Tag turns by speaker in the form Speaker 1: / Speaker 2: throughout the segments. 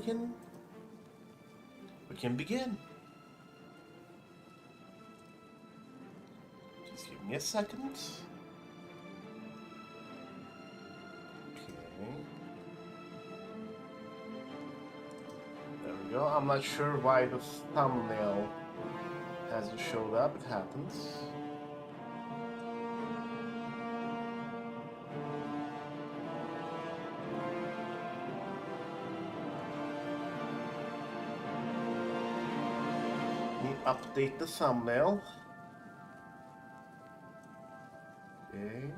Speaker 1: we can begin. Just give me a second. Okay. There we go. I'm not sure why the thumbnail hasn't showed up. It happens. Update the thumbnail. Okay.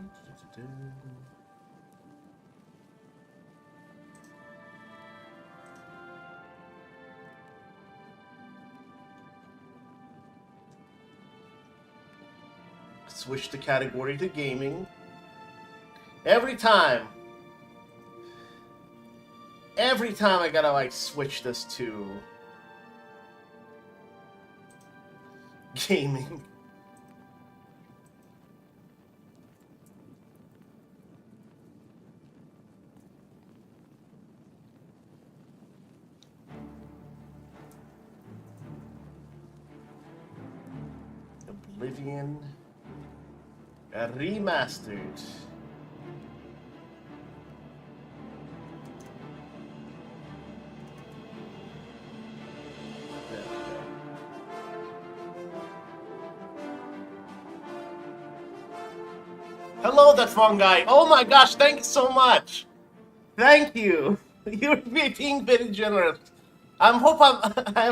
Speaker 1: Switch the category to gaming. Every time I gotta like switch this to gaming. Oblivion Remastered. Hello, that one guy. Oh my gosh, thank you so much. Thank you. You're being very generous. I'm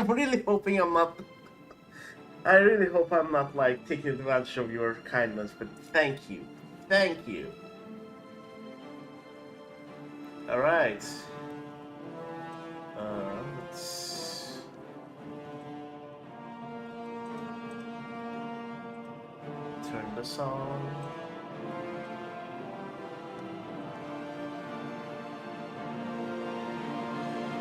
Speaker 1: really hoping I'm not. I really hope I'm not like taking advantage of your kindness, but thank you. Thank you. All right. Let's turn this on.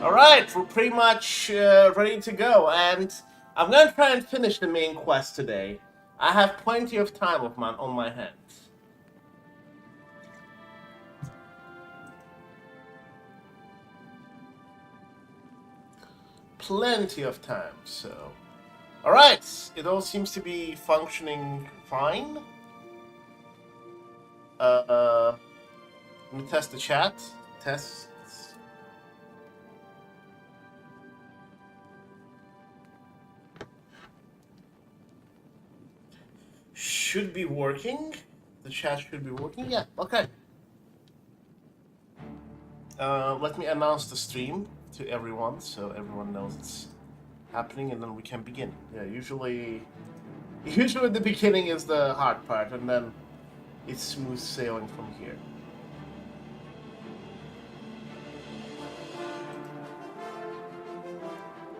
Speaker 1: Alright, we're pretty much ready to go, and I'm gonna try and finish the main quest today. I have plenty of time on my hands. Plenty of time, so... Alright, it all seems to be functioning fine. Let me test the chat. Test. Should be working. The chat should be working. Yeah, okay. Let me announce the stream to everyone so everyone knows it's happening, and then we can begin. Yeah, usually the beginning is the hard part, and then it's smooth sailing from here.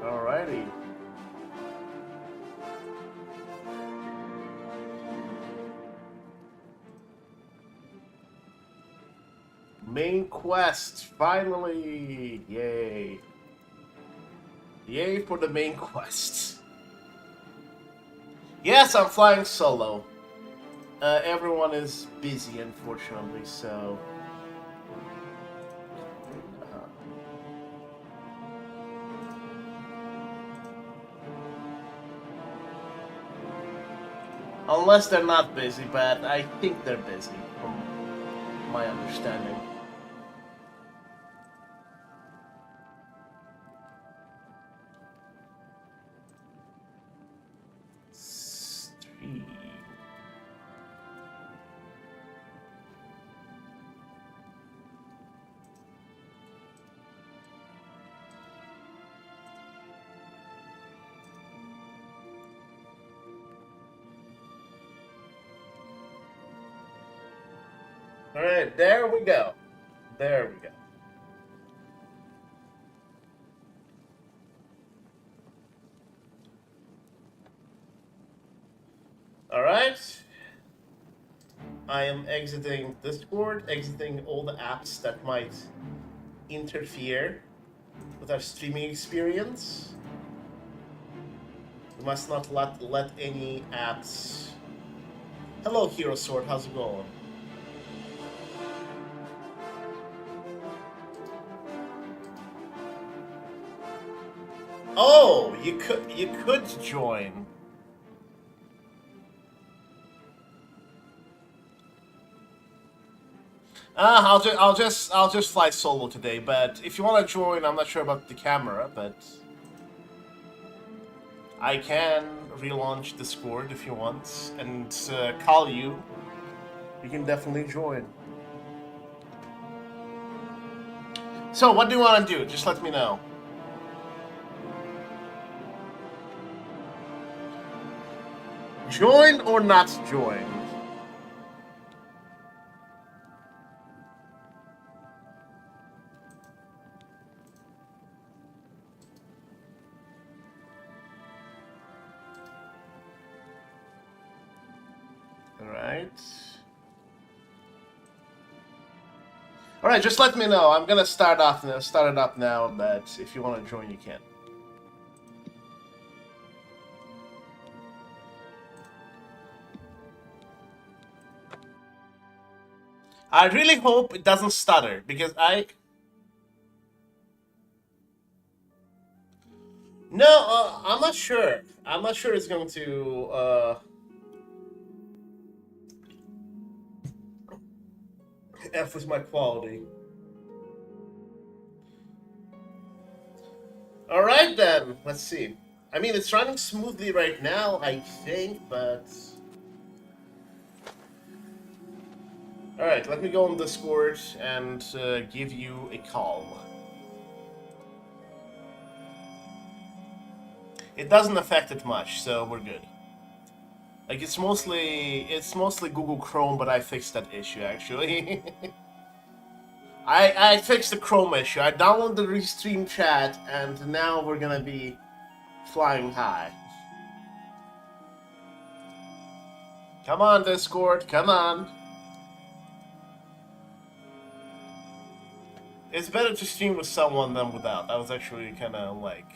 Speaker 1: Alrighty. Main quest, finally! Yay. Yay for the main quest. Yes, I'm flying solo. Everyone is busy, unfortunately, so... Unless they're not busy, but I think they're busy, from my understanding. Alright, there we go. There we go. Alright. I am exiting Discord, exiting all the apps that might interfere with our streaming experience. We must not let any apps... Hello, Hero Sword, how's it going? Oh, you could join. I'll just fly solo today. But if you want to join, I'm not sure about the camera, but I can relaunch Discord if you want and call you. You can definitely join. So, what do you want to do? Just let me know. Join or not join? Alright, just let me know. I'm gonna start it up now, but if you want to join, you can. I really hope it doesn't stutter, because No, I'm not sure. I'm not sure it's going to, F with my quality. Alright then, let's see. I mean, it's running smoothly right now, I think, but... Alright, let me go on Discord and give you a call. It doesn't affect it much, so we're good. Like, it's mostly Google Chrome, but I fixed that issue, actually. I fixed the Chrome issue. I downloaded the Restream chat, and now we're gonna be flying high. Come on, Discord, come on. It's better to stream with someone than without. I was actually kind of, like,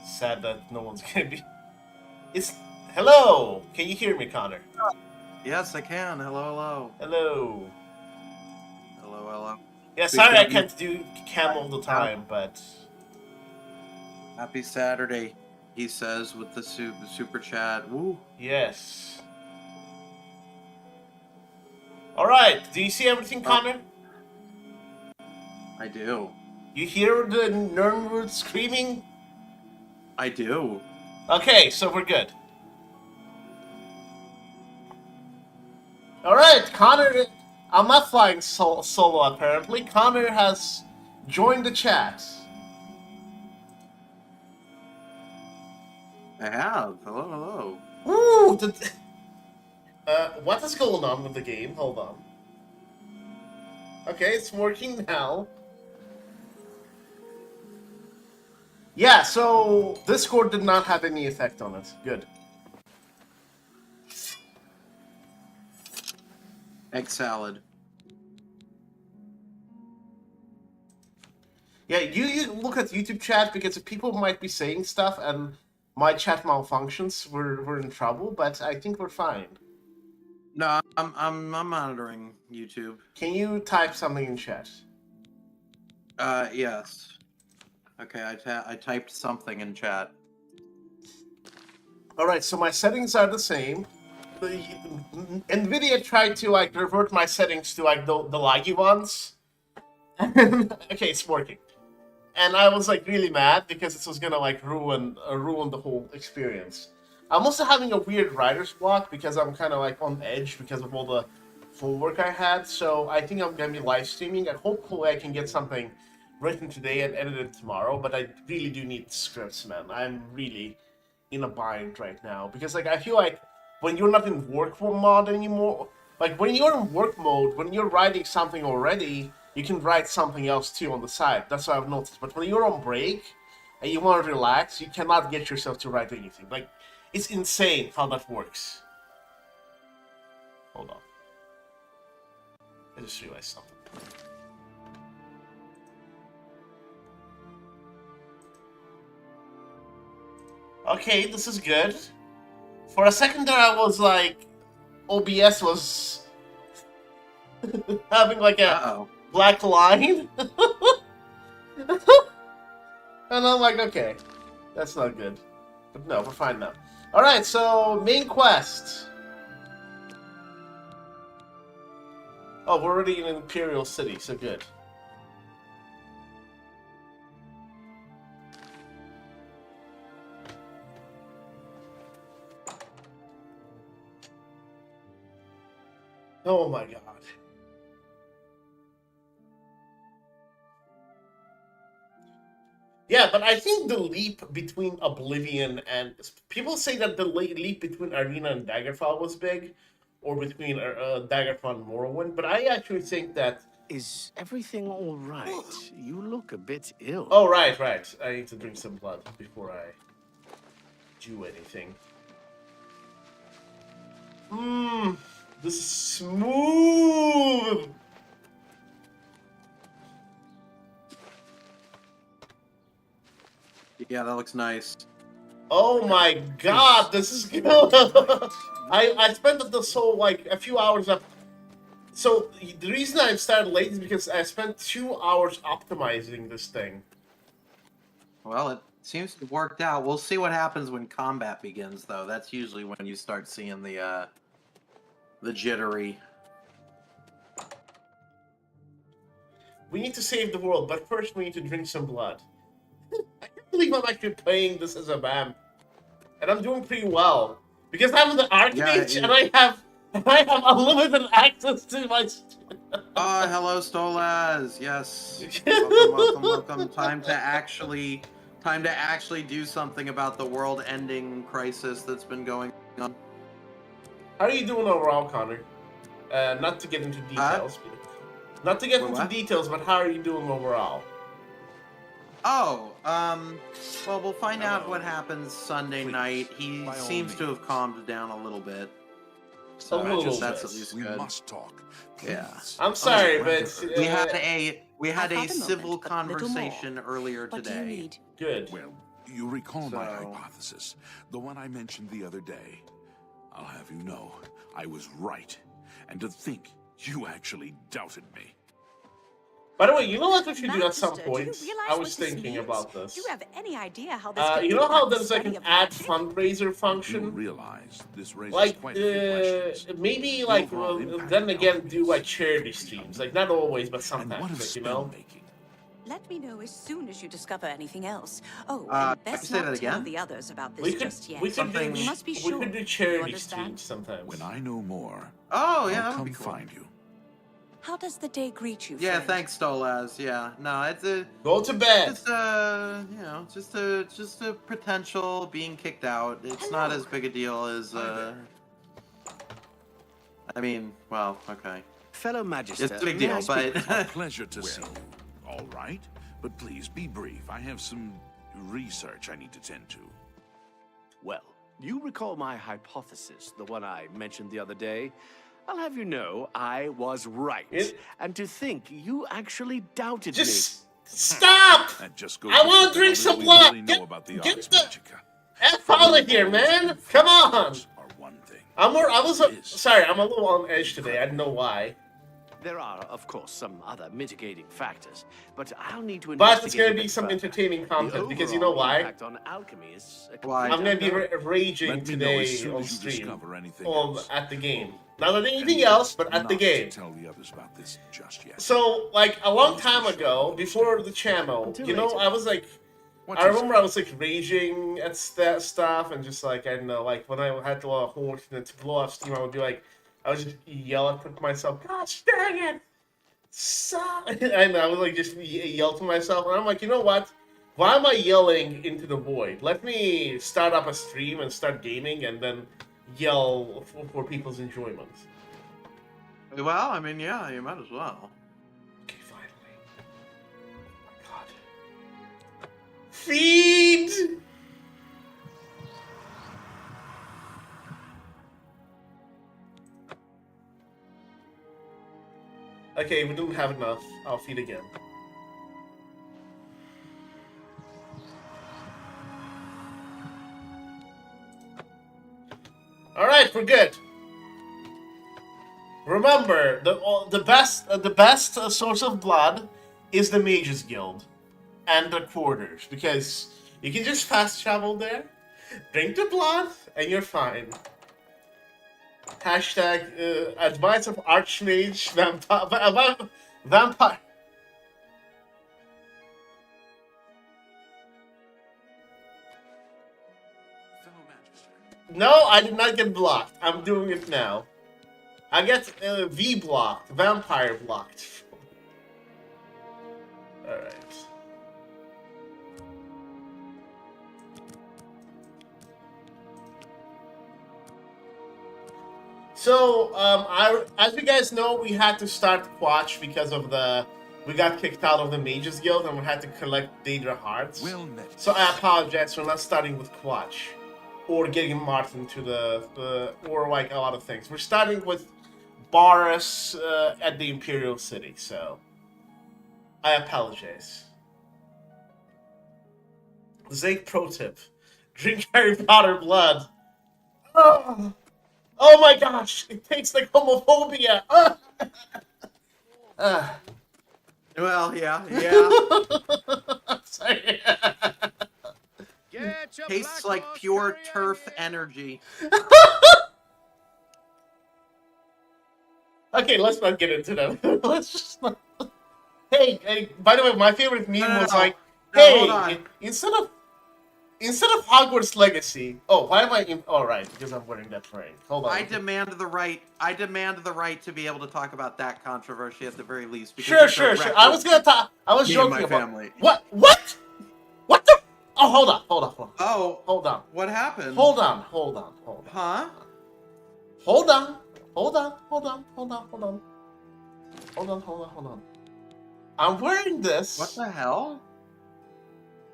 Speaker 1: sad that no one's gonna be... It's... Hello! Can you hear me, Connor?
Speaker 2: Yes, I can. Hello, hello.
Speaker 1: Hello.
Speaker 2: Hello, hello.
Speaker 1: Yeah, sorry I can't do cam all the time, but...
Speaker 2: Happy Saturday, he says with the super chat. Woo.
Speaker 1: Yes. Alright, do you see everything, Connor?
Speaker 2: I do.
Speaker 1: You hear the Nernwood screaming?
Speaker 2: I do.
Speaker 1: Okay, so we're good. Alright, Connor... I'm not flying solo, apparently. Connor has joined the chat.
Speaker 2: I have. Hello, hello.
Speaker 1: Ooh! What is going on with the game? Hold on. Okay, it's working now. Yeah, so Discord did not have any effect on it. Good.
Speaker 2: Egg salad.
Speaker 1: Yeah, you look at YouTube chat because people might be saying stuff and my chat malfunctions. We're in trouble, but I think we're fine.
Speaker 2: No, I'm monitoring YouTube.
Speaker 1: Can you type something in chat?
Speaker 2: Yes. Okay, I typed something in chat.
Speaker 1: Alright, so my settings are the same. NVIDIA tried to, like, revert my settings to, like, the laggy ones. Okay, it's working. And I was, like, really mad because it was gonna, like, ruin the whole experience. I'm also having a weird writer's block because I'm kind of, like, on edge because of all the homework I had. So I think I'm gonna be live streaming, and hopefully I can get something written today and edited tomorrow. But I really do need scripts, man. I'm really in a bind right now because, like, I feel like when you're not in work mode anymore, like when you're in work mode, when you're writing something already, you can write something else too on the side. That's what I've noticed. But when you're on break and you want to relax, you cannot get yourself to write anything. Like, it's insane how that works. Hold on. I just realized something. Okay, this is good. For a second there, I was like, OBS was having like a black line. And I'm like, okay. That's not good. But no, we're fine now. Alright, so main quest. Oh, we're already in an Imperial City, so good. Oh my god. Yeah, but I think the leap between Oblivion and... People say that the leap between Arena and Daggerfall was big, or between Daggerfall and Morrowind, but I actually think that...
Speaker 3: Is everything all right? You look a bit ill.
Speaker 1: Oh, right. I need to drink some blood before I do anything. This is smooth!
Speaker 2: Yeah, that looks nice.
Speaker 1: Oh my god, this is good! I spent this whole, like, a few hours up. So, the reason I started late is because I spent 2 hours optimizing this thing.
Speaker 2: Well, it seems to have worked out. We'll see what happens when combat begins, though. That's usually when you start seeing the jittery.
Speaker 1: We need to save the world, but first we need to drink some blood. I can't believe I'm actually playing this as a vamp. And I'm doing pretty well. Because I'm the Archmage, and I have unlimited access to my...
Speaker 2: Oh, hello, Stolas. Yes. Welcome. Time to actually do something about the world-ending crisis that's been going on.
Speaker 1: How are you doing overall, Connor? Not to get into details. Not to get into details, but how are you doing overall?
Speaker 2: Oh, well, we'll find out what happens Sunday night. He seems to have calmed down a little bit. So that's at least good.
Speaker 4: We must talk. Please.
Speaker 2: Yeah.
Speaker 1: I'm sorry, but
Speaker 2: we had a civil conversation earlier today.
Speaker 1: Good.
Speaker 4: Well, you recall my hypothesis, the one I mentioned the other day. I'll have you know, I was right. And to think you actually doubted me.
Speaker 1: By the way, you know what we should do at some point? I was thinking about this.
Speaker 5: Do you have any idea how this
Speaker 1: you know how there's like an add fundraiser function?
Speaker 4: You realize this raises
Speaker 1: like,
Speaker 4: quite a few questions.
Speaker 1: maybe like, then again, do like charity streams. Like, not always, but
Speaker 4: And what
Speaker 1: sometimes,
Speaker 4: of
Speaker 1: like, you know?
Speaker 4: spell-making?
Speaker 5: Let me know as soon as you discover anything else. Oh,
Speaker 2: can
Speaker 5: and best
Speaker 2: you say
Speaker 5: not
Speaker 2: that
Speaker 5: tell
Speaker 2: again?
Speaker 5: the others about this
Speaker 1: We could,
Speaker 5: just yet.
Speaker 1: we could, do,
Speaker 5: We must be
Speaker 1: we
Speaker 5: sure.
Speaker 1: could do
Speaker 5: You
Speaker 1: charity
Speaker 5: understand?
Speaker 1: streams sometimes.
Speaker 4: When I know more,
Speaker 2: Oh, yeah,
Speaker 4: I'll
Speaker 2: that would be
Speaker 4: come
Speaker 2: cool.
Speaker 4: find you.
Speaker 5: How does the day greet you,
Speaker 2: Yeah,
Speaker 5: friend?
Speaker 2: thanks, Stolaz. Yeah, no, it's a
Speaker 1: Go to bed!
Speaker 2: just just a potential being kicked out. It's not as big a deal as I mean, well, okay.
Speaker 3: Fellow Magister,
Speaker 2: It's a big
Speaker 3: may
Speaker 2: deal,
Speaker 3: I speak
Speaker 2: but
Speaker 4: A pleasure to see you. All right, but please be brief. I have some research I need to tend to.
Speaker 3: Well, you recall my hypothesis, the one I mentioned the other day? I'll have you know, I was right. And to think you actually doubted me.
Speaker 1: Just stop!
Speaker 4: That just goes
Speaker 1: I want to
Speaker 4: show
Speaker 1: drink
Speaker 4: how
Speaker 1: some
Speaker 4: little we
Speaker 1: blood!
Speaker 4: really know about the
Speaker 1: Get
Speaker 4: Ars
Speaker 1: the
Speaker 4: Magica.
Speaker 1: F out of here, man! Come on!
Speaker 4: Are one thing.
Speaker 1: I was sorry, I'm a little on edge today. I don't know why.
Speaker 3: There are, of course, some other mitigating factors, but I'll need to
Speaker 1: But it's
Speaker 3: investigate
Speaker 1: gonna
Speaker 3: a
Speaker 1: be
Speaker 3: bit
Speaker 1: some
Speaker 3: further.
Speaker 1: entertaining
Speaker 3: The
Speaker 1: content because you know
Speaker 3: overall
Speaker 1: why?
Speaker 3: impact on alchemy is
Speaker 2: Why?
Speaker 1: I'm gonna be
Speaker 3: unknown.
Speaker 1: raging
Speaker 4: Let me know as
Speaker 1: today
Speaker 4: soon
Speaker 1: on
Speaker 4: as you
Speaker 1: stream.
Speaker 4: discover anything else.
Speaker 1: At the game. Not at anything else, but at the
Speaker 4: Not
Speaker 1: game.
Speaker 4: to tell the others about this just yet.
Speaker 1: So, like, a long time ago, before the channel,
Speaker 3: Until
Speaker 1: you know,
Speaker 3: later.
Speaker 1: I was like,
Speaker 4: What
Speaker 1: I
Speaker 4: is
Speaker 1: remember I was like raging at that stuff and just like, I don't know, like when I had to hold and to blow off steam, I would be like, I would just yell at myself, gosh dang it! And I would like just yell to myself, and I'm like, you know what? Why am I yelling into the void? Let me start up a stream and start gaming and then yell for people's enjoyment.
Speaker 2: well, I mean, yeah, you might as well.
Speaker 1: Okay, finally. Oh my god. Feed! Okay, we didn't have enough. I'll feed again. Alright, we're good. Remember, the best source of blood is the Mages Guild and the quarters, because You can just fast travel there, drink the blood, and you're fine. Hashtag advice of Archmage Vampire. No, I did not get blocked. I'm doing it now. I get V blocked, Vampire blocked. Alright. So, as you guys know, we had to start Quatch because of we got kicked out of the Mages Guild and we had to collect Daedra Hearts.
Speaker 4: Well met.
Speaker 1: So I apologize for not starting with Quatch. Or getting Martin to or like a lot of things. We're starting with Boris at the Imperial City, so I apologize. Zake pro tip: drink Harry Potter blood. Oh my gosh! It tastes like homophobia.
Speaker 2: Well, yeah.
Speaker 1: Sorry.
Speaker 2: Tastes like pure turf energy.
Speaker 1: Okay, let's not get into that. Let's just not... Hey, by the way, my favorite meme was like,
Speaker 2: hold on.
Speaker 1: instead of Hogwarts Legacy. Oh, why am I in... Oh, right, because I'm wearing that ring. Hold on.
Speaker 2: I demand the right to be able to talk about that controversy at the very least.
Speaker 1: Sure. I was gonna talk... I was joking about... Family. What? What the... Oh, hold on.
Speaker 2: Oh.
Speaker 1: Hold on.
Speaker 2: What happened?
Speaker 1: Hold on.
Speaker 2: Huh?
Speaker 1: Hold on. I'm wearing this.
Speaker 2: What the hell?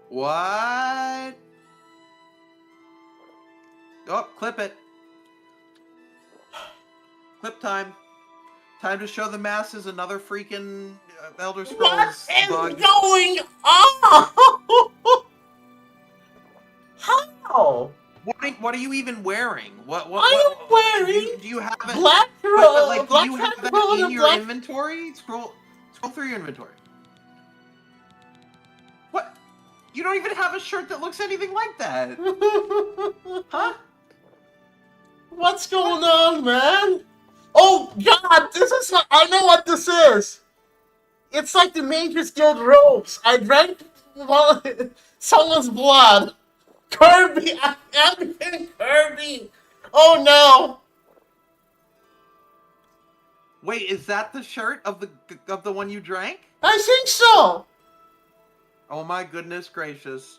Speaker 2: What? Oh, clip it. Clip time. Time to show the masses another freaking Elder Scrolls
Speaker 1: What is
Speaker 2: bug.
Speaker 1: going on? How?
Speaker 2: What are you even wearing? What
Speaker 1: I am wearing
Speaker 2: do you have it?
Speaker 1: black
Speaker 2: Do you have that in your inventory? Scroll through your inventory. What? You don't even have a shirt that looks anything like that. Huh?
Speaker 1: What's going on, man? Oh God, I know what this is. It's like the Mages Guild robes. I drank someone's blood. Kirby! I'm getting Kirby! Oh no!
Speaker 2: Wait, is that the shirt of the one you drank?
Speaker 1: I think so!
Speaker 2: Oh my goodness gracious.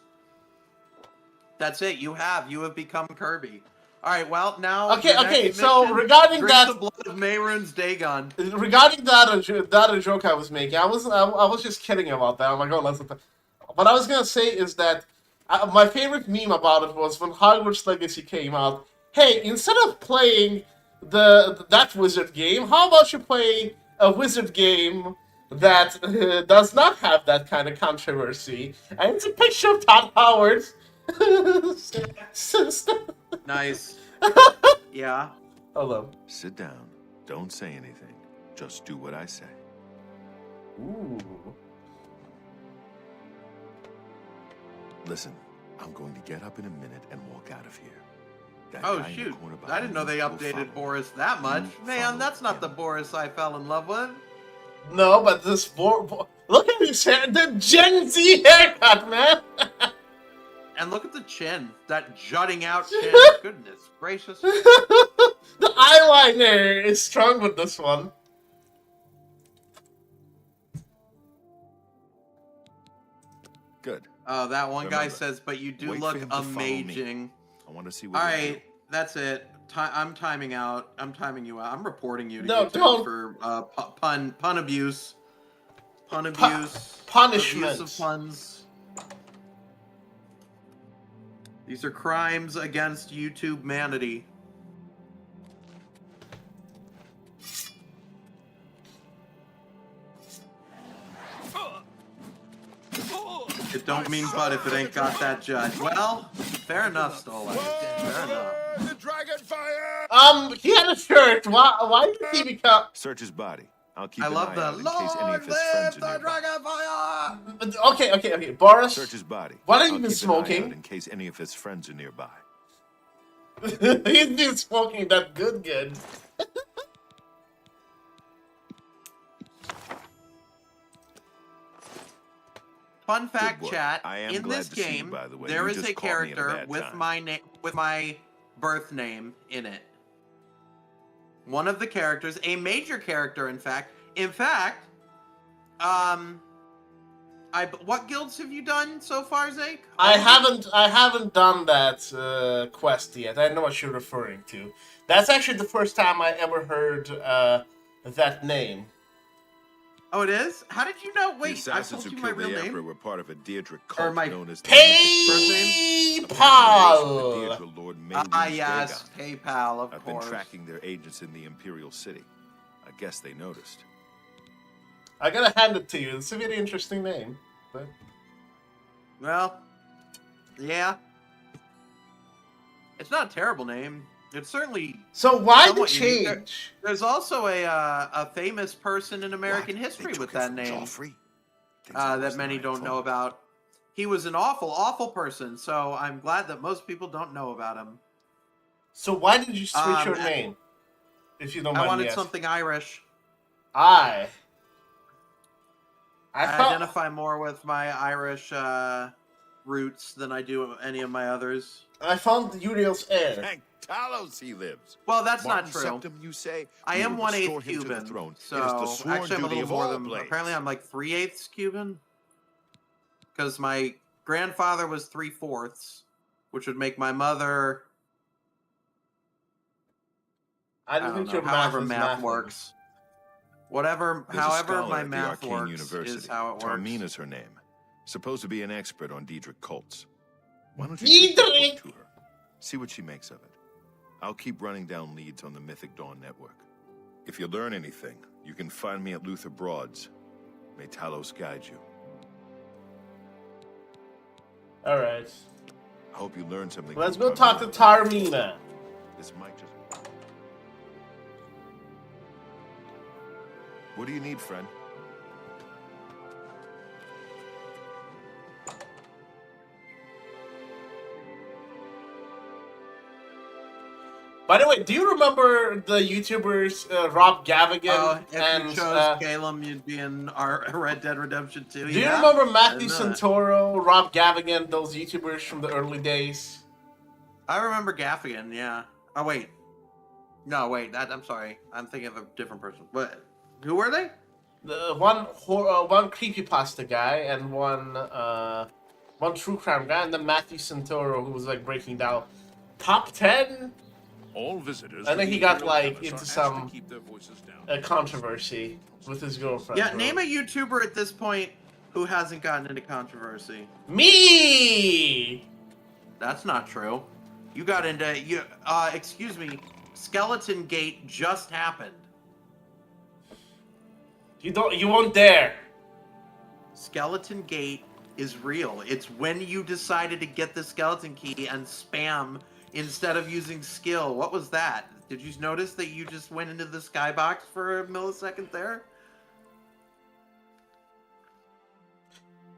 Speaker 2: That's it, you have become Kirby. Alright, well, now...
Speaker 1: Okay, so regarding that...
Speaker 2: the blood of Mehrunes Dagon.
Speaker 1: Regarding that joke I was making, I was just kidding about that. I'm like, oh, that's the... What I was gonna say is that my favorite meme about it was when Hogwarts Legacy came out. Hey, instead of playing that wizard game, how about you play a wizard game that does not have that kind of controversy? And it's a picture of Todd Howard.
Speaker 2: Nice. Yeah.
Speaker 1: Hello.
Speaker 4: Sit down. Don't say anything. Just do what I say.
Speaker 1: Ooh.
Speaker 4: Listen, I'm going to get up in a minute and walk out of here. That
Speaker 2: Oh
Speaker 4: guy in the
Speaker 2: shoot,
Speaker 4: corner
Speaker 2: I didn't know they
Speaker 4: behind you will
Speaker 2: updated
Speaker 4: follow.
Speaker 2: Boris that much. Man,
Speaker 4: follow
Speaker 2: that's not
Speaker 4: him.
Speaker 2: the Boris I fell in love with.
Speaker 1: No, but this look at his hair, the Gen Z haircut, man.
Speaker 2: And look at the chin, that jutting out chin. Goodness gracious.
Speaker 1: The eyeliner is strong with this one.
Speaker 4: Good.
Speaker 2: Oh, that one guy
Speaker 4: Remember,
Speaker 2: says, but you do
Speaker 4: wait for
Speaker 2: look
Speaker 4: him to follow me.
Speaker 2: amazing.
Speaker 4: I want to see what
Speaker 2: All
Speaker 4: they
Speaker 2: right, that's it. I'm timing out. I'm timing you out. I'm reporting you to
Speaker 1: No,
Speaker 2: YouTube
Speaker 1: don't.
Speaker 2: for pun abuse. Pun abuse.
Speaker 1: Punishment.
Speaker 2: Abuse of puns. These are crimes against YouTube manity. It don't mean but if it ain't got that judge. Well, fair enough, Stola. Fair enough.
Speaker 4: The dragon fire!
Speaker 1: He had a shirt. Why did he become...
Speaker 4: Search his body.
Speaker 6: I'll keep
Speaker 2: I
Speaker 6: an
Speaker 2: love
Speaker 6: eye
Speaker 2: the
Speaker 6: out in case any
Speaker 2: Lord
Speaker 6: of his friends
Speaker 2: live
Speaker 6: are
Speaker 2: the
Speaker 6: nearby.
Speaker 2: Dragonfire!
Speaker 1: But okay, Boris.
Speaker 6: Search his body.
Speaker 1: What have
Speaker 6: I'll
Speaker 1: you been
Speaker 6: keep an eye out
Speaker 1: smoking?
Speaker 6: in case any of his friends are nearby.
Speaker 1: He's been smoking that good.
Speaker 2: Fun fact,
Speaker 6: work.
Speaker 2: chat.
Speaker 6: I am
Speaker 2: In
Speaker 6: glad
Speaker 2: this
Speaker 6: to see you,
Speaker 2: game,
Speaker 6: by the way.
Speaker 2: there
Speaker 6: You
Speaker 2: is
Speaker 6: just
Speaker 2: a
Speaker 6: caught me at a
Speaker 2: character
Speaker 6: bad
Speaker 2: with
Speaker 6: time.
Speaker 2: my birth name in it. One of the characters, a major character, in fact. What guilds have you done so far, Zake?
Speaker 1: I haven't done that quest yet. I know what you're referring to. That's actually the first time I ever heard that name.
Speaker 2: Oh, it is? How did you know?
Speaker 6: The
Speaker 2: Wait, I
Speaker 6: assassins
Speaker 2: told
Speaker 6: who
Speaker 2: you my
Speaker 6: killed
Speaker 2: real
Speaker 6: the Emperor
Speaker 2: name.
Speaker 6: were part of a Daedric
Speaker 2: Or
Speaker 6: cult
Speaker 2: my
Speaker 6: known as the Mythic
Speaker 2: first name?
Speaker 1: PayPal.
Speaker 6: Daedra Lord Mehrunes
Speaker 2: Yes,
Speaker 6: Dagon.
Speaker 2: PayPal, of
Speaker 6: I've
Speaker 2: course.
Speaker 6: been tracking their agents in the Imperial City. I guess they noticed.
Speaker 1: I gotta hand it to you. It's a very interesting name. But...
Speaker 2: Well, yeah. It's not a terrible name. It's certainly.
Speaker 1: So why the
Speaker 2: somewhat unique.
Speaker 1: change?
Speaker 2: There's also a famous person in American
Speaker 6: What?
Speaker 2: history
Speaker 6: They
Speaker 2: with
Speaker 6: took it
Speaker 2: that
Speaker 6: from
Speaker 2: name
Speaker 6: Joffrey? Things are worse
Speaker 2: that
Speaker 6: than
Speaker 2: many
Speaker 6: I
Speaker 2: don't know
Speaker 6: thought.
Speaker 2: about. He was an awful person, so I'm glad that most people don't know about him.
Speaker 1: So why did you switch your
Speaker 2: I-
Speaker 1: name? If you don't
Speaker 2: I
Speaker 1: mind
Speaker 2: wanted
Speaker 1: me asking.
Speaker 2: something Irish.
Speaker 1: I
Speaker 2: I
Speaker 1: thought...
Speaker 2: identify more with my Irish roots than I do any of my others.
Speaker 1: I found Uriel's heir.
Speaker 6: Thank Talos he lives.
Speaker 2: Well, that's
Speaker 6: Martin
Speaker 2: not true.
Speaker 6: Septim, you say?
Speaker 2: I
Speaker 6: You
Speaker 2: am
Speaker 6: will
Speaker 2: 1/8
Speaker 6: restore him to the
Speaker 2: Cuban,
Speaker 6: throne.
Speaker 2: so
Speaker 6: It is the sworn
Speaker 2: actually I'm a
Speaker 6: duty
Speaker 2: little
Speaker 6: of
Speaker 2: more
Speaker 6: all
Speaker 2: than.
Speaker 6: blades.
Speaker 2: Apparently, I'm like 3/8 Cuban, because my grandfather was 3/4, which would make my mother.
Speaker 1: I
Speaker 2: I
Speaker 1: don't
Speaker 2: don't
Speaker 1: think
Speaker 2: know.
Speaker 1: your
Speaker 2: However,
Speaker 1: math
Speaker 2: math
Speaker 1: is
Speaker 2: works. Whatever,
Speaker 6: There's a
Speaker 2: however
Speaker 6: scholar
Speaker 2: my
Speaker 6: at the
Speaker 2: math
Speaker 6: Arcane
Speaker 2: works
Speaker 6: University.
Speaker 2: is how it works.
Speaker 6: Tarmina's her name. Supposed to be an expert on Daedric cults. Why don't you take that
Speaker 1: Daedric!
Speaker 6: book to her? See what she makes of it. I'll keep running down leads on the Mythic Dawn network. If you learn anything, you can find me at Luther Broad's. May Talos guide you.
Speaker 1: Alright.
Speaker 6: I hope you learn something.
Speaker 1: Let's
Speaker 6: from
Speaker 1: go talk to
Speaker 6: Tarmina.
Speaker 1: Tarmina.
Speaker 6: This might just... What do you need, friend?
Speaker 1: By the way, do you remember the YouTubers Rob Gavigan
Speaker 2: Oh, if
Speaker 1: and
Speaker 2: you chose Calum, you'd be in our Red Dead Redemption 2.
Speaker 1: do you
Speaker 2: Yeah?
Speaker 1: remember
Speaker 2: I
Speaker 1: Matthew
Speaker 2: didn't know that.
Speaker 1: Santoro, Rob Gavigan, those YouTubers from the early days?
Speaker 2: I remember Gaffigan, yeah. Oh, wait. No, wait. I'm sorry. I'm thinking of a different person. What? Who were they?
Speaker 1: The one creepypasta guy and one true crime guy, and then Matthew Santoro, who was like breaking down top 10.
Speaker 4: All visitors.
Speaker 1: And then
Speaker 4: to
Speaker 1: he
Speaker 4: the
Speaker 1: got,
Speaker 4: Imperial
Speaker 1: like,
Speaker 4: Palace
Speaker 1: into
Speaker 4: are asked
Speaker 1: some,
Speaker 4: to keep their voices down.
Speaker 1: A controversy with his girlfriend.
Speaker 2: Yeah,
Speaker 1: bro.
Speaker 2: name a YouTuber at this point who hasn't gotten into controversy.
Speaker 1: Me.
Speaker 2: That's not true. You got into excuse me, Skeleton Gate just happened.
Speaker 1: You won't dare.
Speaker 2: Skeleton Gate is real. It's when you decided to get the skeleton key and spam instead of using skill. What was that? Did you notice that you just went into the skybox for a millisecond there?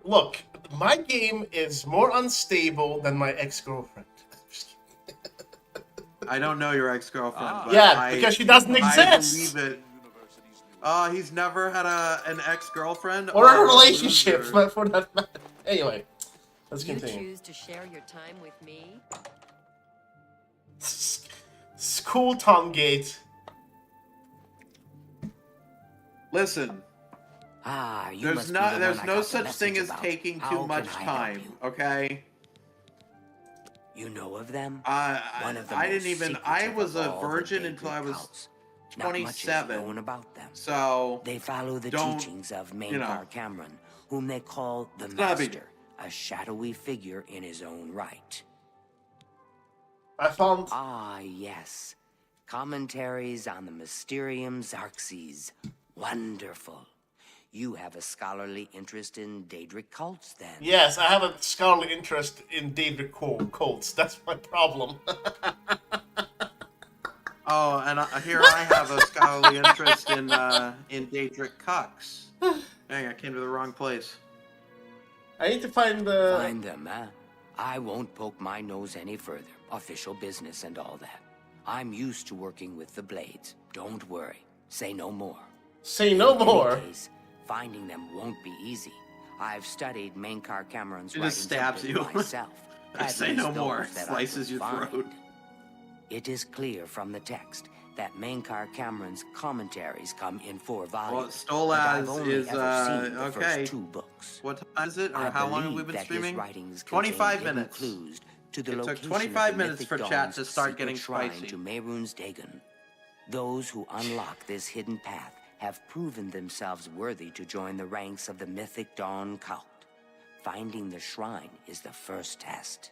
Speaker 1: Look, my game is more unstable than my ex-girlfriend.
Speaker 2: I don't know your ex-girlfriend. But
Speaker 1: Yeah, because she doesn't
Speaker 2: I
Speaker 1: exist.
Speaker 2: believe it. He's never had an ex-girlfriend
Speaker 1: Or a
Speaker 2: Oh,
Speaker 1: relationship,
Speaker 2: loser.
Speaker 1: but for that matter. Anyway, let's
Speaker 7: You
Speaker 1: continue.
Speaker 7: choose to share your time with me?
Speaker 1: School Tom Gate.
Speaker 2: Listen,
Speaker 8: Ah, you
Speaker 2: there's
Speaker 8: must
Speaker 2: no
Speaker 8: be the
Speaker 2: there's
Speaker 8: one I
Speaker 2: no
Speaker 8: got the
Speaker 2: such thing
Speaker 8: message
Speaker 2: as
Speaker 8: about.
Speaker 2: taking
Speaker 8: How
Speaker 2: too
Speaker 8: can
Speaker 2: much
Speaker 8: I help
Speaker 2: time.
Speaker 8: you?
Speaker 2: Okay.
Speaker 8: You know of them?
Speaker 2: I
Speaker 8: One of the
Speaker 2: didn't
Speaker 8: most
Speaker 2: even. I
Speaker 8: secretive
Speaker 2: was
Speaker 8: of
Speaker 2: a
Speaker 8: all the
Speaker 2: virgin until
Speaker 8: Daedric
Speaker 2: I was
Speaker 8: cults. Not much is
Speaker 2: 27.
Speaker 8: known about them.
Speaker 2: So
Speaker 8: They follow the
Speaker 2: don't,
Speaker 8: teachings of
Speaker 2: you know.
Speaker 8: Mankar Cameron, whom they call the
Speaker 2: not a big
Speaker 8: Master, a shadowy figure in his own right.
Speaker 1: I found.
Speaker 8: Ah, yes. Commentaries on the Mysterium Xarxes. Wonderful. You have a scholarly interest in Daedric cults, then?
Speaker 1: Yes, I have a scholarly interest in Daedric cults. That's my problem.
Speaker 2: Oh, and here I have a scholarly interest in Daedric Cucks. Dang, I came to the wrong place.
Speaker 1: I need to find the...
Speaker 8: Find them, huh? I won't poke my nose any further. Official business and all that. I'm used to working with the blades. Don't worry. Say no more.
Speaker 1: Say no
Speaker 8: In
Speaker 1: more.
Speaker 8: any case, finding them won't be easy. I've studied Mainkar Cameron's
Speaker 2: It just stabs you.
Speaker 8: myself. At
Speaker 2: Say
Speaker 8: least
Speaker 2: no more.
Speaker 8: those that I
Speaker 2: Slices
Speaker 8: could
Speaker 2: your
Speaker 8: find.
Speaker 2: throat.
Speaker 8: It is clear from the text that Mainkar Cameron's commentaries come in 4 volumes.
Speaker 2: Well,
Speaker 8: but I've
Speaker 2: Stolaz
Speaker 8: only
Speaker 2: is
Speaker 8: ever seen the
Speaker 2: okay.
Speaker 8: first 2 books.
Speaker 2: What time is it, or
Speaker 8: I
Speaker 2: how long have we
Speaker 8: believe
Speaker 2: been
Speaker 8: that
Speaker 2: streaming?
Speaker 8: his writings
Speaker 2: 25
Speaker 8: contain hidden
Speaker 2: minutes.
Speaker 8: clues to the
Speaker 2: It took
Speaker 8: location
Speaker 2: 25
Speaker 8: of the
Speaker 2: minutes
Speaker 8: mythic
Speaker 2: for chat
Speaker 8: Dawn's
Speaker 2: to start
Speaker 8: secret
Speaker 2: getting
Speaker 8: shrine
Speaker 2: spicy.
Speaker 8: to Mehrunes Dagon. Those who unlock this hidden path have proven themselves worthy to join the ranks of the mythic Dawn cult. Finding the shrine is the first test.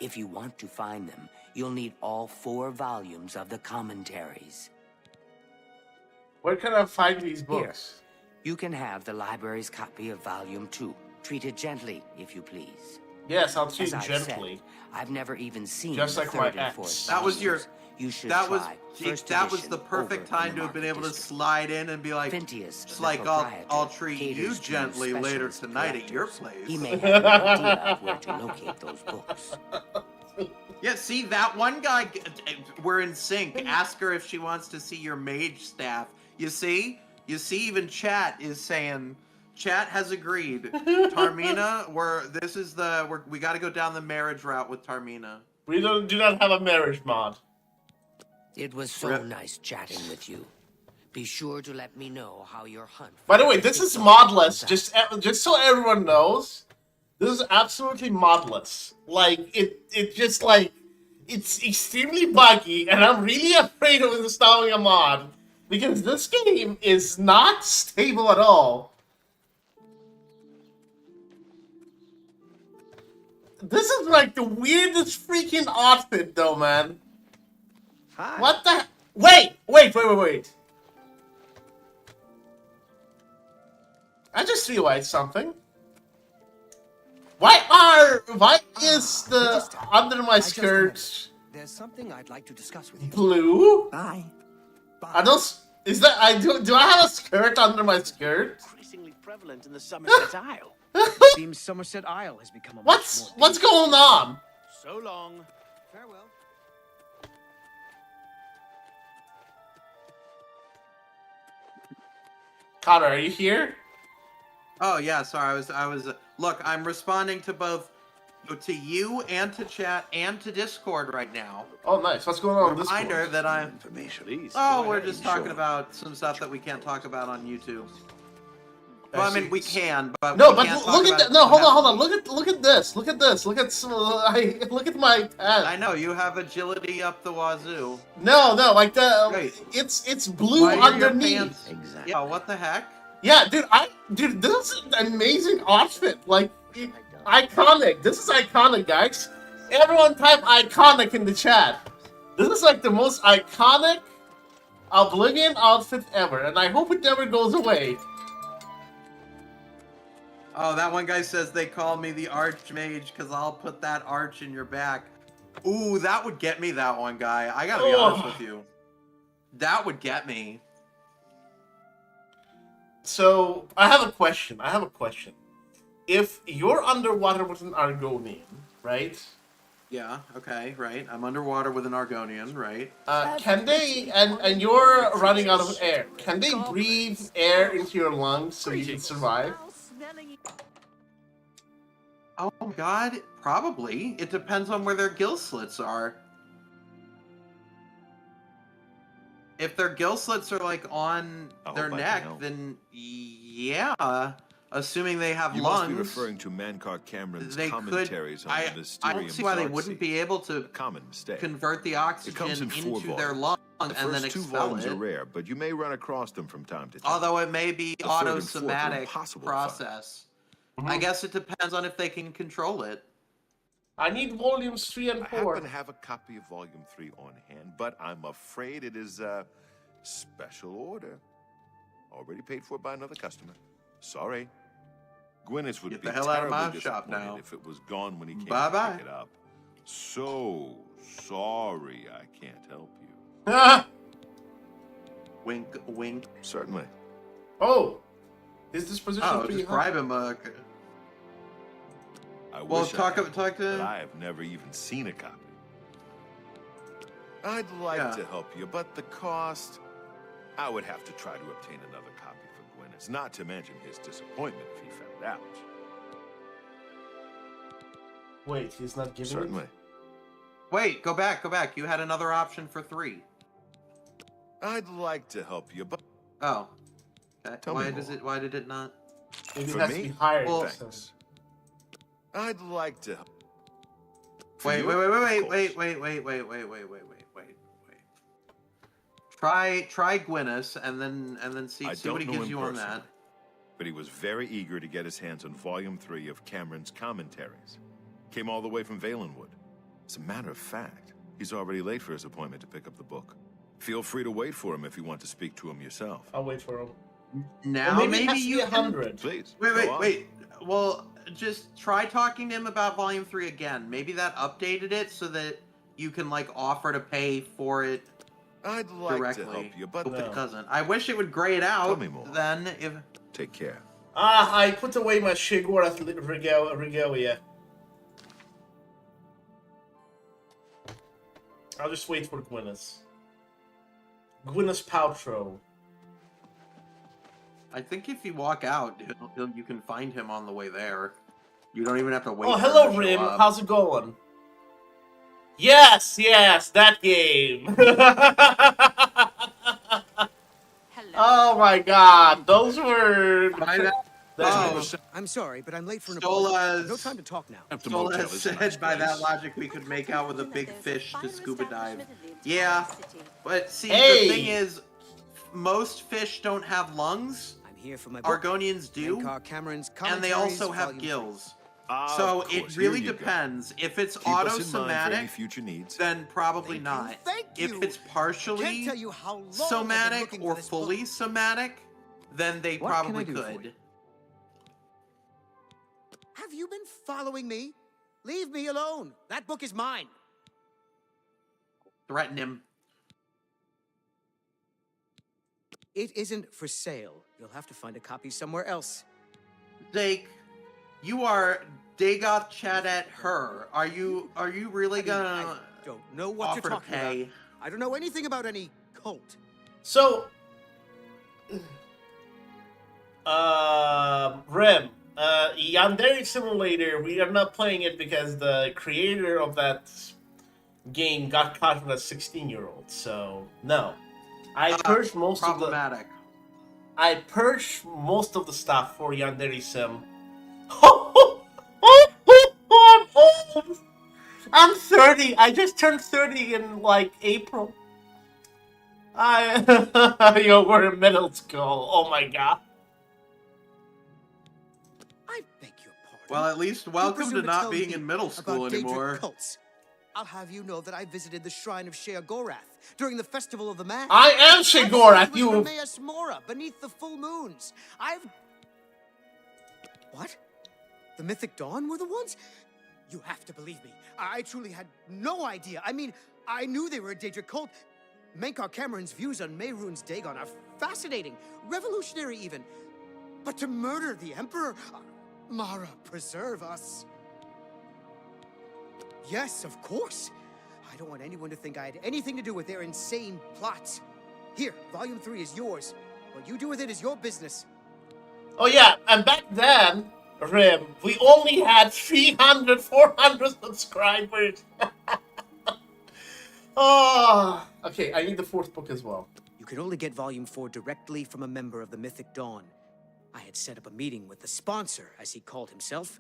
Speaker 8: If you want to find them, you'll need all 4 volumes of the commentaries.
Speaker 1: Where can I find these
Speaker 8: Here,
Speaker 1: books?
Speaker 8: you can have the library's copy of Volume 2. Treat it gently, if you please.
Speaker 1: Yes, I'll treat
Speaker 8: As
Speaker 1: it
Speaker 8: I've
Speaker 1: gently.
Speaker 8: said, I've never even seen
Speaker 1: Just
Speaker 8: the
Speaker 1: like my
Speaker 8: 3rd and
Speaker 1: ex.
Speaker 8: 4th
Speaker 2: That was your.
Speaker 8: volumes. You should
Speaker 2: That was.
Speaker 8: try first
Speaker 2: That was
Speaker 8: edition
Speaker 2: the perfect
Speaker 8: over in
Speaker 2: time
Speaker 8: the
Speaker 2: to have been
Speaker 8: Market
Speaker 2: able to
Speaker 8: District.
Speaker 2: slide in and be like,
Speaker 8: Phintius,
Speaker 2: just
Speaker 8: the
Speaker 2: like
Speaker 8: proprietor,
Speaker 2: I'll treat you
Speaker 8: caters to
Speaker 2: gently later
Speaker 8: specialist
Speaker 2: tonight at your
Speaker 8: collectors.
Speaker 2: place.
Speaker 8: He may have an idea of where to locate those books.
Speaker 2: Yeah, see that one guy. We're in sync. Ask her if she wants to see your mage staff. You see, even chat is saying. Chat has agreed. Tarmina, we got to go down the marriage route with Tarmina.
Speaker 1: We do not have a marriage mod.
Speaker 8: It was so
Speaker 2: Rip.
Speaker 8: nice chatting with you. Be sure to let me know how your hunt.
Speaker 1: By the way, this is modless. Just so everyone knows, this is absolutely modless. Like it just like it's extremely buggy, and I'm really afraid of installing a mod because this game is not stable at all. This is like the weirdest freaking outfit, though, man.
Speaker 3: Hi.
Speaker 1: What the? Wait. I just realized something. Why is the under my skirt
Speaker 9: There's something I'd like to discuss with you.
Speaker 1: blue?
Speaker 9: Bye.
Speaker 1: Are those? Is that do I have a skirt under my skirt?
Speaker 3: Increasingly prevalent in the Somerset Isle.
Speaker 9: Seems Somerset Isle has become a
Speaker 1: What's going on?
Speaker 3: So long.
Speaker 9: Farewell.
Speaker 1: Connor, are you here?
Speaker 2: Oh yeah, sorry. I was. Look, I'm responding to both to you and to chat and to Discord right now.
Speaker 1: Oh, nice. What's going on in
Speaker 2: Reminder
Speaker 1: Discord?
Speaker 2: that I'm.
Speaker 3: Information. Please.
Speaker 2: Oh, we're just talking about some stuff that we can't talk about on YouTube. Well, I mean, we can, but
Speaker 1: No,
Speaker 2: we
Speaker 1: but
Speaker 2: can't talk
Speaker 1: look at
Speaker 2: about
Speaker 1: that.
Speaker 2: it.
Speaker 1: No, hold on. Look at this. Look at this. Look at my pen.
Speaker 2: I know you have agility up the wazoo.
Speaker 1: No, like the
Speaker 2: Wait.
Speaker 1: it's blue
Speaker 2: Why are your
Speaker 1: underneath.
Speaker 2: pants-
Speaker 8: Exactly.
Speaker 2: Yeah, what the heck?
Speaker 1: Yeah, dude, this is an amazing outfit. Like, iconic. This is iconic, guys. Everyone type iconic in the chat. This is like the most iconic Oblivion outfit ever, and I hope it never goes away.
Speaker 2: Oh, that one guy says they call me the Archmage because I'll put that arch in your back. Ooh, that would get me, that one guy. I gotta be honest with you. That would get me.
Speaker 1: So, I have a question. If you're underwater with an Argonian, right?
Speaker 2: Yeah, okay, right. I'm underwater with an Argonian, right?
Speaker 1: Can they, and you're running out of air, can they breathe air into your lungs so you can survive?
Speaker 2: Oh my god, probably. It depends on where their gill slits are. If their gill slits are like on their
Speaker 6: hope I can
Speaker 2: neck,
Speaker 6: help.
Speaker 2: then yeah. Assuming they have
Speaker 6: You
Speaker 2: lungs.
Speaker 6: must be referring to Mankar Cameron's
Speaker 2: they
Speaker 6: commentaries
Speaker 2: could.
Speaker 6: on
Speaker 2: I
Speaker 6: the Mysterium
Speaker 2: don't see why they
Speaker 6: Zartzi.
Speaker 2: wouldn't be able to
Speaker 6: Common mistake.
Speaker 2: convert the
Speaker 6: It
Speaker 2: oxygen
Speaker 6: comes in 4
Speaker 2: into their
Speaker 6: volumes.
Speaker 2: lungs
Speaker 6: The
Speaker 2: and
Speaker 6: first
Speaker 2: then
Speaker 6: 2
Speaker 2: expel
Speaker 6: volumes
Speaker 2: it.
Speaker 6: are rare, but you may run across them from time to time.
Speaker 2: Although it may be
Speaker 6: The third and fourth are
Speaker 2: autosomatic
Speaker 6: impossible to find.
Speaker 2: process. I guess it depends on if they can control it.
Speaker 1: I need volumes 3 and
Speaker 6: I
Speaker 1: 4.
Speaker 6: happen to have a copy of Volume 3 on hand, but I'm afraid it is a special order. Already paid for by another customer. Sorry. Gwyneth would
Speaker 2: Get
Speaker 6: be
Speaker 2: the hell out of my
Speaker 6: terribly
Speaker 2: shop
Speaker 6: disappointed
Speaker 2: now.
Speaker 6: if it was gone when he came
Speaker 2: Bye-bye.
Speaker 6: to pick it up. So sorry I can't help you.
Speaker 1: Ah!
Speaker 2: Wink, wink.
Speaker 6: Certainly.
Speaker 1: Oh! Is this position
Speaker 2: Oh,
Speaker 1: pretty
Speaker 2: just
Speaker 1: high?
Speaker 2: bribe him.
Speaker 6: I
Speaker 2: Well,
Speaker 6: wish
Speaker 2: talk
Speaker 6: I had,
Speaker 2: to
Speaker 6: but
Speaker 2: him.
Speaker 6: I have never even seen a copy. I'd like
Speaker 2: Yeah.
Speaker 6: to help you, but the cost... I would have to try to obtain another copy for Gwyneth, not to mention his disappointment if he found out.
Speaker 1: Wait, he's not giving
Speaker 6: Certainly.
Speaker 1: it?
Speaker 2: Wait, go back, go back. You had another option for 3.
Speaker 6: I'd like to help you, but...
Speaker 2: Oh. Okay.
Speaker 6: Tell me
Speaker 2: Why does
Speaker 6: more.
Speaker 2: it? Why did it not?
Speaker 1: Maybe
Speaker 6: For
Speaker 1: it has
Speaker 6: me?
Speaker 1: to be higher.
Speaker 2: Well,
Speaker 6: Thanks. I'd like to... For
Speaker 2: Wait,
Speaker 6: you,
Speaker 2: wait,
Speaker 6: of
Speaker 2: wait,
Speaker 6: course.
Speaker 2: wait. Try Gwyneth and then see
Speaker 6: I
Speaker 2: what he
Speaker 6: don't know
Speaker 2: gives
Speaker 6: him
Speaker 2: you on
Speaker 6: personally,
Speaker 2: that.
Speaker 6: but he was very eager to get his hands on Volume 3 of Cameron's commentaries. Came all the way from Valenwood. As a matter of fact, he's already late for his appointment to pick up the book. Feel free to wait for him if you want to speak to him yourself.
Speaker 1: I'll wait for him.
Speaker 2: Now
Speaker 1: Or maybe it has to
Speaker 2: you
Speaker 1: be
Speaker 2: can...
Speaker 1: 100.
Speaker 6: Please.
Speaker 2: Wait,
Speaker 6: go on.
Speaker 2: wait. Well, just try talking to him about Volume 3 again. Maybe that updated it so that you can like offer to pay for it
Speaker 6: I'd like
Speaker 2: directly.
Speaker 6: to help you, but
Speaker 2: Hope
Speaker 1: No.
Speaker 2: it doesn't. I wish it would gray it out.
Speaker 6: Tell me more.
Speaker 2: Then if
Speaker 6: take care.
Speaker 1: Ah, I put away my Shiggorath regalia. I'll just wait for Gwyneth. Gwyneth Paltrow.
Speaker 2: I think if you walk out, you can find him on the way there. You don't even have to wait.
Speaker 1: Oh,
Speaker 2: for
Speaker 1: hello,
Speaker 2: him to show
Speaker 1: Rim.
Speaker 2: up.
Speaker 1: How's it going? Yes, that game.
Speaker 5: Hello.
Speaker 1: Oh my god, those were...
Speaker 2: By that-
Speaker 1: That's-
Speaker 2: Oh.
Speaker 9: I'm sorry, but I'm late for an
Speaker 2: Stola's-
Speaker 9: appointment. No time to talk now.
Speaker 4: After
Speaker 2: Soul
Speaker 4: motel
Speaker 2: has
Speaker 4: is a
Speaker 2: said
Speaker 4: nice
Speaker 2: by that
Speaker 4: place.
Speaker 2: logic we could make out with a big fish to scuba dive. Yeah, but see,
Speaker 1: Hey!
Speaker 2: the thing is, most fish don't have lungs.
Speaker 9: I'm here for my book.
Speaker 2: Argonians do,
Speaker 9: Menkar Cameron's
Speaker 2: and they
Speaker 9: commentaries,
Speaker 2: also have
Speaker 9: volume 3.
Speaker 2: gills.
Speaker 6: Ah,
Speaker 2: So
Speaker 6: of
Speaker 2: it
Speaker 6: course,
Speaker 2: really
Speaker 6: here you go.
Speaker 2: depends. If it's
Speaker 6: Keep us in mind for any
Speaker 2: autosomatic,
Speaker 6: future needs.
Speaker 2: then probably not.
Speaker 9: Thank
Speaker 2: If
Speaker 9: you.
Speaker 2: it's
Speaker 9: Can't
Speaker 2: partially
Speaker 9: tell you how long I've been
Speaker 2: somatic
Speaker 9: looking for
Speaker 2: or
Speaker 9: this
Speaker 2: fully
Speaker 9: book.
Speaker 2: somatic, then they
Speaker 9: What can I
Speaker 2: probably
Speaker 9: do for
Speaker 2: could.
Speaker 9: you? Have you been following me? Leave me alone. That book is mine.
Speaker 2: Threaten him.
Speaker 9: It isn't for sale. You'll have to find a copy somewhere else.
Speaker 2: Dake, you are Dagoth Chadet her. Are you really gonna
Speaker 9: I don't know what
Speaker 2: offer
Speaker 9: you're
Speaker 2: to
Speaker 9: talking
Speaker 2: pay?
Speaker 9: about. I don't know anything about any cult.
Speaker 1: So... Rem, Yandere Simulator, we are not playing it because the creator of that game got caught with a 16-year-old, so no. I purged most of the...
Speaker 2: Problematic.
Speaker 1: I purged most of the stuff for Yandere Sim. I'm old! I'm 30! I just turned 30 in, like, April. Yo, we're in middle school. Oh my god.
Speaker 9: I beg your pardon.
Speaker 2: Well, at least
Speaker 9: You
Speaker 2: welcome to
Speaker 9: presume
Speaker 2: not
Speaker 9: tell
Speaker 2: being
Speaker 9: me
Speaker 2: in middle school
Speaker 9: about Daedric
Speaker 2: anymore.
Speaker 9: cults. I'll have you know that I visited the shrine of Sheogorath during the Festival of the Man.
Speaker 1: I am Shiggorath, you...
Speaker 9: Maeus Mora beneath the full moons. What? The Mythic Dawn were the ones? You have to believe me. I truly had no idea. I mean, I knew they were a Daedric cult. Menkar Cameron's views on Mehrunes Dagon are fascinating, revolutionary even. But to murder the Emperor? Mara, preserve us. Yes, of course. I don't want anyone to think I had anything to do with their insane plots. Here, Volume 3 is yours. What you do with it is your business.
Speaker 1: Oh yeah, and back then, Rim, we only had 300, 400 subscribers. Oh, okay, I need the 4th book as well.
Speaker 9: You can only get Volume 4 directly from a member of the Mythic Dawn. I had set up a meeting with the sponsor, as he called himself.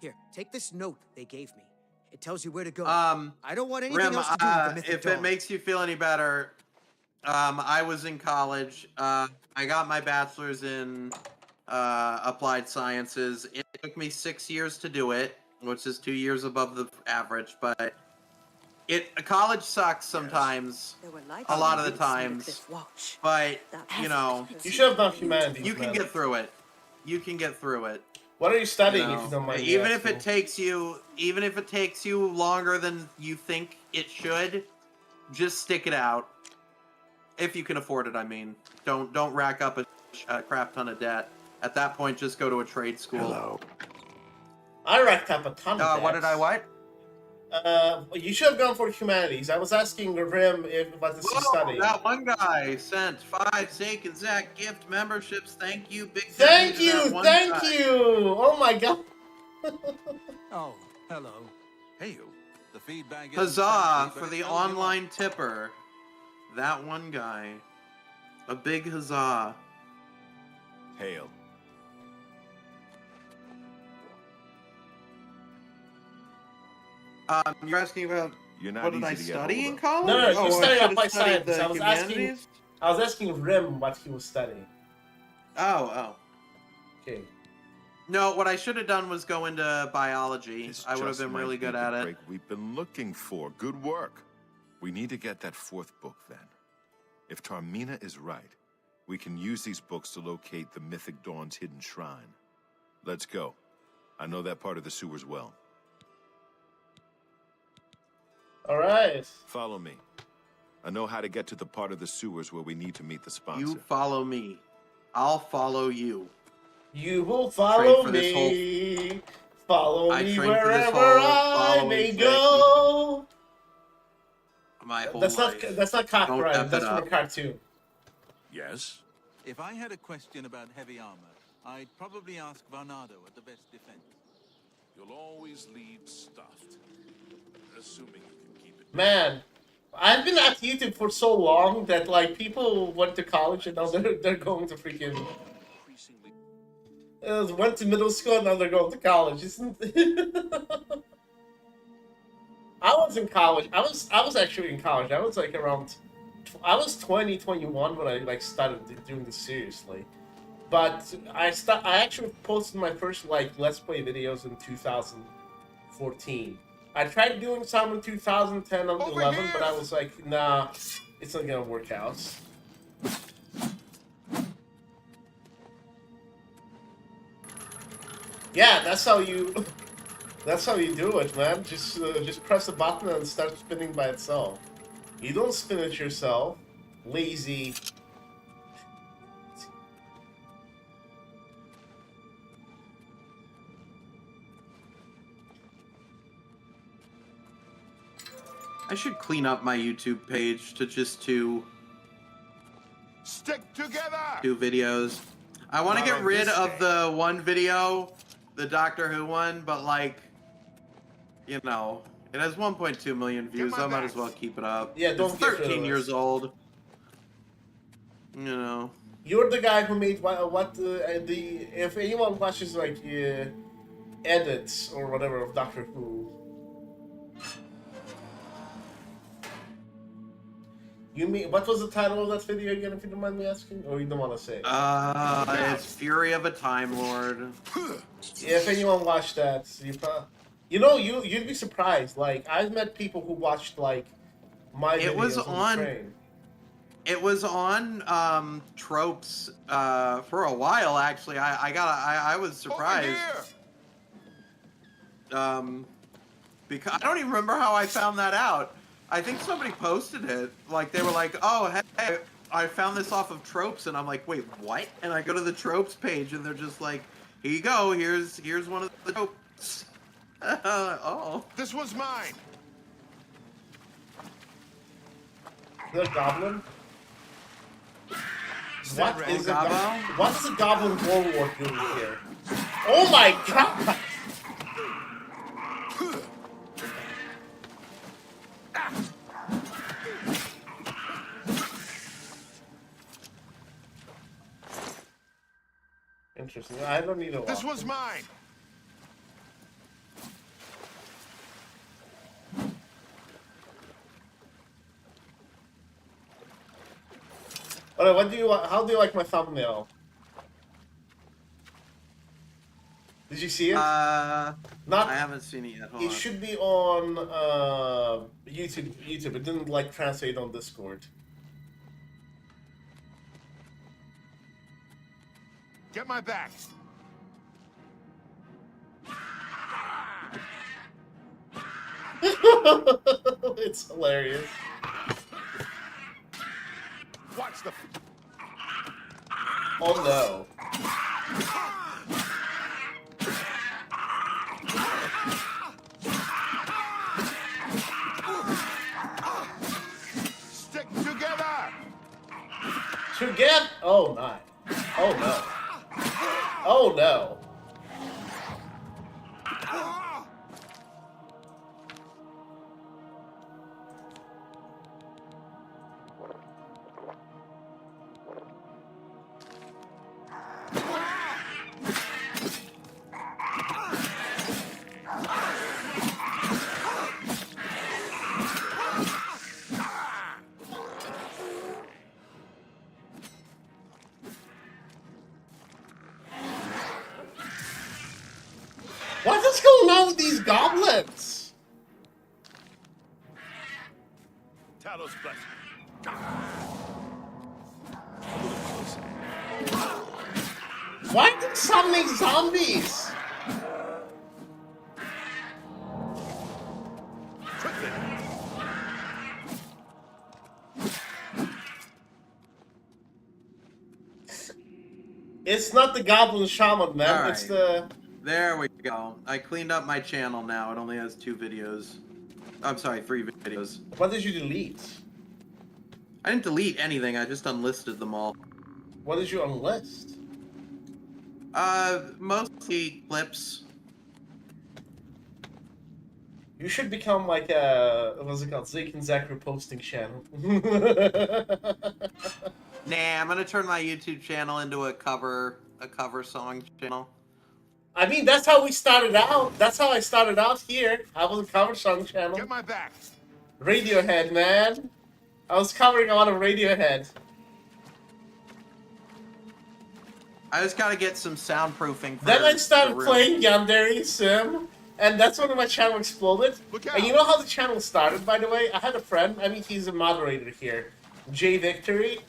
Speaker 9: Here, take this note they gave me. It tells you where to go. I don't want anything
Speaker 2: Rim,
Speaker 9: else to do with the Mythic
Speaker 2: if
Speaker 9: Dawn.
Speaker 2: it makes you feel any better, I was in college. I got my bachelor's in applied sciences. It took me 6 years to do it, which is 2 years above the average, but college sucks sometimes, a lot of the times, but, you know,
Speaker 1: You should have done humanities.
Speaker 2: you can
Speaker 1: man.
Speaker 2: get through it. You can get through it.
Speaker 1: What are you studying,
Speaker 2: You
Speaker 1: if
Speaker 2: know,
Speaker 1: you don't mind me
Speaker 2: even if
Speaker 1: asking?
Speaker 2: even if it takes you longer than you think it should, just stick it out. If you can afford it, I mean. Don't rack up a crap ton of debt. At that point, just go to a trade school.
Speaker 3: Hello.
Speaker 1: I racked up a ton of debt.
Speaker 2: What did I what?
Speaker 1: You should have gone for humanities. I was asking Rim what is he studying.
Speaker 2: That one guy sent 5 Zake and Zach gift memberships. Thank you, big.
Speaker 1: Thank you. Oh my god.
Speaker 10: Oh, hello.
Speaker 4: Hey, you. The feedback.
Speaker 2: Huzzah for the online tipper. That one guy. A big huzzah.
Speaker 6: Hail.
Speaker 2: You're asking about
Speaker 6: You're not
Speaker 2: what did
Speaker 6: easy
Speaker 2: I
Speaker 6: to get
Speaker 2: study
Speaker 6: hold
Speaker 2: in
Speaker 6: of.
Speaker 2: college?
Speaker 1: No,
Speaker 2: Oh,
Speaker 1: you
Speaker 2: I
Speaker 1: studied
Speaker 2: should've
Speaker 1: applied
Speaker 2: studied
Speaker 1: science.
Speaker 2: the
Speaker 1: I was asking Rim what he was studying.
Speaker 2: Oh.
Speaker 1: Okay.
Speaker 2: No, what I should have done was go into biology.
Speaker 6: This
Speaker 2: I would have
Speaker 6: just
Speaker 2: been
Speaker 6: might
Speaker 2: really
Speaker 6: be
Speaker 2: good
Speaker 6: the
Speaker 2: at it.
Speaker 6: break we've been looking for. Good work. We need to get that 4th book then. If Tarmina is right, we can use these books to locate the Mythic Dawn's hidden shrine. Let's go. I know that part of the sewers well.
Speaker 1: All right.
Speaker 6: Follow me. I know how to get to the part of the sewers where we need to meet the sponsor.
Speaker 2: You follow me. I'll follow you.
Speaker 1: You will follow
Speaker 2: for this
Speaker 1: me. Follow
Speaker 2: I
Speaker 1: me
Speaker 2: trained for this
Speaker 1: wherever
Speaker 2: whole
Speaker 1: I
Speaker 2: following
Speaker 1: may
Speaker 2: thing.
Speaker 1: go.
Speaker 2: My whole
Speaker 1: That's
Speaker 2: life.
Speaker 1: not
Speaker 2: Don't
Speaker 1: copyright.
Speaker 2: F
Speaker 1: That's
Speaker 2: it
Speaker 1: from a
Speaker 2: up.
Speaker 1: cartoon.
Speaker 4: Yes?
Speaker 10: If I had a question about heavy armor, I'd probably ask Varnado at the best defense.
Speaker 4: You'll always leave stuffed. Assuming you can keep it.
Speaker 1: Man, I've been at YouTube for so long that like people went to college and now they're going to freaking went to middle school and now they're going to college. Isn't I was in college. I was actually in college. I was like around I was 20, 21 when I like started doing this seriously. But I actually posted my first like Let's Play videos in 2014. I tried doing some in 2010 and 11, but I was like, nah, it's not gonna work out. Yeah, that's how you do it, man. Just press a button and start spinning by itself. You don't spin it yourself. Lazy.
Speaker 2: I should clean up my YouTube page to just
Speaker 4: Stick together!
Speaker 2: do videos. I want to get rid of the one video, the Doctor Who one, but like, you know, it has 1.2 million views. I might as well keep it up.
Speaker 1: Yeah, don't
Speaker 2: It's
Speaker 1: get rid of
Speaker 2: 13
Speaker 1: it.
Speaker 2: years old. You know.
Speaker 1: You're the guy who made if anyone watches like edits or whatever of Doctor Who. You mean what was the title of that video again? If you don't mind me asking, or you don't want to say?
Speaker 2: It's Fury of a Time Lord.
Speaker 1: Yeah, if anyone watched that, you'd be surprised. Like I've met people who watched like my videos
Speaker 2: It was
Speaker 1: on the train.
Speaker 2: It was on Tropes for a while actually. I was surprised. Because I don't even remember how I found that out. I think somebody posted it. Like they were like, "Oh, hey, I found this off of Tropes," and I'm like, "Wait, what?" And I go to the Tropes page, and they're just like, "Here you go. Here's one of the Tropes." Oh,
Speaker 4: This was mine!
Speaker 1: The goblin. What is a
Speaker 2: Gobbo?
Speaker 1: what is a goblin warlord doing here? Oh my god! Interesting. I don't need a lot.
Speaker 4: This was mine!
Speaker 1: Alright, how do you like my thumbnail? Did you see it?
Speaker 2: I
Speaker 1: Not.
Speaker 2: haven't seen it yet. Hold
Speaker 1: It
Speaker 2: on.
Speaker 1: should be on YouTube. It didn't like translate on Discord.
Speaker 4: Get my back!
Speaker 1: It's hilarious.
Speaker 4: Watch the...
Speaker 1: Oh no.
Speaker 4: Stick together!
Speaker 1: Together? Oh my. Oh no. Oh no. What is going on with these goblins?
Speaker 4: Talos blessing.
Speaker 1: Why are they summoning zombies?
Speaker 4: Quickly.
Speaker 1: It's not the goblin shaman, man.
Speaker 2: All
Speaker 1: It's
Speaker 2: right.
Speaker 1: the...
Speaker 2: There we go. I cleaned up my channel now. It only has 2 videos. I'm sorry, 3 videos.
Speaker 1: What did you delete?
Speaker 2: I didn't delete anything. I just unlisted them all.
Speaker 1: What did you unlist?
Speaker 2: Mostly clips.
Speaker 1: You should become like a... What's it called? Zeke and Zachary posting channel.
Speaker 2: Nah, I'm gonna turn my YouTube channel into a cover song channel.
Speaker 1: I mean, that's how we started out. That's how I started out here. I was a cover song channel.
Speaker 4: Get my back.
Speaker 1: Radiohead, man. I was covering a lot of Radiohead.
Speaker 2: I just gotta get some soundproofing. For
Speaker 1: Then I started
Speaker 2: the real-
Speaker 1: playing Yandere Sim, and that's when my channel exploded.
Speaker 4: Look out.
Speaker 1: And you know how the channel started, by the way? I had a friend, I mean, he's a moderator here, Jay Victory.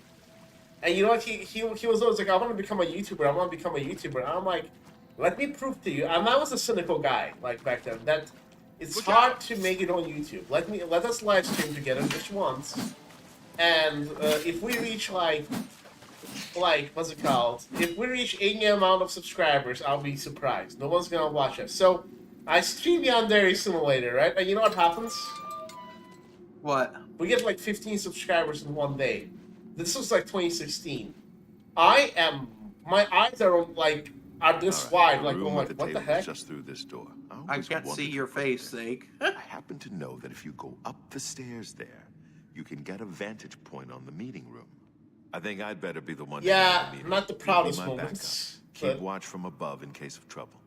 Speaker 1: And you know what? He was always like, I want to become a YouTuber, I want to become a YouTuber. And I'm like, let me prove to you. And I was a cynical guy, like, back then, that it's
Speaker 4: Look
Speaker 1: hard
Speaker 4: out.
Speaker 1: to make it on YouTube. Let us live stream together just once. And if we reach, like, what's it called? If we reach any amount of subscribers, I'll be surprised. No one's gonna watch us. So, I stream Yandere Simulator, right? And you know what happens?
Speaker 2: What?
Speaker 1: We get like 15 subscribers in one day. This was like 2016. My eyes are like, are this
Speaker 6: All right,
Speaker 1: wide, like,
Speaker 6: room
Speaker 1: I'm
Speaker 6: with
Speaker 1: like,
Speaker 6: the
Speaker 1: what the
Speaker 6: table is
Speaker 1: heck?
Speaker 6: just through this door.
Speaker 2: I
Speaker 6: always
Speaker 2: can't see
Speaker 6: wondered
Speaker 2: your
Speaker 6: about
Speaker 2: face,
Speaker 6: that.
Speaker 2: Zeke.
Speaker 6: I happen to know that if you go up the stairs there, you can get a vantage point on the meeting room. I think I'd better be the one to
Speaker 1: Yeah,
Speaker 6: handle the meeting.
Speaker 1: not the
Speaker 6: You'll be
Speaker 1: proudest
Speaker 6: my
Speaker 1: moments,
Speaker 6: backup. Keep
Speaker 1: but-
Speaker 6: watch from above in case of trouble.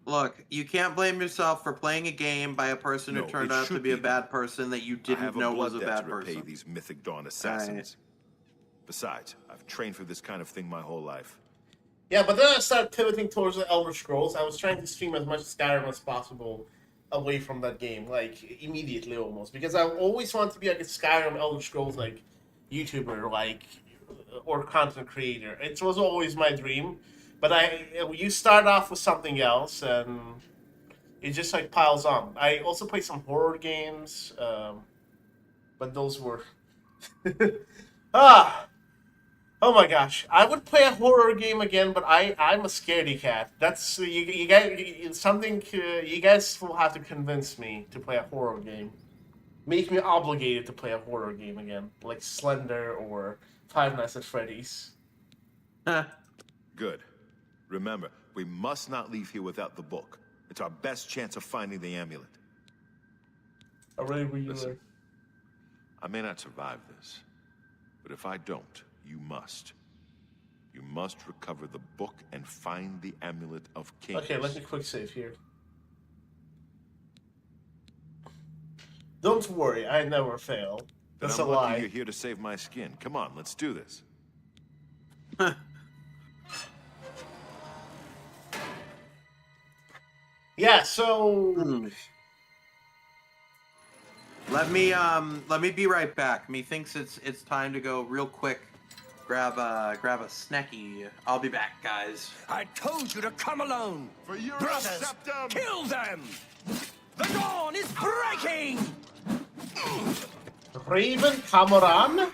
Speaker 2: Look, you can't blame yourself for playing a game by a person who
Speaker 6: No,
Speaker 2: turned
Speaker 6: it
Speaker 2: out to
Speaker 6: should
Speaker 2: be a
Speaker 6: be.
Speaker 2: bad person that you
Speaker 6: I
Speaker 2: didn't
Speaker 6: have a
Speaker 2: know
Speaker 6: blood
Speaker 2: was a
Speaker 6: debt
Speaker 2: bad
Speaker 6: to repay
Speaker 2: person.
Speaker 6: these Mythic Dawn assassins. Besides, I've trained for this kind of thing my whole life.
Speaker 1: Yeah, but then I started pivoting towards the Elder Scrolls. I was trying to stream as much Skyrim as possible away from that game, like, immediately almost. Because I always wanted to be like a Skyrim, Elder Scrolls, like, YouTuber, like, or content creator. It was always my dream. But you start off with something else, and it just, like, piles on. I also play some horror games, but those were... Oh my gosh, I would play a horror game again, but I'm a scaredy cat. That's you guys. Something you guys will have to convince me to play a horror game. Make me obligated to play a horror game again, like Slender or Five Nights at Freddy's.
Speaker 6: Good. Remember, we must not leave here without the book. It's our best chance of finding the amulet.
Speaker 1: I really really
Speaker 6: Listen, I may not survive this, but if I don't, you must. You must recover the book and find the amulet of kings.
Speaker 1: Okay, let me quick save here. Don't worry, I never fail.
Speaker 6: Then
Speaker 1: That's
Speaker 6: I'm
Speaker 1: a
Speaker 6: lucky
Speaker 1: lie.
Speaker 6: you're here to save my skin. Come on, let's do this.
Speaker 1: Yeah, so
Speaker 2: Let me be right back. Methinks it's time to go real quick. Grab a snacky. I'll be back, guys.
Speaker 8: I told you to come alone.
Speaker 4: For your
Speaker 8: Brothers,
Speaker 4: septum.
Speaker 8: kill them. The dawn is breaking.
Speaker 1: Raven Cameron?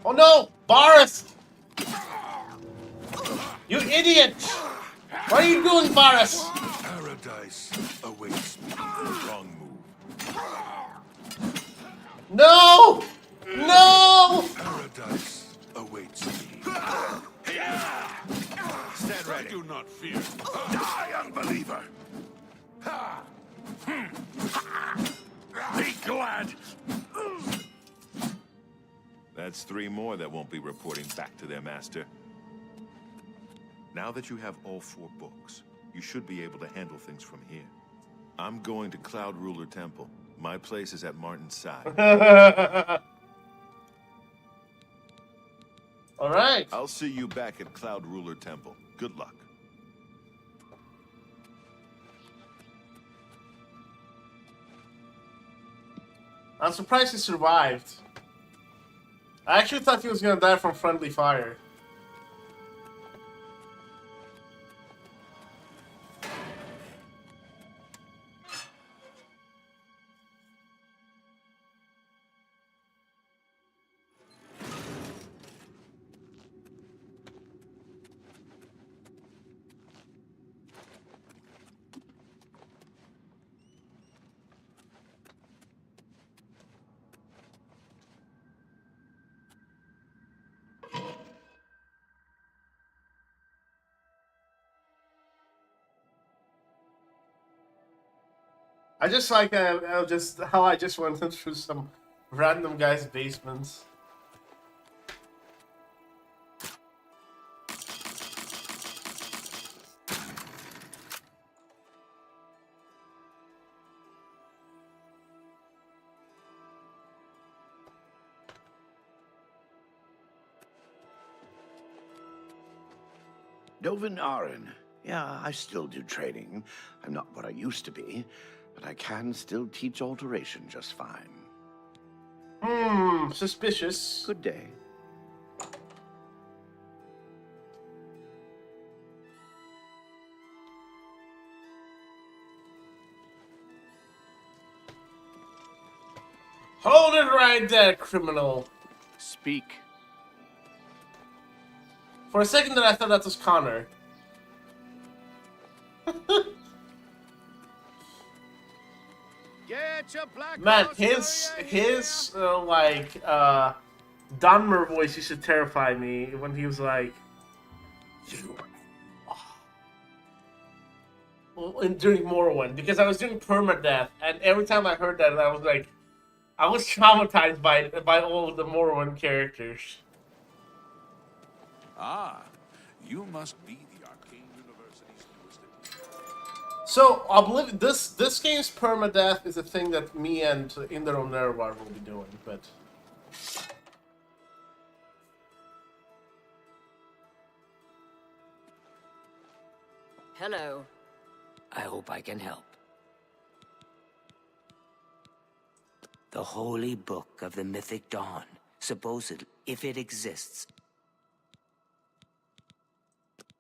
Speaker 1: Oh no! Boris! You idiot! What are you doing, Boris?
Speaker 4: Paradise awaits me. Wrong move.
Speaker 1: No! No!
Speaker 4: Paradise awaits me. Stand ready. Do not fear. Die, unbeliever! Be glad!
Speaker 6: That's 3 more that won't be reporting back to their master. Now that you have all 4 books, you should be able to handle things from here. I'm going to Cloud Ruler Temple. My place is at Martin's side.
Speaker 1: All right.
Speaker 6: I'll see you back at Cloud Ruler Temple. Good luck.
Speaker 1: I'm surprised he survived. I actually thought he was gonna die from friendly fire. I just like just how I just went through some random guy's basements.
Speaker 3: Dovin Arin. Yeah, I still do training. I'm not what I used to be, but I can still teach alteration just fine.
Speaker 1: Suspicious.
Speaker 3: Good day.
Speaker 1: Hold it right there, criminal.
Speaker 3: Speak.
Speaker 1: For a second there I thought that was Connor. Man, his Dunmer voice used to terrify me when he was like, during Morrowind, because I was doing permadeath, and every time I heard that, I was like, I was traumatized by all of the Morrowind characters.
Speaker 4: Ah, you must be the Arcane University's newest addition.
Speaker 1: So, Oblivion, this game's permadeath is a thing that me and Indero Nervar will be doing, but...
Speaker 7: Hello.
Speaker 8: I hope I can help. The Holy Book of the Mythic Dawn, supposedly, if it exists.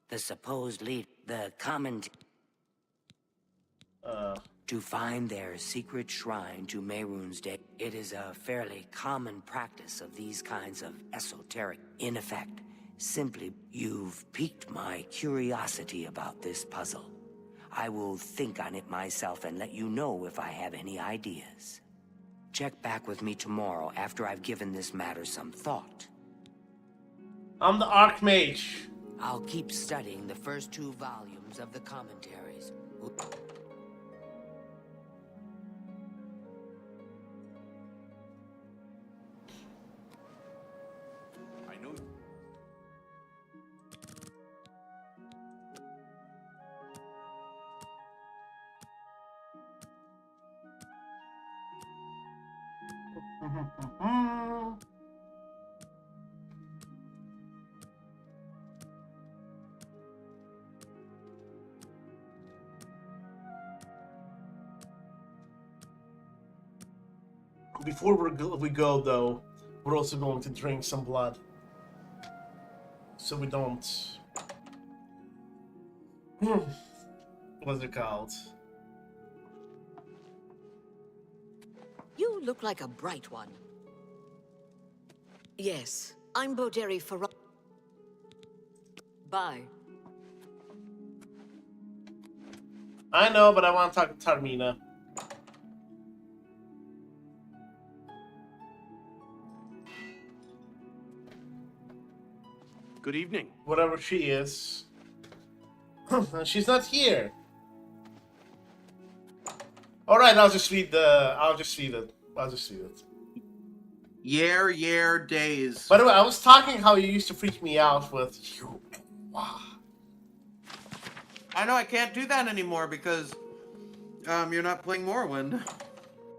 Speaker 8: The supposed lead, the comment... To find their secret shrine to Mehrunes Dagon. It is a fairly common practice of these kinds of esoteric. In effect, simply, you've piqued my curiosity about this puzzle. I will think on it myself and let you know if I have any ideas. Check back with me tomorrow after I've given this matter some thought.
Speaker 1: I'm the Archmage.
Speaker 8: I'll keep studying the first 2 volumes of the commentaries.
Speaker 4: I know.
Speaker 1: Before we go, though, we're also going to drink some blood. So we don't... What's it called?
Speaker 11: You look like a bright one. Yes, I'm Boderi Farah. Bye.
Speaker 1: I know, but I want to talk to Tarmina.
Speaker 3: Good evening.
Speaker 1: Whatever she is. She's not here. Alright, I'll just read it.
Speaker 2: Year days.
Speaker 1: By the way, I was talking how you used to freak me out with you. Wow.
Speaker 2: I know I can't do that anymore because you're not playing Morrowind.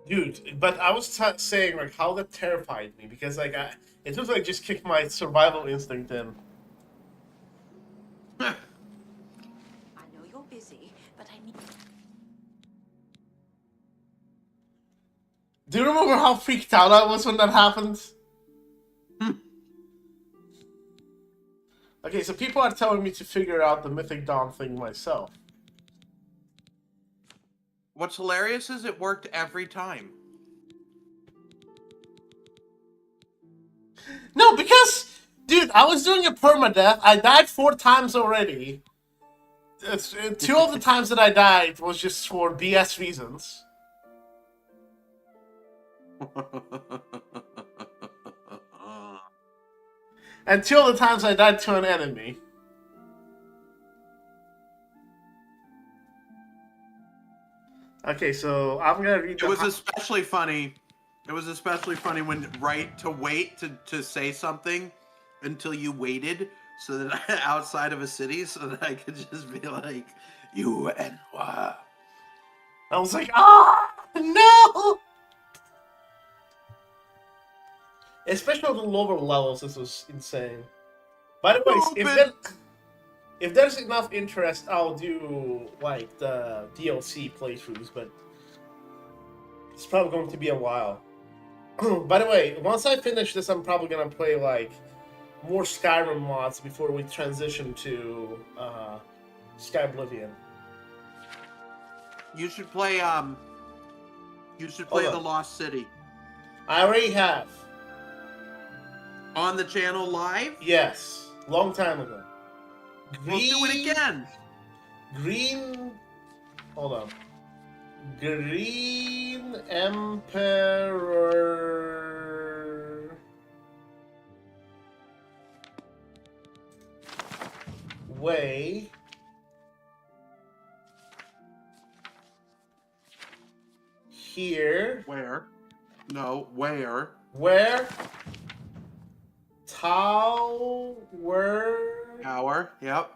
Speaker 1: Dude, but I was saying like how that terrified me because like it was like just kicked my survival instinct in.
Speaker 5: I know you're busy, but I need...
Speaker 1: Do you remember how freaked out I was when that happened? Okay, so people are telling me to figure out the Mythic Dawn thing myself.
Speaker 2: What's hilarious is it worked every time.
Speaker 1: No, because, dude, I was doing a permadeath. I died 4 times already. 2 of the times that I died was just for BS reasons. And 2 of the times I died to an enemy. Okay, so I'm gonna read.
Speaker 2: It was especially funny. It was especially funny when to wait to say something until you waited so that outside of a city so that I could just be like, you and what?
Speaker 1: I was like, no! Especially on the lower levels, this was insane. By the way, if there's enough interest, I'll do like the DLC playthroughs, but it's probably going to be a while. By the way, once I finish this, I'm probably gonna play like more Skyrim mods before we transition to Sky Oblivion.
Speaker 2: You should play The Lost City.
Speaker 1: I already have.
Speaker 2: On the channel live?
Speaker 1: Yes. Long time ago.
Speaker 2: We'll do it again.
Speaker 1: Hold on. Green Emperor Way. Here.
Speaker 2: Where? No, where?
Speaker 1: Where? Tower.
Speaker 2: Tower, yep.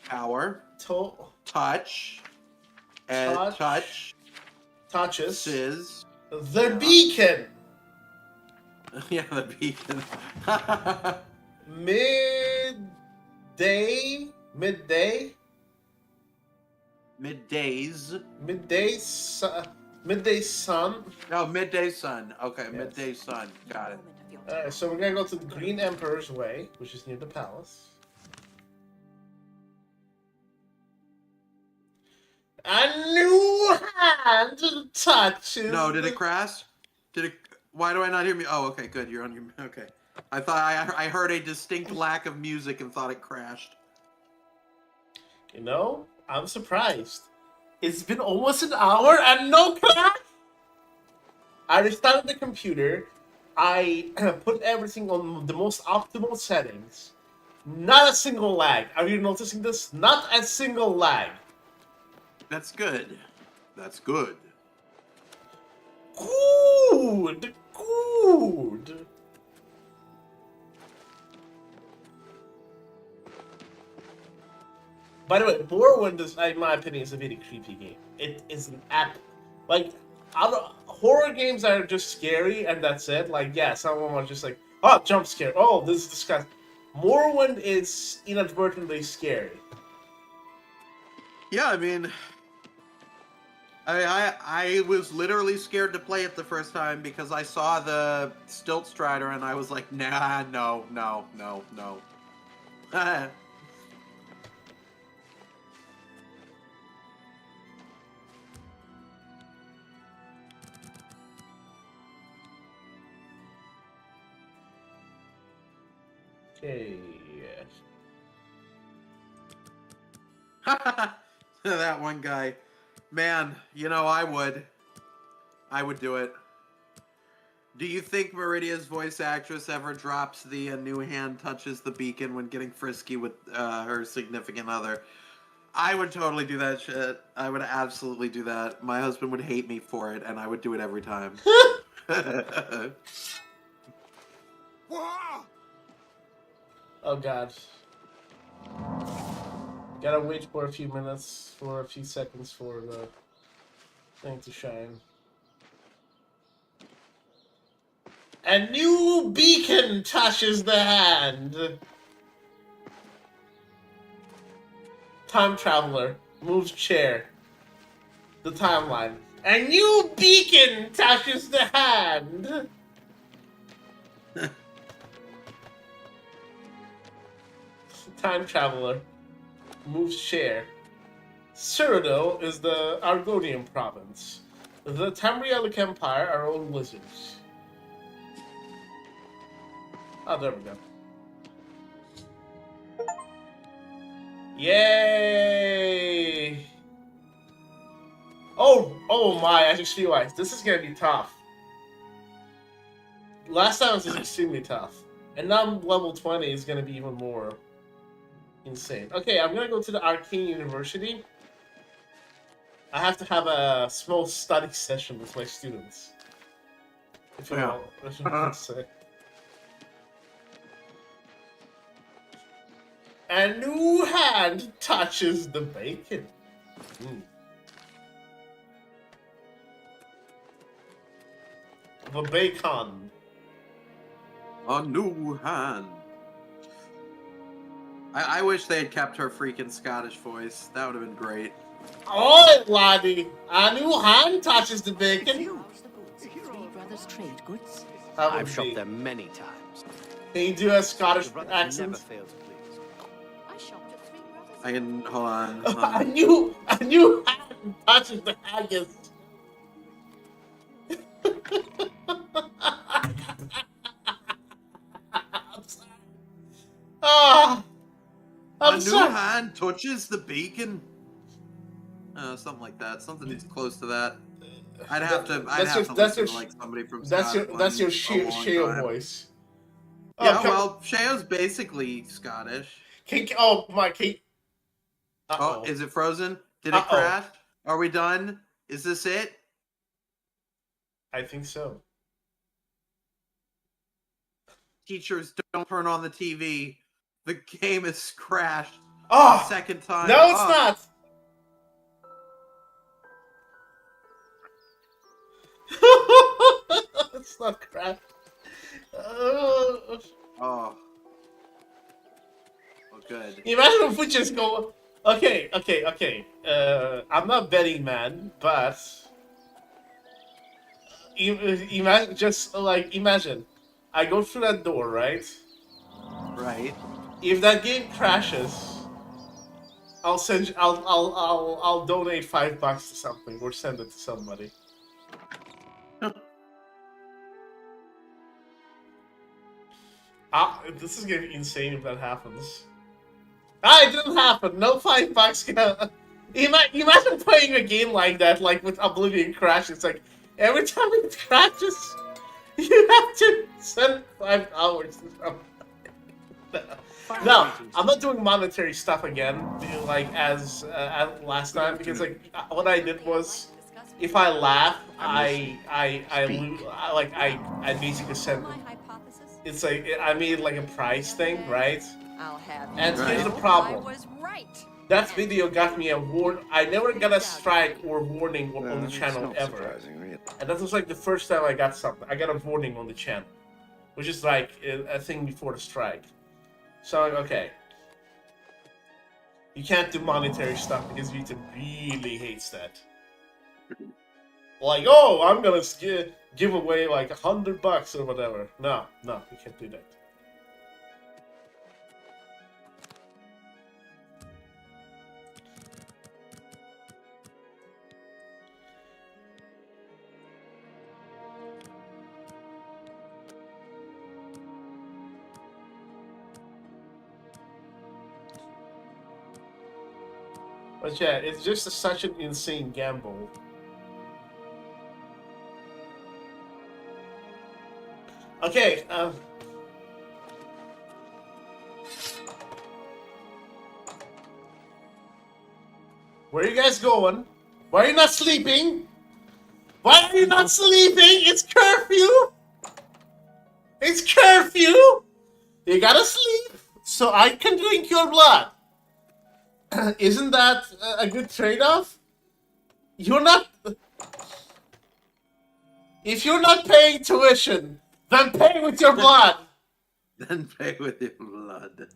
Speaker 2: Tower. Touch.
Speaker 1: Touches.
Speaker 2: Sizz.
Speaker 1: The beacon.
Speaker 2: Yeah, the beacon.
Speaker 1: Midday.
Speaker 2: Middays.
Speaker 1: Midday sun.
Speaker 2: No, midday sun. Okay, yes. Midday sun. Got it.
Speaker 1: Alright, so we're gonna go to the Green Emperor's Way, which is near the palace. A new hand touches.
Speaker 2: No, did it crash? Why do I not hear me? Oh, okay, good. You're on your. Okay. I thought I heard a distinct lack of music and thought it crashed.
Speaker 1: You know, I'm surprised. It's been almost an hour and no crash. I restarted the computer. I put everything on the most optimal settings. Not a single lag. Are you noticing this? Not a single lag.
Speaker 2: That's good. That's good.
Speaker 1: Good. By the way, Morrowind is, in my opinion, is a very creepy game. It is an app. Like, horror games are just scary, and that's it. Like, yeah, some of them are just like, oh, jump scare. Oh, this is disgusting. Morrowind is inadvertently scary.
Speaker 2: Yeah, I mean, I was literally scared to play it the first time because I saw the Stilt Strider and I was like, nah, no.
Speaker 1: Okay.
Speaker 2: That one guy. Man, I would do it. Do you think Meridia's voice actress ever drops the new hand touches the beacon when getting frisky with her significant other? I would totally do that shit. I would absolutely do that. My husband would hate me for it, and I would do it every time.
Speaker 1: Oh god. Gotta wait for a few minutes, for a few seconds for the thing to shine. A new beacon touches the hand! Time traveler moves chair. The timeline. A new beacon touches the hand! Time traveler moves chair. Cyrodiil is the Argonian province. The Tamrielic Empire are all lizards. Oh, there we go. Yay! Oh my, I just realized this is gonna be tough. Last time was extremely tough. And now level 20 is gonna be even more insane. Okay, I'm gonna go to the Arcane University. I have to have a small study session with my students. If you know what I say. A new hand touches the bacon. The bacon.
Speaker 2: A new hand. I wish they had kept her freaking Scottish voice. That would have been great.
Speaker 1: Oh, laddie! A new hand touches the bacon.
Speaker 5: Trade goods.
Speaker 3: I've shopped there many times.
Speaker 1: Can you do a Scottish accent?
Speaker 3: Never fail to please.
Speaker 5: I shopped at Three Brothers.
Speaker 2: I can hold on.
Speaker 1: A new hand touches the haggis. I'm
Speaker 2: a new
Speaker 1: sorry.
Speaker 2: hand touches the beacon. Something like that. Something close to that. I'd have to listen to like somebody from Scotland.
Speaker 1: That's your Sheo voice.
Speaker 2: Yeah, well, Sheo's basically Scottish. Oh, is it frozen? Did it crash? Are we done? Is this it?
Speaker 1: I think so.
Speaker 2: Teachers, don't turn on the TV. The game has crashed.
Speaker 1: Oh,
Speaker 2: second time.
Speaker 1: No, it's not. It's not crashed.
Speaker 2: Oh, good.
Speaker 1: Imagine if we just go. Okay. I'm not betting man, but imagine. I go through that door, right?
Speaker 2: Right.
Speaker 1: If that game crashes, I'll donate $5 to something or send it to somebody. This is gonna be insane if that happens. It didn't happen. No $5. Imagine playing a game like that, like with Oblivion Crash. It's like every time it crashes, you have to send $5 to somebody. No, I'm not doing monetary stuff again, like as last time, because like what I did was, if I laugh, I basically send. It's like I made like a prize thing, right? And here's the problem. That video got me a warning. I never got a strike or warning on the channel ever. And that was like the first time I got something. I got a warning on the channel, which is like a thing before the strike. So okay, you can't do monetary stuff because YouTube really hates that. Like, oh, I'm gonna give away like $100 or whatever. No, you can't do that. But yeah, it's just such an insane gamble. Okay, where are you guys going? Why are you not sleeping? Why are you not sleeping? It's curfew! It's curfew! You gotta sleep so I can drink your blood. Isn't that a good trade-off? You're not... If you're not paying tuition, then pay with your blood!
Speaker 2: Then pay with your blood.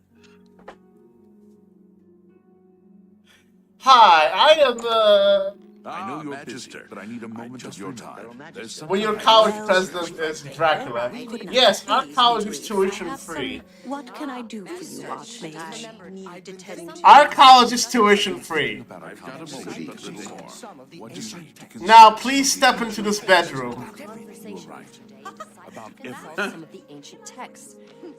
Speaker 1: Hi, I am
Speaker 4: I know you're busy, but I need a moment of your time.
Speaker 1: Well, your college president is Dracula. Yes, our college is tuition free.
Speaker 5: What can I do for you, Archmage?
Speaker 1: Our college is tuition free. Now, please step into this bedroom.
Speaker 7: Some of the ancient texts.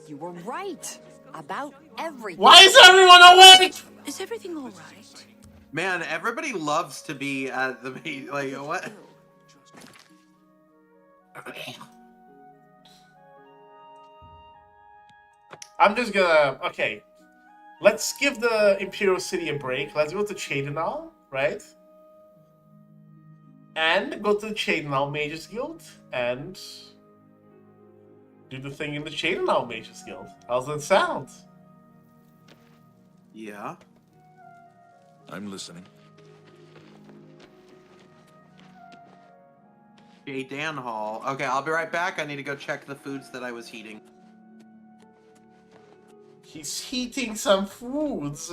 Speaker 7: You were right about everything.
Speaker 1: Why is everyone awake?
Speaker 5: Is everything all right?
Speaker 2: Man, everybody loves to be at the meet. Like, what?
Speaker 1: I'm just gonna... Okay. Let's give the Imperial City a break. Let's go to Showdown, right? And go to the Showdown Mages Guild and do the thing in the Showdown Mages Guild. How's that sound?
Speaker 2: Yeah.
Speaker 4: I'm listening.
Speaker 2: Jay Dan Hall. Okay, I'll be right back. I need to go check the foods that I was heating.
Speaker 1: He's heating some foods.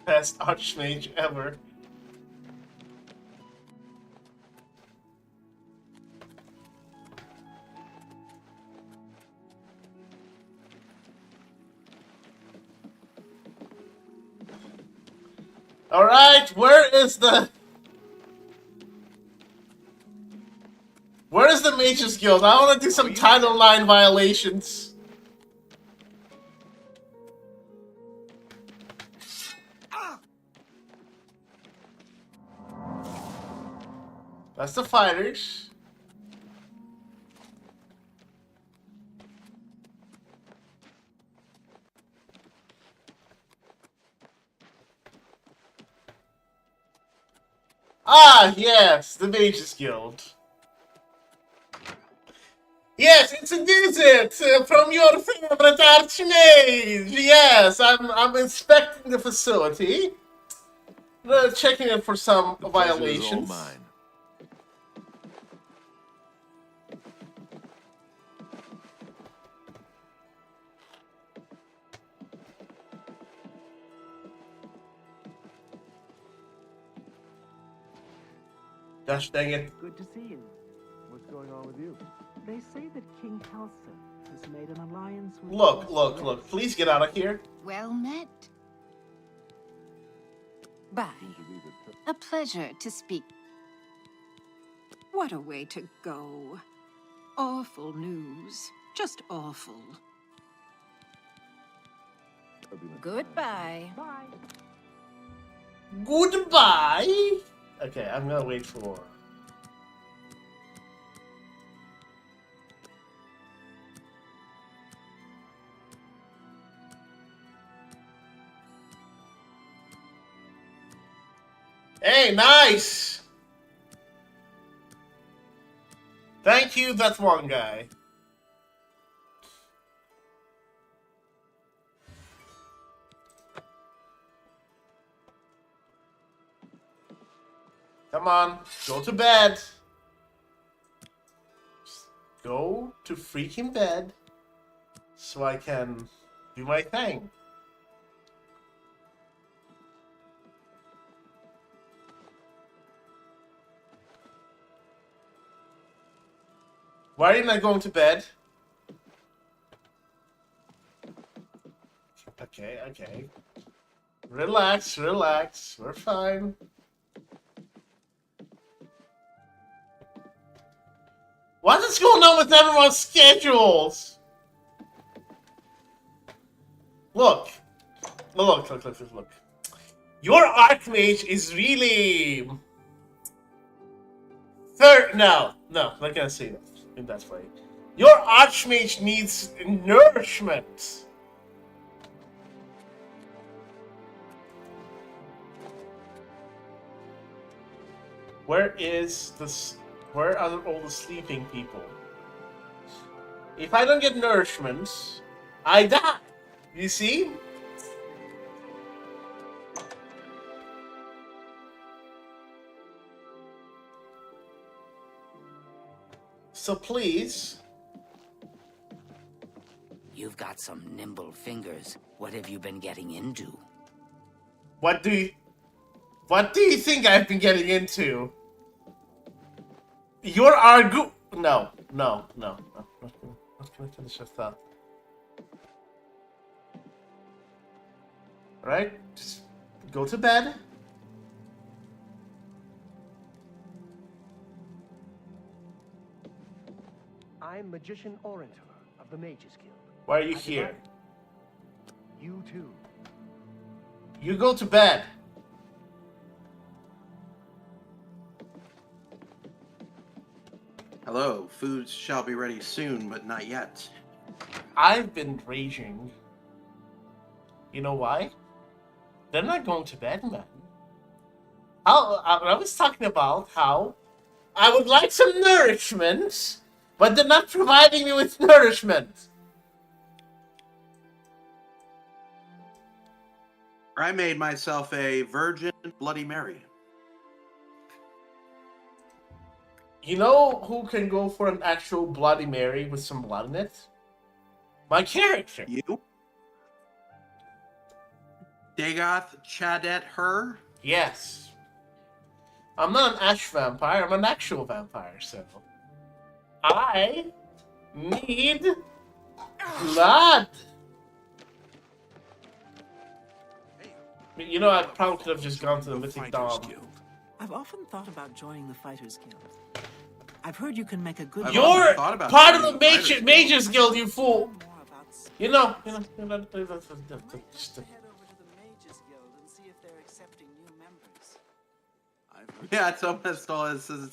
Speaker 1: Best Archmage ever. Alright, where is the Mages Guild? I want to do some Title Line violations. That's the fighters. Ah, yes, the Mages Guild. Yes, it's a visit from your favorite Archmage. Yes, I'm inspecting the facility, checking it for some violations.
Speaker 6: All mine.
Speaker 1: Gosh dang it.
Speaker 12: Good to see you. What's going on with you? They say that King Kelsa has made an alliance with...
Speaker 1: Look, please get out of here.
Speaker 13: Well met. Bye. A pleasure to speak. What a way to go. Awful news. Just awful.
Speaker 7: Goodbye.
Speaker 12: Bye.
Speaker 1: Goodbye. Okay, I'm gonna wait for... Hey, nice! Thank you, that one guy. Come on, go to bed. Just go to freaking bed so I can do my thing. Why are you not going to bed? Okay, okay. Relax, relax. We're fine. What is going on with everyone's schedules? Look. Look. Your Archmage is really... No, not gonna say that in that way. Your Archmage needs nourishment. Where are all the sleeping people? If I don't get nourishment, I die. You see? So please.
Speaker 8: You've got some nimble fingers. What have you been getting into?
Speaker 1: What do you think I've been getting into? You're argu- No. Not gonna finish your thought. Alright? Just go to bed.
Speaker 12: I'm Magician Orator of the Mages Guild.
Speaker 1: Why are you here?
Speaker 12: You too.
Speaker 1: You go to bed.
Speaker 2: Hello, foods shall be ready soon, but not yet.
Speaker 1: I've been raging. You know why? They're not going to bed, man. I was talking about how I would like some nourishment, but they're not providing me with nourishment.
Speaker 2: I made myself a Virgin Bloody Mary.
Speaker 1: You know who can go for an actual Bloody Mary with some blood in it? My character.
Speaker 2: You? Dagoth Chadet her?
Speaker 1: Yes. I'm not an ash vampire, I'm an actual vampire, so... I need blood. You know, I probably could have just gone to the Mythic Dawn.
Speaker 12: I've often thought about joining the Fighters Guild. I've heard you can make a good...
Speaker 1: You're part of the Mages Guild, you fool! You know, just...
Speaker 2: Yeah, it's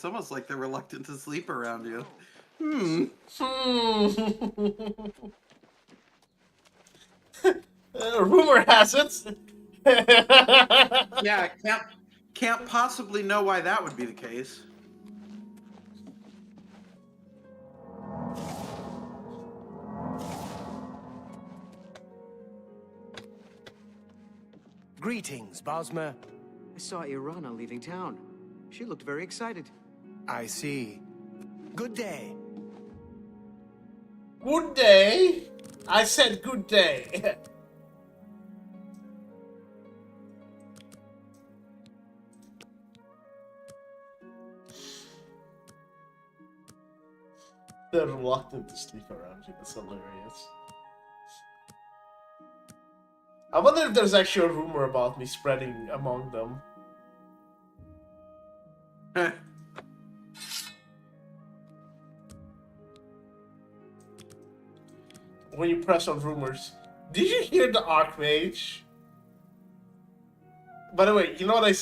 Speaker 2: almost like they're reluctant to sleep around you.
Speaker 1: Rumor has it.
Speaker 2: Yeah, can't possibly know why that would be the case.
Speaker 14: Greetings, Bosmer.
Speaker 9: I saw Irana leaving town. She looked very excited.
Speaker 14: I see. Good day.
Speaker 1: Good day? I said good day. They're reluctant to sleep around you. That's hilarious. I wonder if there's actually a rumor about me spreading among them. When you press on rumors. Did you hear the Archmage? By the way, you know what I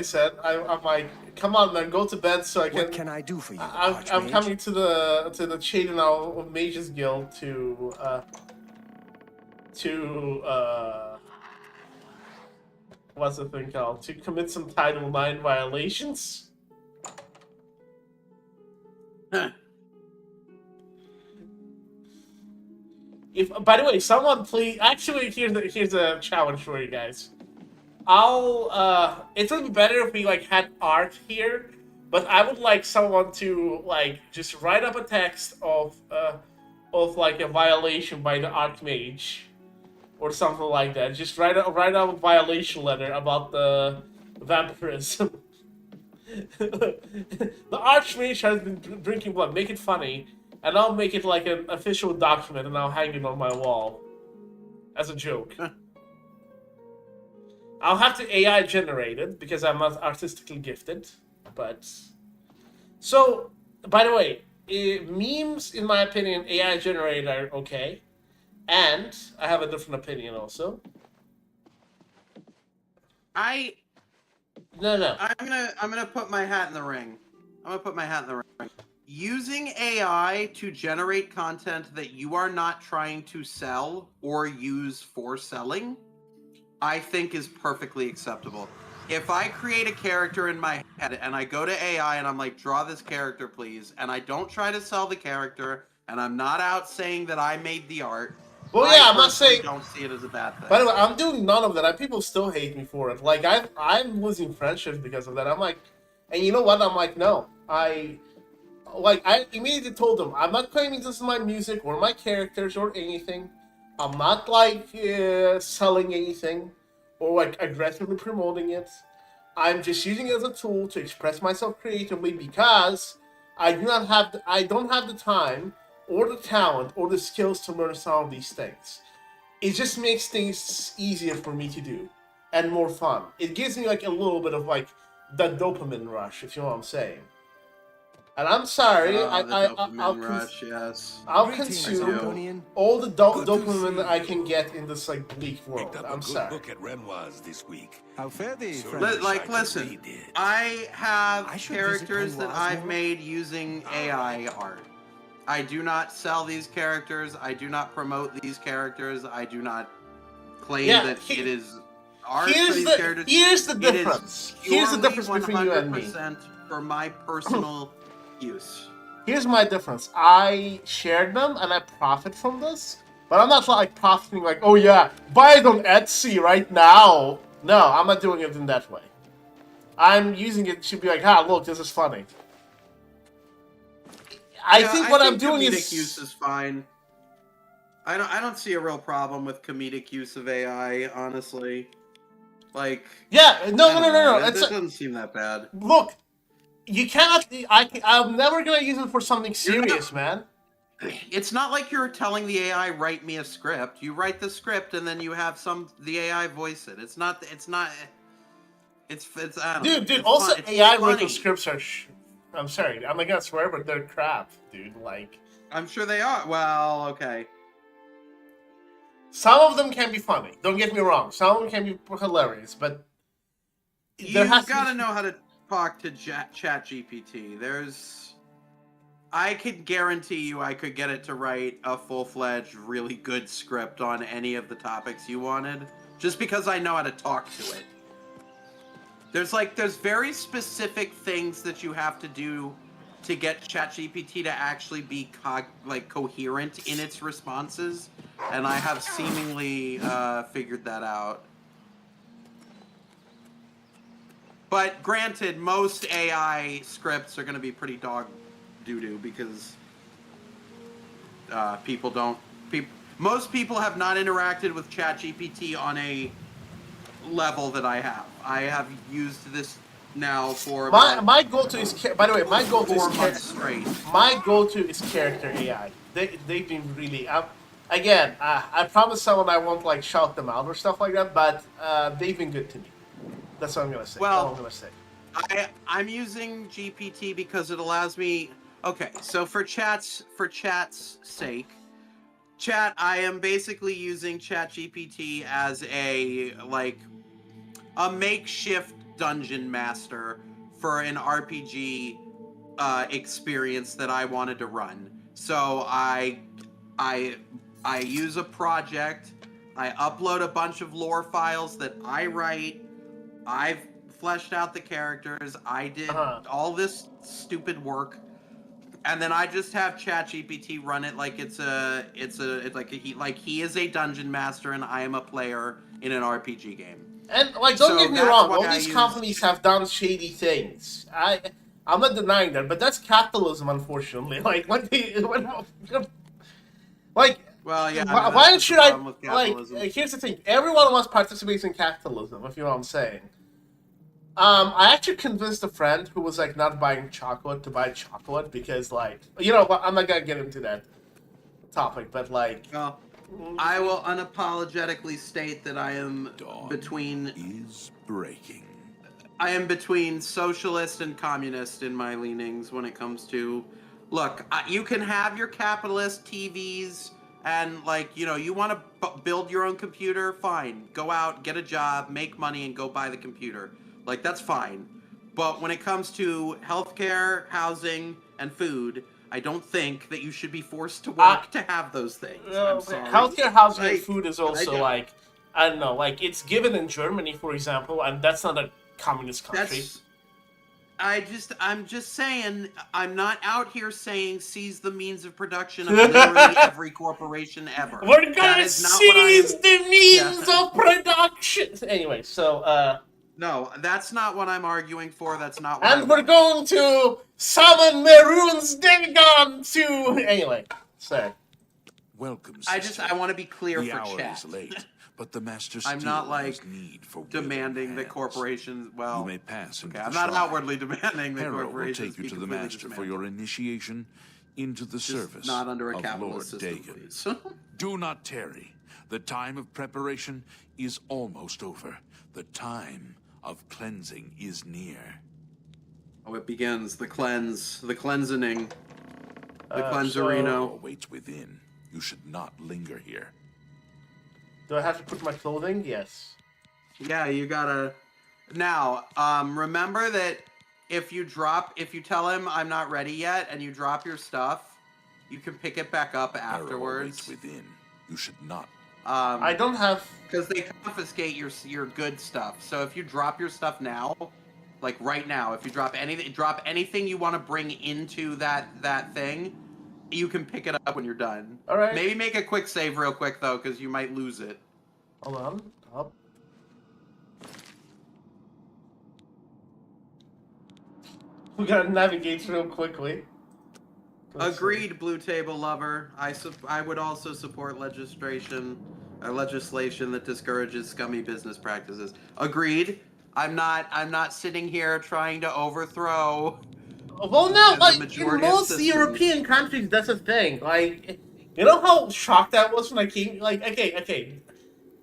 Speaker 1: said? I'm like, come on man, go to bed so I can...
Speaker 14: What can I do for you,
Speaker 1: I'm coming to the Showdown of Mages Guild to what's the thing called? To commit some Title IX violations? By the way, someone please... Actually, here's a challenge for you guys. It would be better if we like had art here but I would like someone to like just write up a text of like a violation by the Archmage or something like that. Just write up a violation letter about the vampirism. The Archmage has been drinking blood. Make it funny, and I'll make it like an official document, and I'll hang it on my wall as a joke. I'll have to AI generate it because I'm not artistically gifted. But so, by the way, memes, in my opinion, AI generated are okay, and I have a different opinion also. No.
Speaker 2: I'm gonna put my hat in the ring. Using AI to generate content that you are not trying to sell or use for selling, I think is perfectly acceptable. If I create a character in my head and I go to AI and I'm like, draw this character, please, and I don't try to sell the character, and I'm not out saying that I made the art,
Speaker 1: well, yeah, I'm not saying.
Speaker 2: Don't see it as a bad thing.
Speaker 1: By the way, I'm doing none of that, and people still hate me for it. Like I'm losing friendships because of that. I'm like, and you know what? I'm like, no, I immediately told them I'm not claiming this is my music or my characters or anything. I'm not like selling anything or like aggressively promoting it. I'm just using it as a tool to express myself creatively because I don't have the time or the talent or the skills to learn some of these things. It just makes things easier for me to do and more fun. It gives me like a little bit of like the dopamine rush, if you know what I'm saying. And I'm sorry, I'll consume all the dopamine that I can get in this like bleak world. I'm sorry.
Speaker 4: Look at Renoir's this week.
Speaker 10: How fare thee?
Speaker 2: Listen, I have characters that I've made using AI art. I do not sell these characters. I do not promote these characters. I do not claim that it is art for these characters.
Speaker 1: Here's the difference. Here's the difference between you and me.
Speaker 2: 100% for my personal use.
Speaker 1: Here's my difference. I shared them and I profit from this, but I'm not like profiting like, oh yeah, buy it on Etsy right now. No, I'm not doing it in that way. I'm using it to be like, look, this is funny. I think what I'm doing
Speaker 2: comedic use is fine. I don't see a real problem with comedic use of AI, honestly. Like,
Speaker 1: yeah, no.
Speaker 2: It doesn't seem that bad.
Speaker 1: Look, you cannot. I'm never gonna use it for something serious, man.
Speaker 2: It's not like you're telling the AI write me a script. You write the script and then you have the AI voice it. It's not. It's I don't know.
Speaker 1: Dude. Also, AI written scripts are. I'm sorry, I'm not gonna swear, but they're crap, dude. Like,
Speaker 2: I'm sure they are. Well, okay.
Speaker 1: Some of them can be funny. Don't get me wrong. Some of them can be hilarious, but
Speaker 2: you gotta know how to talk to ChatGPT. I could guarantee you I could get it to write a full-fledged, really good script on any of the topics you wanted, just because I know how to talk to it. There's very specific things that you have to do to get ChatGPT to actually be coherent in its responses, and I have seemingly figured that out. But granted, most AI scripts are going to be pretty dog doo-doo because most people have not interacted with ChatGPT on a level that I have. I have used this now for
Speaker 1: my go-to is by the way, my go-to is
Speaker 2: 4 months straight.
Speaker 1: My go-to is character AI. They've been really again, I promised someone I won't like shout them out or stuff like that, but they've been good to me. That's what I'm gonna say.
Speaker 2: Well,
Speaker 1: all I'm gonna say.
Speaker 2: I'm using GPT because it allows me. Okay, so for chat's sake, I am basically using ChatGPT as a makeshift dungeon master for an RPG experience that I wanted to run. So I use a project. I upload a bunch of lore files that I write. I've fleshed out the characters. I did all this stupid work, and then I just have ChatGPT run it like he is a dungeon master and I am a player in an RPG game.
Speaker 1: And don't get me wrong, all these companies have done shady things. I'm not denying that, but that's capitalism, unfortunately. Like,
Speaker 2: Well, yeah.
Speaker 1: why should I? Like, here's the thing: everyone wants participates in capitalism. If you know what I'm saying. I actually convinced a friend who was like not buying chocolate to buy chocolate because, like, you know, I'm not gonna get into that topic, but like.
Speaker 2: Well, I will unapologetically state that I am between.
Speaker 4: Is breaking.
Speaker 2: I am between socialist and communist in my leanings when it comes to. Look, you can have your capitalist TVs and, like, you know, you want to build your own computer, fine. Go out, get a job, make money, and go buy the computer. Like, that's fine. But when it comes to healthcare, housing, and food, I don't think that you should be forced to work to have those things. I'm sorry.
Speaker 1: Healthcare, housing, and food is also like, I don't know, like it's given in Germany, for example, and that's not a communist country.
Speaker 2: I'm just saying, I'm not out here saying seize the means of production of literally every corporation ever.
Speaker 1: We're gonna seize the means of production! Anyway, so,
Speaker 2: No, that's not what I'm arguing for, that's not what
Speaker 1: and we're going to summon Mehrunes Dagon to... Anyway, so...
Speaker 4: Welcome,
Speaker 2: I want to be clear
Speaker 4: the
Speaker 2: for
Speaker 4: hour
Speaker 2: chat.
Speaker 4: is late, but the master
Speaker 2: I'm
Speaker 4: still
Speaker 2: not, like,
Speaker 4: has need for
Speaker 2: demanding that corporations... Well,
Speaker 4: you may pass into
Speaker 2: I'm
Speaker 4: the
Speaker 2: not
Speaker 4: shrine.
Speaker 2: outwardly demanding that
Speaker 4: Harrow will
Speaker 2: corporations
Speaker 4: take you
Speaker 2: be
Speaker 4: to the
Speaker 2: completely
Speaker 4: master for
Speaker 2: dismantled.
Speaker 4: your initiation into the service
Speaker 2: not under a
Speaker 4: of
Speaker 2: capitalist
Speaker 4: Lord
Speaker 2: system,
Speaker 4: Dagon.
Speaker 2: please.
Speaker 4: Do not tarry. The time of preparation is almost over. The time of cleansing is near.
Speaker 2: Oh, it begins. The cleanse. The cleansing. The
Speaker 4: Power
Speaker 2: cleanserino.
Speaker 4: awaits within. You should not linger here.
Speaker 1: Do I have to put my clothing? Yes.
Speaker 2: Yeah, you gotta... Now, remember that if you tell him I'm not ready yet, and you drop your stuff, you can pick it back up afterwards.
Speaker 4: Within. You should not.
Speaker 1: I don't have...
Speaker 2: Because they confiscate your good stuff. So if you drop your stuff now, like right now, if you drop anything you want to bring into that thing, you can pick it up when you're done.
Speaker 1: All right.
Speaker 2: Maybe make a quick save real quick, though, because you might lose it.
Speaker 1: Hold on. Up. We gotta navigate real quickly.
Speaker 2: Agreed, Blue Table Lover. I would also support legislation that discourages scummy business practices. Agreed. I'm not sitting here trying to overthrow.
Speaker 1: Well, no, like in most European countries, that's a thing. Like, you know how shocked I was when I came. Like, okay.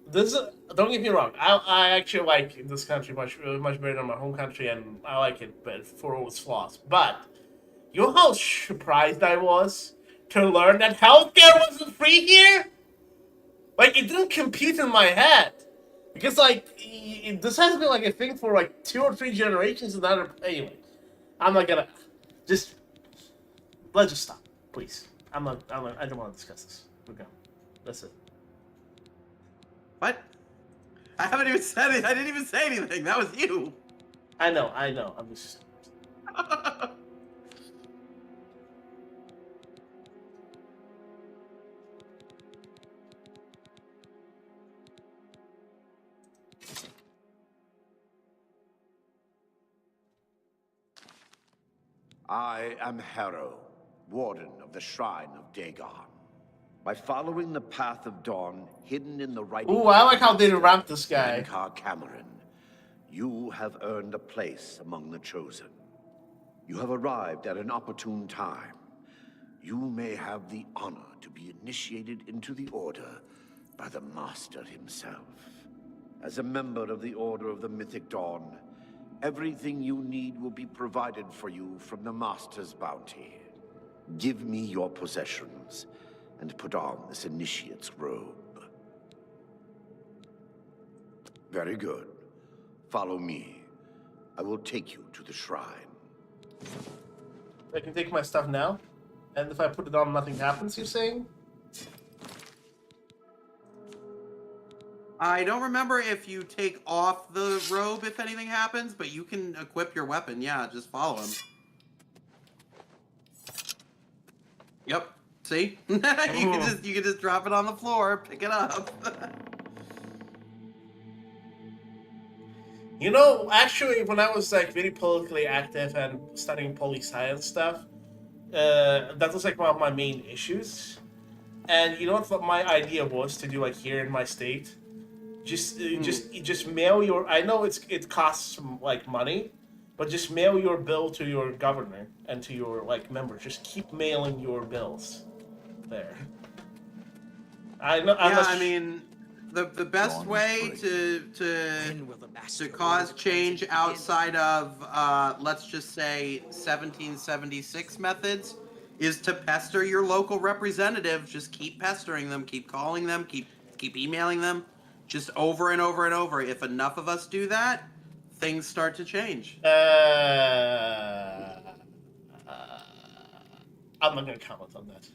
Speaker 1: Don't get me wrong. I actually like this country much better than my home country, and I like it, but for all its flaws. But you know how surprised I was to learn that healthcare wasn't free here? Like, it didn't compute in my head. Because, like, this has been, like, a thing for, like, 2 or 3 generations and other... Anyway, I'm not gonna... Let's just stop, please. I don't want to discuss this. We're going. That's it.
Speaker 2: What? I haven't even said it. I didn't even say anything. That was you.
Speaker 1: I know. I'm just...
Speaker 15: I am Harrow, Warden of the Shrine of Dagon. By following the path of dawn hidden in the writing...
Speaker 1: Ooh, I like how they ramped this guy.
Speaker 15: Cameron, you have earned a place among the chosen. You have arrived at an opportune time. You may have the honor to be initiated into the Order by the Master himself. As a member of the Order of the Mythic Dawn, everything you need will be provided for you from the Master's bounty. Give me your possessions, and put on this initiate's robe. Very good. Follow me. I will take you to the shrine.
Speaker 1: I can take my stuff now? And if I put it on, nothing happens, you're saying?
Speaker 2: I don't remember if you take off the robe if anything happens, but you can equip your weapon. Yeah, just follow him. Yep. See? you can just drop it on the floor, pick it up.
Speaker 1: You know, actually, when I was like very politically active and studying poli science stuff, that was like one of my main issues. And you know what my idea was to do like here in my state? Just mail your. I know it costs some like money, but just mail your bill to your governor and to your like members. Just keep mailing your bills there. I know.
Speaker 2: Yeah, I mean, the best way to cause change outside of let's just say 1776 methods is to pester your local representative. Just keep pestering them, keep calling them, keep emailing them, just over and over and over. If enough of us do that, things start to change.
Speaker 1: I'm not gonna comment on that.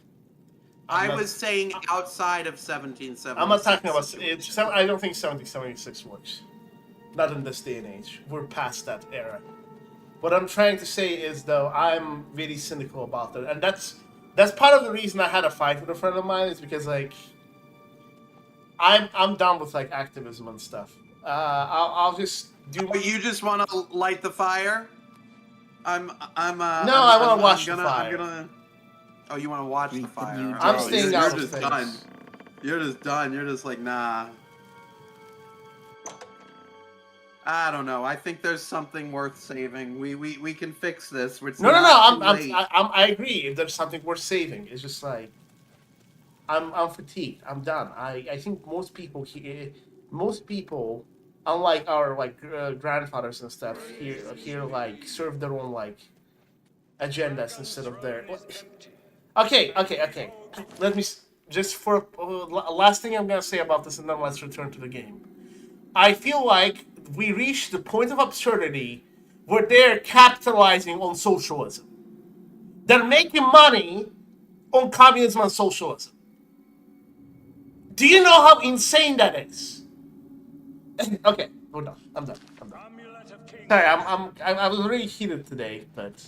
Speaker 2: I was saying outside of 1776.
Speaker 1: I'm not talking about. I don't think 1776 works. Not in this day and age. We're past that era. What I'm trying to say is, though, I'm really cynical about it, and that's part of the reason I had a fight with a friend of mine is because like I'm down with like activism and stuff. I'll just do.
Speaker 2: But you just want to light the fire? I
Speaker 1: want to watch the fire.
Speaker 2: Oh, you want to watch the fire?
Speaker 1: I'm staying out of things.
Speaker 2: Done. You're just done. You're just like, nah. I don't know. I think there's something worth saving. We can fix this.
Speaker 1: No. I agree. If there's something worth saving, it's just like I'm fatigued. I'm done. I think most people unlike our like grandfathers and stuff here like serve their own like agendas instead of their. Okay. Let me just for last thing I'm gonna say about this, and then let's return to the game. I feel like we reached the point of absurdity where they're capitalizing on socialism. They're making money on communism and socialism. Do you know how insane that is? Okay, we're done. I'm done. Sorry, I was really heated today, but.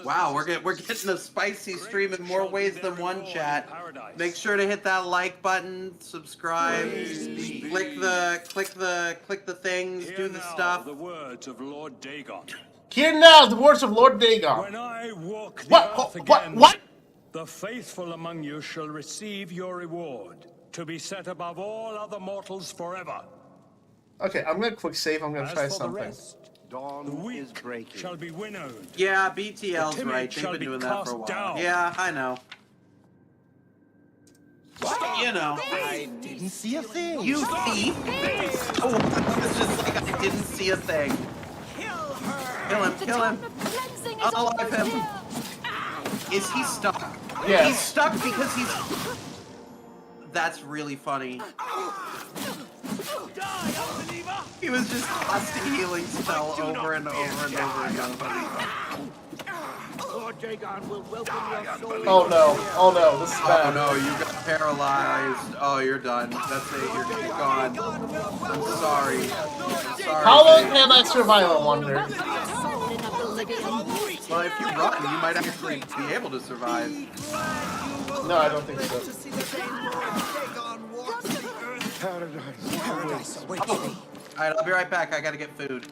Speaker 2: Wow, we're getting a spicy stream in more ways than one, chat. Make sure to hit that like button, subscribe, click the things, do the stuff.
Speaker 16: The words of Lord Dagon.
Speaker 1: Hear now the words of Lord Dagon.
Speaker 16: When I walk the earth again,
Speaker 1: what?
Speaker 16: The faithful among you shall receive your reward, to be set above all other mortals forever.
Speaker 1: Okay, I'm gonna quick save. I'm gonna try something.
Speaker 16: The weak shall be winnowed.
Speaker 2: Yeah, BTL's right. They've been doing that for a while.
Speaker 16: Down.
Speaker 2: Yeah, I know.
Speaker 16: Stop.
Speaker 2: You know.
Speaker 14: I didn't see a thing.
Speaker 2: You thief! Oh, it's just like I didn't see a thing. Kill him. Unalive him. Is he stuck?
Speaker 1: Yeah.
Speaker 2: He's stuck because he's... That's really funny. He was just casting healing spell over and over and over again.
Speaker 15: Lord Dagon will welcome your soul.
Speaker 1: Oh no, this is bad.
Speaker 2: Oh no, you got paralyzed. Oh, you're done. That's it, you're gone. I'm sorry.
Speaker 1: How long can I survive, I wonder?
Speaker 2: Well, if you run, you might actually be able to survive.
Speaker 1: No, I don't think so.
Speaker 14: Paradise. Wait.
Speaker 2: Oh. Alright, I'll be right back. I gotta get food.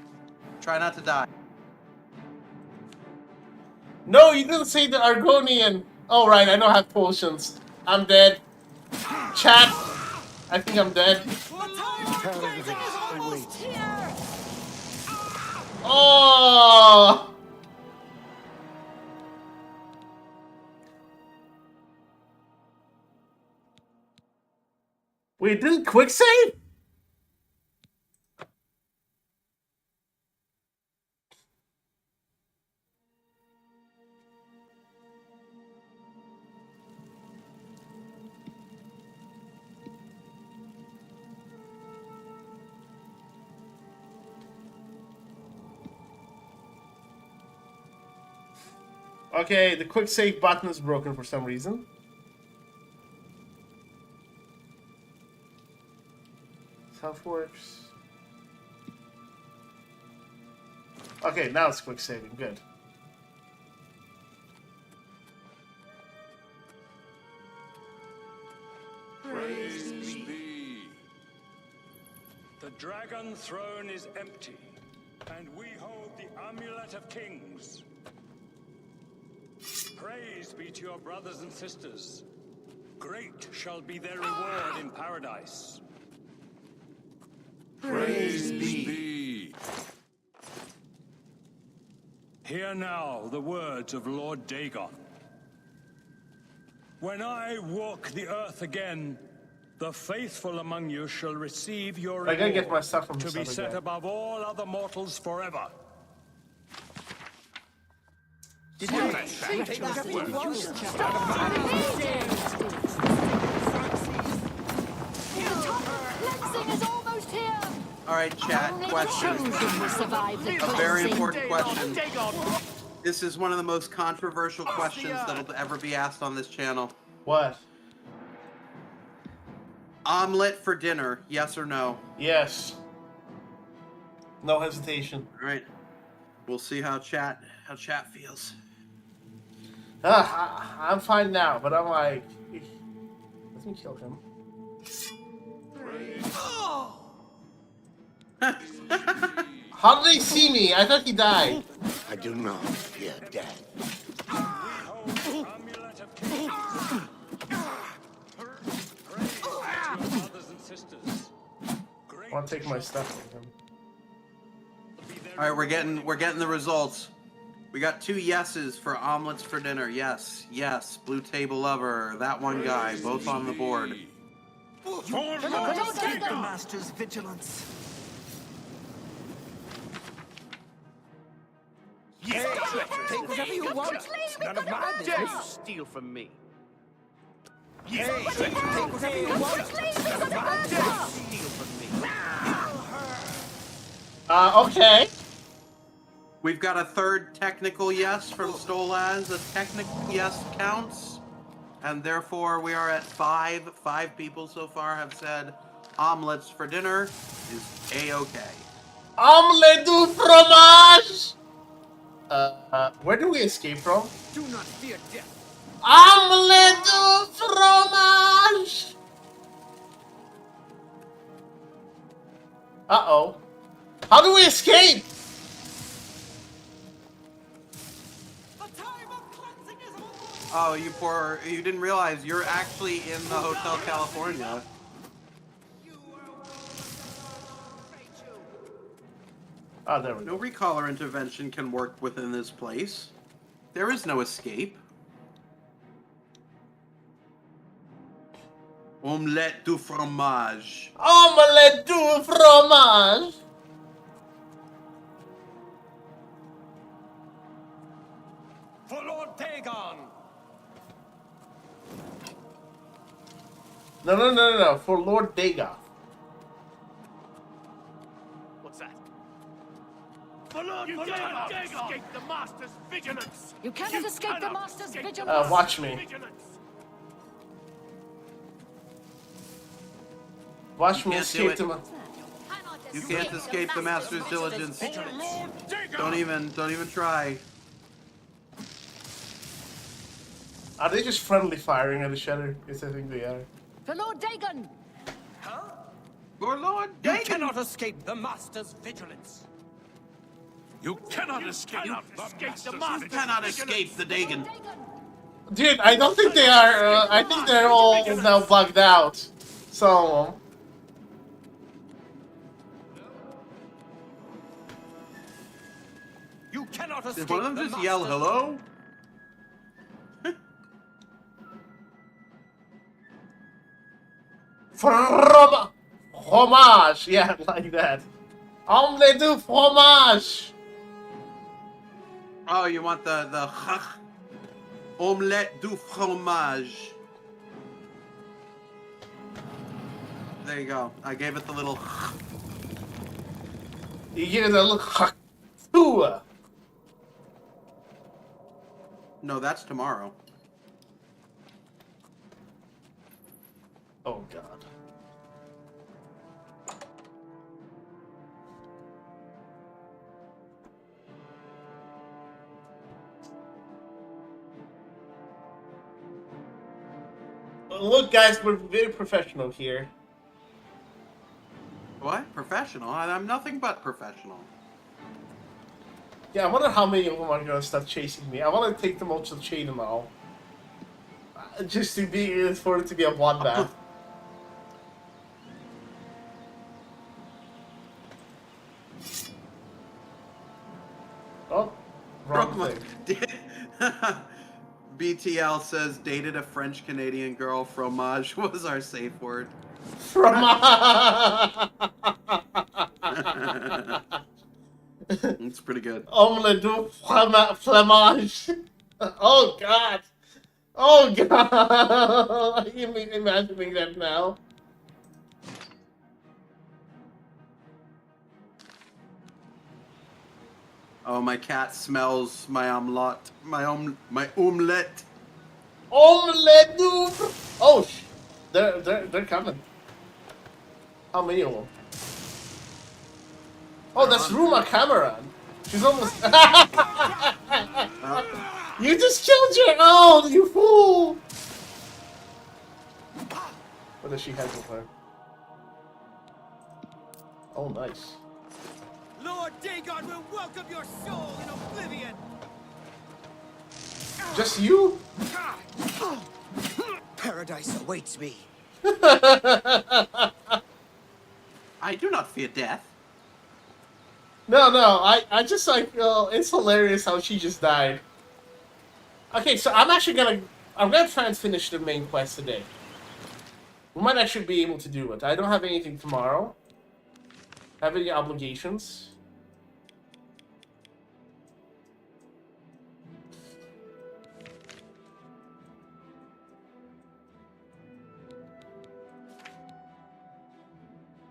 Speaker 2: Try not to die.
Speaker 1: No, you didn't say the Argonian. Oh, right, I don't have potions. I'm dead. Chat, I think I'm dead. Oh! Wait, didn't quick save? Okay, the quick save button is broken for some reason. Stuff works. Okay, now it's quick saving. Good.
Speaker 4: Praise be.
Speaker 16: The dragon throne is empty, and we hold the amulet of kings. Praise be to your brothers and sisters. Great shall be their reward in paradise.
Speaker 4: Praise be.
Speaker 16: Hear now the words of Lord Dagon. When I walk the earth again, the faithful among you shall receive your
Speaker 1: I gotta get my
Speaker 16: reward
Speaker 1: stuff from
Speaker 16: to
Speaker 1: this
Speaker 16: be
Speaker 1: other
Speaker 16: set
Speaker 1: guy.
Speaker 16: above all other mortals forever.
Speaker 14: Did you take that
Speaker 17: Cleansing is almost here.
Speaker 2: All right, chat. Question. A very important question. This is one of the most controversial questions that'll ever be asked on this channel.
Speaker 1: What?
Speaker 2: Omelet for dinner, yes or no?
Speaker 1: Yes. No hesitation.
Speaker 2: All right. We'll see how chat feels.
Speaker 1: I'm fine now, but I'm like, let me kill him. How did they see me? I thought he died.
Speaker 15: I do not fear death.
Speaker 1: I want to take my stuff from him.
Speaker 2: All right, we're getting the results. We got 2 yeses for omelets for dinner. Yes, yes. Blue Table Lover, that one guy, both on the board.
Speaker 14: The Master's vigilance.
Speaker 3: Take whatever you want. It's none of my business. Steal from me.
Speaker 14: Take whatever you want. It's none of my business.
Speaker 3: Steal from me.
Speaker 1: Okay.
Speaker 2: We've got a 3rd technical yes from Stolaz. A technical yes counts. And therefore, we are at 5. 5 people so far have said omelets for dinner is A-OK.
Speaker 1: Omelette du fromage! Where do we escape from?
Speaker 14: Do not fear death.
Speaker 1: Omelette du fromage! Uh-oh. How do we escape?
Speaker 2: Oh, you didn't realize you're actually in the Hotel California.
Speaker 1: Oh, there we go.
Speaker 2: No recall or intervention can work within this place. There is no escape. Omelette du fromage.
Speaker 1: Omelette du fromage!
Speaker 3: For Lord Dagon!
Speaker 1: No. For Lord Dagon.
Speaker 3: What's that? For Lord cannot escape the Master's vigilance!
Speaker 17: You cannot escape the Master's vigilance.
Speaker 1: Watch me. Watch me escape the
Speaker 2: You can't escape the Master's diligence. Don't even try.
Speaker 1: Are they just friendly firing at each other? Yes, I think they are.
Speaker 17: For Lord Dagon.
Speaker 2: For Lord
Speaker 14: You
Speaker 2: Dagon.
Speaker 14: cannot escape the Master's vigilance.
Speaker 4: You cannot escape the Master's.
Speaker 2: You cannot escape the Dagon.
Speaker 1: Dude, I don't think they are. I think they're all now bugged out. Some of them.
Speaker 14: You cannot escape
Speaker 2: Did one of them
Speaker 14: the
Speaker 2: just yell
Speaker 14: Master's-
Speaker 2: hello?
Speaker 1: Fromage! Yeah, like that. Omelette du fromage!
Speaker 2: Oh, you want the omelette du fromage. There you go. I gave it the little.
Speaker 1: You give it a look. Ooh.
Speaker 2: No, that's tomorrow.
Speaker 1: Oh god. Look, guys, we're very professional here.
Speaker 2: What? Professional? I'm nothing but professional.
Speaker 1: Yeah, I wonder how many of them are gonna start chasing me. I want to take them all to the chain and all. Just to be, for it to be a bloodbath. Oh, wrong thing.
Speaker 2: BTL says, dated a French-Canadian girl. Fromage was our safe word.
Speaker 1: Fromage!
Speaker 2: It's pretty good.
Speaker 1: Omelette du fromage. Oh, God. Oh, God. I'm imagining that now.
Speaker 2: Oh, my cat smells my omelette. My omelette.
Speaker 1: Omelette du... Oh, they're coming. How many of them? Oh, that's Bruma Cameron. She's almost... You just killed your own, you fool! What does she have with her? Oh, nice.
Speaker 9: Lord Dagon will welcome your soul in Oblivion!
Speaker 1: Just you?
Speaker 9: Paradise awaits me.
Speaker 2: I do not fear death.
Speaker 1: No, I just like, it's hilarious how she just died. Okay, so I'm gonna try and finish the main quest today. We might actually be able to do it. I don't have anything tomorrow. Have any obligations?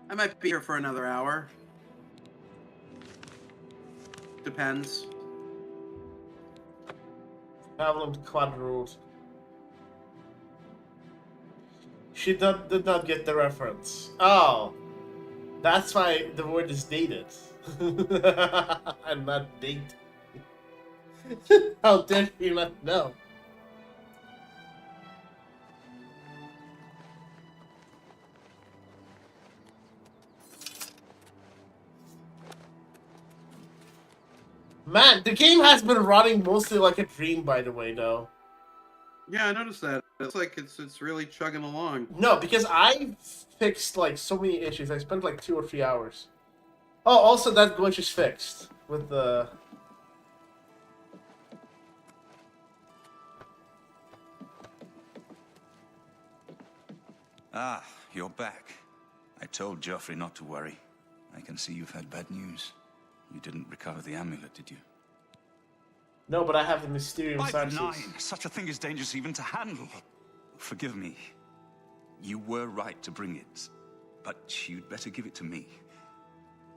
Speaker 2: I might be here for another hour. Depends.
Speaker 1: Traveling to Quad Road. She did not get the reference. Oh. That's why the word is dated. And not date. How dare you not know? Man, the game has been running mostly like a dream, by the way, though.
Speaker 2: Yeah, I noticed that. It's like it's really chugging along.
Speaker 1: No, because I fixed like so many issues. I spent like 2 or 3 hours. Oh, also that glitch is fixed with the...
Speaker 18: Ah, you're back. I told Joffrey not to worry. I can see you've had bad news. You didn't recover the amulet, did you?
Speaker 1: No, but I have the Mysterium
Speaker 18: By
Speaker 1: Saxes.
Speaker 18: the nine, such a thing is dangerous even to handle. Forgive me. You were right to bring it, but you'd better give it to me.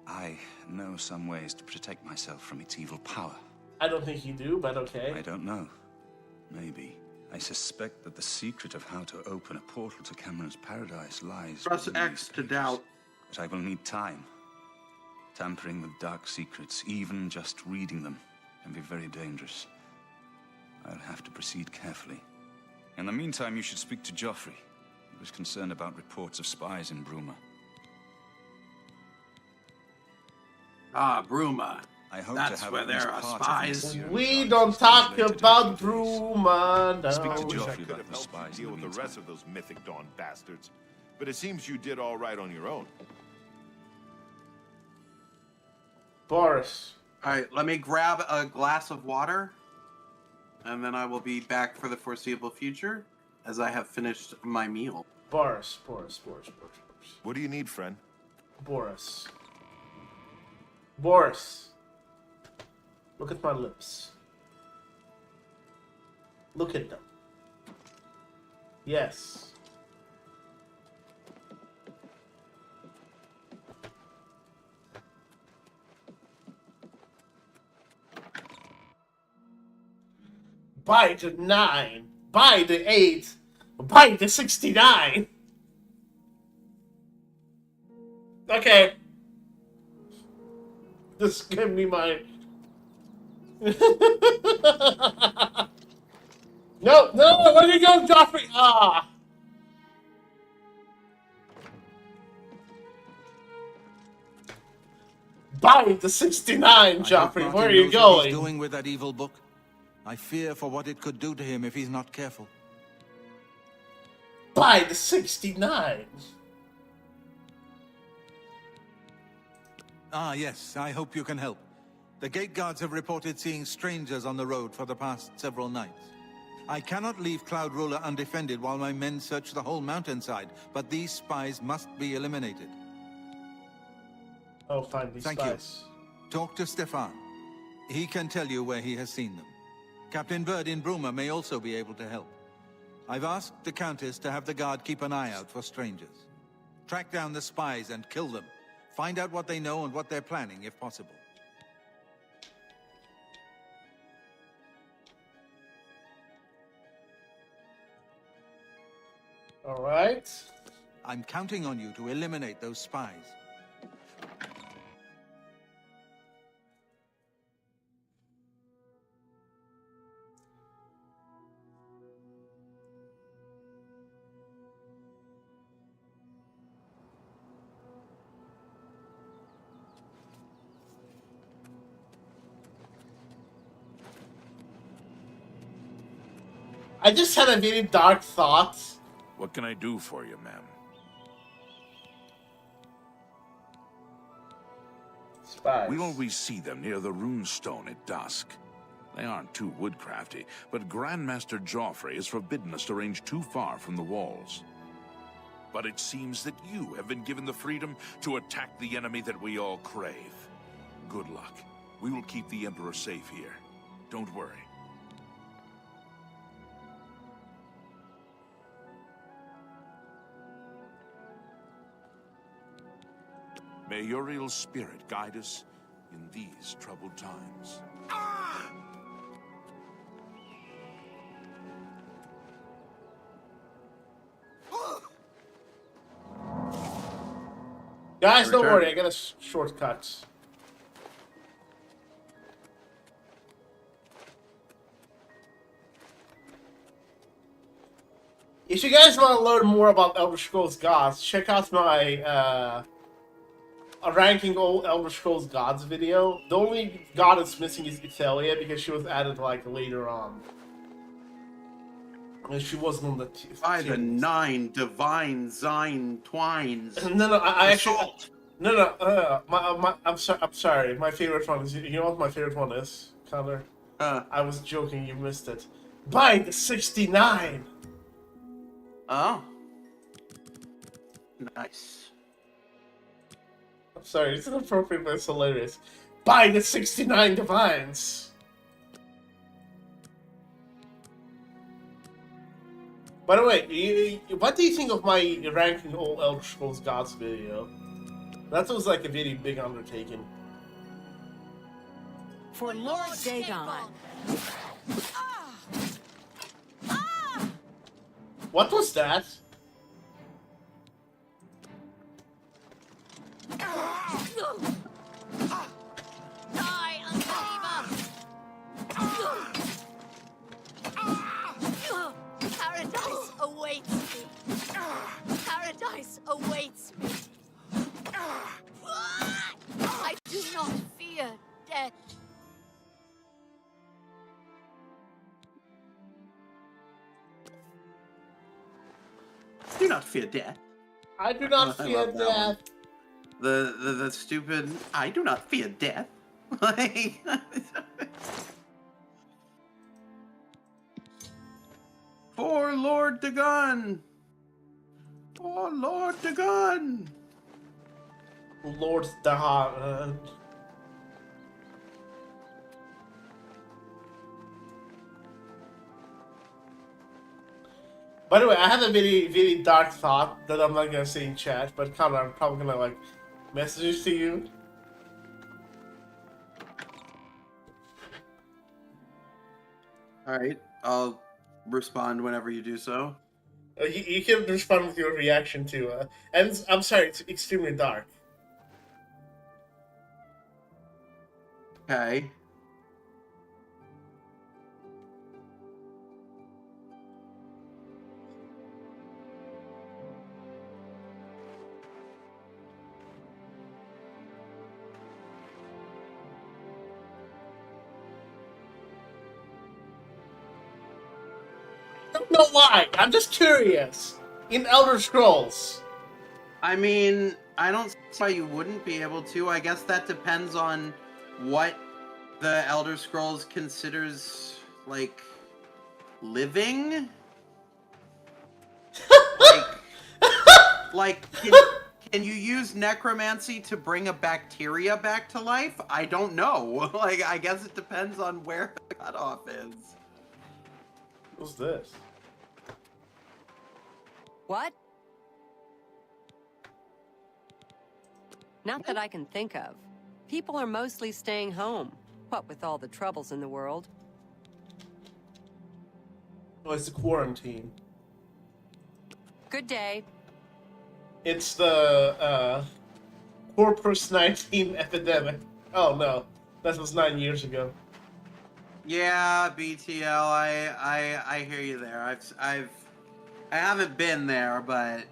Speaker 18: I know some ways to protect myself from its evil power.
Speaker 1: I don't think you do, but okay.
Speaker 18: I don't know. Maybe. I suspect that the secret of how to open a portal to Cameron's paradise lies...
Speaker 2: Press X to doubt.
Speaker 18: But I will need time. Tampering with dark secrets, even just reading them, can be very dangerous. I'll have to proceed carefully. In the meantime, you should speak to Joffrey. He was concerned about reports of spies in Bruma.
Speaker 2: Ah, Bruma.
Speaker 18: I hope
Speaker 2: That's
Speaker 18: to have
Speaker 2: where
Speaker 18: at least
Speaker 2: there are
Speaker 18: part of
Speaker 2: spies.
Speaker 18: the
Speaker 1: We don't talk about Bruma now.
Speaker 6: I wish I could have helped you deal with the rest of those Mythic Dawn bastards, but it seems you did all right on your own.
Speaker 1: Boris.
Speaker 2: Alright, let me grab a glass of water, and then I will be back for the foreseeable future, as I have finished my meal.
Speaker 1: Boris.
Speaker 6: What do you need, friend?
Speaker 1: Boris. Look at my lips. Look at them. Yes. By the 9, by the 8, by the 69. Okay. Just give me my... No, where do you go, Joffrey? Ah. Buy the 69, Joffrey. Where are you
Speaker 10: What
Speaker 1: going?
Speaker 10: he's doing with that evil book? I fear for what it could do to him if he's not careful.
Speaker 1: Buy the 69.
Speaker 10: Ah, yes. I hope you can help. The gate guards have reported seeing strangers on the road for the past several nights. I cannot leave Cloud Ruler undefended while my men search the whole mountainside, but these spies must be eliminated.
Speaker 1: Oh, find these
Speaker 10: Thank
Speaker 1: spies.
Speaker 10: you. Talk to Stefan. He can tell you where he has seen them. Captain Bird in Bruma may also be able to help. I've asked the Countess to have the guard keep an eye out for strangers. Track down the spies and kill them. Find out what they know and what they're planning, if possible.
Speaker 1: All right.
Speaker 10: I'm counting on you to eliminate those spies.
Speaker 1: I just had a very dark thought.
Speaker 4: What can I do for you, ma'am?
Speaker 1: Spies.
Speaker 4: We always see them near the runestone at dusk. They aren't too woodcrafty, but Grandmaster Joffrey has forbidden us to range too far from the walls. But it seems that you have been given the freedom to attack the enemy that we all crave. Good luck. We will keep the Emperor safe here. Don't worry. May Uriel's spirit guide us in these troubled times.
Speaker 1: Guys, don't worry. I got a shortcut. If you guys want to learn more about Elder Scrolls Gods, check out my ranking all Elder Scrolls Gods video. The only god that's missing is Ithelia because she was added like later on. And she wasn't on the
Speaker 2: By the 9 divine Zine twines.
Speaker 1: No, I actually. No. I'm sorry. My favorite one is. You know what my favorite one is, Connor? I was joking. You missed it. Buy the 69.
Speaker 2: Oh. Nice.
Speaker 1: I'm sorry. It's inappropriate, but it's hilarious. Buy the 69 divines. By the way, what do you think of my ranking all Elder Scrolls Gods video? That was like a very big undertaking.
Speaker 7: For Lord Dagon.
Speaker 1: What was that?
Speaker 17: Die, unbeliever! Paradise awaits me. Paradise awaits me. I do not fear death.
Speaker 2: Do not fear death.
Speaker 1: I do not
Speaker 2: I
Speaker 1: fear
Speaker 2: love that
Speaker 1: death.
Speaker 2: one. The stupid. I do not fear death. For Lord Dagon. For Lord Dagon.
Speaker 1: Lord Dagon. By the way, I have a very dark thought that I'm not gonna say in chat, but Connor, I'm probably gonna like message it to you.
Speaker 2: All right, I'll respond whenever you do so.
Speaker 1: You can respond with your reaction to and I'm sorry, it's extremely dark.
Speaker 2: Okay.
Speaker 1: don't know why. I'm just curious. In Elder Scrolls.
Speaker 2: I mean, I don't see why you wouldn't be able to. I guess that depends on what the Elder Scrolls considers, like, living? like can you use necromancy to bring a bacteria back to life? I don't know. Like, I guess it depends on where the cutoff is.
Speaker 1: What's this?
Speaker 19: What? Not that I can think of. People are mostly staying home. What with all the troubles in the world.
Speaker 1: Oh, it's the quarantine.
Speaker 19: Good day.
Speaker 1: It's the Corpus 19 epidemic. Oh no, that was 9 years ago.
Speaker 2: Yeah, BTL, I hear you there. I haven't been there, but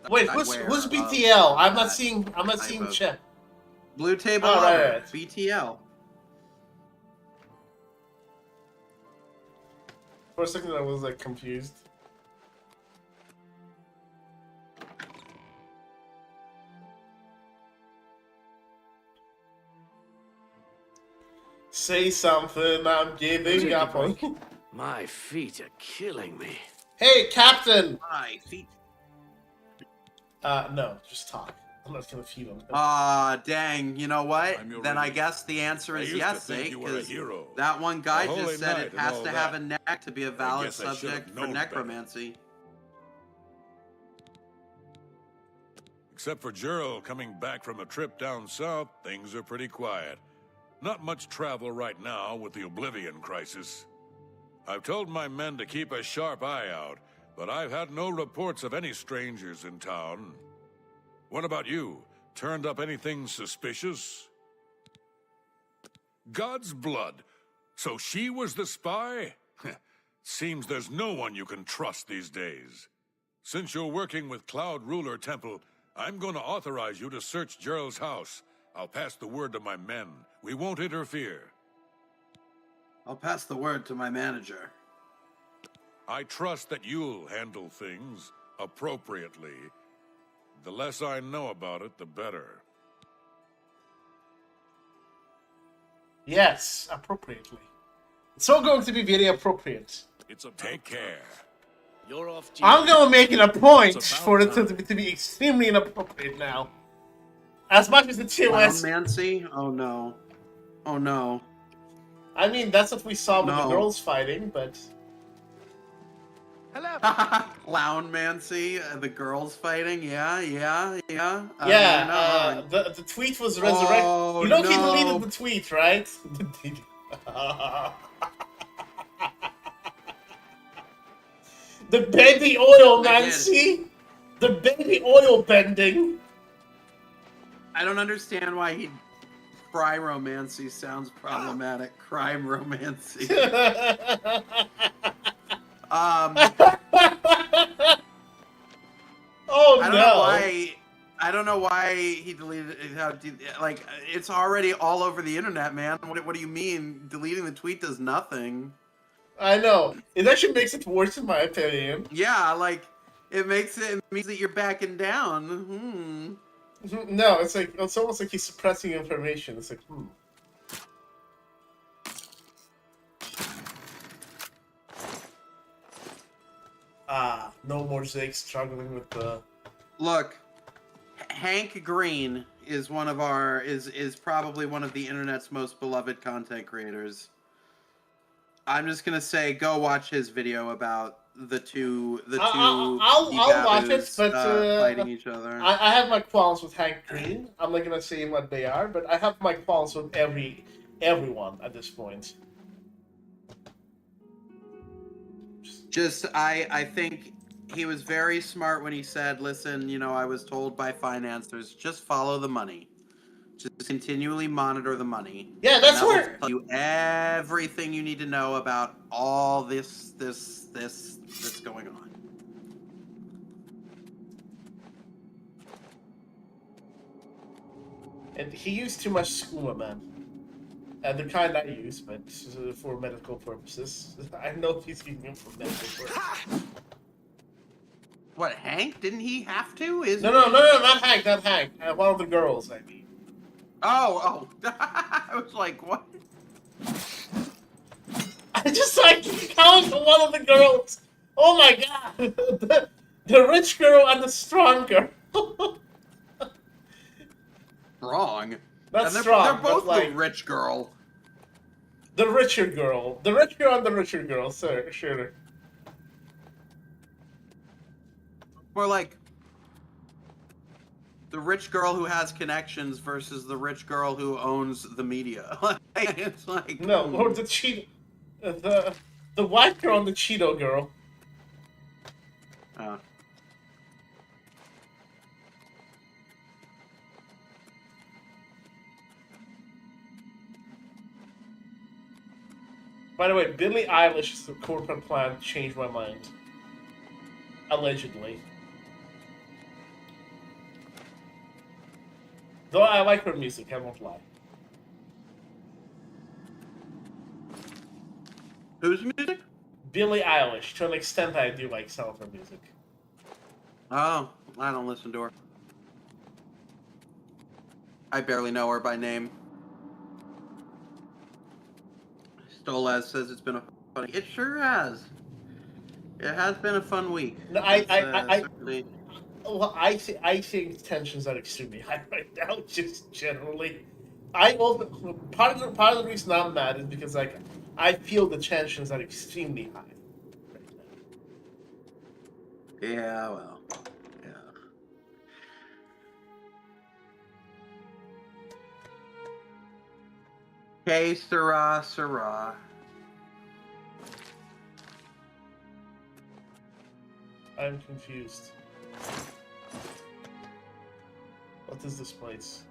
Speaker 1: Wait, who's BTL? I'm not seeing chat.
Speaker 2: Blue Table
Speaker 1: oh,
Speaker 2: Lover,
Speaker 1: right.
Speaker 2: BTL.
Speaker 1: For a second I was like confused. Say something, I'm giving up on.
Speaker 3: My feet are killing me.
Speaker 1: Hey, Captain!
Speaker 2: My feet.
Speaker 1: No, just talk. I'm not gonna feed him.
Speaker 2: Dang, you know what? Then I guess the answer is yes, eh? Because that one guy just said it has to have a neck to be a valid subject for necromancy.
Speaker 20: Except for Gerald coming back from a trip down south, things are pretty quiet. Not much travel right now with the Oblivion crisis. I've told my men to keep a sharp eye out, but I've had no reports of any strangers in town. What about you? Turned up anything suspicious? God's blood. So she was the spy? Seems there's no one you can trust these days. Since you're working with Cloud Ruler Temple, I'm going to authorize you to search Gerald's house. I'll pass the word to my men. We won't interfere.
Speaker 2: I'll pass the word to my manager.
Speaker 20: I trust that you'll handle things appropriately. The less I know about it, the better.
Speaker 1: Yes, appropriately. It's all going to be very appropriate.
Speaker 20: Take care.
Speaker 3: You're off.
Speaker 1: I'm gonna make it a point for it to be extremely inappropriate now. As much as the TOS.
Speaker 2: Clownmancy? Oh no. Oh no.
Speaker 1: I mean, that's what we saw with the girls fighting, but.
Speaker 2: Hello. Clownmancy, the girls fighting, yeah.
Speaker 1: The tweet was resurrected.
Speaker 2: Oh,
Speaker 1: he deleted the tweet, right? The baby oil, Nancy! The baby oil bending!
Speaker 2: I don't understand why he... Cry-romancy sounds problematic. Crime-romancy.
Speaker 1: Oh,
Speaker 2: I don't know why he deleted it. Like, it's already all over the internet, man. What do you mean? Deleting the tweet does nothing.
Speaker 1: I know. It actually makes it worse, in my opinion.
Speaker 2: Yeah, like, it means that you're backing down.
Speaker 1: No, it's almost like he's suppressing information. It's like, no more Zeke struggling with the...
Speaker 2: Look, Hank Green is one of our is probably one of the internet's most beloved content creators. I'm just gonna say, go watch his video about the two.
Speaker 1: I'll watch it, but
Speaker 2: fighting each other.
Speaker 1: I have my qualms with Hank Green. I'm not gonna say what they are, but I have my qualms with everyone at this point.
Speaker 2: I think he was very smart when he said, listen, you know, I was told by financiers, just follow the money. Just continually monitor the money.
Speaker 1: Yeah, that's
Speaker 2: will
Speaker 1: where...
Speaker 2: tell you everything you need to know about all this that's going on.
Speaker 1: And he used too much skooma, man. The kind I use, but for medical purposes. I know he's using it for medical purposes.
Speaker 2: What, Hank? Didn't he have to?
Speaker 1: No, not Hank, not Hank. One of the girls, I mean.
Speaker 2: Oh. I was like, what?
Speaker 1: I just like count one of the girls. Oh my god, the rich girl and the strong girl.
Speaker 2: Wrong.
Speaker 1: That's
Speaker 2: they're
Speaker 1: strong.
Speaker 2: both
Speaker 1: like,
Speaker 2: the rich girl.
Speaker 1: The richer girl. The rich girl and the richer girl, sure.
Speaker 2: More like the rich girl who has connections versus the rich girl who owns the media. It's like
Speaker 1: no, or the the white girl and the Cheeto girl. By the way, Billie Eilish's corporate plan changed my mind. Allegedly. Though I like her music, I won't lie.
Speaker 2: Whose music?
Speaker 1: Billie Eilish. To an extent, I do like some of her music.
Speaker 2: Oh, I don't listen to her. I barely know her by name. Stolaz says it's been a fun. It sure has. It has been a fun week.
Speaker 1: No, I think tensions are extremely high right now. Just generally, part of the reason I'm mad is because like I feel the tensions are extremely high right now.
Speaker 2: Yeah, well, yeah. Okay, Sarah.
Speaker 1: I'm confused. What is this place?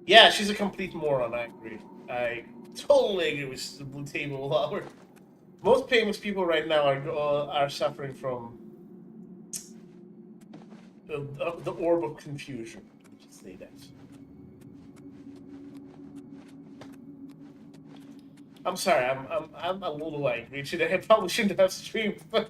Speaker 1: Yeah, she's a complete moron, I agree. I totally agree with the Blue Table Hour. Most famous people right now are suffering from the orb of confusion. Let's say that. I'm sorry, I'm a little angry today. I probably shouldn't have streamed, but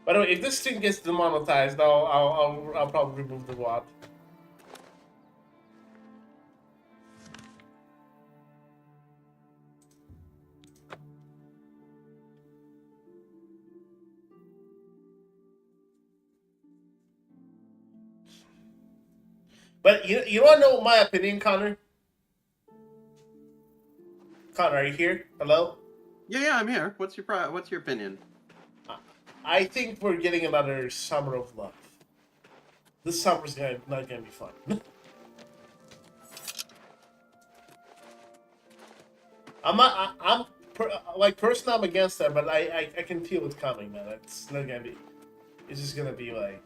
Speaker 1: by the way, if this stream gets demonetized, I'll probably remove the WAD. But you want to know my opinion, Connor? Connor, are you here? Hello?
Speaker 2: Yeah, I'm here. What's your opinion?
Speaker 1: I think we're getting another summer of love. This summer's not gonna be fun. Personally, I'm against that, but I can feel it coming, man. It's not gonna be. It's just gonna be like.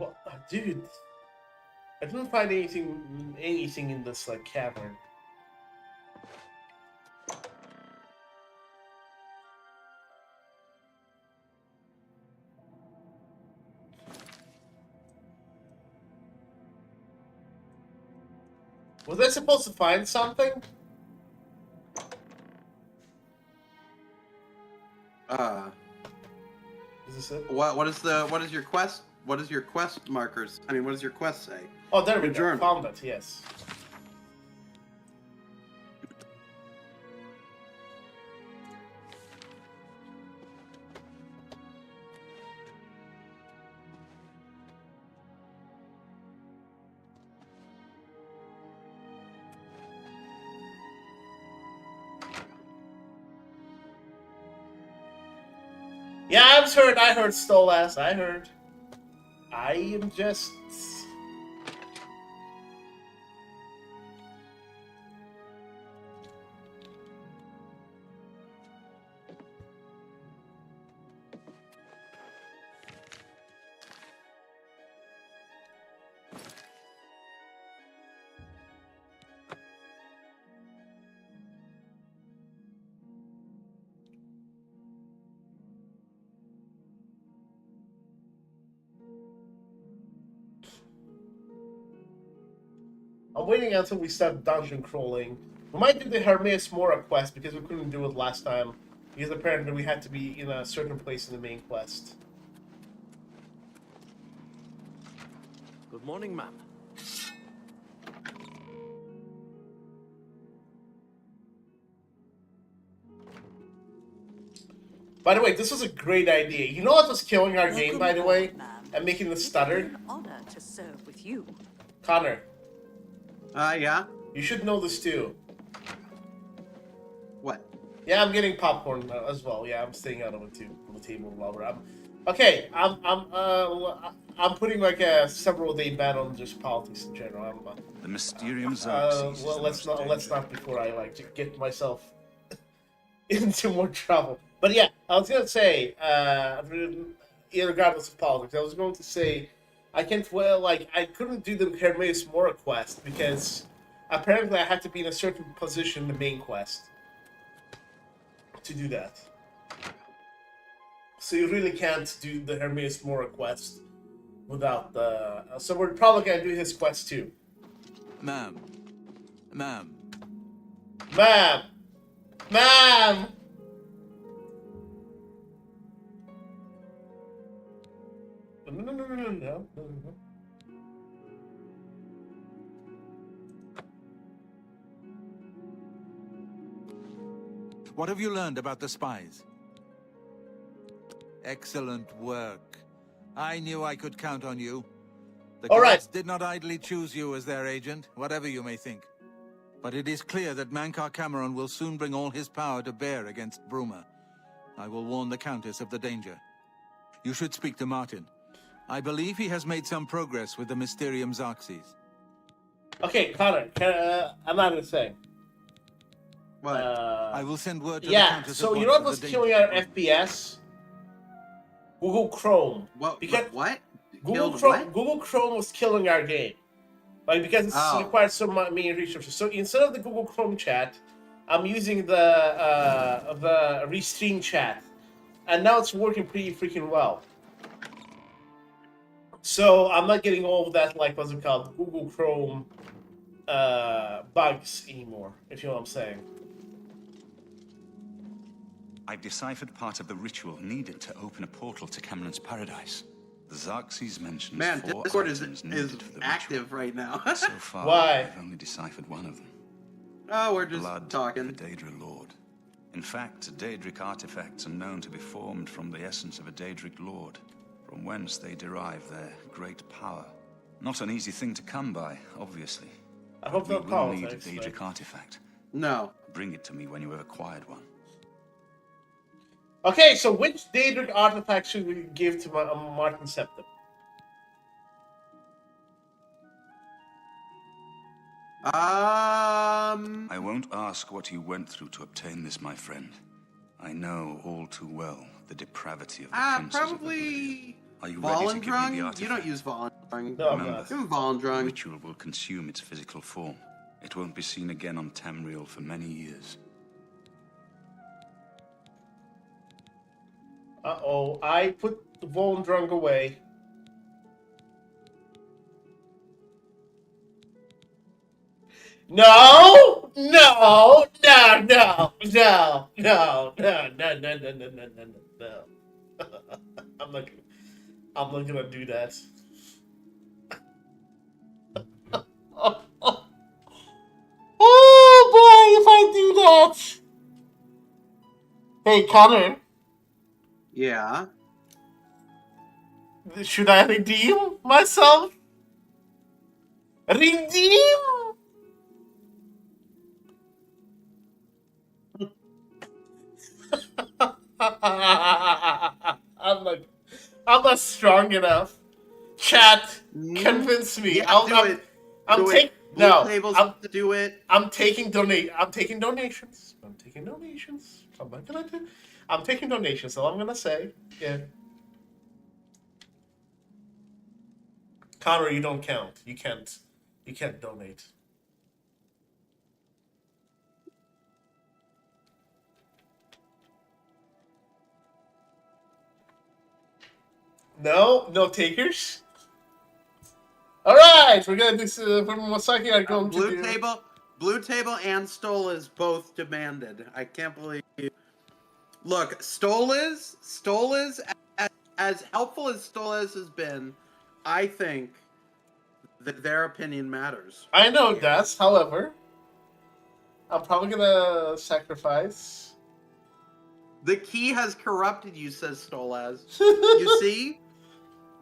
Speaker 1: Well, dude, I didn't find anything in this like cavern. Was I supposed to find something? Is this it?
Speaker 2: What is your quest? What is your quest markers? I mean, what does your quest say?
Speaker 1: Oh, there we go. Found it. Yes. Yeah, I heard Stolas, I heard. I am just... I'm waiting until we start dungeon crawling. We might do the Hermes Mora quest because we couldn't do it last time. Because apparently we had to be in a certain place in the main quest.
Speaker 3: Good morning, ma'am.
Speaker 1: By the way, this was a great idea. You know what was killing our game, by the way? And making the stutter?
Speaker 5: An honor to serve with you.
Speaker 1: Connor.
Speaker 2: Yeah?
Speaker 1: You should know this too.
Speaker 2: What?
Speaker 1: Yeah, I'm getting popcorn as well. Yeah, I'm staying out of it too on the table while we're okay, I'm putting like a several day ban on just politics in general.
Speaker 18: The Mysterium Xerxes.
Speaker 1: Well, let's not before I like get myself into more trouble. But yeah, I was gonna say, regardless of politics, I was going to say I couldn't do the Hermes Mora quest because apparently I had to be in a certain position in the main quest to do that. So you really can't do the Hermes Mora quest without the... So we're probably gonna do his quest too.
Speaker 10: Ma'am.
Speaker 1: Ma'am! No.
Speaker 10: What have you learned about the spies? Excellent work. I knew I could count on you. The gods did not idly choose you as their agent, whatever you may think. But it is clear that Mankar Cameron will soon bring all his power to bear against Bruma. I will warn the Countess of the danger. You should speak to Martin. I believe he has made some progress with the Mysterium Xerxes.
Speaker 1: Okay, Connor, I'm not gonna say.
Speaker 2: What?
Speaker 10: I will send word to the Countess.
Speaker 1: So you know what was killing our FPS? Google Chrome.
Speaker 2: What?
Speaker 1: Google Chrome was killing our game. Like, because it's required so many resources. So instead of the Google Chrome chat, I'm using the Restream chat. And now it's working pretty freaking well. So I'm not getting all of that, like, what's it called, Google Chrome bugs anymore, if you know what I'm saying.
Speaker 18: I've deciphered part of the ritual needed to open a portal to Cameron's paradise. The Xerxes mentions four
Speaker 2: Discord
Speaker 18: items
Speaker 2: is
Speaker 18: needed for the
Speaker 2: active right now.
Speaker 18: So far,
Speaker 1: Why?
Speaker 18: I've only deciphered one of them.
Speaker 2: Oh, we're just
Speaker 18: Blood
Speaker 2: talking.
Speaker 18: of the Daedric Lord. In fact, Daedric artifacts are known to be formed from the essence of a Daedric Lord, from whence they derive their great power. Not an easy thing to come by, obviously.
Speaker 1: I hope
Speaker 18: we
Speaker 1: they'll
Speaker 18: will
Speaker 1: call
Speaker 18: need a
Speaker 1: it.
Speaker 18: Daedric artifact.
Speaker 2: No.
Speaker 18: Bring it to me when you have acquired one.
Speaker 1: Okay, so which Daedric artifact should we give to Martin Septim?
Speaker 18: I won't ask what you went through to obtain this, my friend. I know all too well the depravity of the princes
Speaker 2: probably
Speaker 18: Are you ready to give me the
Speaker 2: Volendrung?
Speaker 18: artifact?
Speaker 2: You don't use Volendrung.
Speaker 1: No,
Speaker 18: Remember,
Speaker 2: Give him Volendrung.
Speaker 18: the ritual will consume its physical form. It won't be seen again on Tamriel for many years.
Speaker 1: Uh-oh, I put the Volendrung away. No! No! No, no, no, no, no, no, no, no, no, no, no, no. I'm not gonna do that. Oh boy, if I do that! Hey, Connor.
Speaker 2: Yeah.
Speaker 1: Should I redeem myself? Redeem? I'm not strong enough. Chat, convince me.
Speaker 2: Yeah, do it.
Speaker 1: I'm
Speaker 2: Do
Speaker 1: taking
Speaker 2: it. Blue
Speaker 1: no.
Speaker 2: tables to do it.
Speaker 1: I'm taking donations. I'm taking donations. I'm not gonna do. I'm taking donations. All I'm gonna say. Yeah. Connor, you don't count. You can't. You can't donate. No takers. All right, we're gonna do some. Masaki are going to do.
Speaker 2: Blue table and Stolas both demanded. I can't believe. Look, Stolas, as helpful as Stolas has been, I think that their opinion matters.
Speaker 1: I know it does. However, I'm probably gonna sacrifice.
Speaker 2: The key has corrupted you, says Stolas. You see?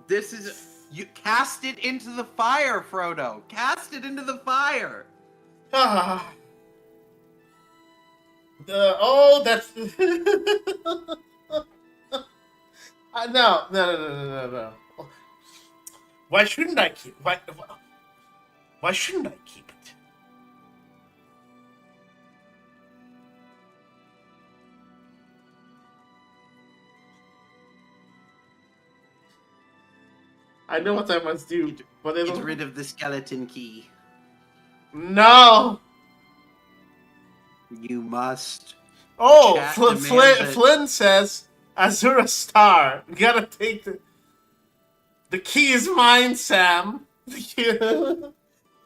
Speaker 2: This is... You cast it into the fire, Frodo. Cast it into the fire.
Speaker 1: That's... No. Why shouldn't I keep... Why shouldn't I keep it? I know what I must do, but
Speaker 2: Get rid of the skeleton key.
Speaker 1: No!
Speaker 2: You must.
Speaker 1: Oh, Flynn says, Azura Star. You gotta take the key is mine, Sam.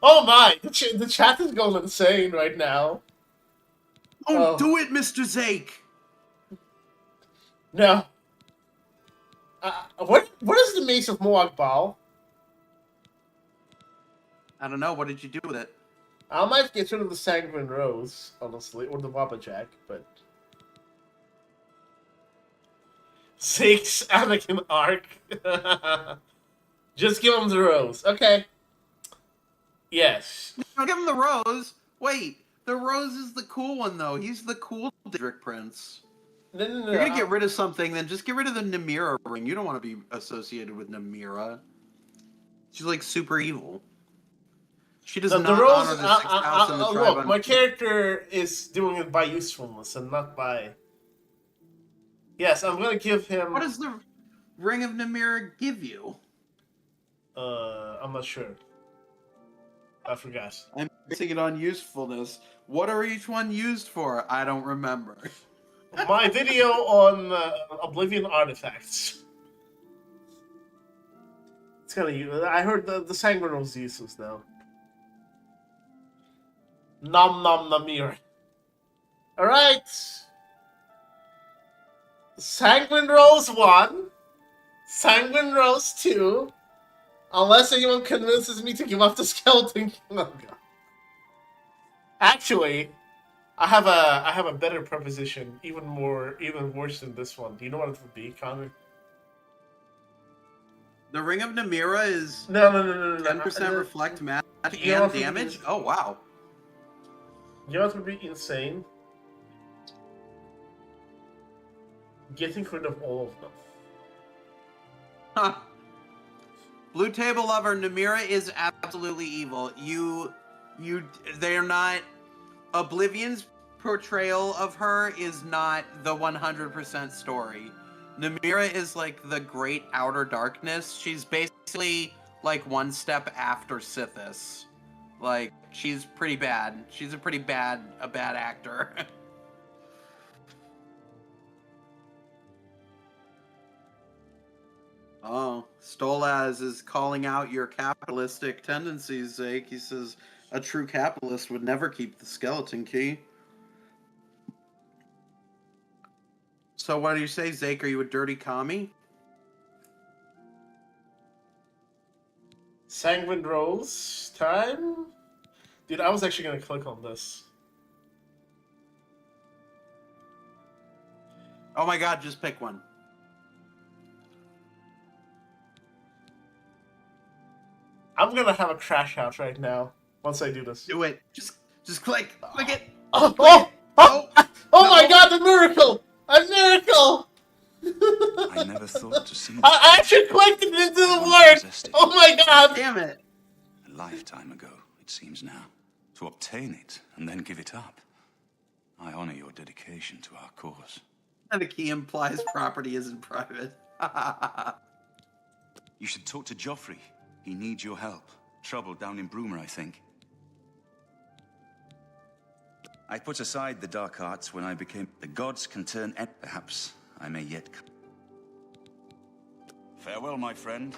Speaker 1: Oh my, the chat is going insane right now.
Speaker 2: Oh, do it, Mr. Zake.
Speaker 1: No. What is the Mace of Moag Bal?
Speaker 2: I don't know. What did you do with it?
Speaker 1: I might get rid of the Sanguine Rose, honestly, or the Wappa Jack, but... Zake's Anakin arc. Just give him the rose. Okay. Yes.
Speaker 2: No, give him the rose. Wait, the rose is the cool one, though. He's the cool Daedric Prince.
Speaker 1: No.
Speaker 2: You're gonna get rid of something, then just get rid of the Namira ring. You don't want to be associated with Namira. She's like super evil. She does not honor the sixth house and the tribe.
Speaker 1: Look, my character is doing it by usefulness and not by... Yes, I'm gonna give him...
Speaker 2: What does the Ring of Namira give you?
Speaker 1: I'm not sure. I forgot.
Speaker 2: I'm basing it on usefulness. What are each one used for? I don't remember.
Speaker 1: My video on Oblivion artifacts. It's kind of... I heard the Sanguine Rose uses now. Nom nom namir. Alright. Sanguine Rose 1. Sanguine Rose 2. Unless anyone convinces me to give up the skeleton. Oh god. Actually, I have a better proposition, even worse than this one. Do you know what it would be, Connor?
Speaker 2: The Ring of Namira is
Speaker 1: no.
Speaker 2: 10% reflect magic and damage? Oh wow.
Speaker 1: You know what would be insane? Getting rid of all of them.
Speaker 2: Huh. Blue Table Lover, Namira is absolutely evil. They're not... Oblivion's portrayal of her is not the 100% story. Namira is like the great outer darkness. She's basically like one step after Sithis. Like, she's pretty bad. She's a bad actor. Oh, Stolaz is calling out your capitalistic tendencies, Zake. He says a true capitalist would never keep the skeleton key. So what do you say, Zake? Are you a dirty commie?
Speaker 1: Sanguine Rose time? Dude, I was actually going to click on this.
Speaker 2: Oh my god, just pick one.
Speaker 1: I'm going to have a crash out right now once I do this.
Speaker 2: Do it. Just click. Click it.
Speaker 1: Oh my god, the miracle! A miracle!
Speaker 18: I never thought to see
Speaker 1: I actually clicked it into the word! Oh my god!
Speaker 2: Damn it!
Speaker 18: A lifetime ago, it seems now. To obtain it and then give it up. I honor your dedication to our cause.
Speaker 2: And the key implies property isn't private.
Speaker 18: You should talk to Joffrey. He needs your help. Trouble down in Bruma, I think. I put aside the dark arts when I became... The gods can turn... Perhaps I may yet... Farewell, my friend.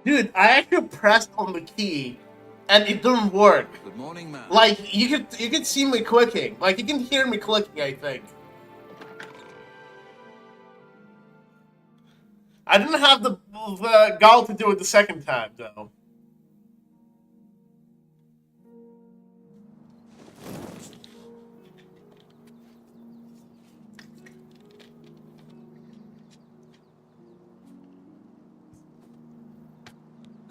Speaker 1: Dude, I actually pressed on the key and it didn't work.
Speaker 10: Good morning, man.
Speaker 1: Like, you could see me clicking. Like, you can hear me clicking, I think. I didn't have the gall to do it the second time, though.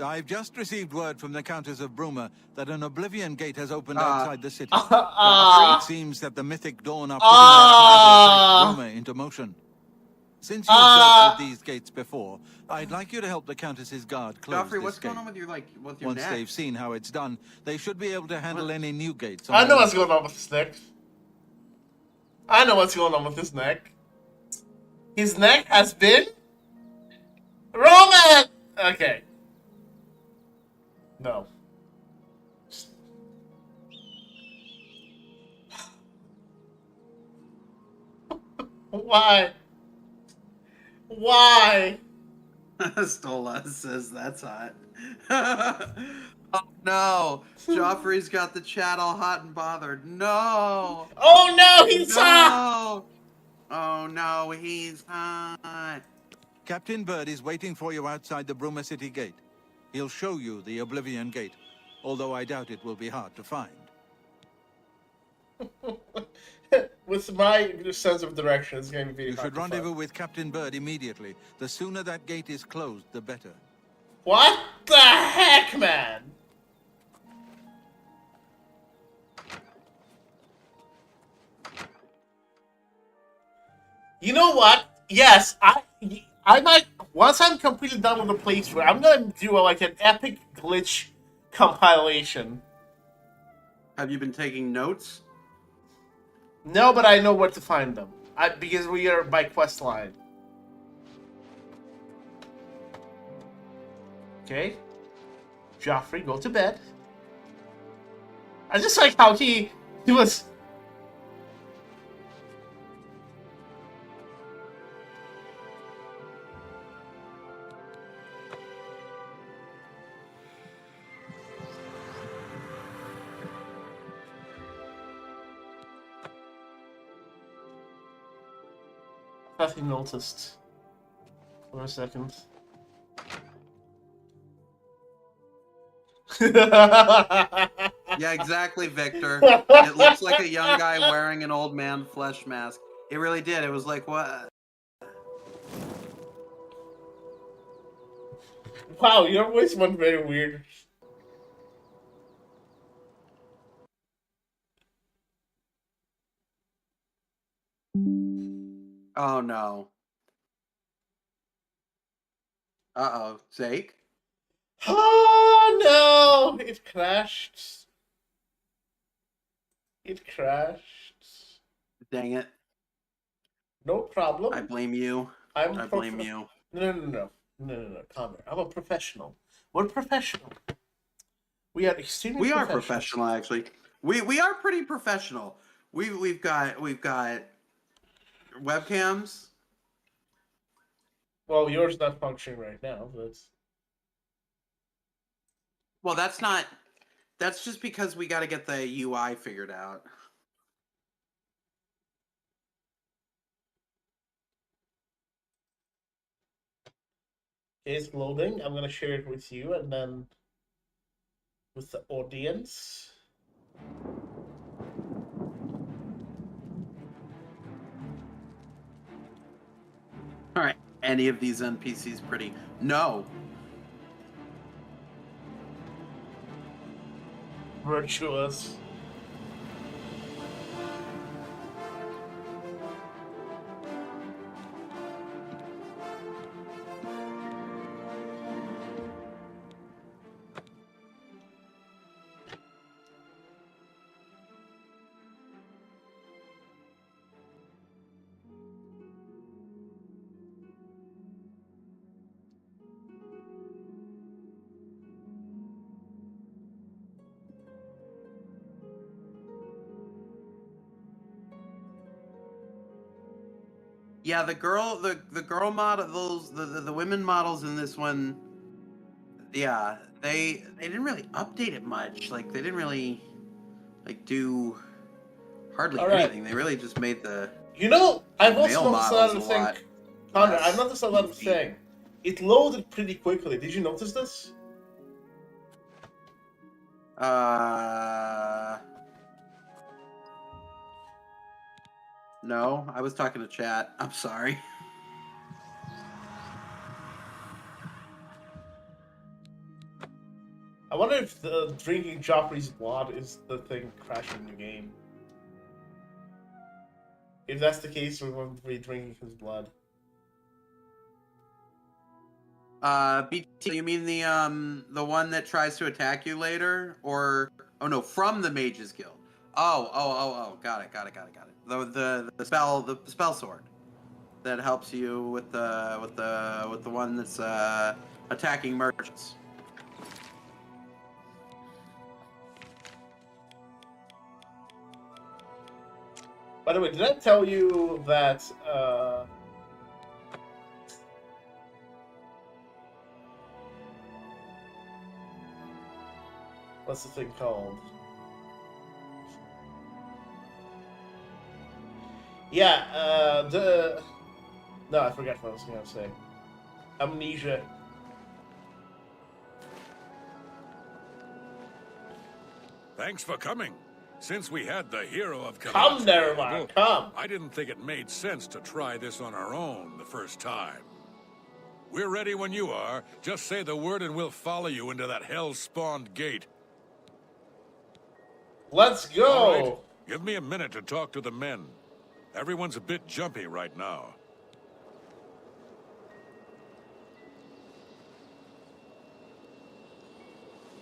Speaker 10: I've just received word from the Countess of Bruma that an Oblivion Gate has opened outside the city. It seems that the Mythic Dawn are putting their Bruma into motion. Since you've dealt with these gates before, I'd like you to help the Countess's guard close
Speaker 2: Joffrey,
Speaker 10: this
Speaker 2: what's
Speaker 10: gate.
Speaker 2: going on with your with your
Speaker 10: Once
Speaker 2: neck?
Speaker 10: they've seen how it's done, they should be able to handle any new gates.
Speaker 1: I know what's going on with his neck. I know what's going on with his neck. His neck has been... Roman! Okay. No. Why? Why?
Speaker 2: Stola says that's hot. Oh no! Joffrey's got the chat all hot and bothered. No!
Speaker 1: Oh no, he's hot!
Speaker 2: Oh no, he's hot.
Speaker 10: Captain Bird is waiting for you outside the Bruma City Gate. He'll show you the Oblivion Gate, although I doubt it will be hard to find.
Speaker 1: With my sense of direction, it's going to be
Speaker 10: You should rendezvous with Captain Bird immediately. The sooner that gate is closed, the better.
Speaker 1: What the heck, man? You know what? Yes, I might, once I'm completely done with the playthrough, I'm gonna do like an epic glitch compilation.
Speaker 2: Have you been taking notes?
Speaker 1: No, but I know where to find them. Because we are by quest line. Okay. Joffrey, go to bed. I just like how he was... Nothing noticed. For a second.
Speaker 2: Yeah, exactly, Victor. It looks like a young guy wearing an old man flesh mask. It really did. It was like, what?
Speaker 1: Wow, your voice went very weird.
Speaker 2: Oh no. Uh-oh. Zake?
Speaker 1: Oh no! It crashed. It crashed.
Speaker 2: Dang it.
Speaker 1: No problem.
Speaker 2: I blame you.
Speaker 1: I
Speaker 2: blame you.
Speaker 1: No. Calm down. I'm a professional. We're professional. We are extremely.
Speaker 2: We are professional, actually. We are pretty professional. We've got webcams.
Speaker 1: Well, yours not functioning right now, but
Speaker 2: well, that's not. That's just because we got to get the UI figured out.
Speaker 1: it's loading. I'm gonna share it with you and then with the audience.
Speaker 2: All right. Any of these NPCs pretty? No.
Speaker 1: Virtuous.
Speaker 2: Yeah, the girl models, the women models in this one, yeah, they didn't really update it much. Like they didn't really like do hardly anything. They really just made the
Speaker 1: I've
Speaker 2: male
Speaker 1: also noticed
Speaker 2: models
Speaker 1: another
Speaker 2: a
Speaker 1: thing.
Speaker 2: lot
Speaker 1: Connor,
Speaker 2: less
Speaker 1: I've noticed another
Speaker 2: goofy.
Speaker 1: thing. It loaded pretty quickly. Did you notice this?
Speaker 2: No, I was talking to chat. I'm sorry.
Speaker 1: I wonder if the drinking Joffrey's blood is the thing crashing the game. If that's the case, we're going to be drinking his blood.
Speaker 2: BT, you mean the one that tries to attack you later, or no, from the Mages Guild? Oh, got it. The spell sword that helps you with the one that's attacking merchants.
Speaker 1: By the way, did I tell you that what's the thing called? Yeah, no, I forgot what I was gonna say. Amnesia.
Speaker 20: Thanks for coming. Since we had the hero of
Speaker 1: Come there, man, come.
Speaker 20: I didn't think it made sense to try this on our own the first time. We're ready when you are. Just say the word and we'll follow you into that hell-spawned gate.
Speaker 1: Let's go!
Speaker 20: All right. Give me a minute to talk to the men. Everyone's a bit jumpy right now.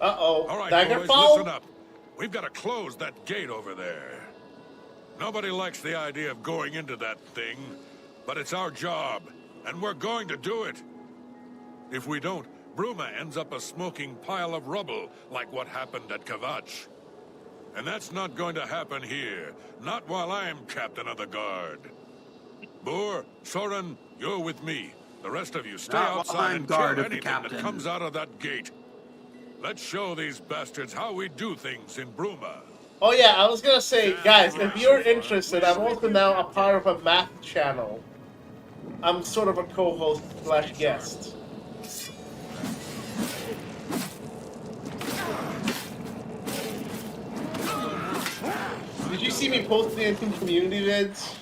Speaker 1: Uh-oh.
Speaker 20: All right,
Speaker 1: Daggerfall?
Speaker 20: boys, listen up. We've got to close that gate over there. Nobody likes the idea of going into that thing, but it's our job, and we're going to do it. If we don't, Bruma ends up a smoking pile of rubble, like what happened at Kavach. And that's not going to happen here, not while I'm captain of the guard. Boor, Soren, you're with me. The rest of you stay outside and kill anything that comes out of that gate. Let's show these bastards how we do things in Bruma.
Speaker 1: Oh yeah, I was gonna say, guys, if you're interested, I'm also now a part of a math channel. I'm sort of a co-host / guest. Did you see me posting it in community vids?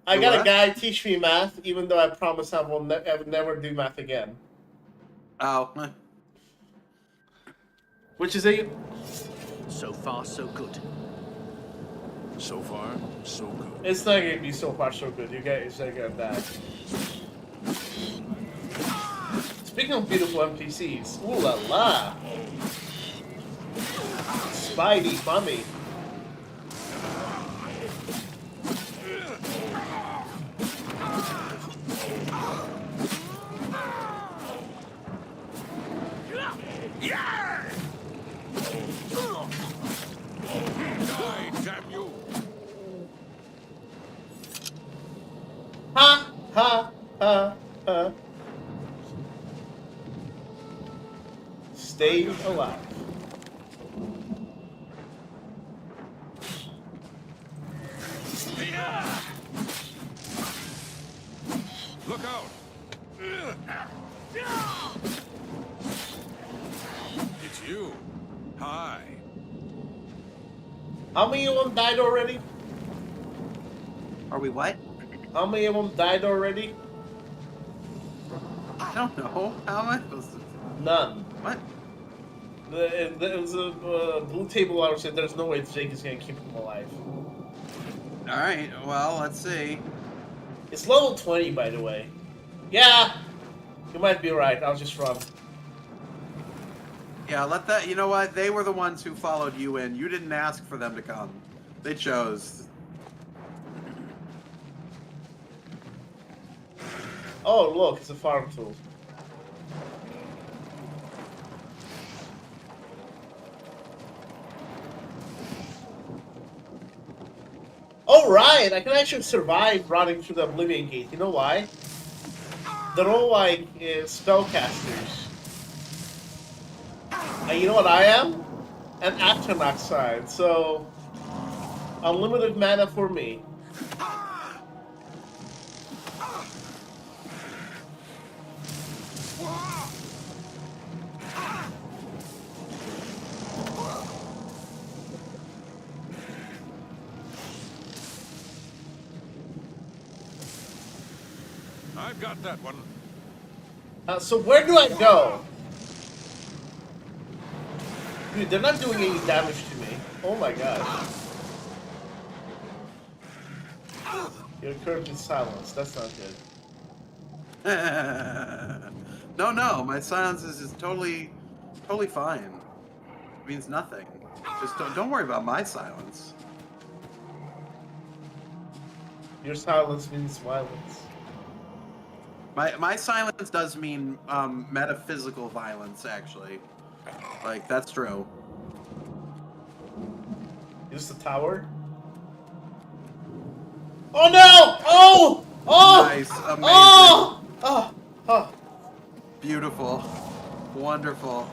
Speaker 1: I got a guy teach me math, even though I promise I will never do math again.
Speaker 2: Oh.
Speaker 1: Which is a...
Speaker 3: So far, so good.
Speaker 4: So far, so good.
Speaker 1: It's not gonna be so far so good. You guys are gonna die. Speaking of beautiful NPCs, ooh la la! Spidey, mummy.
Speaker 20: Yeah! Die, damn you!
Speaker 1: Ha ha ha ha. Stay alive.
Speaker 20: Look out! It's you. Hi.
Speaker 1: How many of them died already?
Speaker 2: Are we what?
Speaker 1: How many of them died already?
Speaker 2: I don't know. How am I supposed to?
Speaker 1: None.
Speaker 2: What?
Speaker 1: There was a blue table out said there's no way Jake is gonna keep him alive.
Speaker 2: Alright, well, let's see.
Speaker 1: It's level 20, by the way. Yeah! You might be right, I'll just run.
Speaker 2: Yeah, let that... You know what? They were the ones who followed you in. You didn't ask for them to come. They chose.
Speaker 1: Oh, look, it's a farm tool. Oh, right! I can actually survive running through the Oblivion Gate. You know why? They're all like spellcasters. And you know what I am? An Atronach side, so unlimited mana for me.
Speaker 20: I've got that one.
Speaker 1: So where do I go? Dude, they're not doing any damage to me. Oh my gosh. You're currently silenced. That's not good.
Speaker 2: No, my silence is just totally fine. It means nothing. Just don't worry about my silence.
Speaker 1: Your silence means violence.
Speaker 2: My silence does mean metaphysical violence, actually. Like, that's true.
Speaker 1: Use the tower? Oh no! Oh! Oh!
Speaker 2: Nice, amazing.
Speaker 1: Oh! Oh! Oh!
Speaker 2: Beautiful. Wonderful.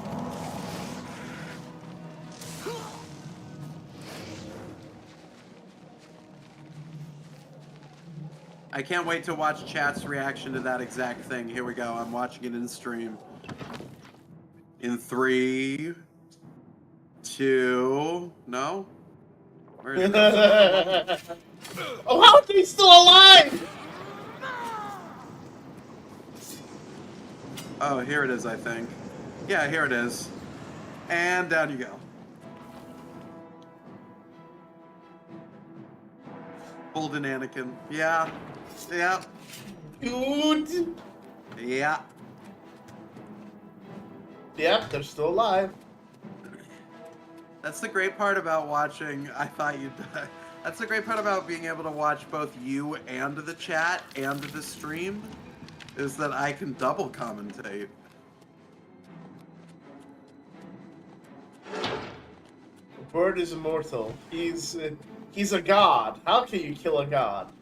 Speaker 2: I can't wait to watch chat's reaction to that exact thing. Here we go. I'm watching it in stream. In 3, 2, no? Where is it?
Speaker 1: Oh, how are they still alive?
Speaker 2: Oh, here it is, I think. Yeah, here it is. And down you go. Golden Anakin. Yeah. Yeah.
Speaker 1: Dude.
Speaker 2: Yeah.
Speaker 1: Yep, they're still alive.
Speaker 2: That's the great part about watching. I thought you'd die. That's the great part about being able to watch both you and the chat and the stream, is that I can double commentate.
Speaker 1: The bird is immortal. He's a god. How can you kill a god?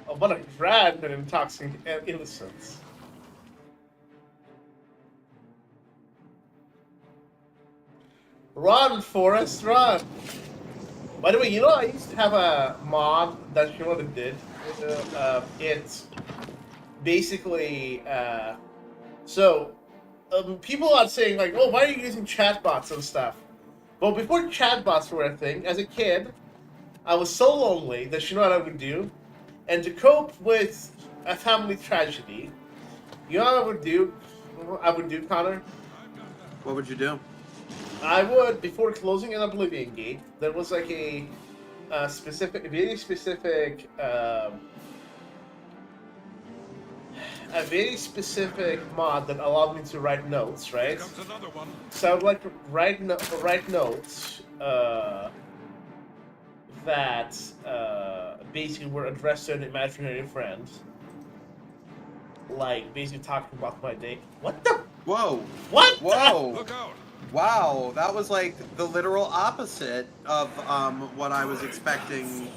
Speaker 1: Oh, what a grand and intoxicating innocence. Run, Forrest, run! By the way, you know I used to have a mod that you know what it did? It's basically, people are saying like, oh, why are you using chatbots and stuff? Well, before chatbots were a thing, as a kid, I was so lonely that you know what I would do? And to cope with a family tragedy, you know what I would do? Connor?
Speaker 2: What would you do?
Speaker 1: I would, before closing an Oblivion Gate, there was like a very specific mod that allowed me to write notes, right? So I would like to write notes that basically were addressed to an imaginary friend. Like, basically talking about my day. What the?
Speaker 2: Whoa.
Speaker 1: What?
Speaker 2: Whoa. Look out. Wow, that was like the literal opposite of what I was expecting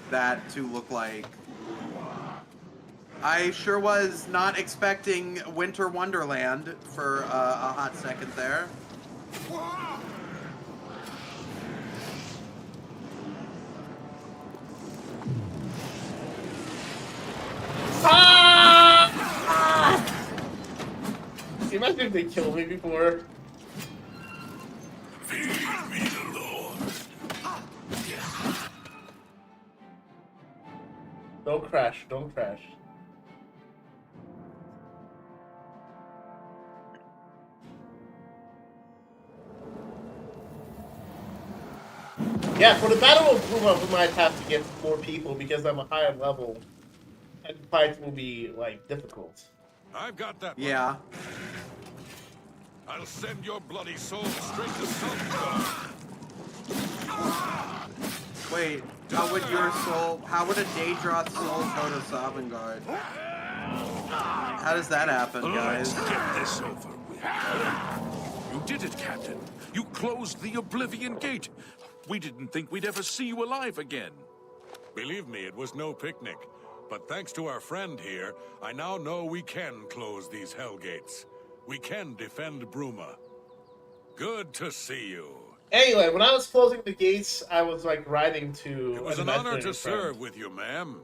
Speaker 2: that to look like. I sure was not expecting Winter Wonderland for a hot second there.
Speaker 1: Imagine if they killed me before.
Speaker 4: Feed me the Lord.
Speaker 1: Don't crash, don't crash. Yeah, for the Battle of Bruma, we might have to get more people because I'm a higher level, and the fight will be like difficult.
Speaker 20: I've got that.
Speaker 2: Yeah.
Speaker 20: I'll send your bloody soul straight to Sovngarde.
Speaker 2: Wait, how would a Daedroth soul go to Sovngarde? How does that happen, guys?
Speaker 4: Let's get this over with. You did it, Captain. You closed the Oblivion Gate. We didn't think we'd ever see you alive again.
Speaker 20: Believe me, it was no picnic. But thanks to our friend here, I now know we can close these hell gates. We can defend Bruma. Good to see you.
Speaker 1: Anyway, when I was closing the gates, I was like riding to.
Speaker 20: It was an honor to serve with you, ma'am.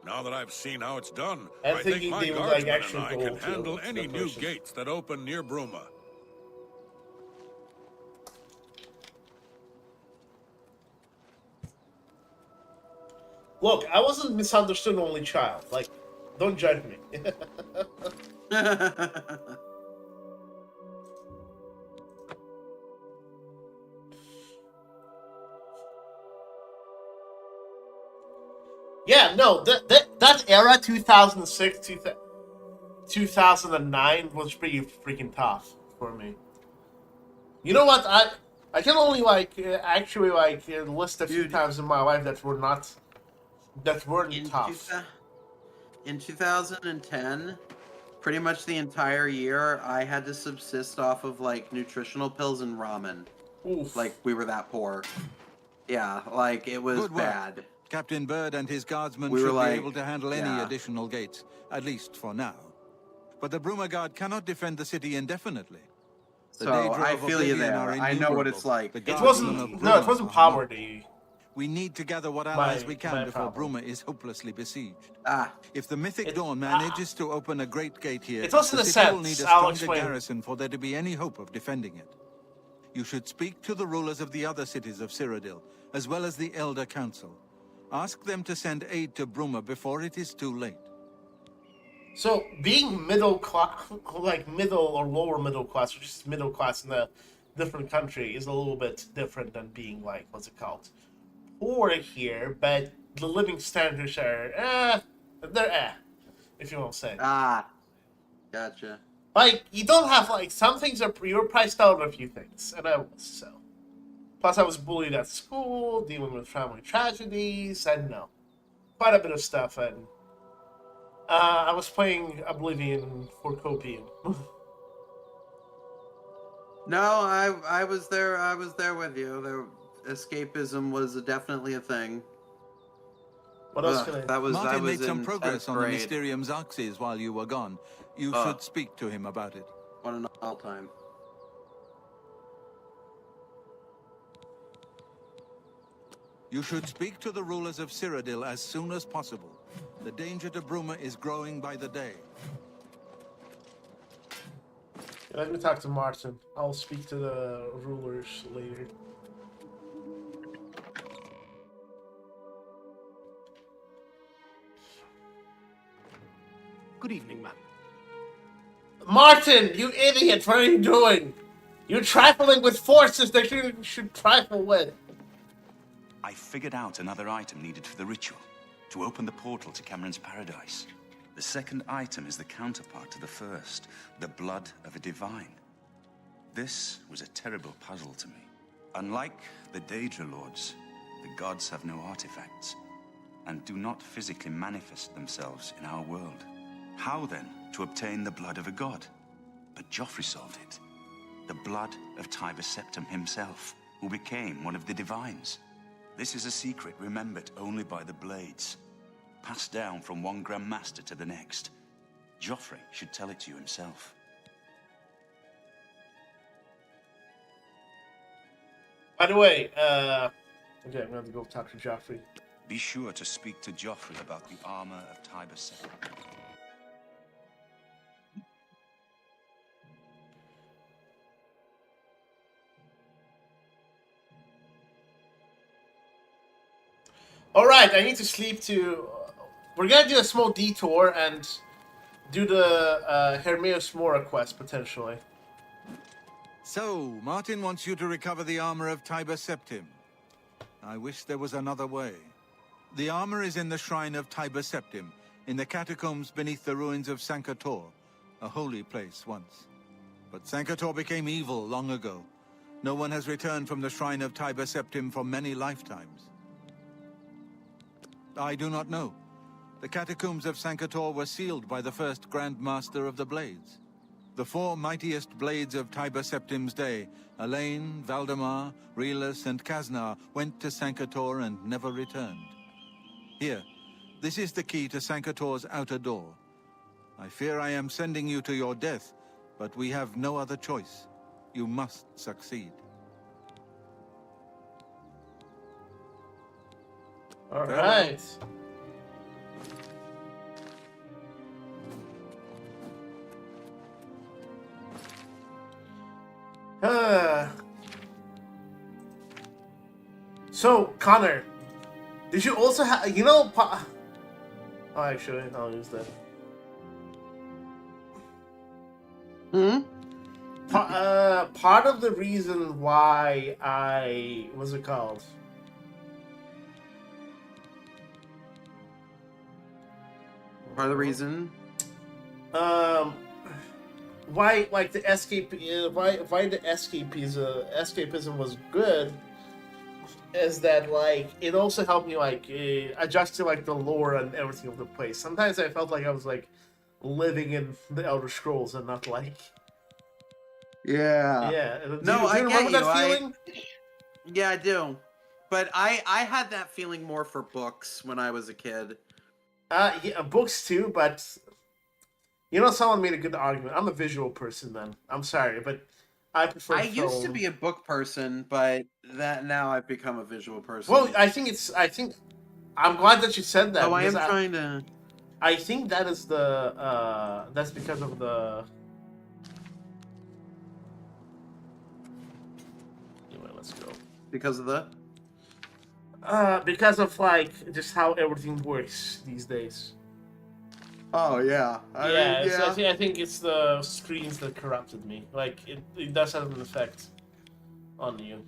Speaker 20: Now that I've seen how it's done,
Speaker 1: I'm
Speaker 20: I think
Speaker 1: thinking
Speaker 20: my
Speaker 1: they would, like,
Speaker 20: guardsmen
Speaker 1: actually
Speaker 20: and I
Speaker 1: go
Speaker 20: can
Speaker 1: to
Speaker 20: handle
Speaker 1: the
Speaker 20: any new
Speaker 1: places.
Speaker 20: gates that open near Bruma.
Speaker 1: Look, I wasn't a misunderstood only child. Like, don't judge me. Yeah, no, that era, 2006, 2009, was pretty freaking tough for me. You know what? I can only actually list a few times in my life that weren't tough.
Speaker 2: In 2010, pretty much the entire year, I had to subsist off of like nutritional pills and ramen.
Speaker 1: Oof.
Speaker 2: Like we were that poor. Yeah, like it was
Speaker 10: Good work.
Speaker 2: bad.
Speaker 10: Captain Bird and his guardsmen
Speaker 2: We were
Speaker 10: should
Speaker 2: like-
Speaker 10: be able to handle any
Speaker 2: yeah.
Speaker 10: additional gates, at least for now. But the Bruma Guard cannot defend the city indefinitely. The
Speaker 2: So,
Speaker 10: Daedra
Speaker 2: I
Speaker 10: of
Speaker 2: feel you
Speaker 10: Oblivion
Speaker 2: there.
Speaker 10: are
Speaker 2: I know what it's
Speaker 10: innumerable.
Speaker 2: like.
Speaker 10: The
Speaker 2: It
Speaker 10: guardsmen of
Speaker 1: it
Speaker 10: Bruma
Speaker 1: wasn't
Speaker 10: are
Speaker 1: poverty.
Speaker 10: not. We need to gather what allies we
Speaker 1: my
Speaker 10: can before
Speaker 1: problem.
Speaker 10: Bruma is hopelessly besieged.
Speaker 2: Ah.
Speaker 10: If the Mythic Dawn manages to open a great gate here,
Speaker 1: It was in
Speaker 10: the
Speaker 1: a
Speaker 10: city will
Speaker 1: sense,
Speaker 10: need a
Speaker 1: I'll
Speaker 10: stronger
Speaker 1: explain.
Speaker 10: garrison for there to be any hope of defending it. You should speak to the rulers of the other cities of Cyrodiil, as well as the Elder Council. Ask them to send aid to Bruma before it is too late.
Speaker 1: So, being middle class, like middle or lower middle class, or just middle class in a different country, is a little bit different than being like, what's it called? Poor here, but the living standards are, they're if you want to say.
Speaker 2: Ah, gotcha.
Speaker 1: Like, you don't have, like, some things you're priced out of a few things, and I was, so. Plus, I was bullied at school, dealing with family tragedies, and no. Quite a bit of stuff, and I was playing Oblivion for copium.
Speaker 2: No, I was there. I was there with you. Escapism was definitely a thing.
Speaker 1: What else can I?
Speaker 2: That was.
Speaker 10: Martin
Speaker 2: I was
Speaker 10: made some
Speaker 2: in
Speaker 10: progress
Speaker 2: 10th
Speaker 10: on the
Speaker 2: grade.
Speaker 10: Mysterium Xarxes while you were gone. You should speak to him about it.
Speaker 2: What an all time.
Speaker 10: You should speak to the rulers of Cyrodiil as soon as possible. The danger to Bruma is growing by the day.
Speaker 1: Let me talk to Martin. I'll speak to the rulers later.
Speaker 3: Good evening, ma'am.
Speaker 1: Martin, you idiot! What are you doing? You're trifling with forces that you should trifle with.
Speaker 18: I figured out another item needed for the ritual, to open the portal to Cameron's paradise. The second item is the counterpart to the first, the blood of a divine. This was a terrible puzzle to me. Unlike the Daedra Lords, the gods have no artifacts, and do not physically manifest themselves in our world. How then to obtain the blood of a god? But Joffrey solved it. The blood of Tiber Septim himself, who became one of the divines. This is a secret remembered only by the Blades, passed down from one Grand Master to the next. Joffrey should tell it to you himself.
Speaker 1: By the way, okay, I'm going to go talk to Joffrey.
Speaker 18: Be sure to speak to Joffrey about the armor of Tiber Septim.
Speaker 1: Alright, I need to sleep too. We're gonna do a small detour and do the Hermaeus Mora quest, potentially.
Speaker 10: So, Martin wants you to recover the armor of Tiber Septim. I wish there was another way. The armor is in the shrine of Tiber Septim, in the catacombs beneath the ruins of Sankator, a holy place once. But Sankator became evil long ago. No one has returned from the shrine of Tiber Septim for many lifetimes. I do not know. The catacombs of Sankator were sealed by the first Grand Master of the Blades. The four mightiest blades of Tiber Septim's day, Elaine, Valdemar, Relus, and Kaznar, went to Sankator and never returned. Here, this is the key to Sankator's outer door. I fear I am sending you to your death, but we have no other choice. You must succeed.
Speaker 1: All right. So, Connor, did you also have, you know, oh, actually, I'll use that. Part of the reason why what's it called?
Speaker 2: Part of the reason?
Speaker 1: Why, like, the why the escapism was good is that, like, it also helped me, like, adjust to, like, the lore and everything of the place. Sometimes I felt like I was, like, living in the Elder Scrolls and not, like...
Speaker 2: Yeah.
Speaker 1: Yeah.
Speaker 2: No,
Speaker 1: do you remember that feeling?
Speaker 2: Yeah, I do. But I had that feeling more for books when I was a kid.
Speaker 1: Yeah, books too, but... You know, someone made a good argument. I'm a visual person, man. I'm sorry, but I prefer film.
Speaker 2: Used to be a book person, but now I've become a visual person.
Speaker 1: Well, I think I'm glad that you said that.
Speaker 2: Oh, I am trying to...
Speaker 1: I think that is the, that's because of the... Anyway, let's go.
Speaker 2: Because of the?
Speaker 1: Because of, like, just how everything works these days.
Speaker 2: Oh, yeah.
Speaker 1: So I think it's the screens that corrupted me. Like, it does have an effect on you.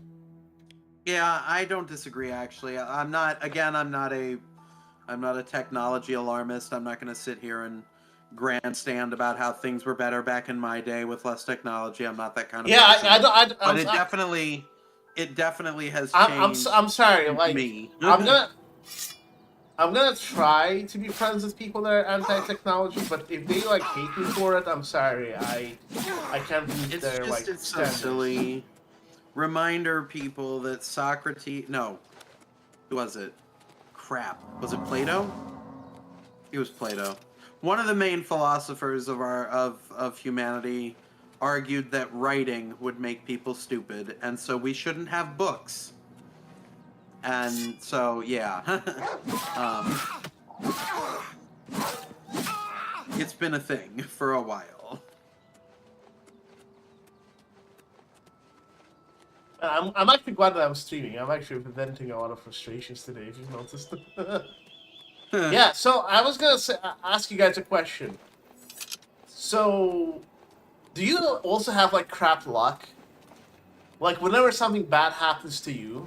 Speaker 2: Yeah, I don't disagree, actually. I'm not a technology alarmist. I'm not going to sit here and grandstand about how things were better back in my day with less technology. I'm not that kind of person. But it definitely has changed.
Speaker 1: I'm sorry, like,
Speaker 2: me.
Speaker 1: I'm gonna try to be friends with people that are anti-technology, but if they, like, hate me for it, I'm sorry. I can't meet their, like,
Speaker 2: it's so silly. Reminder people that Socrates... No. Who was it? Crap. Was it Plato? It was Plato. One of the main philosophers of humanity argued that writing would make people stupid, and so we shouldn't have books. And so, yeah. It's been a thing for a while.
Speaker 1: I'm actually glad that I'm streaming. I'm actually venting a lot of frustrations today, if you've noticed. Yeah, so I was gonna ask you guys a question. So, do you also have, like, crap luck? Like, whenever something bad happens to you,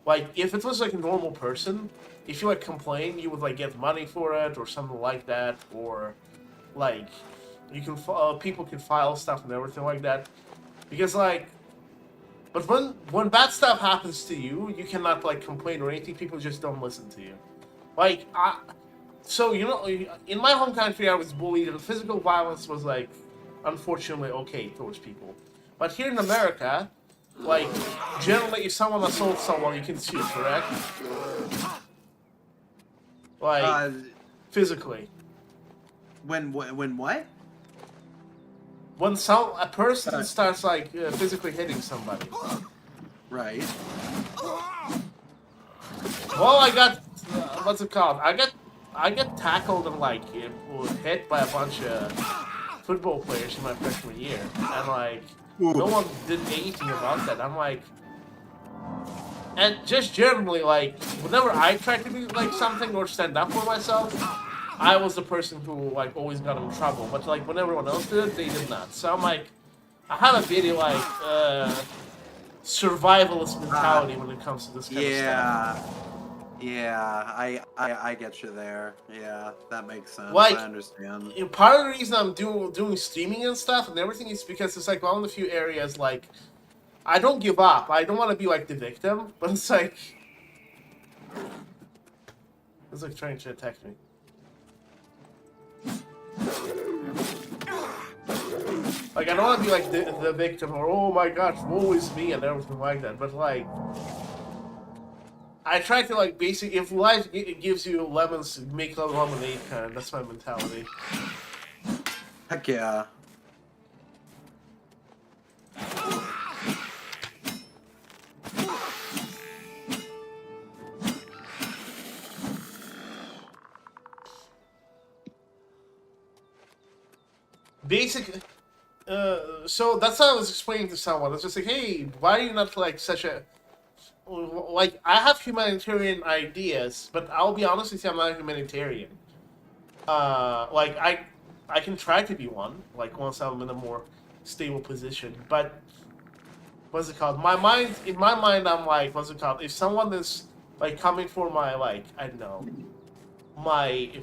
Speaker 1: like, if it was, like, a normal person, if you, like, complain, you would, like, get money for it or something like that, or, like, you can people can file stuff and everything like that. Because, like, but when bad stuff happens to you, you cannot, like, complain or anything. People just don't listen to you. Like, so, you know, in my home country, I was bullied, and physical violence was, like, unfortunately okay towards people. But here in America, like, generally, if someone assaults someone, you can sue, correct? Like, physically.
Speaker 2: When what?
Speaker 1: When a person starts, like, physically hitting somebody.
Speaker 2: Right.
Speaker 1: Well, I got, what's it called? I get tackled and, like, hit by a bunch of football players in my freshman year, and, like, no one did anything about that. I'm like, and just generally, like, whenever I tried to do, like, something or stand up for myself, I was the person who, like, always got in trouble. But, like, when everyone else did it, they did not. So I'm like, I have a very, like, survivalist mentality when it comes to this kind of stuff.
Speaker 2: Yeah, I get you there. Yeah, that makes sense.
Speaker 1: Like,
Speaker 2: I understand.
Speaker 1: Part of the reason I'm doing streaming and stuff and everything is because it's, like, one of the few areas, like, I don't give up. I don't want to be, like, the victim, but it's like... It's, like, trying to attack me. Like, I don't want to be, like, the victim or, oh my gosh, woe is me and everything like that, but, like... I try to like basically if life gives you lemons, make a lemonade kind. That's my mentality.
Speaker 2: Heck yeah.
Speaker 1: Basically, so that's how I was explaining to someone. It's just like, hey, why are you not like such a like? I have humanitarian ideas, but I'll be honest with you, I'm not a humanitarian. Like I can try to be one, like once I'm in a more stable position. But what's it called? In my mind, I'm like, what's it called? If someone is like coming for my like, I don't know,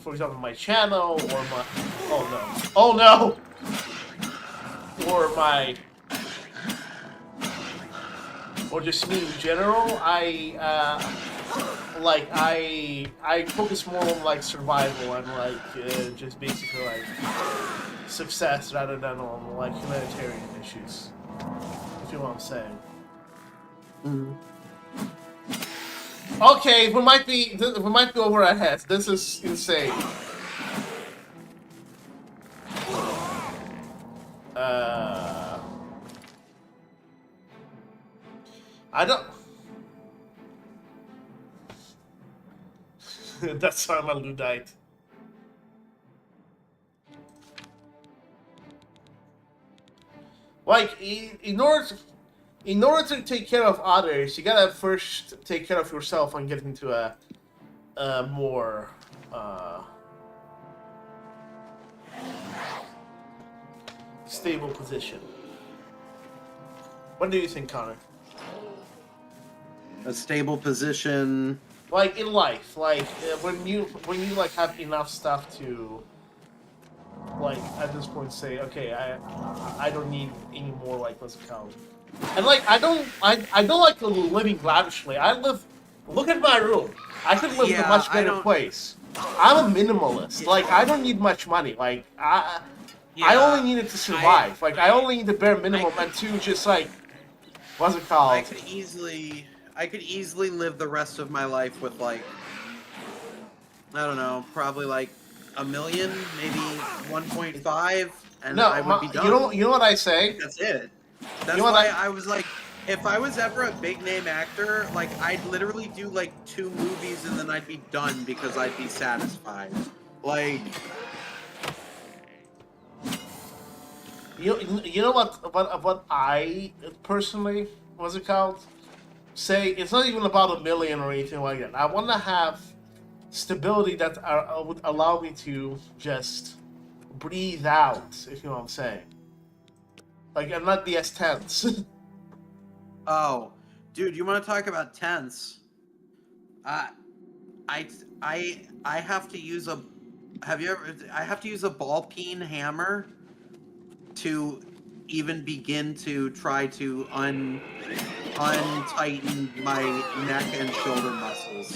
Speaker 1: for example, my channel or my, oh no, or or just me in general, I focus more on like survival and like just basically like success rather than on like humanitarian issues. If you know what I'm saying.
Speaker 2: Mm-hmm.
Speaker 1: Okay, we might be over our heads. This is insane. I don't. That's why my Luddite. Like, in order to take care of others, you gotta first take care of yourself and get into a more stable position. What do you think, Connor?
Speaker 2: A stable position.
Speaker 1: Like in life, like when you like have enough stuff to, like at this point say, okay, I don't need any more like what's it called, and like I don't like living lavishly. Look at my room. I could live in a much better place. I'm a minimalist. Like I don't need much money. Like I only need it to survive. I only need the bare minimum and to just like what's it called?
Speaker 2: I could easily live the rest of my life with like, I don't know, probably like $1 million, maybe 1.5, and I would be done.
Speaker 1: You know what I say?
Speaker 2: That's it. That's why I was like, if I was ever a big name actor, like I'd literally do like 2 movies and then I'd be done because I'd be satisfied. Like,
Speaker 1: you know what I personally, what's it called? Say it's not even about $1 million or anything like that. I want to have stability that would allow me to just breathe out, if you know what I'm saying. Like, and not be as tense.
Speaker 2: oh, dude, you want to talk about tense? I have to use a. I have to use a ball peen hammer to even begin to try to untighten my neck and shoulder muscles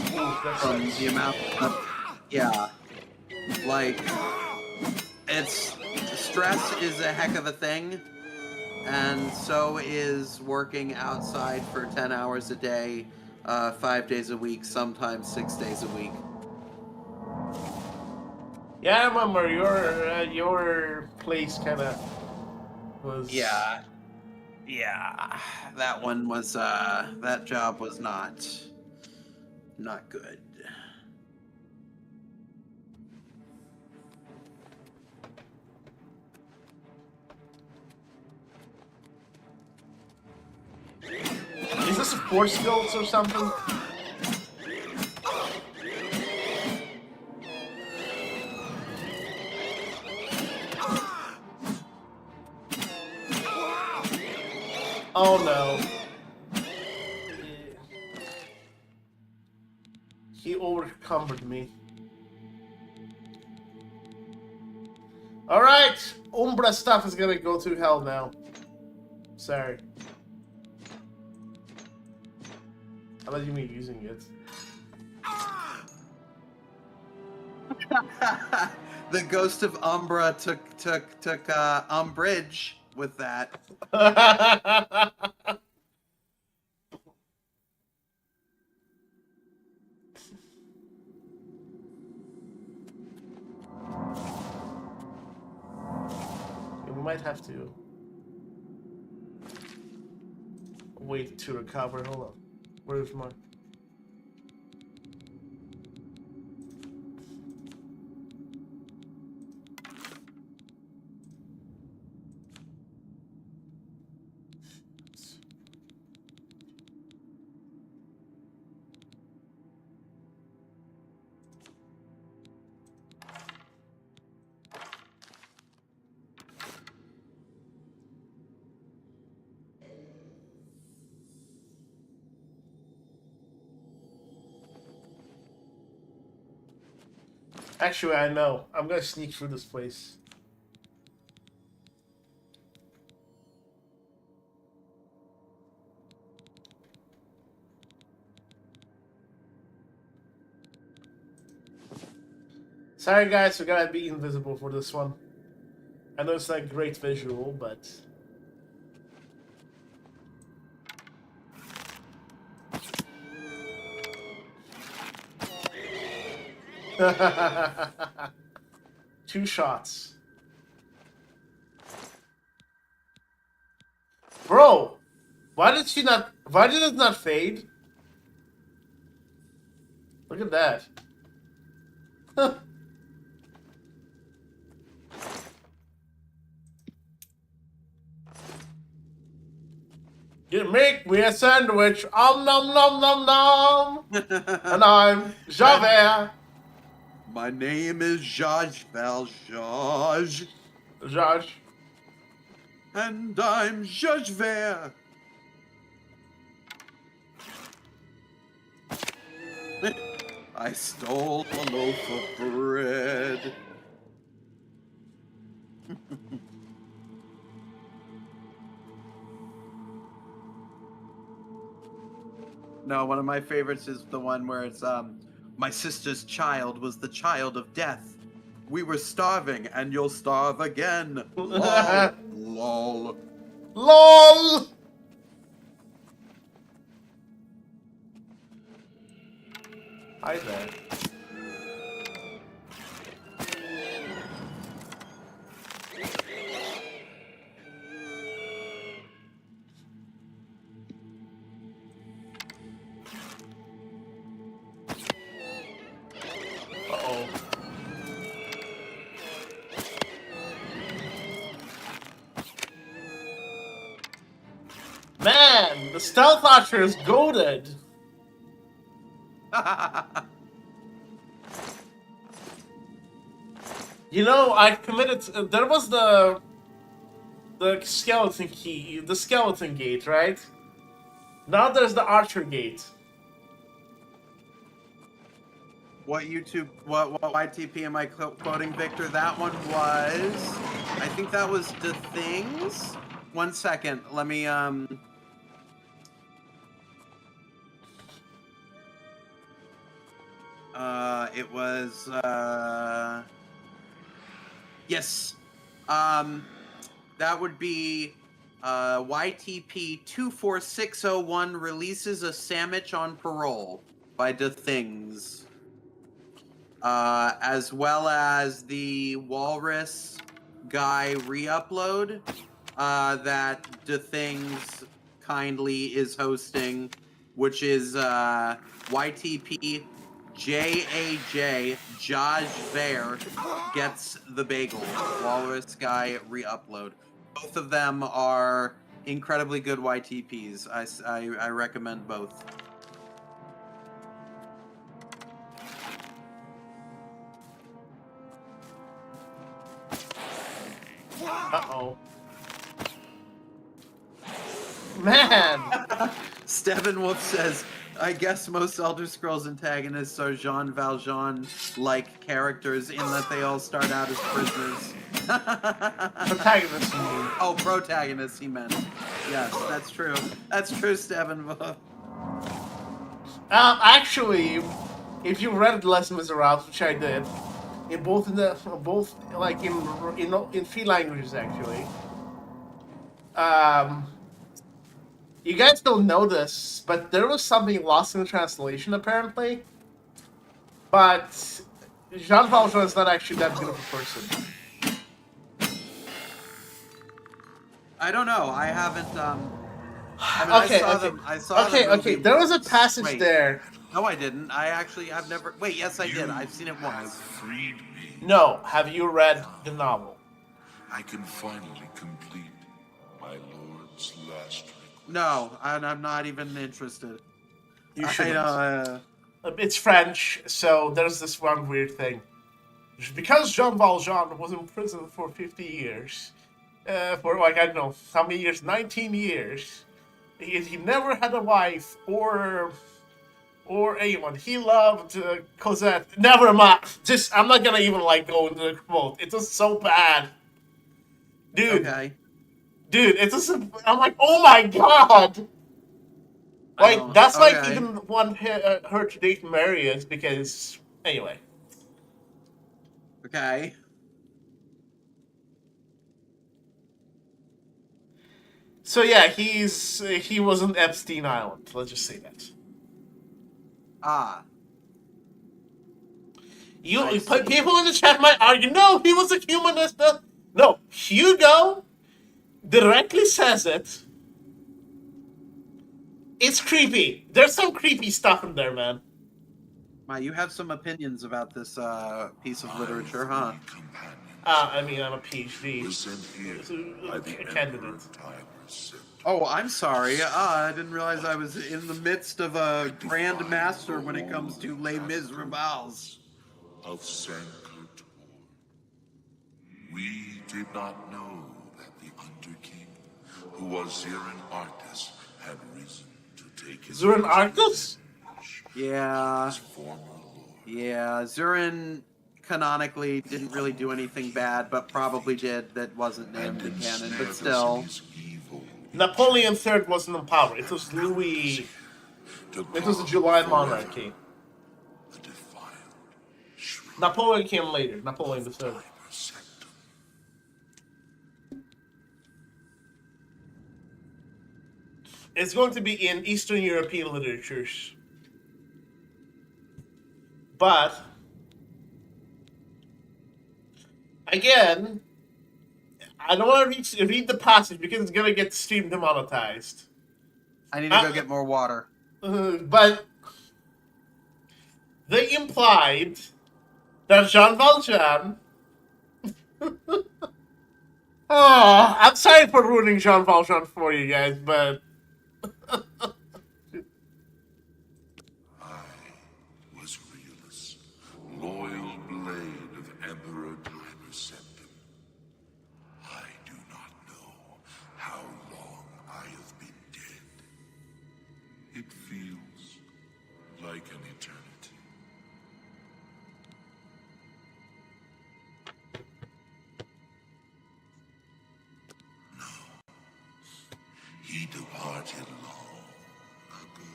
Speaker 2: from the amount of, like, stress is a heck of a thing, and so is working outside for 10 hours a day, 5 days a week, sometimes 6 days a week.
Speaker 1: Yeah, I remember your place kind of was.
Speaker 2: Yeah, that one was, that job was not good.
Speaker 1: Is this a force skills or something? Oh no. He overcumbered me. Alright! Umbra stuff is gonna go to hell now. Sorry. I thought you mean using it.
Speaker 2: The ghost of Umbra took umbrage with that.
Speaker 1: We might have to wait to recover. Hold on. Where's my... Actually, I know. I'm gonna sneak through this place. Sorry guys, we gotta be invisible for this one. I know it's not great visual, but... Two shots. Bro! Why did it not fade? Look at that. Huh. You make me a sandwich, nom nom nom nom, and I'm Javert.
Speaker 2: My name is Jaj Valjean.
Speaker 1: Jaj.
Speaker 2: And I'm Javert. I stole a loaf of bread. No, one of my favorites is the one where it's my sister's child was the child of death. We were starving, and you'll starve again. Lol. Lol.
Speaker 1: LOL! Hi there. Uh-oh. Man, the stealth archer is goated. You know, I committed. There was the skeleton key, the skeleton gate, right? Now there's the archer gate.
Speaker 2: What YTP am I quoting, Victor? That one was, I think that was The Things. 1 second, let me it was yes, that would be YTP 24601 releases a sandwich on parole by The Things. As well as the Walrus guy re-upload that The Things kindly is hosting, which is YTP JAJ Jaj Ver gets the bagel. Walrus guy re-upload. Both of them are incredibly good YTPs. I recommend both.
Speaker 1: Uh-oh. Man!
Speaker 2: Steven Wolf says, I guess most Elder Scrolls antagonists are Jean Valjean-like characters in that they all start out as prisoners.
Speaker 1: Protagonists.
Speaker 2: Oh, protagonists, he meant. Yes, that's true. That's true, Steven Wolf.
Speaker 1: Actually, if you read Les Miserables, which I did, in both like in 3 languages actually. You guys don't know this, but there was something lost in translation apparently. But Jean Valjean is not actually that good of a person.
Speaker 2: I don't know. I haven't. I mean,
Speaker 1: Okay,
Speaker 2: I saw
Speaker 1: okay,
Speaker 2: the movie
Speaker 1: there was a
Speaker 2: once.
Speaker 1: passage
Speaker 2: Wait.
Speaker 1: there.
Speaker 2: No, I didn't. I've never. Wait, yes, I did. I've seen it once.
Speaker 4: Freed me.
Speaker 1: No, have you read the novel?
Speaker 4: I can finally complete my lord's last request.
Speaker 2: No, and I'm not even interested.
Speaker 1: You shouldn't. It's French, so there's this one weird thing. Because Jean Valjean was in prison for 50 years, for like, I don't know, how many years? 19 years. He never had a wife or anyone. He loved Cosette. Never mind. Just, I'm not gonna even like go into the quote. It was so bad. Dude.
Speaker 2: Okay.
Speaker 1: Dude, it's just, I'm like, oh my god! Like, that's like even one her to date Marius because, anyway.
Speaker 2: Okay.
Speaker 1: So yeah, he was on Epstein Island. Let's just say that.
Speaker 2: Ah.
Speaker 1: People in the chat might argue, no, he was a humanist. No, Hugo directly says it. It's creepy. There's some creepy stuff in there, man.
Speaker 2: You have some opinions about this piece of literature, huh?
Speaker 1: I mean, I'm a PhD candidate.
Speaker 2: Oh, I'm sorry. I didn't realize I was in the midst of a grand master when it comes to Les Miserables.
Speaker 4: Of Saint-Couture. We did not know that the Underking, who was Zirin Arcus, had risen to take his...
Speaker 1: Zirin Arcus?
Speaker 2: Yeah. Yeah, Zirin canonically didn't really do anything bad, but probably did that wasn't named in canon, but still.
Speaker 1: Napoleon III wasn't in power. It was Louis... It was the July monarchy. Napoleon came later. Napoleon III. It's going to be in Eastern European literatures. But, again, I don't want to read the passage because it's going to get stream demonetized.
Speaker 2: I need to go get more water.
Speaker 1: But they implied that Jean Valjean... Oh, I'm sorry for ruining Jean Valjean for you guys, but...
Speaker 4: Loyal blade of Emperor Daedric Septim. I do not know how long I have been dead. It feels like an eternity. No. He departed long ago.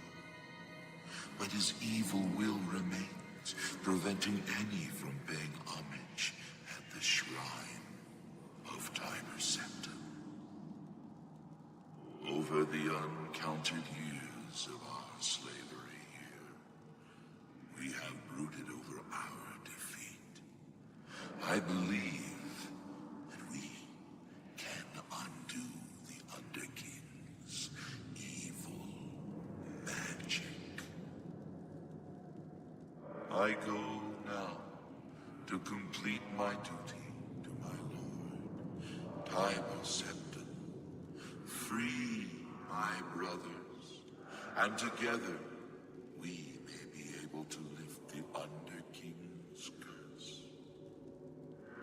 Speaker 4: But his evil will remains, preventing any from paying homage at the shrine of Daedric Septim. Over the uncounted years of our slavery here, we have brooded over our defeat. I believe that we can undo the Underking's evil magic. I go now to complete my duty to my lord, Daedric Septim. Free my brothers, and together we may be able to lift the Underking's curse.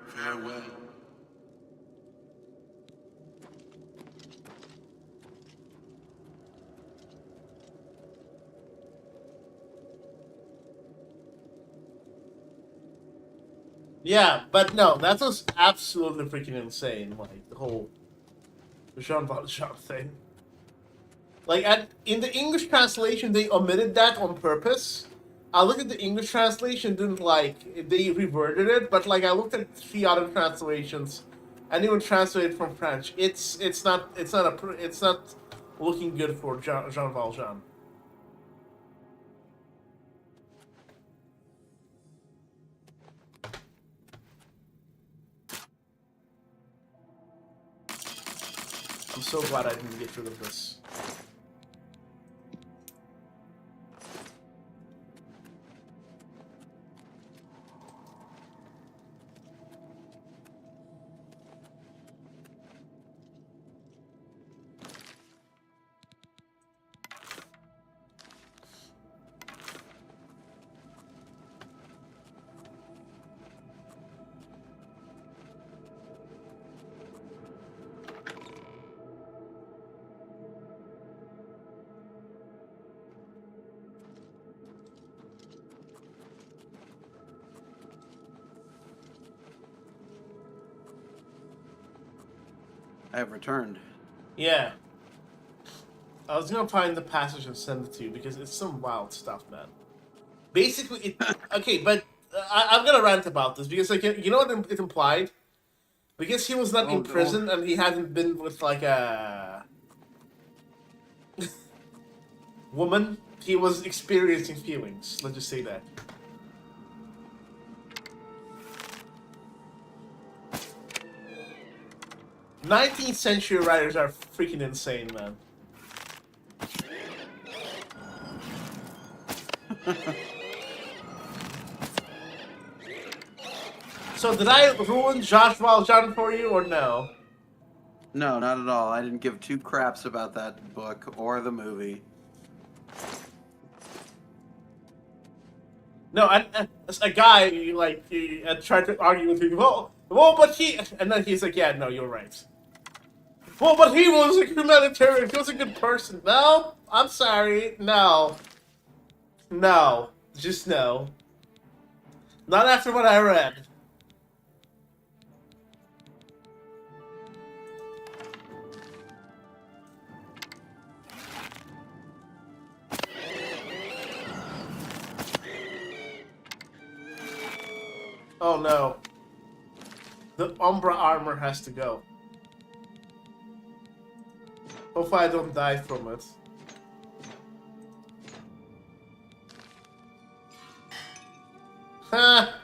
Speaker 4: Farewell.
Speaker 1: Yeah, but no, that was absolutely freaking insane. Like, the whole Jean Valjean thing. Like, in the English translation, they omitted that on purpose. I looked at the English translation, didn't like, they reverted it, but like, I looked at 3 other translations, and even translated from French. It's not looking good for Jean Valjean. I'm so glad I didn't get rid of this.
Speaker 2: I have returned.
Speaker 1: Yeah. I was gonna find the passage and send it to you because it's some wild stuff, man. Basically, it, okay, but I'm gonna rant about this because, like, you know what it implied? Because he was not in prison and he hadn't been with, like, a woman, he was experiencing feelings. Let's just say that. '19th century writers are freaking insane, man. So did I ruin Josh Valjean for you, or no?
Speaker 2: No, not at all. I didn't give two craps about that book or the movie.
Speaker 1: No, as a guy, like, he tried to argue with me. Well, but he, and then he's like, yeah, no, you're right. Well, but he was a humanitarian. He was a good person. No, I'm sorry. No. No. Just no. Not after what I read. Oh no. The Umbra armor has to go. Hopefully I don't die from it. Ha!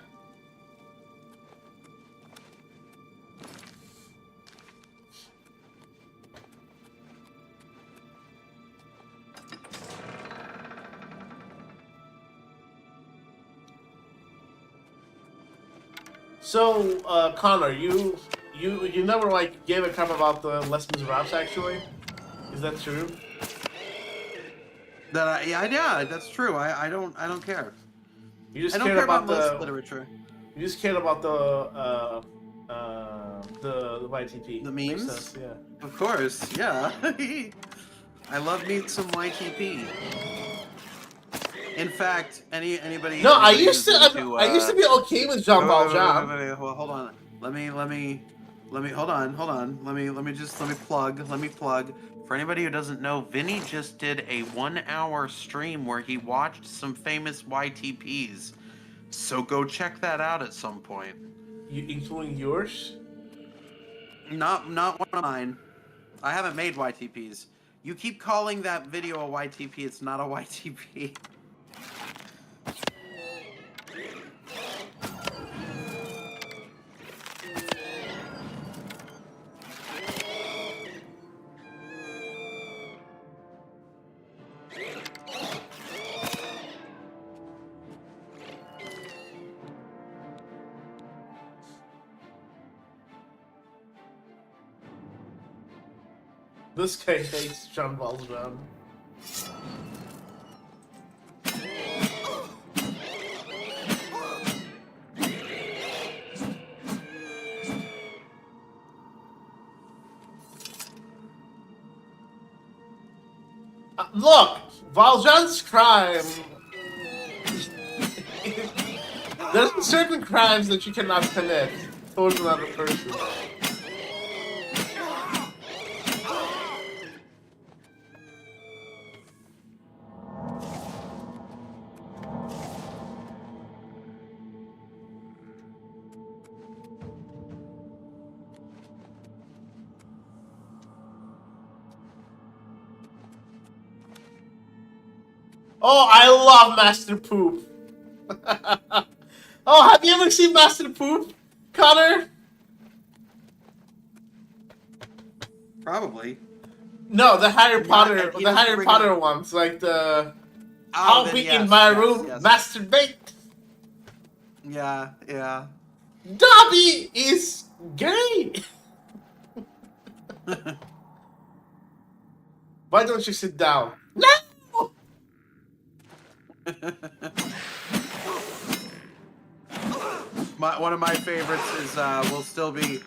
Speaker 1: So, Connor, you never, like, gave a crap about the Les Miserables, actually? Is that true?
Speaker 2: Yeah, that's true. I don't care.
Speaker 1: You just
Speaker 2: I don't
Speaker 1: cared
Speaker 2: care
Speaker 1: about
Speaker 2: most literature.
Speaker 1: You just cared about the YTP.
Speaker 2: The
Speaker 1: Makes
Speaker 2: memes?
Speaker 1: sense, yeah.
Speaker 2: Of course, yeah. I love me some YTP. In fact, anybody.
Speaker 1: No, I
Speaker 2: anybody
Speaker 1: used to.
Speaker 2: who's into,
Speaker 1: I used to be okay with Jean Valjean.
Speaker 2: Well, hold on. Let me hold on. Let me plug. For anybody who doesn't know, Vinny just did a 1-hour stream where he watched some famous YTPs. So go check that out at some point.
Speaker 1: You including yours?
Speaker 2: Not one of mine. I haven't made YTPs. You keep calling that video a YTP. It's not a YTP.
Speaker 1: This guy hates Jean Valjean. Look, Valjean's crime. There's certain crimes that you cannot commit towards another person. Oh, I love Master Poop. Oh, have you ever seen Master Poop, Connor?
Speaker 2: Probably.
Speaker 1: No, the Harry Potter,
Speaker 2: he
Speaker 1: the
Speaker 2: doesn't
Speaker 1: Harry
Speaker 2: bring
Speaker 1: Potter
Speaker 2: up-
Speaker 1: ones, like the
Speaker 2: Oh,
Speaker 1: I'll
Speaker 2: then
Speaker 1: be
Speaker 2: yes,
Speaker 1: in my
Speaker 2: yes,
Speaker 1: room,
Speaker 2: yes.
Speaker 1: masturbate.
Speaker 2: Yeah, yeah.
Speaker 1: Dobby is gay. Why don't you sit down? No.
Speaker 2: One of my favorites is will still be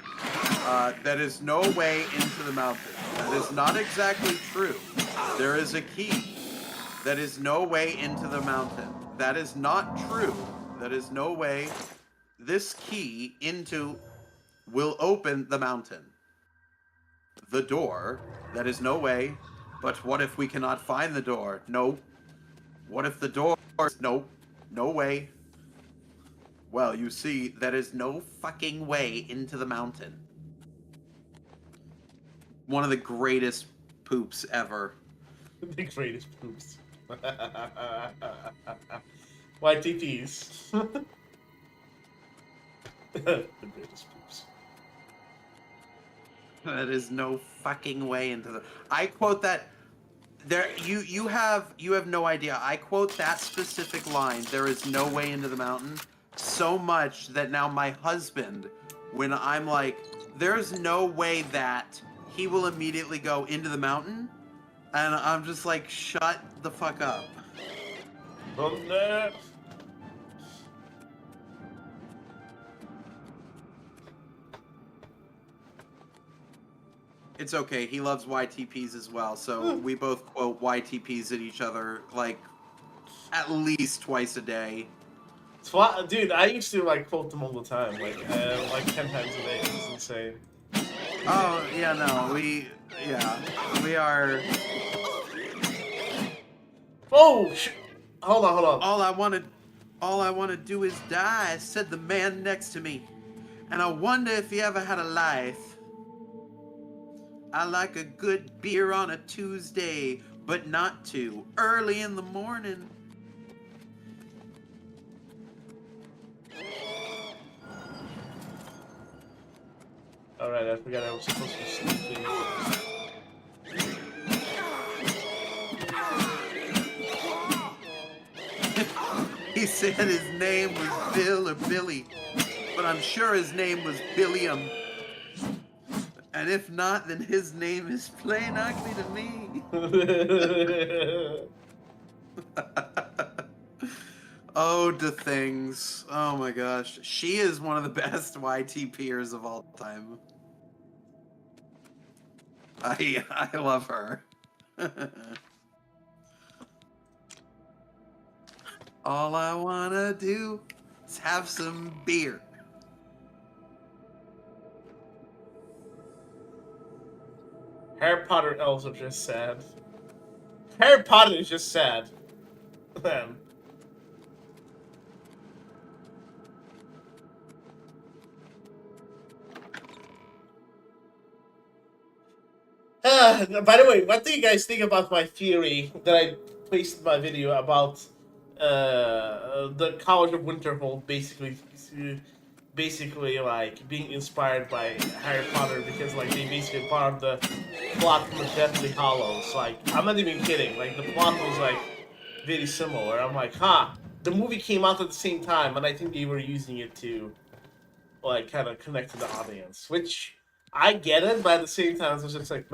Speaker 2: that is no way into the mountain. That is not exactly true. There is a key. That is no way into the mountain. That is not true. That is no way. This key into will open the mountain. The door. That is no way. But what if we cannot find the door? No. What if the door? No. No way. Well, you see, there is no fucking way into the mountain. One of the greatest poops ever.
Speaker 1: The greatest poops. YTPs. The greatest poops.
Speaker 2: That is no fucking way into the. I quote that. There, you have no idea. I quote that specific line. There is no way into the mountain. So much that now my husband, when I'm like, there's no way that, he will immediately go into the mountain, and I'm just like, shut the fuck up. It's okay. He loves YTPs as well, so we both quote YTPs at each other like at least twice a day.
Speaker 1: Dude, I used to like quote them all the time, like 10 times a day. It's insane.
Speaker 2: Oh yeah, no, we are.
Speaker 1: Oh, hold on.
Speaker 2: All I want to do is die," said the man next to me, "and I wonder if he ever had a life. I like a good beer on a Tuesday, but not too early in the morning."
Speaker 1: Alright, I forgot I was supposed to be sleeping.
Speaker 2: He said his name was Bill or Billy, but I'm sure his name was Billiam. And if not, then his name is plain ugly to me. Oh, the things. Oh my gosh. She is one of the best YTPers of all time. I love her. All I wanna do is have some beer.
Speaker 1: Harry Potter elves are just sad. Harry Potter is just sad. Man. By the way, what do you guys think about my theory that I placed in my video about the College of Winterhold basically like being inspired by Harry Potter because like they basically borrowed the plot from the Deathly Hallows. Like I'm not even kidding. Like the plot was like very similar. I'm like, the movie came out at the same time, and I think they were using it to like kind of connect to the audience, which I get it, but at the same time, it's just like,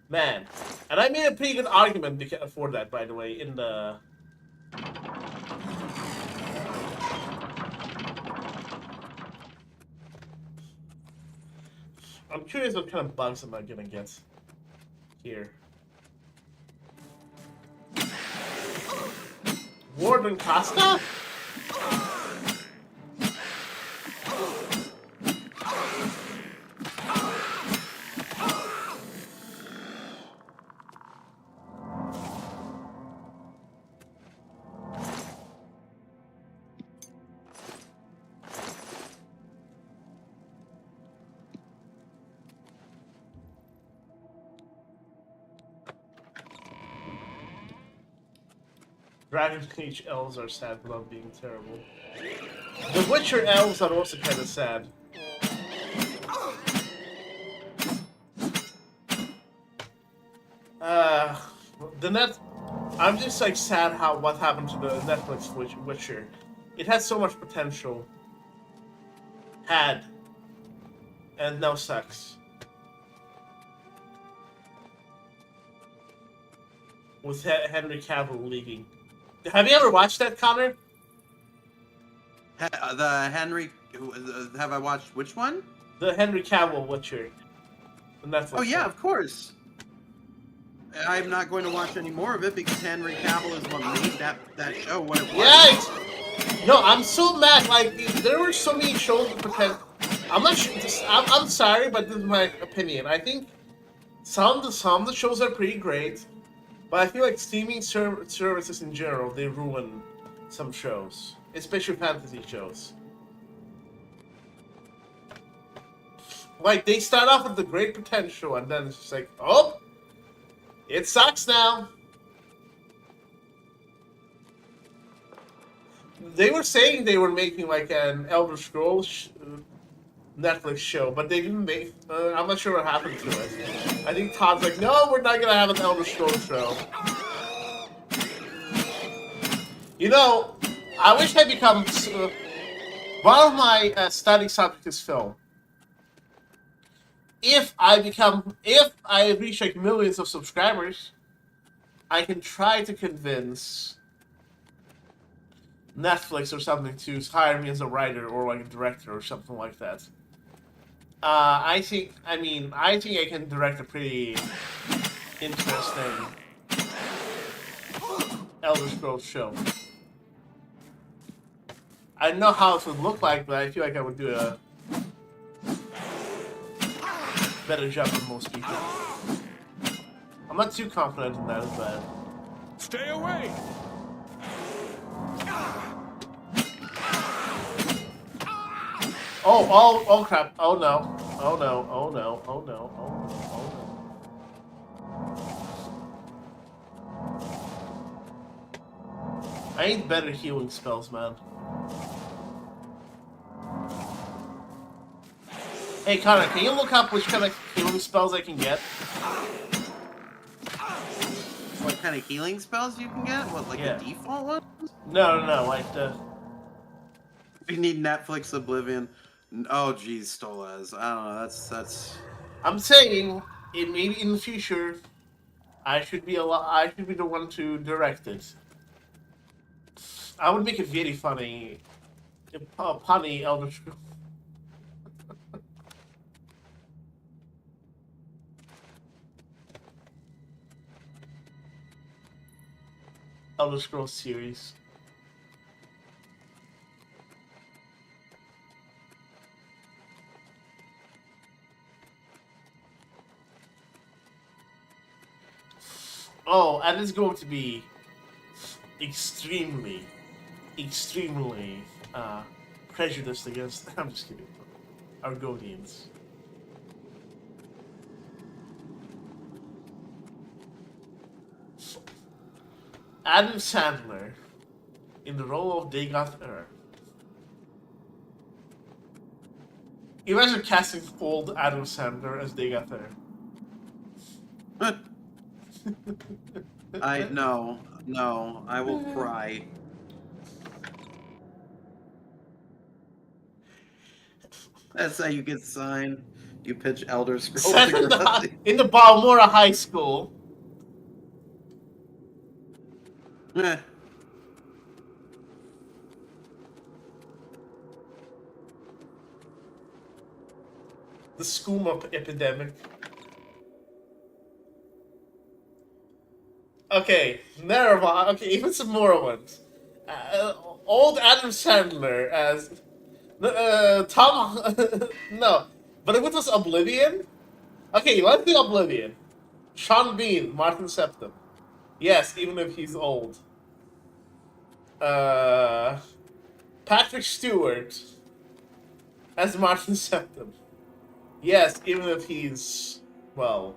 Speaker 1: man. And I made a pretty good argument for that, by the way, in the. I'm curious what kind of bugs am I gonna get here. Warden Costa? Dragon Age elves are sad without being terrible. The Witcher elves are also kind of sad. I'm just like sad how what happened to the Netflix Witcher. It had so much potential. And now sucks. With Henry Cavill leaving. Have you ever watched that, Connor?
Speaker 2: The Henry... Have I watched which one?
Speaker 1: The Henry Cavill Witcher. The Netflix
Speaker 2: Oh yeah,
Speaker 1: one.
Speaker 2: of course. I'm not going to watch any more of it because Henry Cavill is what made that show what it was.
Speaker 1: Yeah! No, I'm so mad. Like, there were so many shows with potential. I'm not sure. I'm sorry, but this is my opinion. I think some of the shows are pretty great, but I feel like streaming services in general, they ruin some shows, especially fantasy shows. Like, they start off with the great potential, and then it's just like, oh, it sucks now. They were saying they were making like an Elder Scrolls Netflix show, but they didn't make. I'm not sure what happened to it. I think Todd's like, no, we're not gonna have an Elder Scrolls show. You know, I wish I become. One of my study subjects is film. If I reach like millions of subscribers, I can try to convince Netflix or something to hire me as a writer or like a director or something like that. I think I can direct a pretty interesting Elder Scrolls show. I don't know how it would look like, but I feel like I would do a better job than most people. I'm not too confident in that as bad.
Speaker 20: Stay away!
Speaker 1: Oh crap. Oh no. Oh no. Oh no. Oh no. Oh no. Oh no. I need better healing spells, man. Hey Connor, can you look up which kind of healing spells I can get?
Speaker 2: What kind of healing spells you can get? What, like the default ones?
Speaker 1: No, like the...
Speaker 2: We need Netflix Oblivion. Oh, geez, Stolaz. I don't know. That's.
Speaker 1: I'm saying, maybe in the future, I should be the one to direct it. I would make it very funny, punny Elder Scrolls. Elder Scrolls series. Oh, and it's going to be extremely prejudiced against. I'm just kidding. Argonians. Adam Sandler in the role of Dagon. Imagine casting old Adam Sandler as Dagon.
Speaker 2: No, I will cry. That's how you get signed. You pitch Elder Scrolls.
Speaker 1: In the Balmora High School.
Speaker 2: Eh.
Speaker 1: The skooma epidemic. Okay, Nerva. Okay, even some more ones. Old Adam Sandler as Tom. No, but if it was Oblivion. Okay, let's do Oblivion. Sean Bean, Martin Septim. Yes, even if he's old. Patrick Stewart as Martin Septim. Yes, even if he's, well,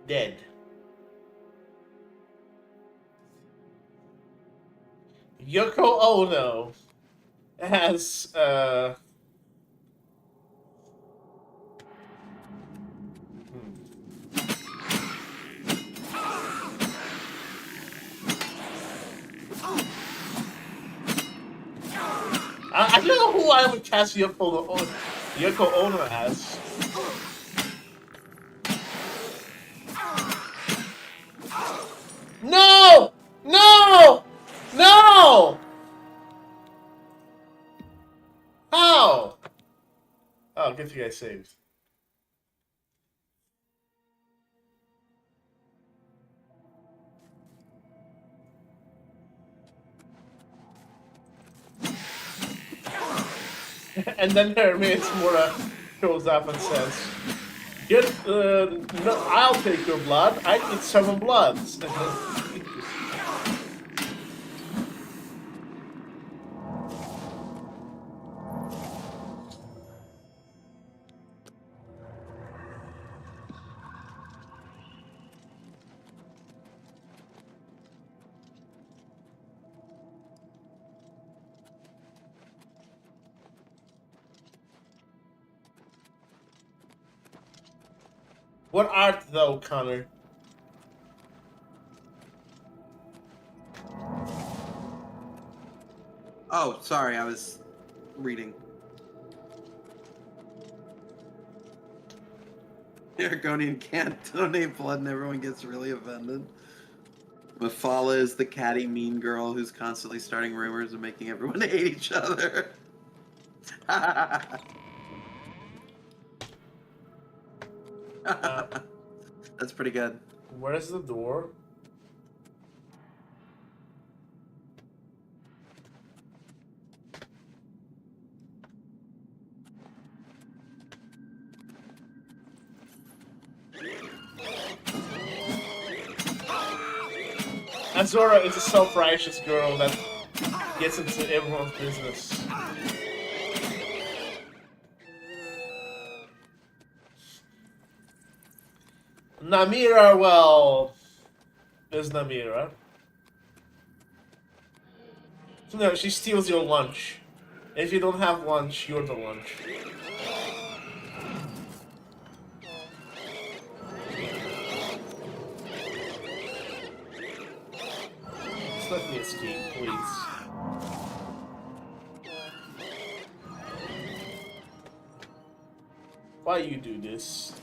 Speaker 1: dead. Yoko Ono as, I don't know who I would cast Yoko Ono as. No! No! No! How? Oh, good thing I saved. And then Hermes Mora shows up and says, no, I'll take your blood. I need 7 bloods. What art, though, Connor?
Speaker 2: Oh, sorry, I was reading. Argonian can't donate blood and everyone gets really offended. Mephala is the catty mean girl who's constantly starting rumors and making everyone hate each other. That's pretty good.
Speaker 1: Where's the door? Azora is a self-righteous girl that gets into everyone's business. Namira, well, is Namira. No, she steals your lunch. If you don't have lunch, you're the lunch. Just let me escape, please. Why you do this?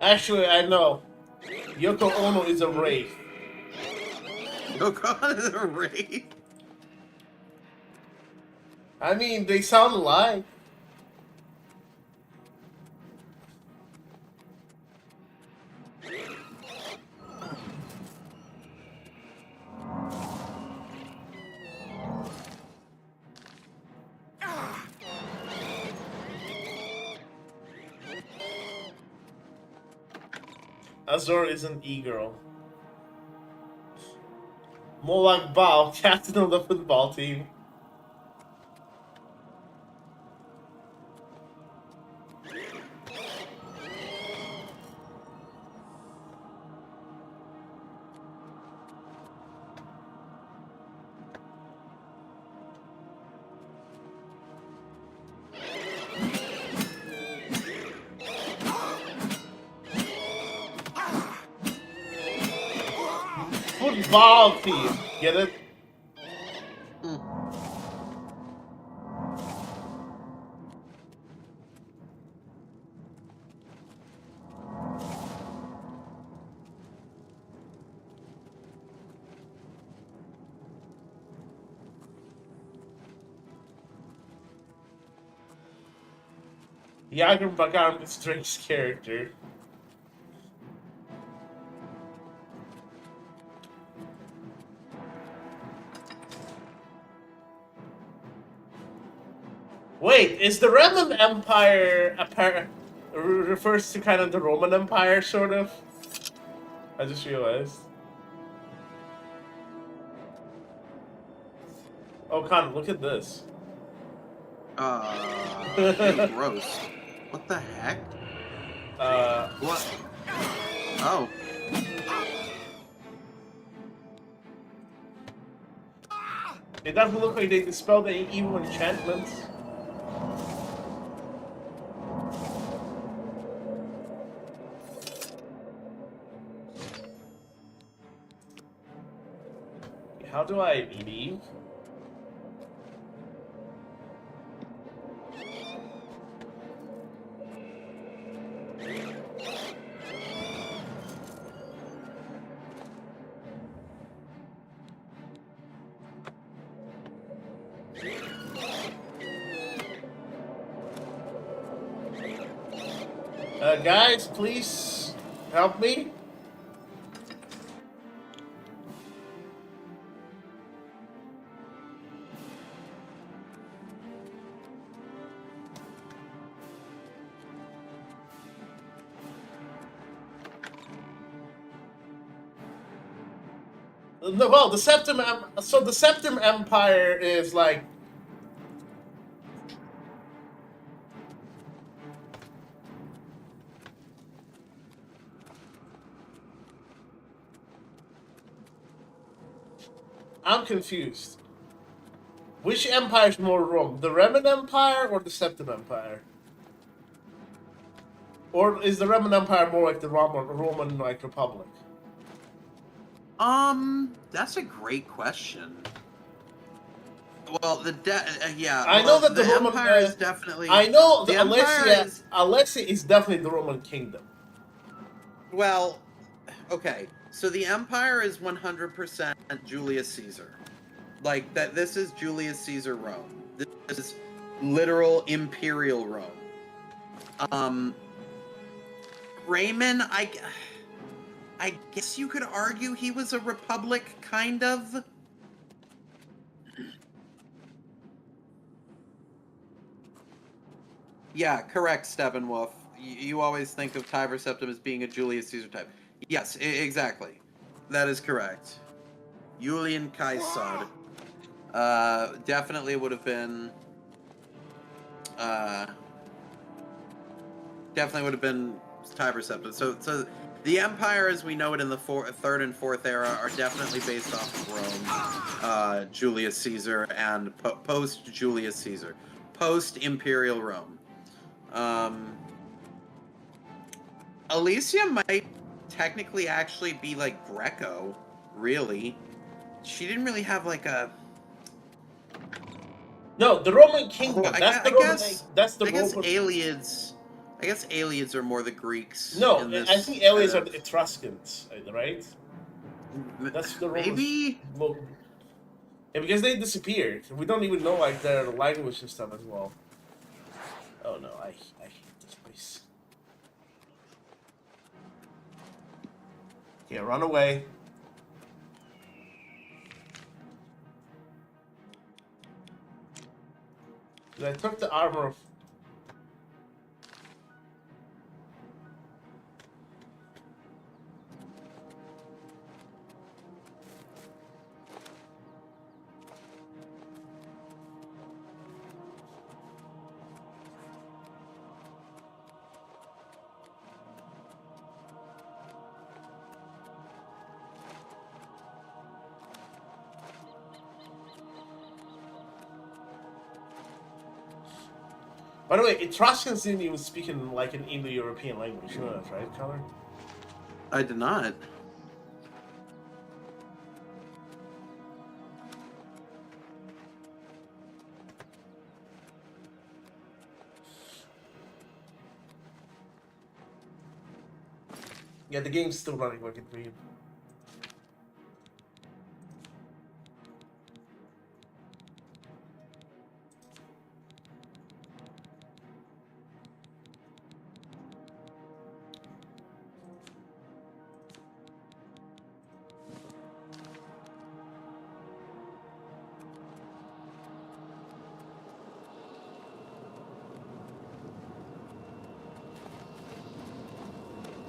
Speaker 1: Actually, I know. Yoko Ono is a wraith.
Speaker 2: Yoko Ono is a wraith?
Speaker 1: I mean, they sound alike. Azor is an e-girl. More like Bao, captain of the football team. Football team, get it? Yager Bagan is Drake's character. Wait, is the Roman Empire refers to kind of the Roman Empire, sort of? I just realized. Oh, Con, look at this.
Speaker 2: Gross. What the heck?
Speaker 1: What?
Speaker 2: Oh.
Speaker 1: It doesn't look like they dispelled any evil enchantments. How do I leave? Guys, please help me. Well, the Septim. So the Septim Empire is like. I'm confused. Which empire is more Rome? The Roman Empire or the Septim Empire? Or is the Roman Empire more like the Roman like Republic?
Speaker 2: That's a great question. Well, yeah.
Speaker 1: I know that the Roman
Speaker 2: Empire is definitely.
Speaker 1: I know
Speaker 2: the
Speaker 1: Alessia is definitely the Roman kingdom.
Speaker 2: Well, okay. So the Empire is 100% Julius Caesar. Like that. This is Julius Caesar Rome. This is literal imperial Rome. Raymond, I guess you could argue he was a republic, kind of. Yeah, correct, Steppenwolf. You always think of Tiber Septim as being a Julius Caesar type. Yes, exactly. That is correct. Julian Caesar. Definitely would have been... definitely would have been Tiber Septim. So the Empire, as we know it in the third and fourth era, are definitely based off of Rome, Julius Caesar, and post-Julius Caesar. Post-Imperial Rome. Alicia might technically actually be like Greco, really. She didn't really have like a...
Speaker 1: No, the Roman kingdom.
Speaker 2: Well,
Speaker 1: that's the
Speaker 2: I guess
Speaker 1: Roman...
Speaker 2: Aliens... I guess Aliens are more the Greeks.
Speaker 1: No, I think Aliens are the Etruscans, right? That's the Romans.
Speaker 2: Maybe?
Speaker 1: Well, yeah, because they disappeared. We don't even know like their language and stuff as well. Oh no, I hate this place. Yeah, run away. I took the armor of... By the way, Etruscans didn't even speak in like an Indo-European language. You know that, right, Connor?
Speaker 2: I did not.
Speaker 1: Yeah, the game's still running like a dream.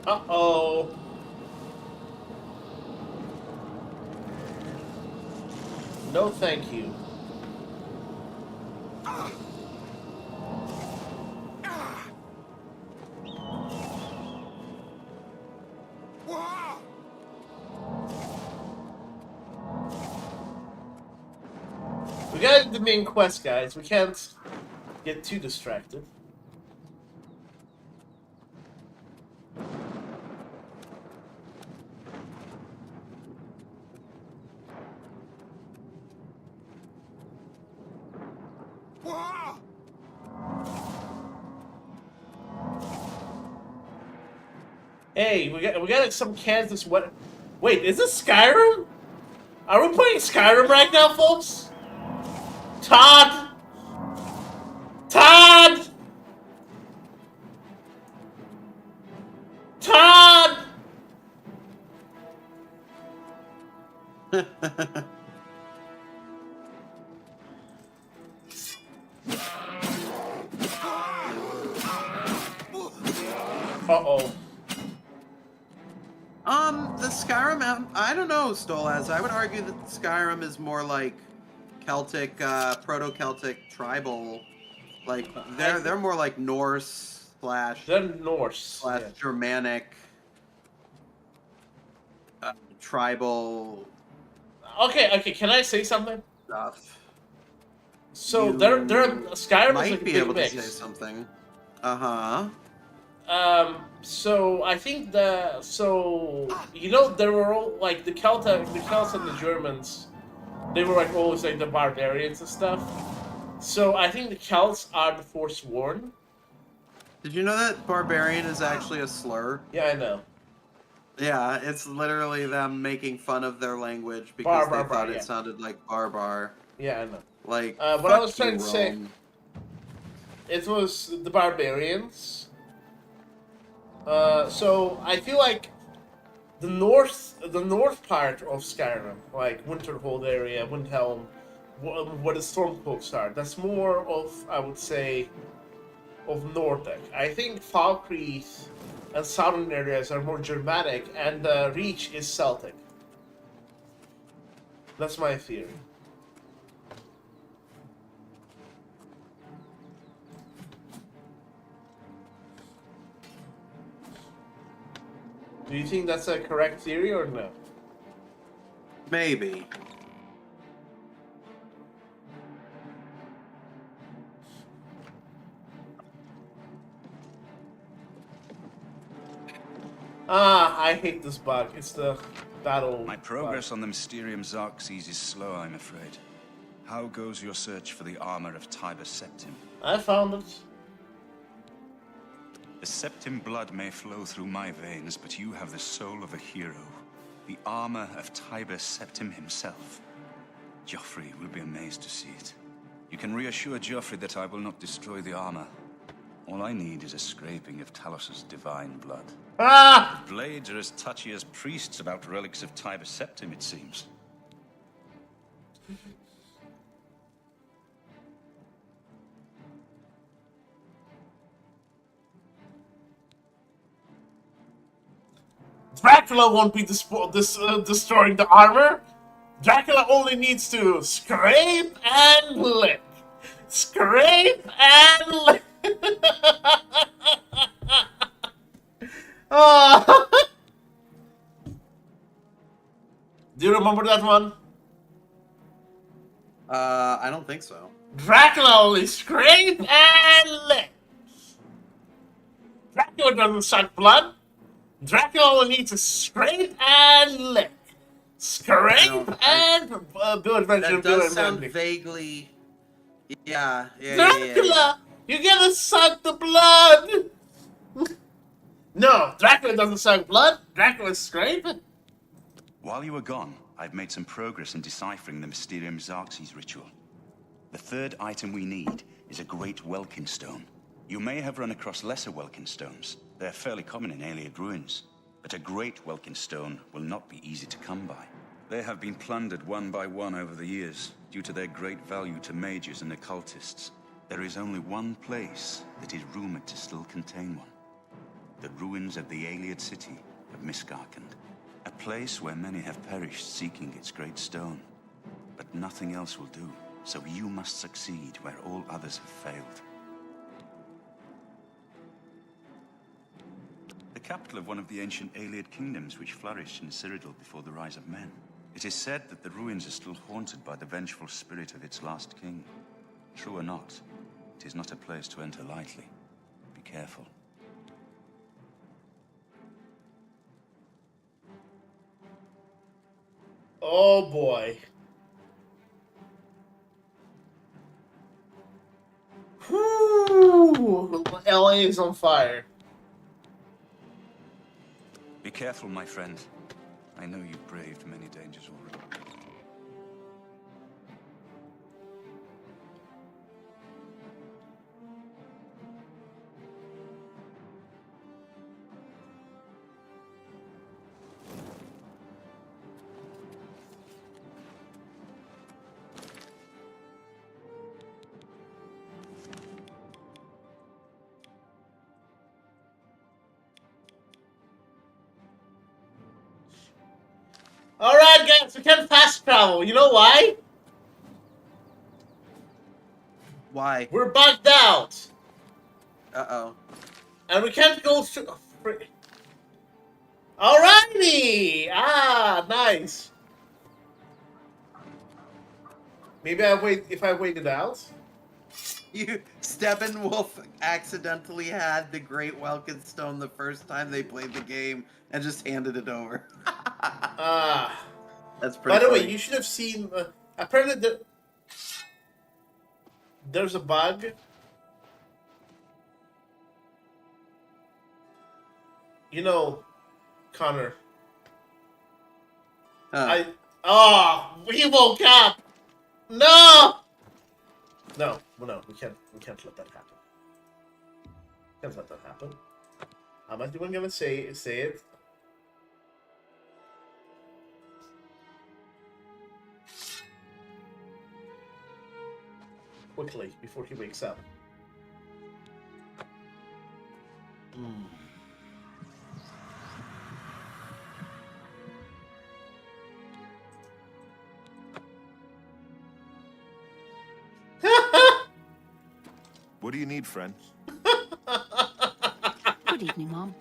Speaker 1: Uh-oh. No, thank you. We got the main quest, guys. We can't get too distracted. Hey, we got some Kansas. What? Wait, is this Skyrim? Are we playing Skyrim right now, folks? Todd! Todd! Todd! Uh-oh.
Speaker 2: The Skyrim, I don't know, Stolaz. I would argue that Skyrim is more like Celtic, proto-Celtic tribal. Like, they're more like Norse slash...
Speaker 1: They're Norse.
Speaker 2: Slash Germanic. Tribal...
Speaker 1: Okay, can I say something?
Speaker 2: Stuff.
Speaker 1: So, they're Skyrim
Speaker 2: might
Speaker 1: is like
Speaker 2: be
Speaker 1: a big
Speaker 2: able
Speaker 1: mix.
Speaker 2: to say something. Uh-huh.
Speaker 1: So I think you know, there were all like the Celts and the Germans, they were like always like the barbarians and stuff. So I think the Celts are the Forsworn.
Speaker 2: Did you know that barbarian is actually a slur?
Speaker 1: Yeah, I know.
Speaker 2: Yeah, it's literally them making fun of their language because they thought
Speaker 1: yeah.
Speaker 2: it sounded like barbar.
Speaker 1: Yeah, I know.
Speaker 2: Like,
Speaker 1: what I was
Speaker 2: fuck
Speaker 1: trying
Speaker 2: you,
Speaker 1: to say,
Speaker 2: Rome.
Speaker 1: it was the barbarians. So I feel like the north part of Skyrim, like Winterhold area, Windhelm, where the Stormcloaks are, that's more of, I would say, of Nordic. I think Falkreath and southern areas are more Germanic, and Reach is Celtic. That's my theory. Do you think that's a correct theory or no?
Speaker 2: Maybe.
Speaker 1: I hate this bug. It's the battle.
Speaker 18: My progress on the Mysterium Xerxes is slow, I'm afraid. How goes your search for the armor of Tiber Septim?
Speaker 1: I found it.
Speaker 18: The Septim blood may flow through my veins, but you have the soul of a hero. The armor of Tiber Septim himself. Joffrey will be amazed to see it. You can reassure Joffrey that I will not destroy the armor. All I need is a scraping of Talos's divine blood.
Speaker 1: Ah!
Speaker 18: The blades are as touchy as priests about relics of Tiber Septim, it seems.
Speaker 1: Dracula won't be destroying the armor. Dracula only needs to scrape and lick. Scrape and lick. Oh. Do you remember that one?
Speaker 2: I don't think so.
Speaker 1: Dracula only scrape and lick. Dracula doesn't suck blood. Dracula only needs to scrape and lick. Scrape and do adventure.
Speaker 2: That does sound vaguely. Yeah.
Speaker 1: Dracula, you gotta suck the blood. No, Dracula doesn't suck blood. Dracula's scraping.
Speaker 18: While you were gone, I've made some progress in deciphering the Mysterium Xerxes ritual. The third item we need is a great Welkin stone. You may have run across lesser Welkin stones. They're fairly common in Ayleid ruins. But a great Welkin stone will not be easy to come by. They have been plundered one by one over the years, due to their great value to mages and occultists. There is only one place that is rumored to still contain one. The ruins of the Ayleid city of Miskarkand. A place where many have perished seeking its great stone. But nothing else will do, so you must succeed where all others have failed. The capital of one of the ancient Ayleid kingdoms which flourished in Cyrodiil before the rise of men. It is said that the ruins are still haunted by the vengeful spirit of its last king. True or not, it is not a place to enter lightly. Be careful.
Speaker 1: Oh boy. Whew! LA is on fire.
Speaker 18: Be careful, my friend. I know you've braved many dangers already.
Speaker 1: Alright guys, we can fast travel. You know why?
Speaker 2: Why?
Speaker 1: We're bugged out.
Speaker 2: Uh-oh.
Speaker 1: And we can't go through... Alrighty! Ah, nice. Maybe if I wait it out?
Speaker 2: Steppenwolf accidentally had the Great Welkin Stone the first time they played the game and just handed it over. That's pretty
Speaker 1: By the
Speaker 2: funny.
Speaker 1: way, you should have seen... apparently there's a bug. You know, Connor. We woke up! No! No, we can't let that happen. Can't let that happen. I'm not even gonna say it. Quickly, before he wakes up.
Speaker 6: What do you need, friend?
Speaker 13: Good evening, Mom.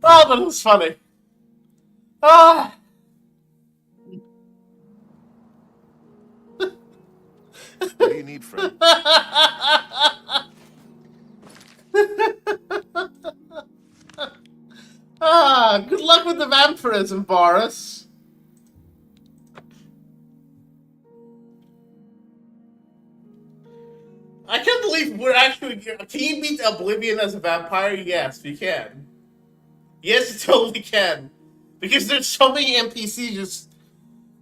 Speaker 1: Oh, but it was funny. Ah.
Speaker 6: What do you need, friend?
Speaker 1: Good luck with the vampirism, Boris. I can't believe we're actually... Can you beat Oblivion as a vampire? Yes, we can. Yes, you totally can. Because there's so many NPCs just...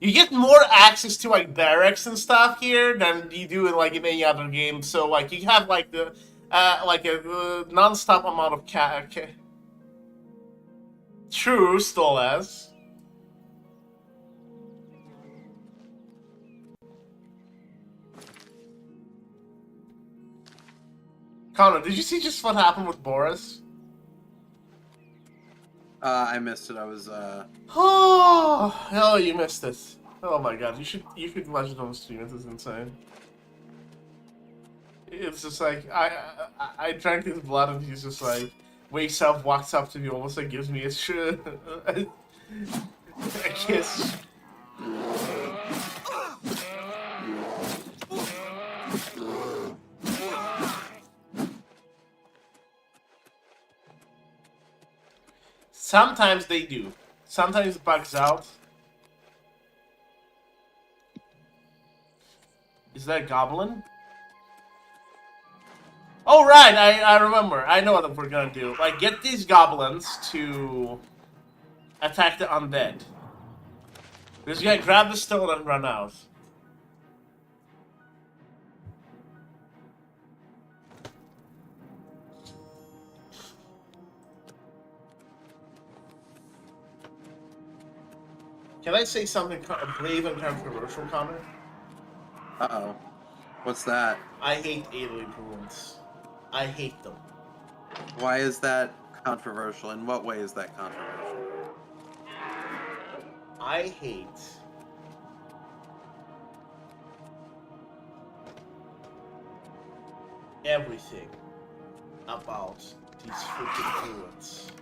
Speaker 1: You get more access to, like, barracks and stuff here than you do in, like, in any other game. So, like, you have, like, the... like, a non-stop amount of True, still has. Connor, did you see just what happened with Boris?
Speaker 2: I missed it. I was
Speaker 1: Oh, you missed it. Oh my god, you could watch it on stream. It is insane. It's just like I drank his blood and he's just like wakes up, walks up to me, almost like gives me a kiss. Sometimes they do. Sometimes it bugs out. Is that a goblin? Oh right, I remember. I know what we're gonna do. Like, get these goblins to attack the undead. We're just gonna grab the stone and run out. Can I say something brave and controversial, Connor?
Speaker 2: Uh-oh. What's that?
Speaker 1: I hate alien ruins. I hate them.
Speaker 2: Why is that controversial? In what way is that controversial?
Speaker 1: I hate everything about These freaking fluids.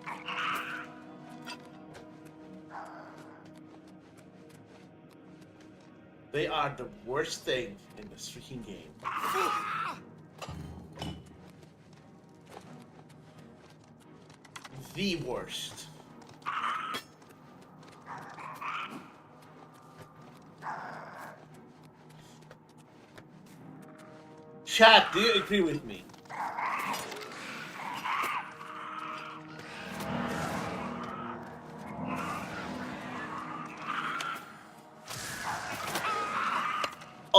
Speaker 1: They are the worst thing in this freaking game. The worst. Chat, do you agree with me?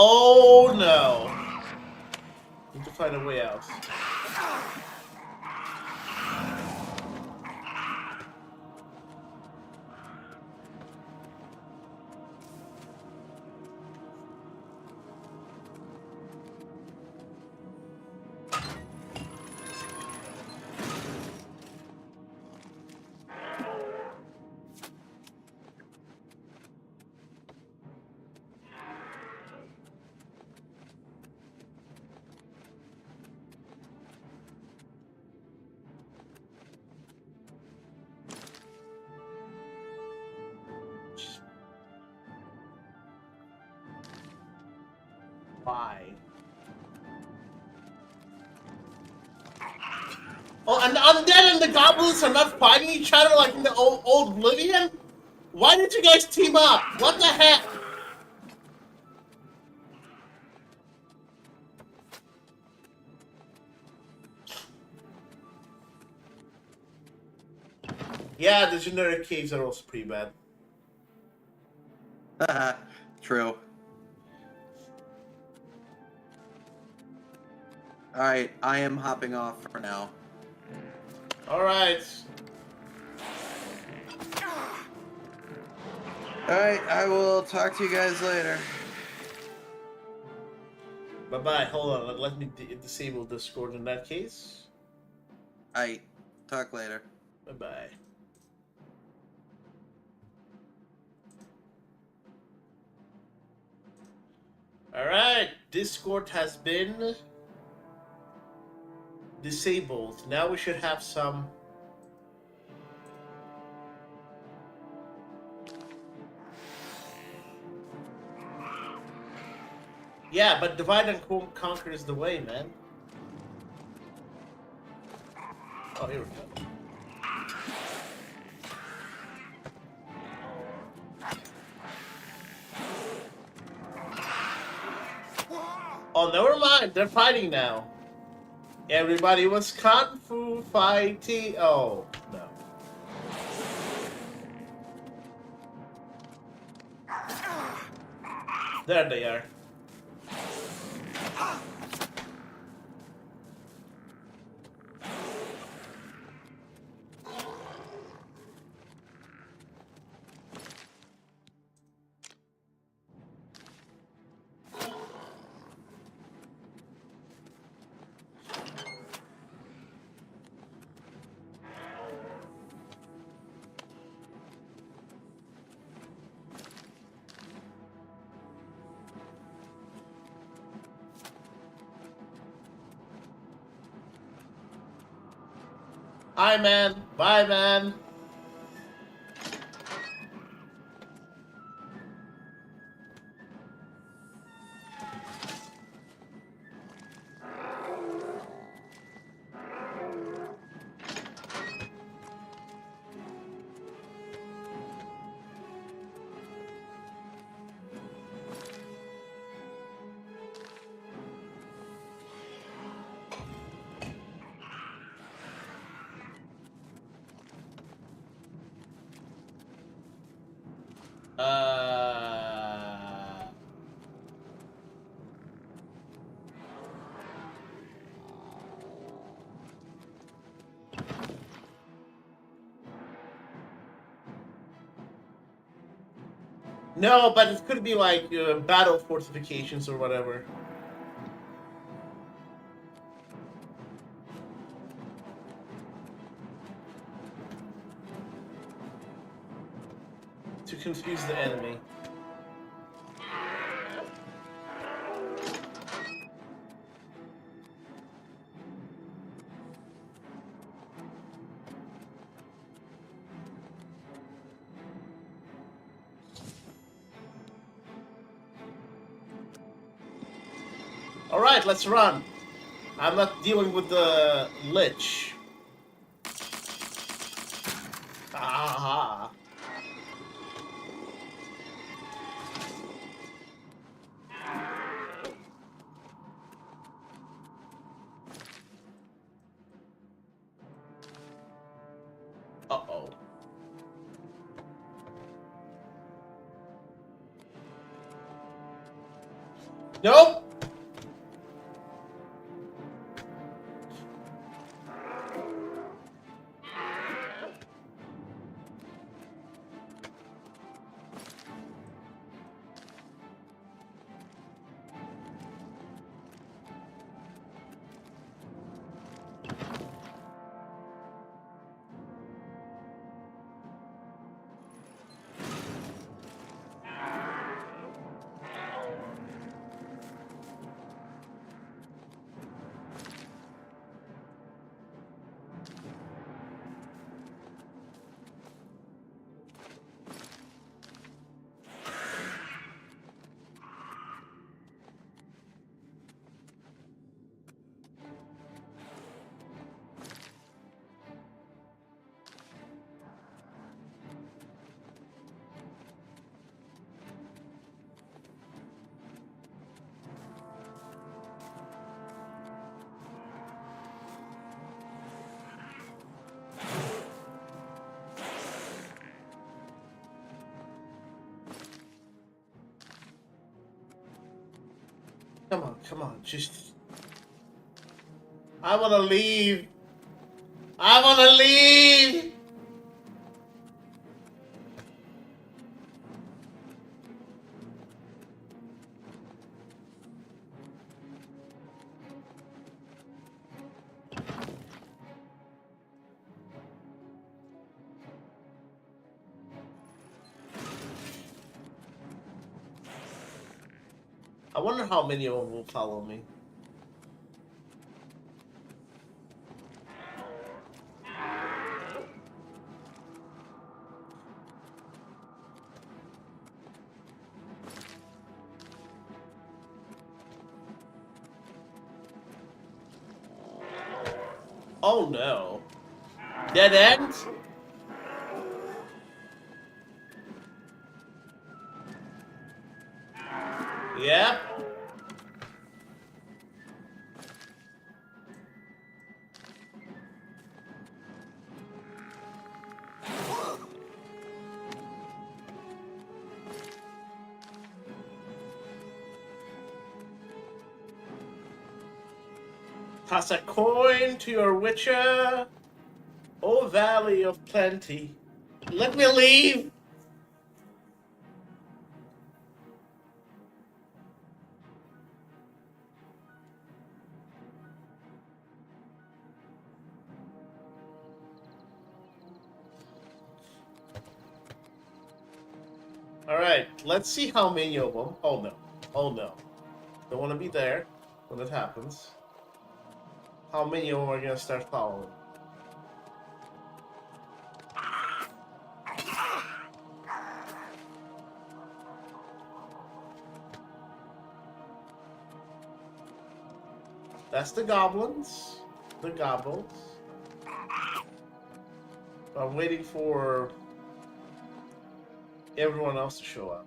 Speaker 1: Oh no! Need to find a way out. Why? Oh, and the undead and the goblins are not fighting each other like in the old Oblivion? Why did you guys team up? What the heck? Yeah, the generic caves are also pretty bad.
Speaker 2: True. Alright, I am hopping off for now.
Speaker 1: Alright.
Speaker 2: Alright, I will talk to you guys later.
Speaker 1: Bye-bye. Hold on. Let me disable Discord in that case.
Speaker 2: Alright, talk later.
Speaker 1: Bye-bye. Alright. Discord has been disabled. Now we should have some... Yeah, but divide and conquer is the way, man. Oh, here we go. Oh, never mind. They're fighting now. Everybody was kung fu fighting. Oh, no. There they are. Hi, man. Bye, man. No, but it could be like battle fortifications or whatever. To confuse the enemy. Alright, let's run. I'm not dealing with the lich. Aha. Uh-oh. Nope. Come on, just... I wanna leave! I wanna leave! I wonder how many of them will follow me. Oh no. Dead end? Yep. Toss a coin to your witcher, O Valley of Plenty. Let me leave! Alright, let's see how many of them. Oh no. Oh no. Don't want to be there when it happens. How many of them are going to start following? That's the goblins. The goblins. I'm waiting for everyone else to show up.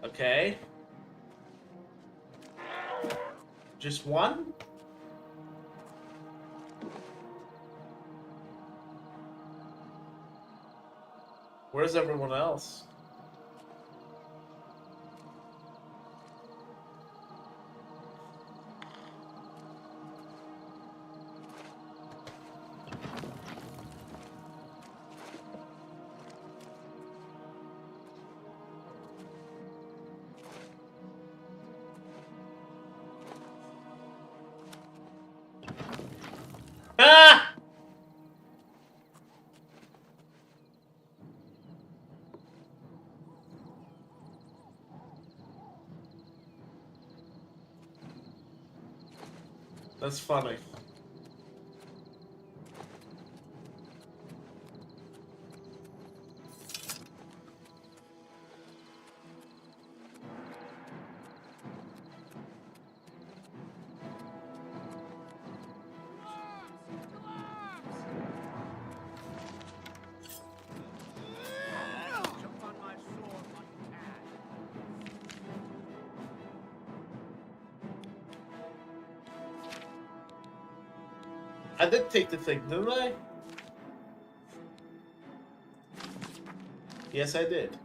Speaker 1: Okay. Just one? Where's everyone else? Ah! That's funny. I did take the thing, didn't I? Yes, I did.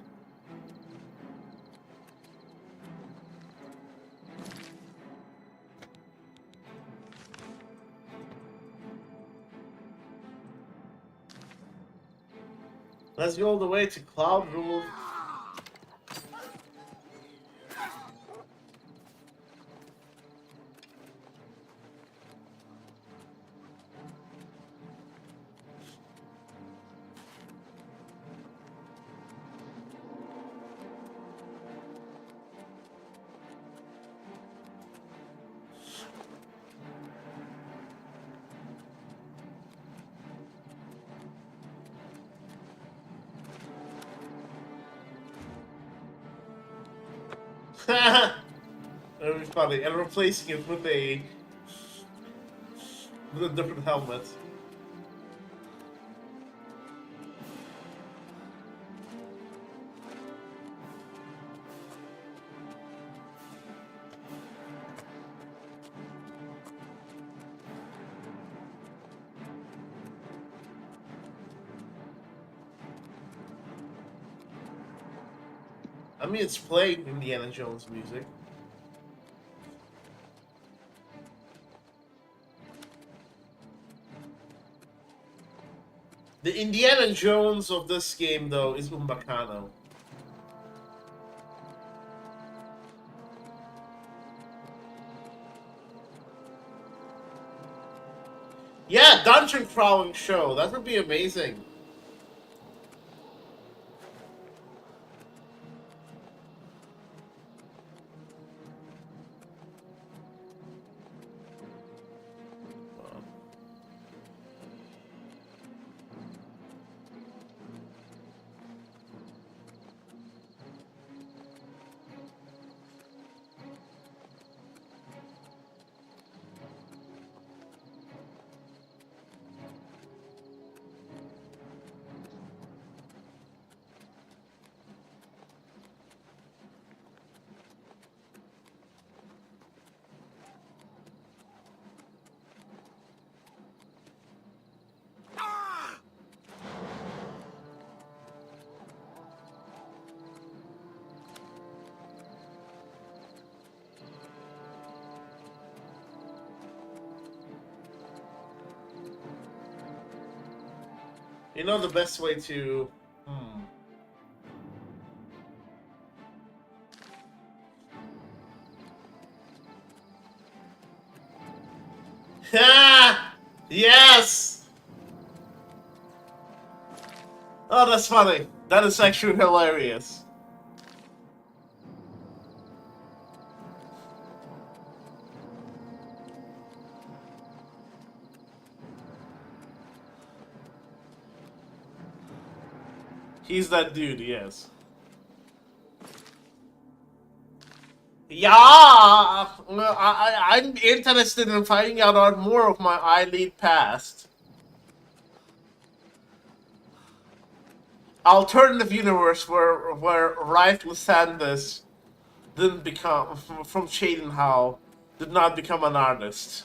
Speaker 1: Let's go all the way to Cloud Rule. That would be funny. And replacing it with a different helmet. I mean, it's playing Indiana Jones music. The Indiana Jones of this game, though, is Umbacano. Yeah, dungeon crawling show. That would be amazing. You know the best way to... Ha! Yes! Oh, that's funny. That is actually hilarious. He's that dude, yes. Yeah, I'm interested in finding out more of my eyelid past. Alternative universe where Rife Lysandus didn't become from Shadenhow did not become an artist.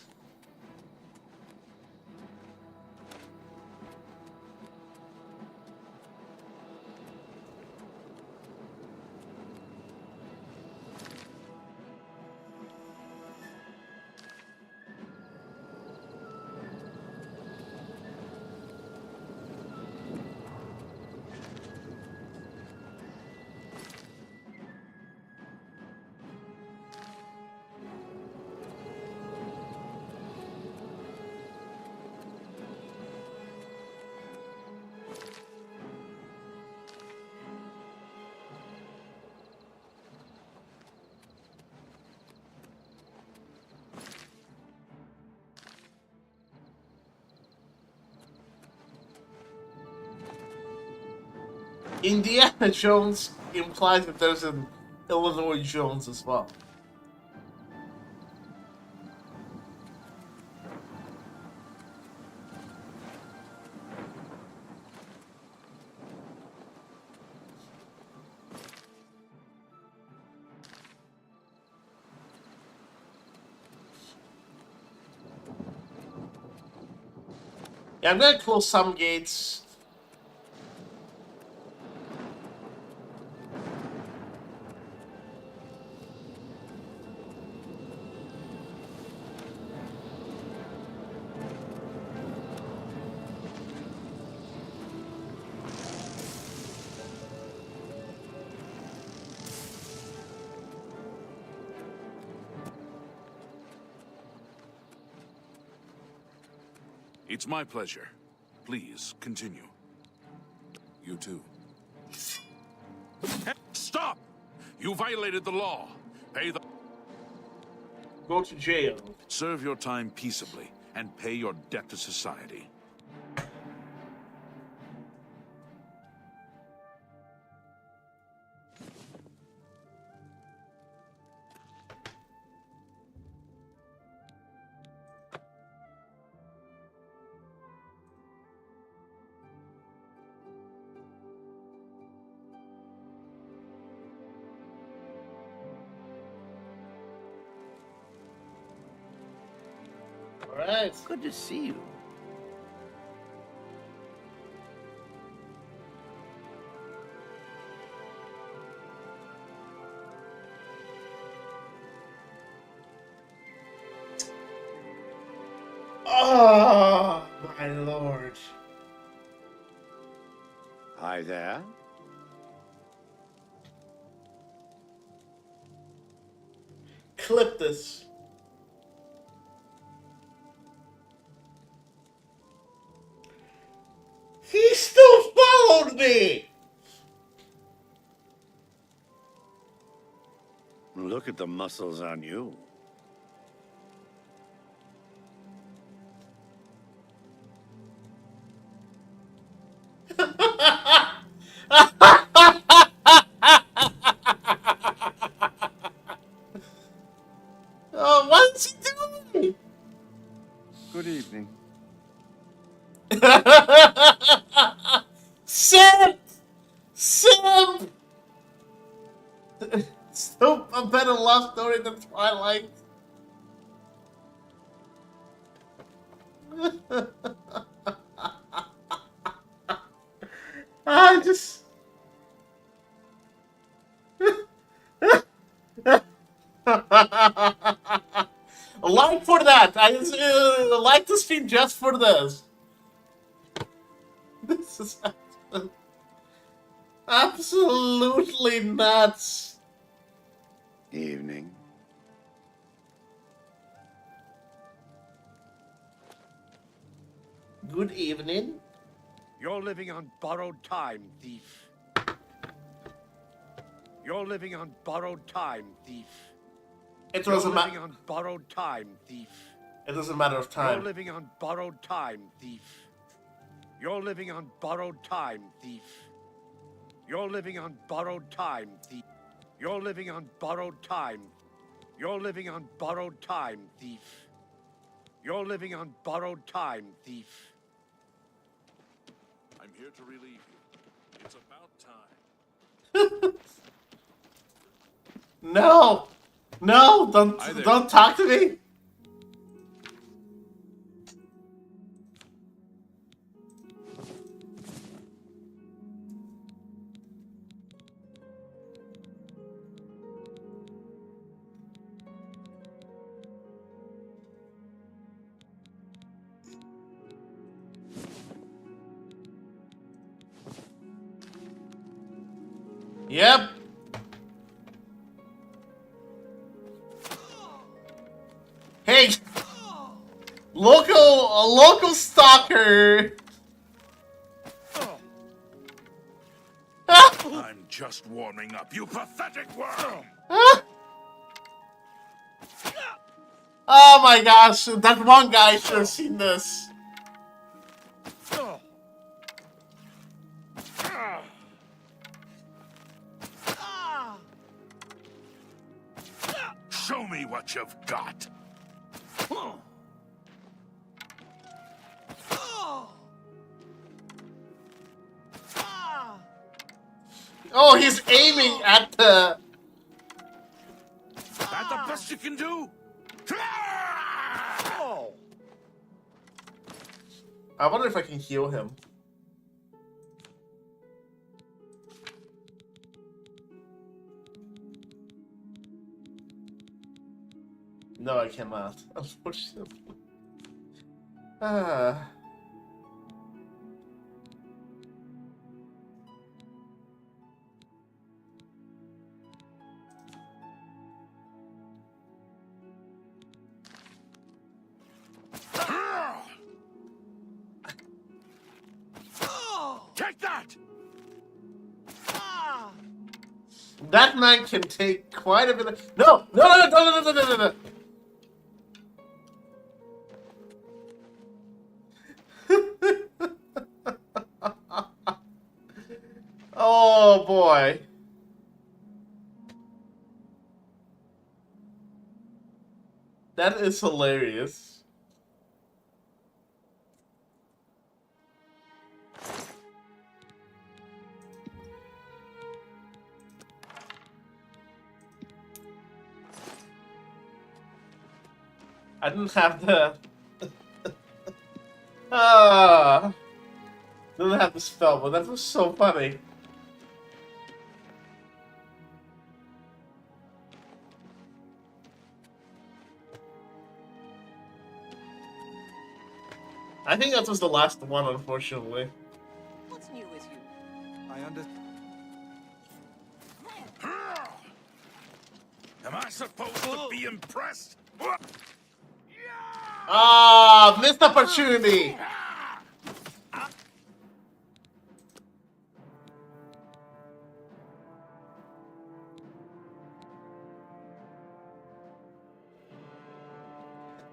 Speaker 1: Indiana Jones implies that there's an Illinois Jones as well. Yeah, I'm gonna close some gates.
Speaker 4: It's my pleasure. Please, continue. You too. Stop! You violated the law. Pay the...
Speaker 1: Go to jail.
Speaker 4: Serve your time peaceably and pay your debt to society.
Speaker 1: Alright.
Speaker 15: Good to see you.
Speaker 1: Oh, my lord.
Speaker 15: Hi there.
Speaker 1: Clip this. He still followed me!
Speaker 15: Look at the muscles on you.
Speaker 1: Oh, what is he doing?
Speaker 15: Good evening.
Speaker 1: Simp! Simp! Still a better love story than Twilight. I just... like for that. I like the stream just for this. This is absolutely nuts.
Speaker 15: Evening.
Speaker 1: Good evening.
Speaker 15: You're living on borrowed time, thief. You're living on borrowed time, thief.
Speaker 1: It
Speaker 15: You're
Speaker 1: doesn't
Speaker 15: living
Speaker 1: matter.
Speaker 15: on borrowed time, thief.
Speaker 1: It doesn't matter of
Speaker 15: You're
Speaker 1: time.
Speaker 15: living on borrowed time, thief. You're living on borrowed time, thief. You're living on borrowed time, thief. You're living on borrowed time. You're living on borrowed time, thief. You're living on borrowed time, thief.
Speaker 4: I'm here to relieve you. It's about time.
Speaker 1: No! No! Don't talk to me! Yep. Hey, local stalker.
Speaker 4: I'm just warming up, you pathetic worm!
Speaker 1: Oh my gosh, that one guy should have seen this. Oh, he's aiming at the...
Speaker 4: That the best you can do?
Speaker 1: I wonder if I can heal him. No, I cannot, unfortunately.
Speaker 4: Take that!
Speaker 1: That man can take quite a bit of... No! No, no, no, no, no, no, no, no, no. Oh, boy. That is hilarious. I didn't have the... didn't have the spell, but that was so funny. I think that was the last one, unfortunately.
Speaker 7: What's new with you?
Speaker 10: I understand.
Speaker 4: Am I supposed to be impressed?
Speaker 1: Ah, missed opportunity.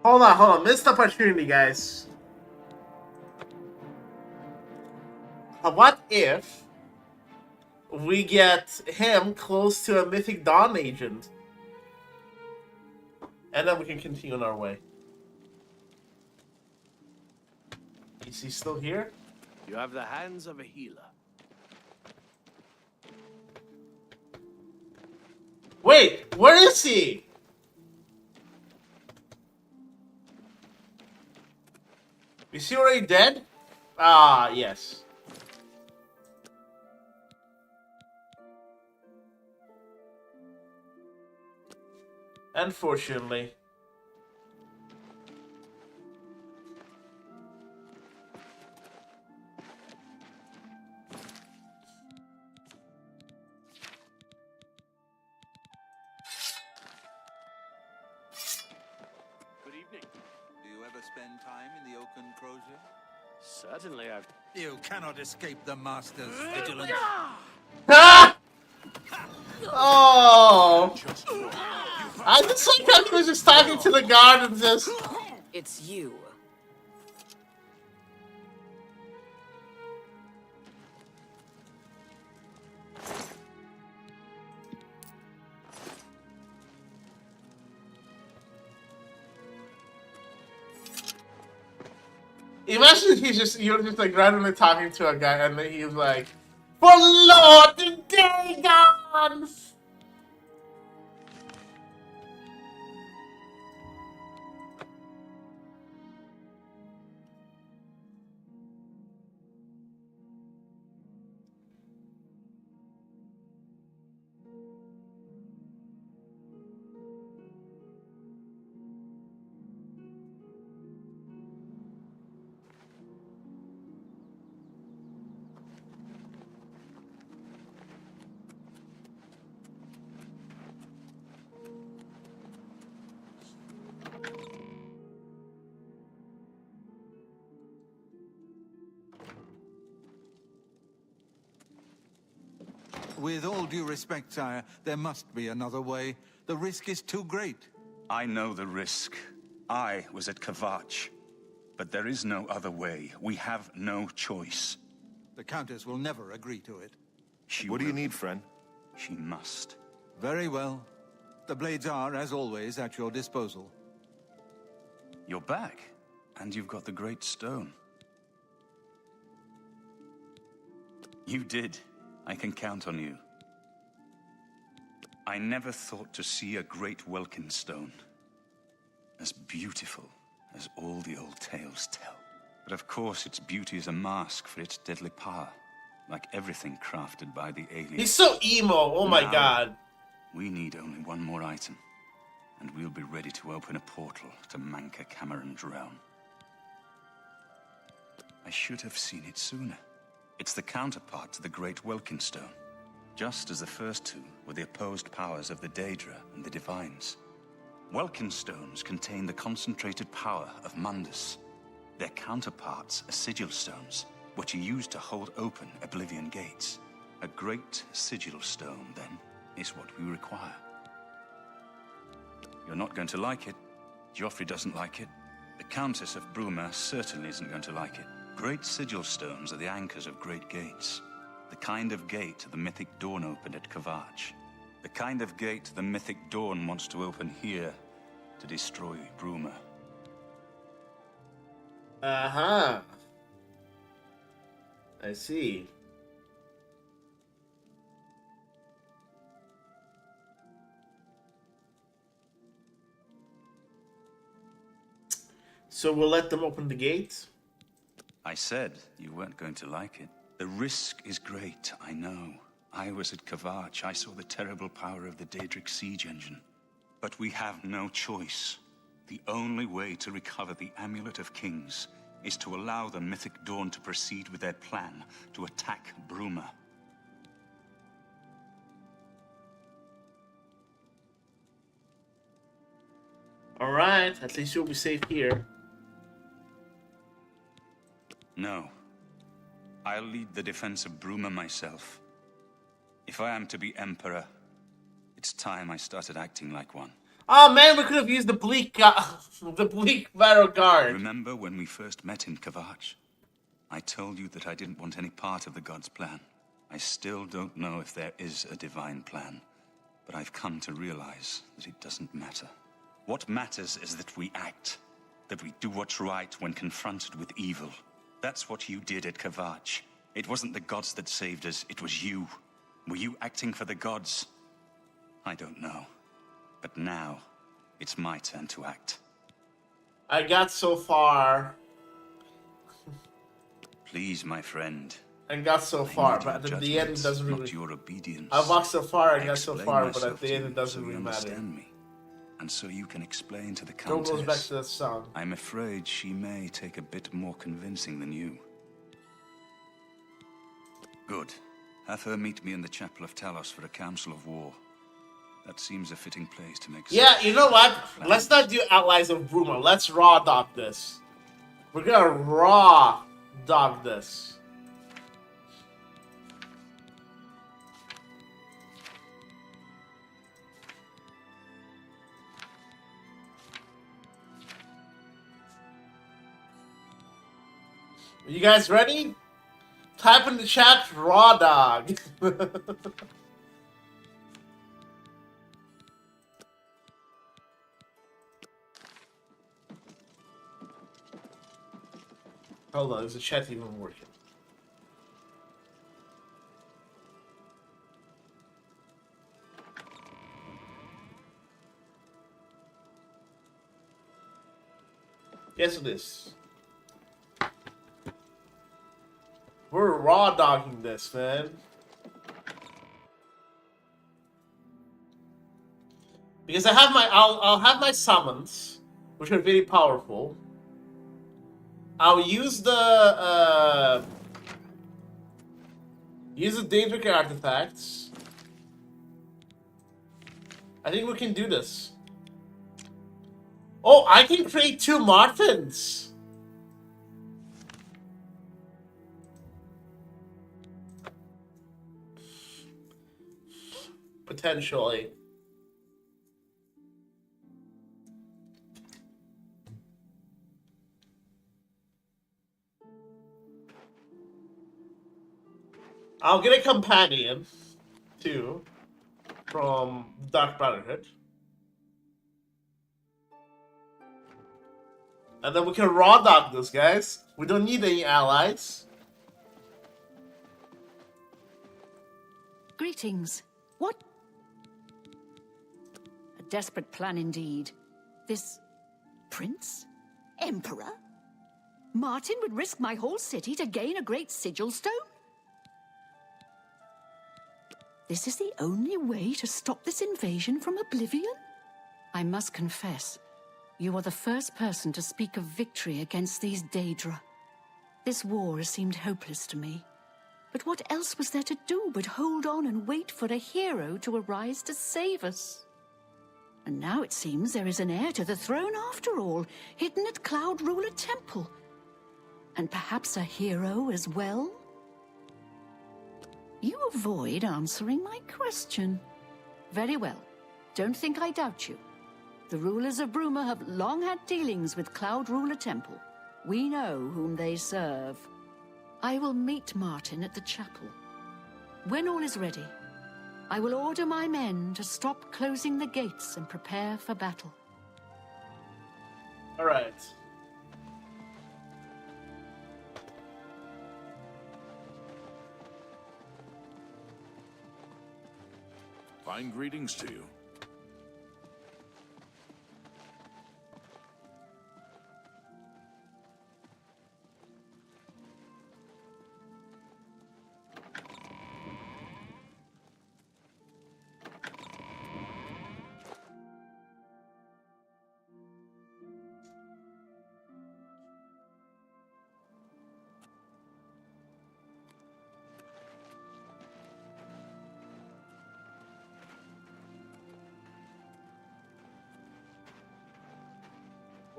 Speaker 1: Hold on, missed opportunity, guys. What if we get him close to a Mythic Dawn agent? And then we can continue on our way. Is he still here?
Speaker 3: You have the hands of a healer.
Speaker 1: Wait, where is he? Is he already dead? Ah, yes. Unfortunately.
Speaker 3: Good evening.
Speaker 10: Do you ever spend time in the Oaken Crozier?
Speaker 3: Certainly I've...
Speaker 10: You cannot escape the Master's vigilance.
Speaker 1: Ah! Oh! I just like how he was just talking to the guard and just...
Speaker 11: It's you.
Speaker 1: Imagine you're just like randomly talking to a guy and then he's like, "For Lord Dagon!"
Speaker 10: With all due respect, sire, there must be another way. The risk is too great.
Speaker 18: I know the risk. I was at Kvatch. But there is no other way. We have no choice.
Speaker 10: The Countess will never agree to it.
Speaker 6: What do you need, friend?
Speaker 18: She must.
Speaker 10: Very well. The blades are, as always, at your disposal.
Speaker 18: You're back, and you've got the Great Stone. You did. I can count on you. I never thought to see a great Welkin stone. As beautiful as all the old tales tell. But of course, its beauty is a mask for its deadly power. Like everything crafted by the aliens.
Speaker 1: He's so emo, oh my god.
Speaker 18: We need only one more item. And we'll be ready to open a portal to Manka Cameron's realm. I should have seen it sooner. It's the counterpart to the Great Welkin Stone. Just as the first two were the opposed powers of the Daedra and the Divines. Welkin stones contain the concentrated power of Mundus. Their counterparts are sigil stones, which are used to hold open Oblivion gates. A great sigil stone, then, is what we require. You're not going to like it. Joffrey doesn't like it. The Countess of Bruma certainly isn't going to like it. Great sigil stones are the anchors of great gates. The kind of gate the mythic Dawn opened at Kavach. The kind of gate the mythic Dawn wants to open here to destroy Bruma.
Speaker 1: Uh-huh. I see. So we'll let them open the gate?
Speaker 18: I said you weren't going to like it. The risk is great, I know. I was at Kavach. I saw the terrible power of the Daedric siege engine. But we have no choice. The only way to recover the Amulet of Kings is to allow the Mythic Dawn to proceed with their plan to attack Bruma.
Speaker 1: Alright, at least you'll be safe here.
Speaker 18: No. I'll lead the defense of Bruma myself. If I am to be Emperor, it's time I started acting like one.
Speaker 1: Oh man, we could have used the bleak Battle Guard.
Speaker 18: Remember when we first met in Kavach? I told you that I didn't want any part of the gods' plan. I still don't know if there is a divine plan, but I've come to realize that it doesn't matter. What matters is that we act, that we do what's right when confronted with evil. That's what you did at Kavach. It wasn't the gods that saved us, it was you. Were you acting for the gods? I don't know. But now, it's my turn to act.
Speaker 1: I got so far.
Speaker 18: Please, my friend.
Speaker 1: I got so far, but at the end it doesn't really...
Speaker 18: Not your obedience.
Speaker 1: I walked so far, I got so
Speaker 18: Explain
Speaker 1: far, but
Speaker 18: myself
Speaker 1: at the
Speaker 18: to
Speaker 1: end
Speaker 18: you
Speaker 1: it doesn't
Speaker 18: so you
Speaker 1: really matter.
Speaker 18: understand me. And so you can explain to the
Speaker 1: Don't
Speaker 18: Countess.
Speaker 1: go back to that song.
Speaker 18: I'm afraid she may take a bit more convincing than you. Good. Have her meet me in the Chapel of Talos for a council of war. That seems a fitting place to make...
Speaker 1: Yeah, you know what? Let's not do Allies of Bruma. Let's raw dog this. We're gonna raw dog this. You guys ready? Type in the chat, raw dog. Hold on, is the chat even working? Yes, it is. We're raw dogging this, man. Because I'll have my summons, which are very powerful. I'll use the Daedric artifacts. I think we can do this. Oh, I can create 2 Martins. Potentially. I'll get a companion, too, from Dark Brotherhood. And then we can raw dog this, guys. We don't need any allies.
Speaker 13: Greetings. What? A desperate plan indeed. This prince? Emperor? Martin would risk my whole city to gain a great sigil stone? This is the only way to stop this invasion from Oblivion? I must confess, you are the first person to speak of victory against these Daedra. This war has seemed hopeless to me. But what else was there to do but hold on and wait for a hero to arise to save us? And now it seems there is an heir to the throne after all, hidden at Cloud Ruler Temple. And perhaps a hero as well? You avoid answering my question. Very well. Don't think I doubt you. The rulers of Bruma have long had dealings with Cloud Ruler Temple. We know whom they serve. I will meet Martin at the chapel. When all is ready, I will order my men to stop closing the gates and prepare for battle.
Speaker 1: All right.
Speaker 4: Fine greetings to you.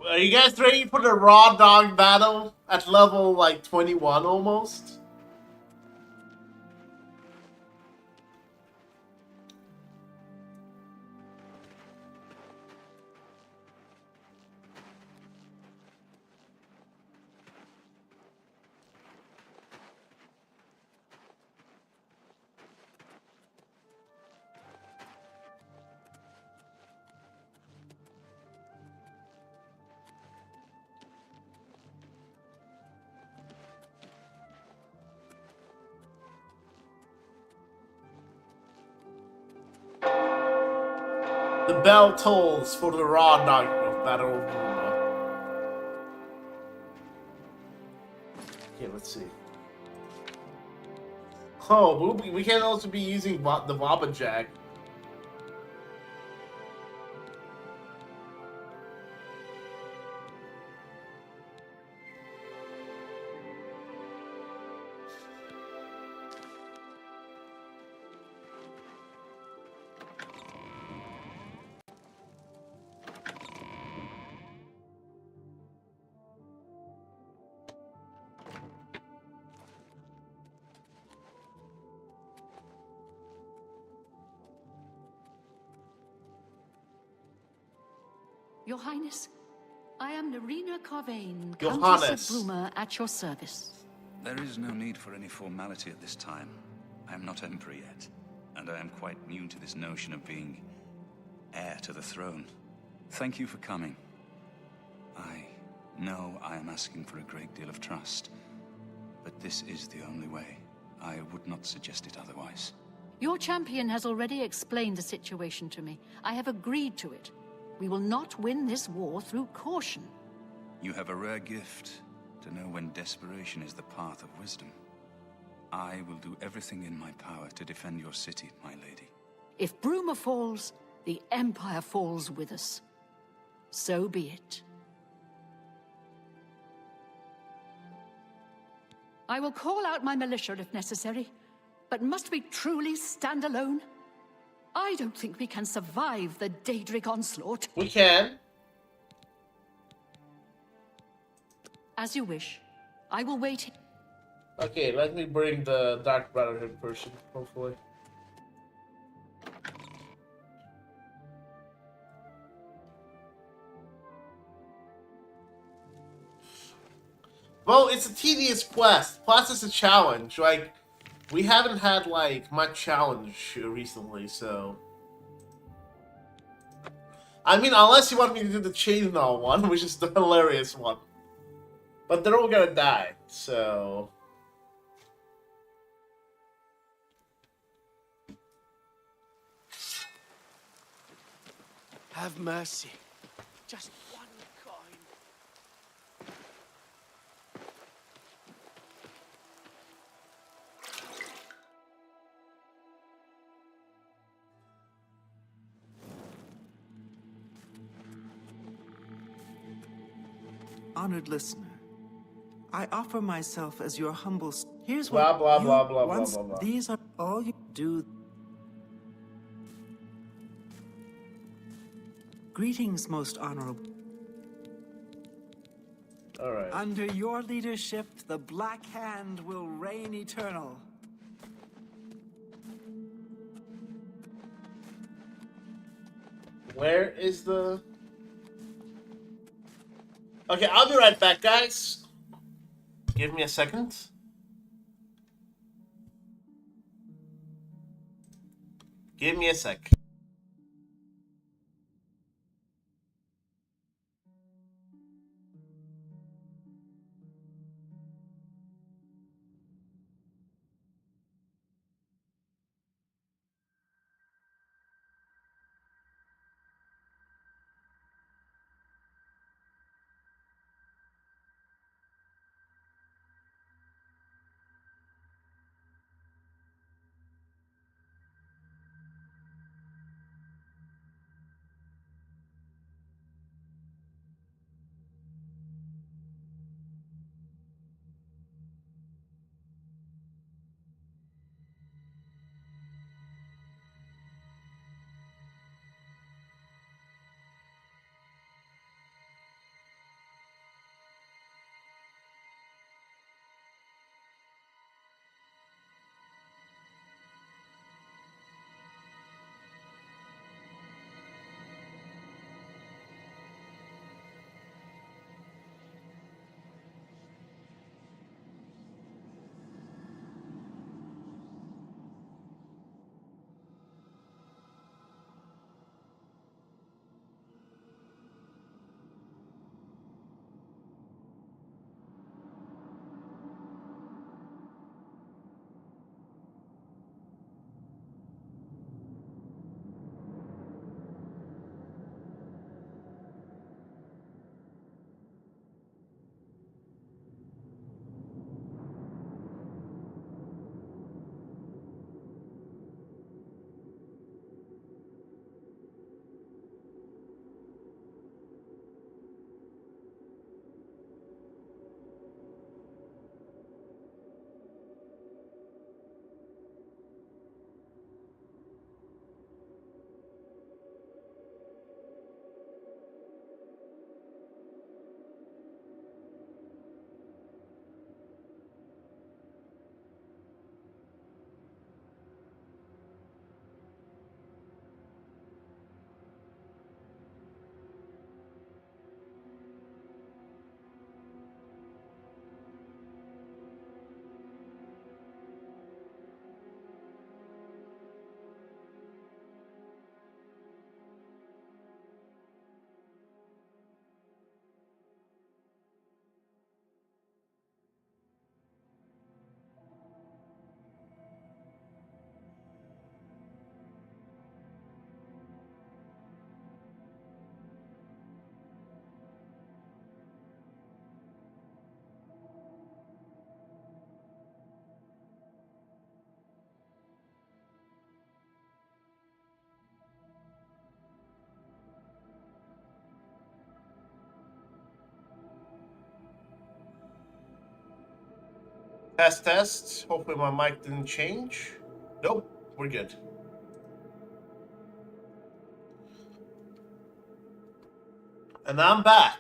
Speaker 1: Are you guys ready for the raw dog battle at level like 21 almost? The bell tolls for the raw dog battle of Bruma. Okay, let's see. Oh, we can also be using the Wabba Jag.
Speaker 13: Your Highness, I am Nerina Carvain,
Speaker 1: Your
Speaker 13: Countess
Speaker 1: Highness.
Speaker 13: of Bruma, at your service.
Speaker 18: There is no need for any formality at this time. I am not Emperor yet, and I am quite new to this notion of being heir to the throne. Thank you for coming. I know I am asking for a great deal of trust, but this is the only way. I would not suggest it otherwise.
Speaker 13: Your champion has already explained the situation to me. I have agreed to it. We will not win this war through caution.
Speaker 18: You have a rare gift to know when desperation is the path of wisdom. I will do everything in my power to defend your city, my lady.
Speaker 13: If Bruma falls, the Empire falls with us. So be it. I will call out my militia if necessary, but must we truly stand alone? I don't think we can survive the Daedric onslaught.
Speaker 1: We can.
Speaker 13: As you wish. I will wait.
Speaker 1: Okay, let me bring the Dark Brotherhood person, hopefully. Well, it's a tedious quest. Plus, it's a challenge. Like, we haven't had, like, much challenge recently, so... I mean, unless you want me to do the chainmail one, which is the hilarious one. But they're all gonna die, so...
Speaker 3: Have mercy. Just one coin.
Speaker 12: Honored listener, I offer myself as your humble. Here's
Speaker 1: blah,
Speaker 12: what
Speaker 1: blah,
Speaker 12: you
Speaker 1: blah, blah,
Speaker 12: once.
Speaker 1: blah, blah, blah.
Speaker 12: These are all you do. Greetings, most honorable.
Speaker 1: All right.
Speaker 12: Under your leadership, the Black Hand will reign eternal.
Speaker 1: Where is the... Okay, I'll be right back, guys. Give me a second. Give me a sec. Test, test. Hopefully my mic didn't change. Nope, we're good. And I'm back.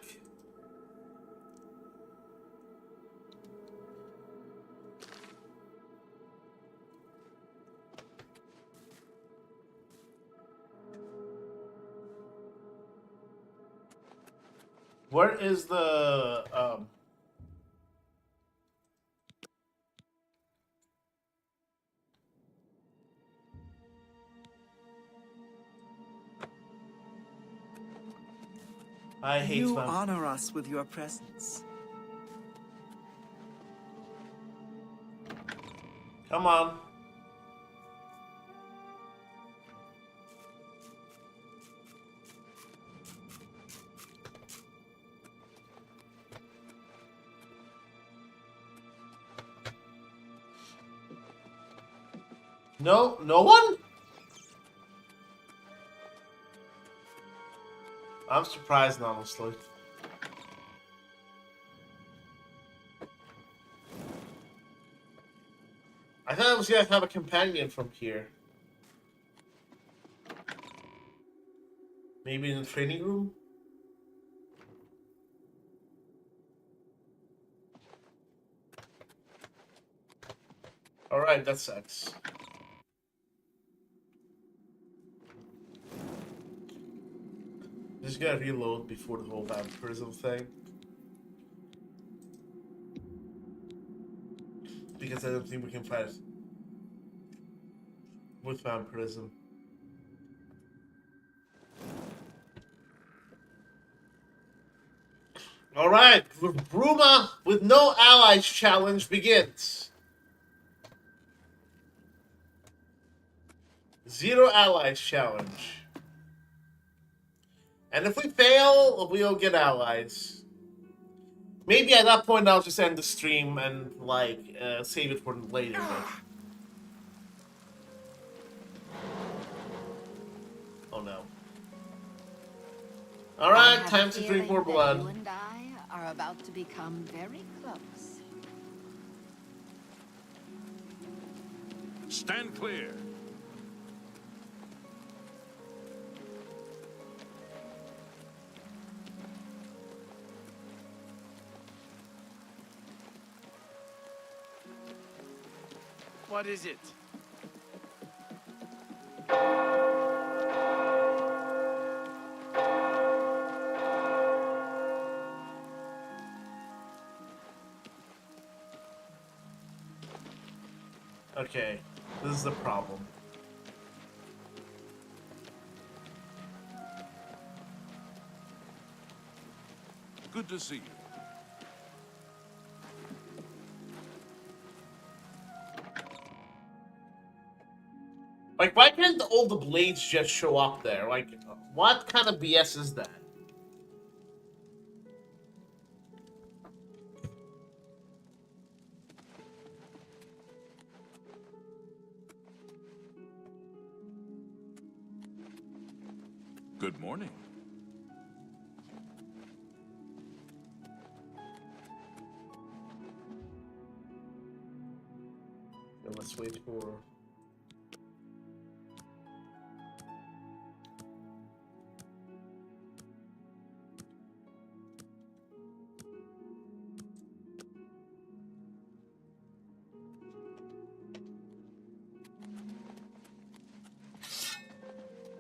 Speaker 1: Where is the I hate
Speaker 12: You
Speaker 1: vampires.
Speaker 12: honor us with your presence.
Speaker 1: Come on. No, no one? I'm surprised, honestly. I thought I was gonna have a companion from here. Maybe in the training room? Alright, that sucks. Just gotta reload before the whole vampirism thing. Because I don't think we can fight with vampirism. Alright, Bruma with no allies challenge begins. 0 allies challenge. And if we fail, we'll get allies. Maybe at that point I'll just end the stream and like save it for later. Oh no. Alright, time to drink more blood.
Speaker 21: You and I are about to become very close.
Speaker 20: Stand clear.
Speaker 3: What is it?
Speaker 1: Okay, this is the problem.
Speaker 20: Good to see you.
Speaker 1: Like, why can't all the blades just show up there? Like, what kind of BS is that?
Speaker 4: Good morning.
Speaker 1: Okay, let's wait for...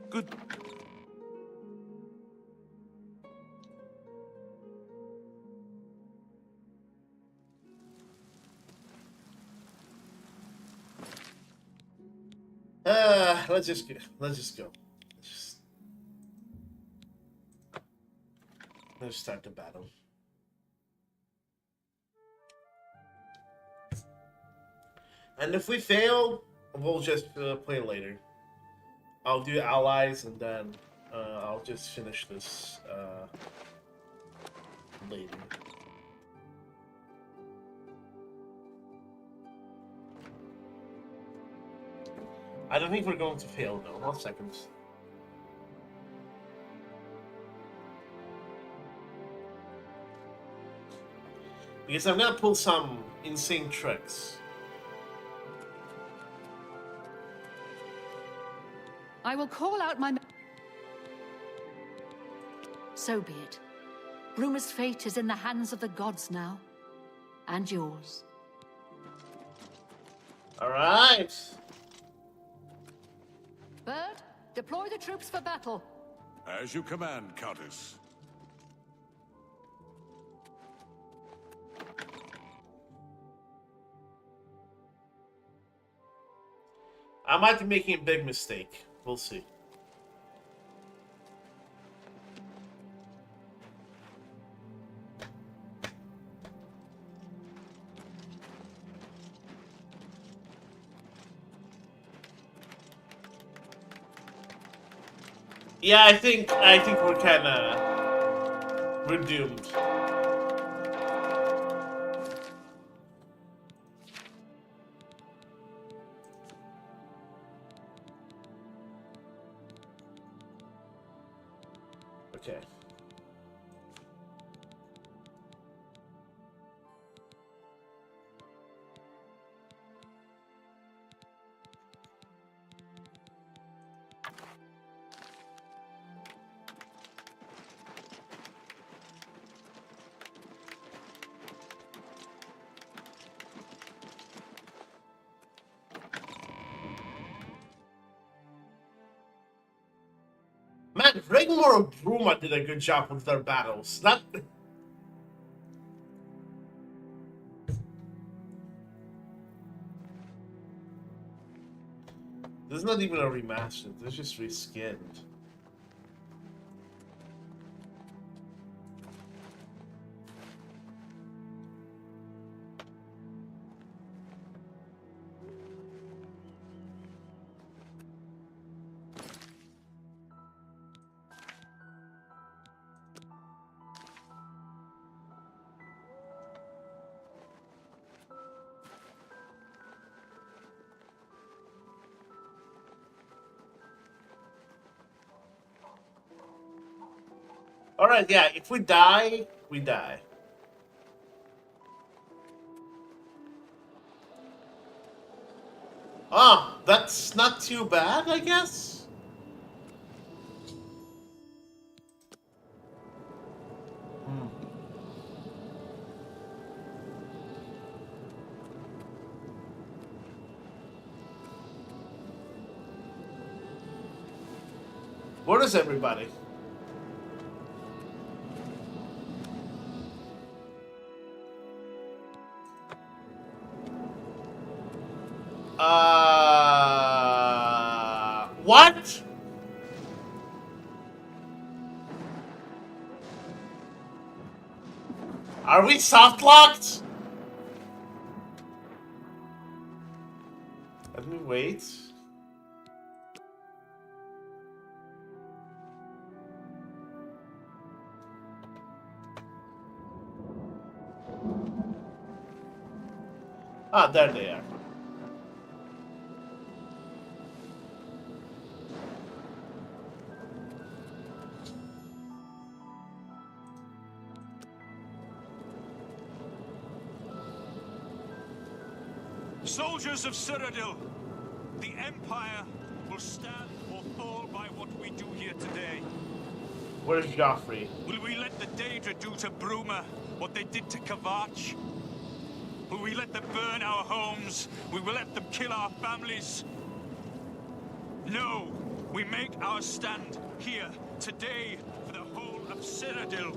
Speaker 4: Good.
Speaker 1: Let's just go. Let's start the battle. And if we fail, we'll just play later. I'll do allies and then I'll just finish this later. I don't think we're going to fail though. 1 second. Because I'm gonna pull some insane tricks.
Speaker 13: I will call out my... So be it. Bruma's fate is in the hands of the gods now. And yours.
Speaker 1: Alright.
Speaker 13: Bird, deploy the troops for battle.
Speaker 20: As you command, Countess.
Speaker 1: I might be making a big mistake. We'll see. Yeah, I think we're kinda... We're doomed. Okay. Man, Regmore and Bruma did a good job with their battles. That... This is not even a remastered, this is just reskinned. Alright, yeah, if we die, we die. Ah, that's not too bad, I guess? Where is everybody? What? Are we soft locked? Let me wait. Ah, there they are.
Speaker 16: Soldiers of Cyrodiil, the Empire will stand or fall by what we do here today.
Speaker 1: Where's Joffrey?
Speaker 16: Will we let the Daedra do to Bruma what they did to Kavach? Will we let them burn our homes? Will we let them kill our families? No, we make our stand here today for the whole of Cyrodiil.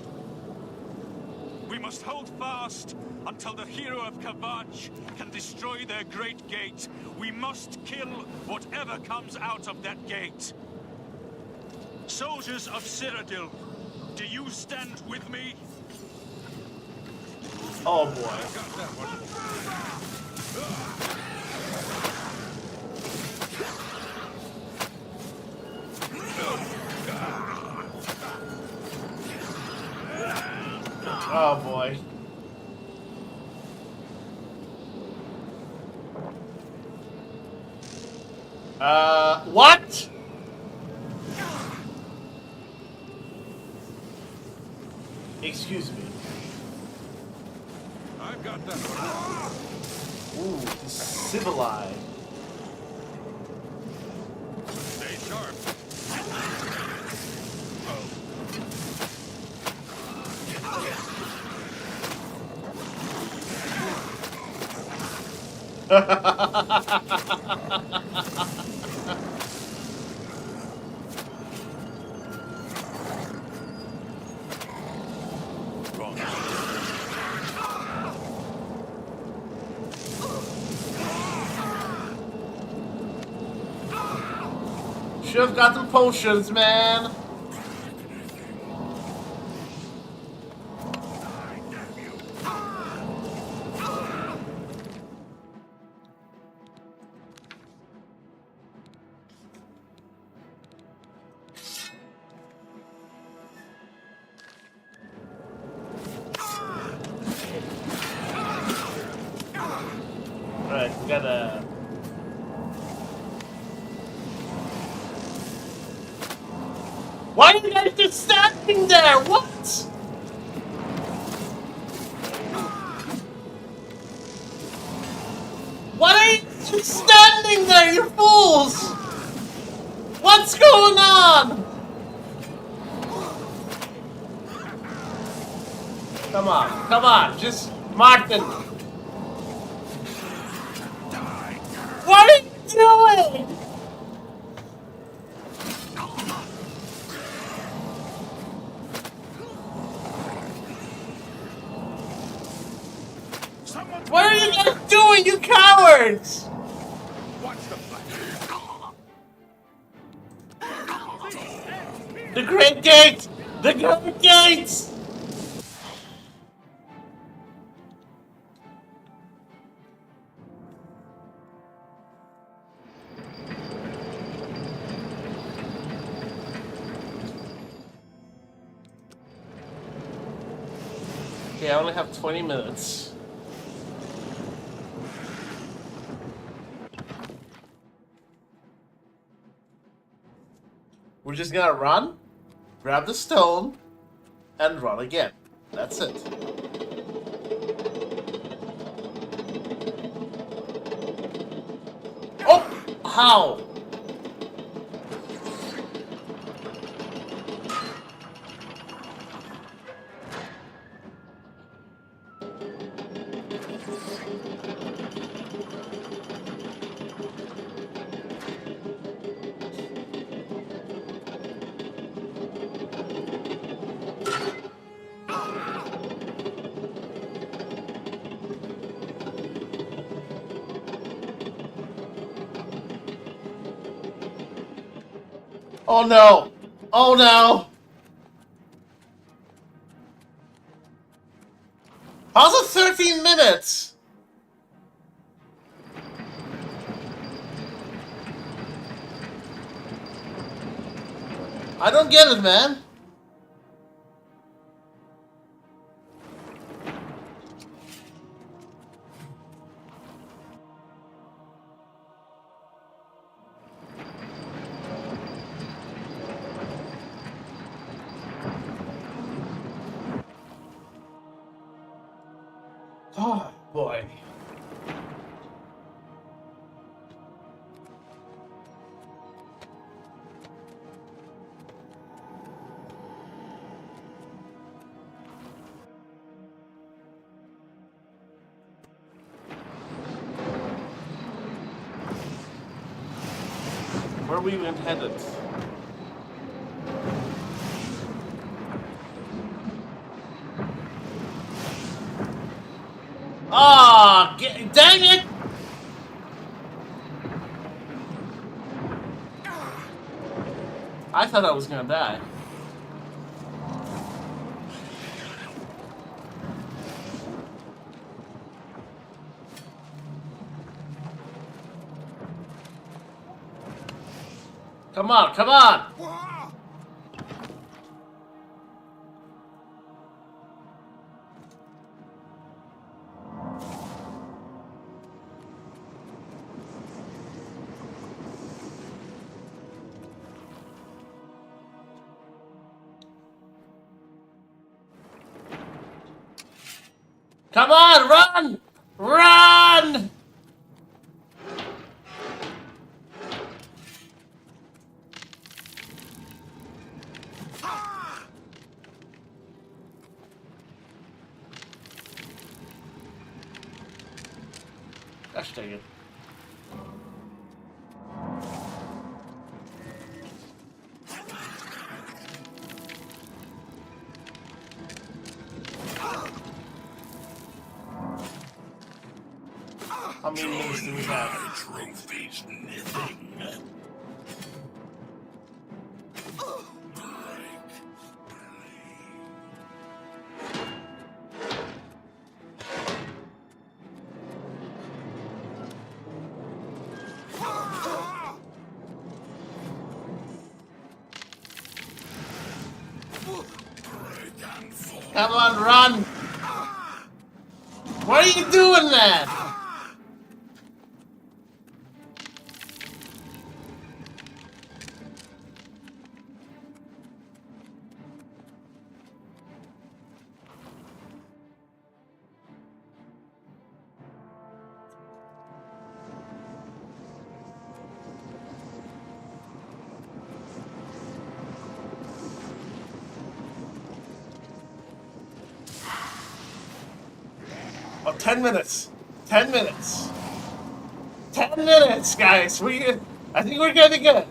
Speaker 16: We must hold fast until the hero of Kavach can destroy their great gate. We must kill whatever comes out of that gate. Soldiers of Cyrodiil, do you stand with me?
Speaker 1: Oh boy. Oh boy. What? Excuse me.
Speaker 20: I've got that one.
Speaker 1: Ooh, civilized.
Speaker 20: Stay sharp.
Speaker 1: Should have gotten potions, man. gotta... Why are you guys just standing there? What? Why are you just standing there, you fools? What's going on? Come on, just Martin. What are you doing? What are you guys doing, you cowards? The Great Gate! The Great Gates! Okay, I only have 20 minutes. We're just gonna run, grab the stone, and run again. That's it. Oh! How? Oh no! Oh no! How's it 13 minutes? I don't get it, man. Oh, boy. Where are we even headed? Ah, dang it! I thought I was gonna die. Come on, come on! Come on, run! Run! Gosh dang it. How many minutes do we have?
Speaker 14: Trophies, nothing.
Speaker 1: Come on, run! What are you doing, man? Oh, 10 minutes. 10 minutes. 10 minutes, guys. I think we're getting good.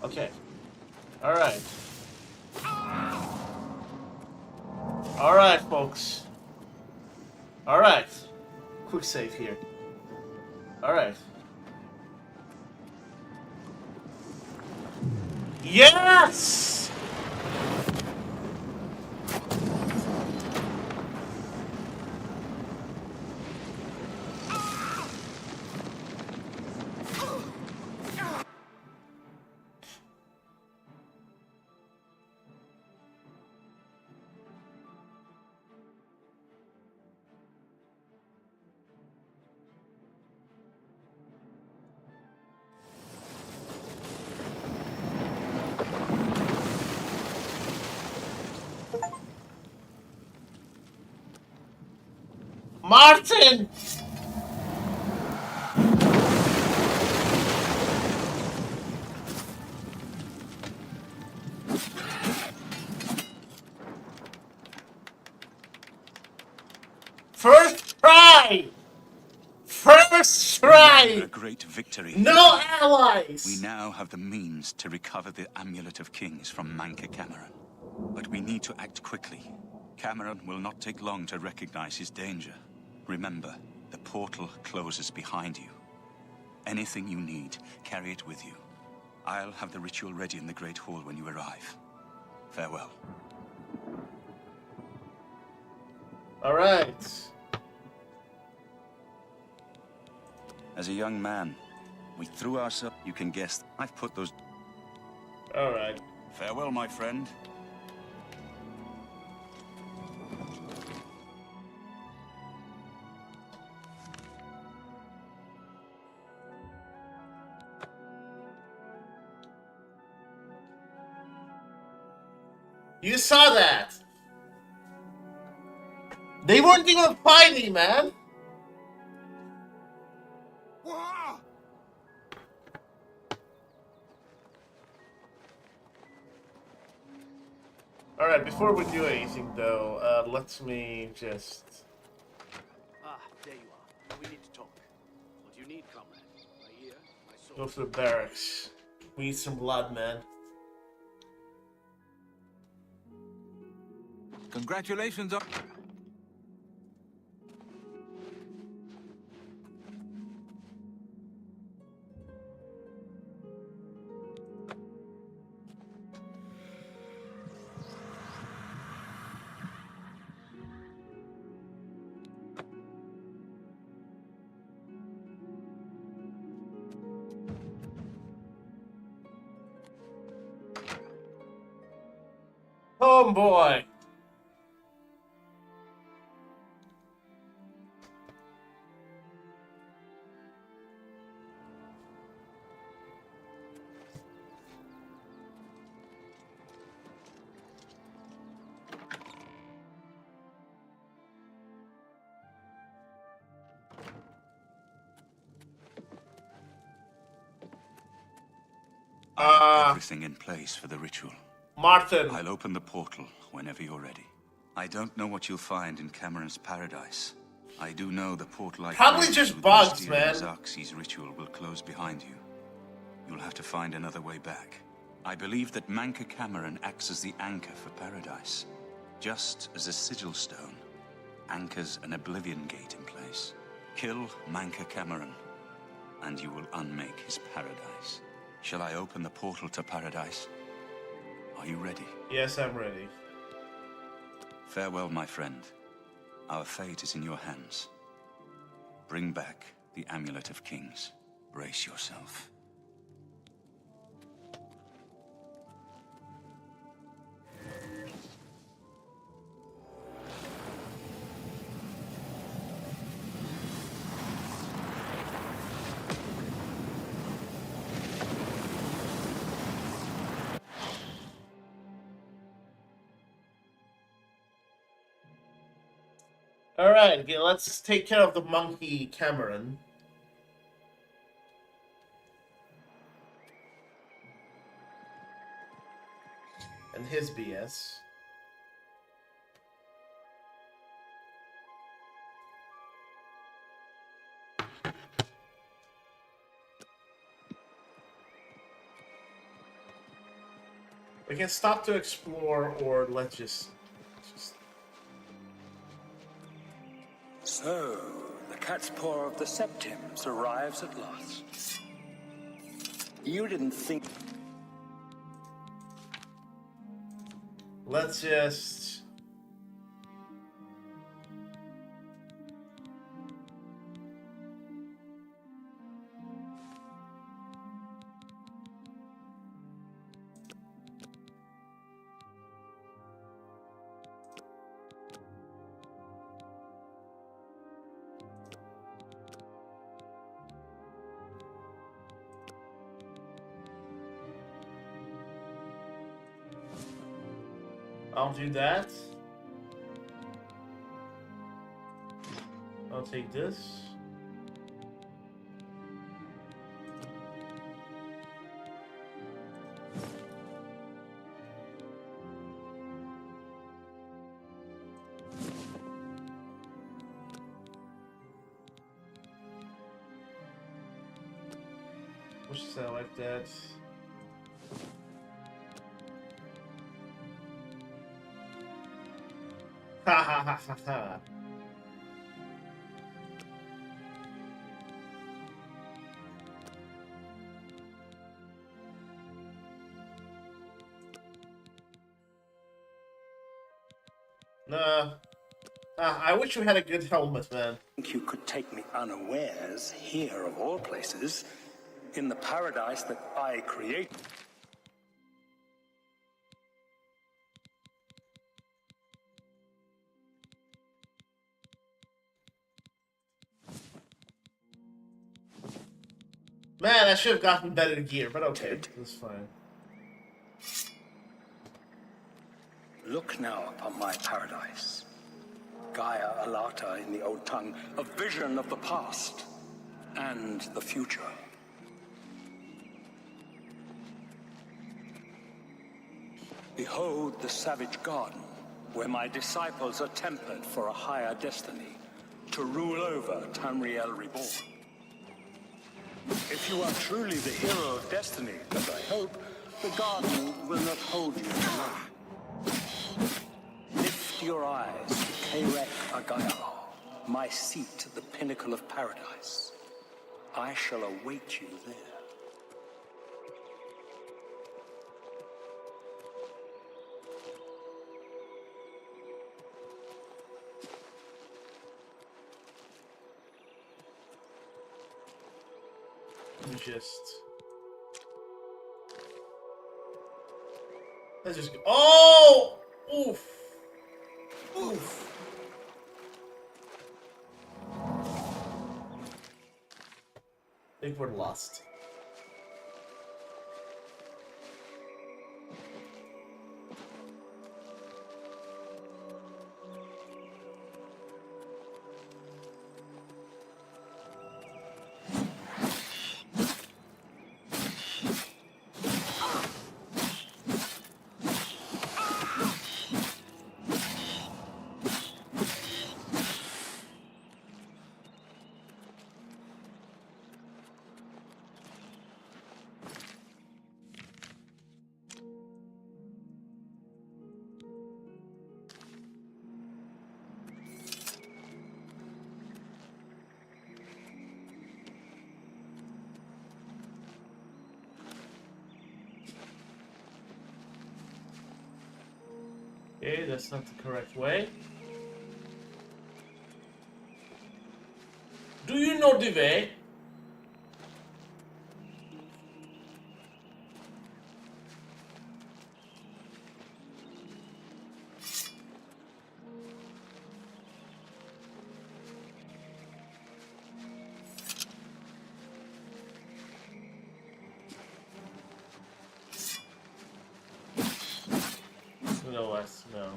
Speaker 1: Okay. Alright. Alright, folks. Alright. Quick save here. Alright. Yes! Martin! First try! First try!
Speaker 18: A great victory.
Speaker 1: No allies!
Speaker 18: We now have the means to recover the Amulet of Kings from Manca Cameron. But we need to act quickly. Cameron will not take long to recognize his danger. Remember, the portal closes behind you. Anything you need, carry it with you. I'll have the ritual ready in the Great Hall when you arrive. Farewell.
Speaker 1: All right.
Speaker 18: As a young man, we threw ourselves... You can guess. I've put those...
Speaker 1: All right.
Speaker 18: Farewell, my friend.
Speaker 1: You saw that! They weren't even fighting, man! Alright, before we do anything though, let me just...
Speaker 3: Ah, there you are. We need to talk. What do you need, comrade? I hear, I saw...
Speaker 1: Go to the barracks. We need some blood, man.
Speaker 10: Congratulations on...
Speaker 1: Oh boy!
Speaker 18: Everything in place for the ritual.
Speaker 1: Martin.
Speaker 18: I'll open the portal whenever you're ready. I don't know what you'll find in Cameron's paradise. I do know the portal I
Speaker 1: Probably
Speaker 18: created
Speaker 1: just
Speaker 18: through
Speaker 1: bugs,
Speaker 18: the
Speaker 1: man.
Speaker 18: Xerxes ritual will close behind you. You'll have to find another way back. I believe that Manca Cameron acts as the anchor for paradise. Just as a sigil stone anchors an Oblivion gate in place. Kill Manca Cameron, and you will unmake his paradise. Shall I open the portal to paradise? Are you ready?
Speaker 1: Yes, I'm ready.
Speaker 18: Farewell, my friend. Our fate is in your hands. Bring back the Amulet of Kings. Brace yourself.
Speaker 1: Alright, okay, let's take care of the monkey Cameron. And his BS. We can stop to explore, or let's just...
Speaker 8: So, the cat's paw of the Septims arrives at last. You didn't think...
Speaker 1: Let's just... I'll do that. I'll take this. Push that like that. Ha ha ha ha ha. Nah. I wish you had a good helmet, man.
Speaker 8: You could take me unawares here, of all places, in the paradise that I create.
Speaker 1: Man, I should have gotten better gear, but okay, that's fine.
Speaker 8: Look now upon my paradise. Gaia Alata in the old tongue, a vision of the past and the future. Behold the savage garden, where my disciples are tempered for a higher destiny, to rule over Tamriel Reborn. If you are truly the hero of destiny, as I hope, the garden will not hold you long. Lift your eyes to Kerek Agayal, my seat at the pinnacle of paradise. I shall await you there.
Speaker 1: Let's just go. Oh! Oof. Oof. I think we're lost. Okay, that's not the correct way. Do you know the way? No less, no.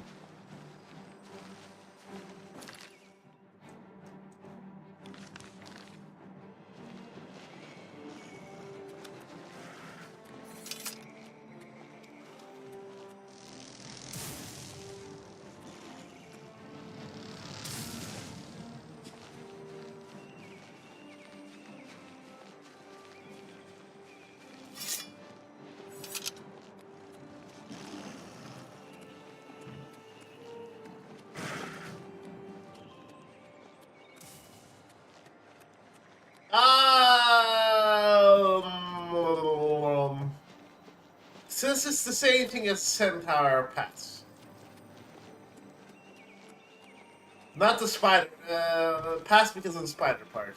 Speaker 1: Since it's the same thing as Centaur Pass. Not the spider, pass because of the spider part.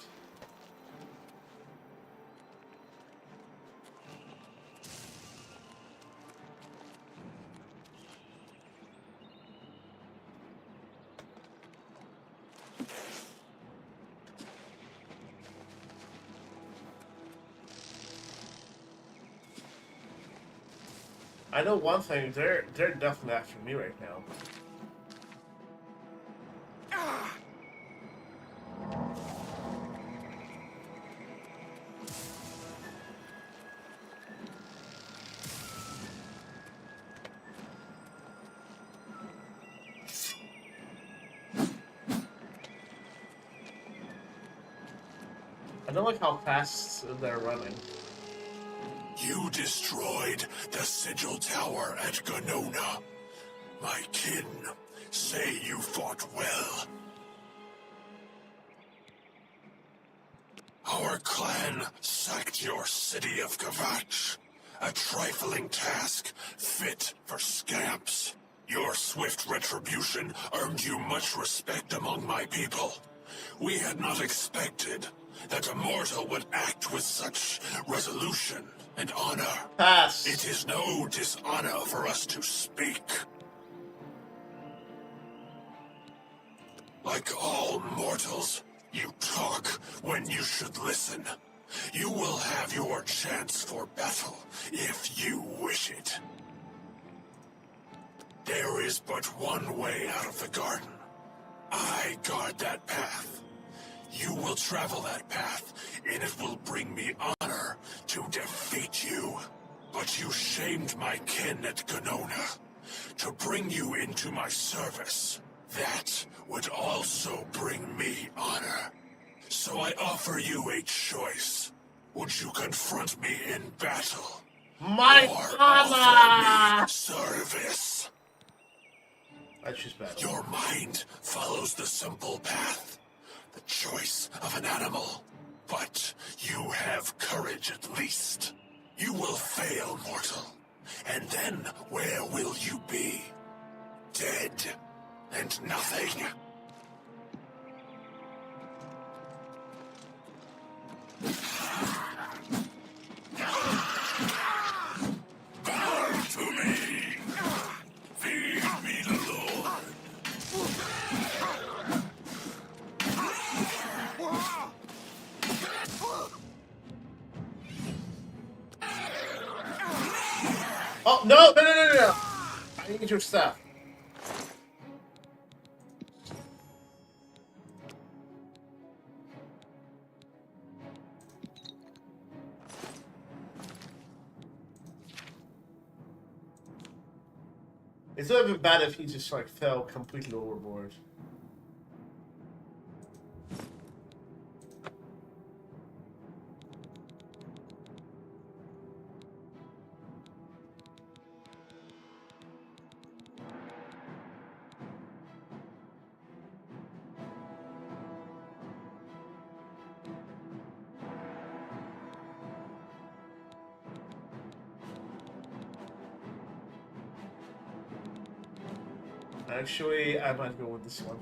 Speaker 1: I know one thing, they're definitely after me right now. I don't like how fast they're running.
Speaker 9: You destroyed the Sigil Tower at Ganona. My kin say you fought well. Our clan sacked your city of Kavach. A trifling task fit for scamps. Your swift retribution earned you much respect among my people. We had not expected that a mortal would act with such resolution and honor.
Speaker 1: Pass.
Speaker 9: It is no dishonor for us to speak. Like all mortals, you talk when you should listen. You will have your chance for battle if you wish it. There is but one way out of the garden. I guard that path. You will travel that path, and it will bring me honor to defeat you. But you shamed my kin at Ganona. To bring you into my service, that would also bring me honor. So I offer you a choice. Would you confront me in battle?
Speaker 1: My
Speaker 9: or
Speaker 1: honor!
Speaker 9: offer me service?
Speaker 1: I choose battle.
Speaker 9: Your mind follows the simple path. The choice of an animal. But you have courage at least. You will fail, mortal. And then where will you be? Dead and nothing. Bow to me. Feed me the Lord.
Speaker 1: Oh, no! I need your stuff. It would have been bad if he just like fell completely overboard. Actually, I might go with this one.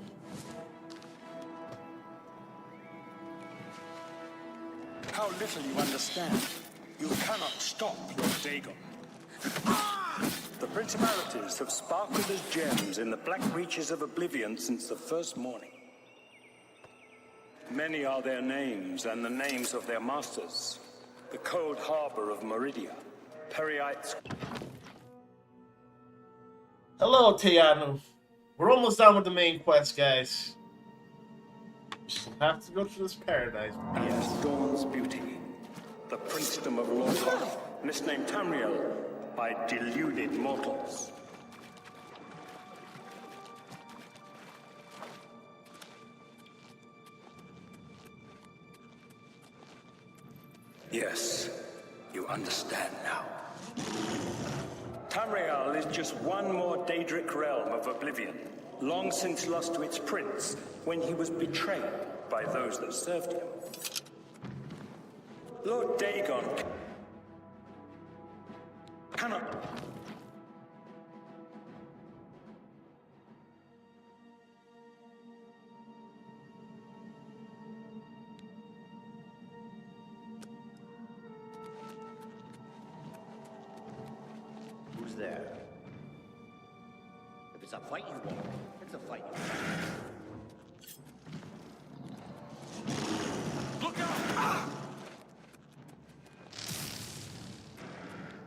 Speaker 8: How little you understand. You cannot stop your Dagon. The principalities have sparkled as gems in the black reaches of Oblivion since the first morning. Many are their names and the names of their masters. The cold harbor of Meridia, Periite's...
Speaker 1: Hello, Tianu. We're almost done with the main quest, guys. Just have to go through this paradise.
Speaker 8: Yes, Dawn's beauty. The princedom of Lorca, misnamed Tamriel by deluded mortals. Yes, you understand now. Tamriel is just one more Daedric realm of Oblivion, long since lost to its prince when he was betrayed by those that served him. Lord Dagon cannot.
Speaker 15: Who's there? If it's a fight you want, it's a fight you want.
Speaker 8: Look out! Ah!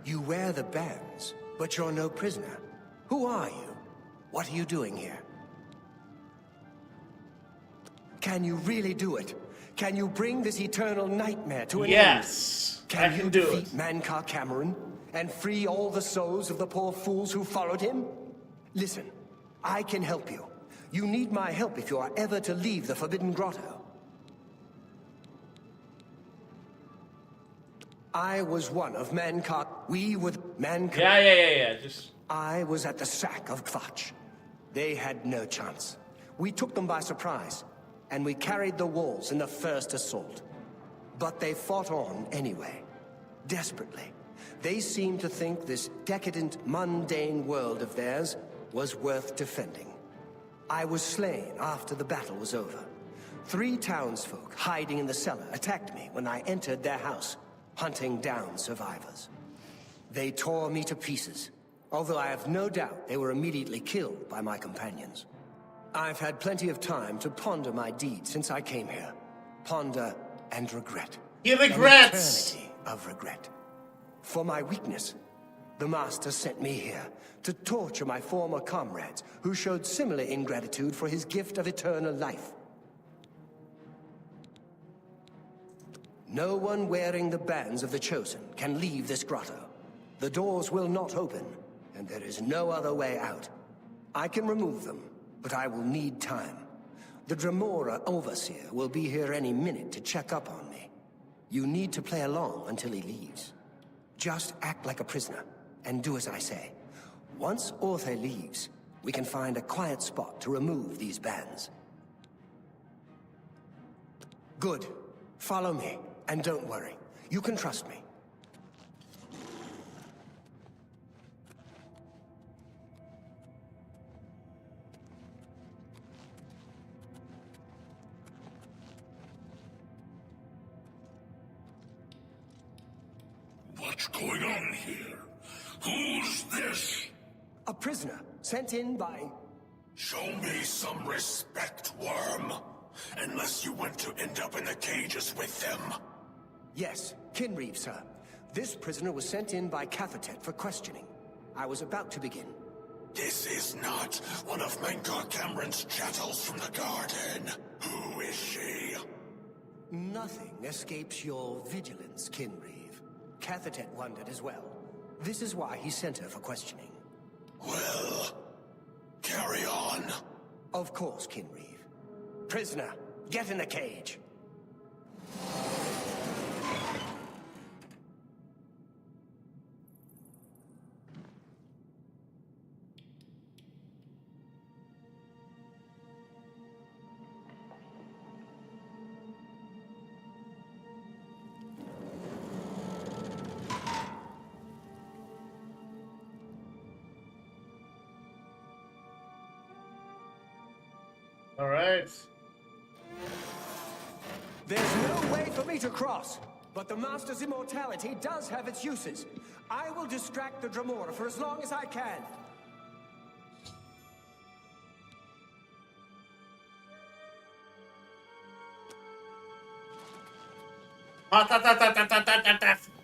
Speaker 17: You wear the bands, but you're no prisoner. Who are you? What are you doing here? Can you really do it? Can you bring this eternal nightmare to an end?
Speaker 1: Yes,
Speaker 17: Can
Speaker 1: I
Speaker 17: you
Speaker 1: can do
Speaker 17: defeat
Speaker 1: it.
Speaker 17: Mankar Cameron and free all the souls of the poor fools who followed him? Listen, I can help you. You need my help if you are ever to leave the Forbidden Grotto. I was one of Mankar. We were Mankar.
Speaker 1: Yeah. Just.
Speaker 17: I was at the sack of Kvatch. They had no chance. We took them by surprise, and we carried the walls in the first assault. But they fought on anyway, desperately. They seemed to think this decadent, mundane world of theirs was worth defending. I was slain after the battle was over. 3 townsfolk hiding in the cellar attacked me when I entered their house, hunting down survivors. They tore me to pieces, although I have no doubt they were immediately killed by my companions. I've had plenty of time to ponder my deeds since I came here. Ponder and regret.
Speaker 1: He regrets!
Speaker 17: An eternity of regret. For my weakness, the Master sent me here to torture my former comrades who showed similar ingratitude for his gift of eternal life. No one wearing the bands of the Chosen can leave this grotto. The doors will not open, and there is no other way out. I can remove them, but I will need time. The Dremora Overseer will be here any minute to check up on me. You need to play along until he leaves. Just act like a prisoner, and do as I say. Once Orthe leaves, we can find a quiet spot to remove these bands. Good. Follow me, and don't worry. You can trust me.
Speaker 9: What's going on here? Who's this?
Speaker 17: A prisoner, sent in by...
Speaker 9: Show me some respect, worm. Unless you want to end up in the cages with them.
Speaker 17: Yes, Kinreeve, sir. This prisoner was sent in by Cathatet for questioning. I was about to begin.
Speaker 9: This is not one of Mankar Cameron's chattels from the garden. Who is she?
Speaker 17: Nothing escapes your vigilance, Kinreeve. Cathatet wondered as well. This is why he sent her for questioning.
Speaker 9: Well, carry on.
Speaker 17: Of course, Kinreeve. Prisoner, get in the cage.
Speaker 1: All right.
Speaker 17: There's no way for me to cross, but the Master's immortality does have its uses. I will distract the Dremora for as long as I can.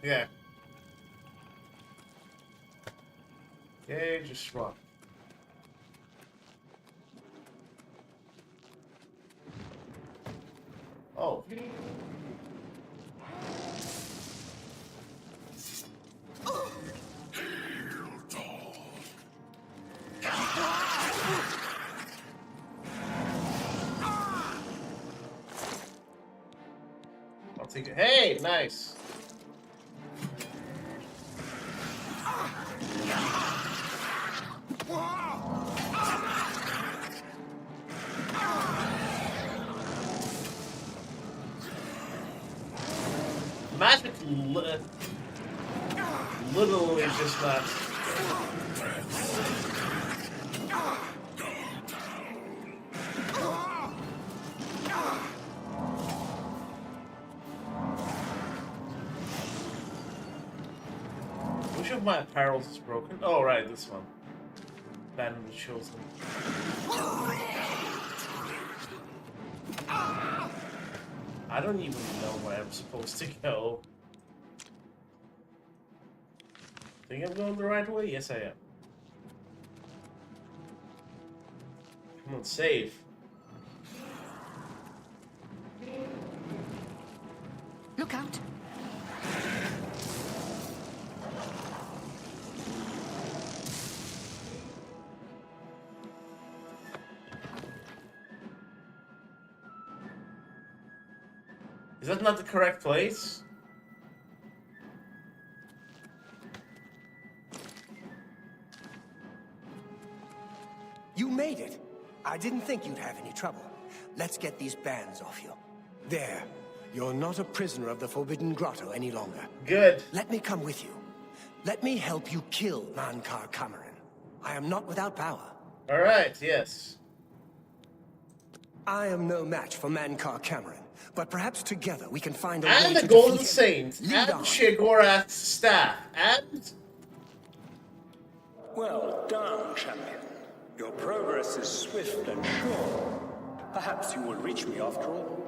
Speaker 1: Yeah. Okay, just swap. Oh. I'll take it. Hey, nice. Magic. Literally just not. Which of my apparels is broken? Oh, right, this one. Band of the Chosen. I don't even know where I'm supposed to go. Think I'm going the right way? Yes, I am. Come on, save.
Speaker 13: Look out.
Speaker 1: Is that not the correct place?
Speaker 17: You made it. I didn't think you'd have any trouble. Let's get these bands off you. There. You're not a prisoner of the Forbidden Grotto any longer.
Speaker 1: Good.
Speaker 17: Let me come with you. Let me help you kill Mankar Cameron. I am not without power.
Speaker 1: All right, yes.
Speaker 17: I am no match for Mankar Cameron, but perhaps together we can find a
Speaker 1: and
Speaker 17: way
Speaker 1: the
Speaker 17: to
Speaker 1: Golden
Speaker 17: defeat
Speaker 1: Saint,
Speaker 17: him.
Speaker 1: and Shegorath's staff, and...
Speaker 8: Well done, champion. Your progress is swift and sure. Perhaps you will reach me after all.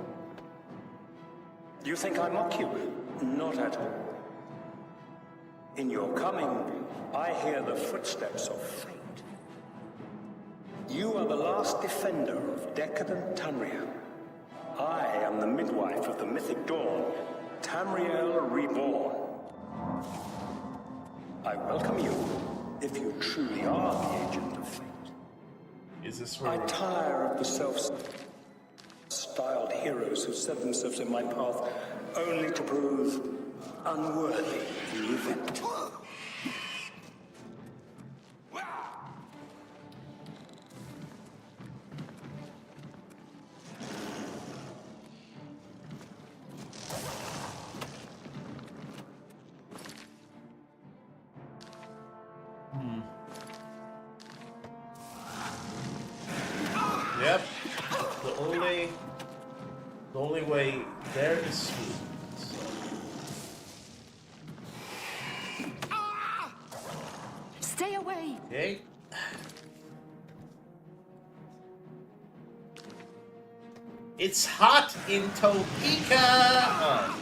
Speaker 8: Do you think I mock you? Not at all. In your coming, I hear the footsteps of fate. You are the last defender of decadent Tamriel. I am the midwife of the mythic dawn, Tamriel Reborn. I welcome you, if you truly are the agent of fate.
Speaker 1: Is this
Speaker 8: I tire of the self-styled heroes who set themselves in my path only to prove unworthy in the event.
Speaker 1: Yep. The only way there is sweet.
Speaker 13: Stay away.
Speaker 1: Okay. It's hot in Topeka. Oh.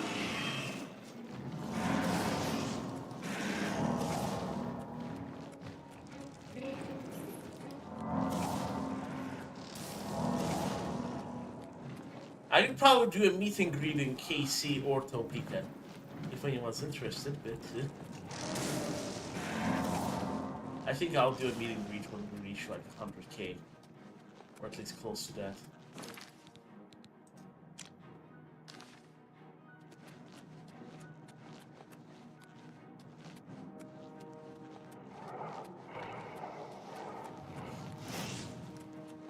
Speaker 1: I could probably do a meet and greet in KC or Topeka, if anyone's interested, but I think I'll do a meet and greet when we reach like 100k, or at least close to that.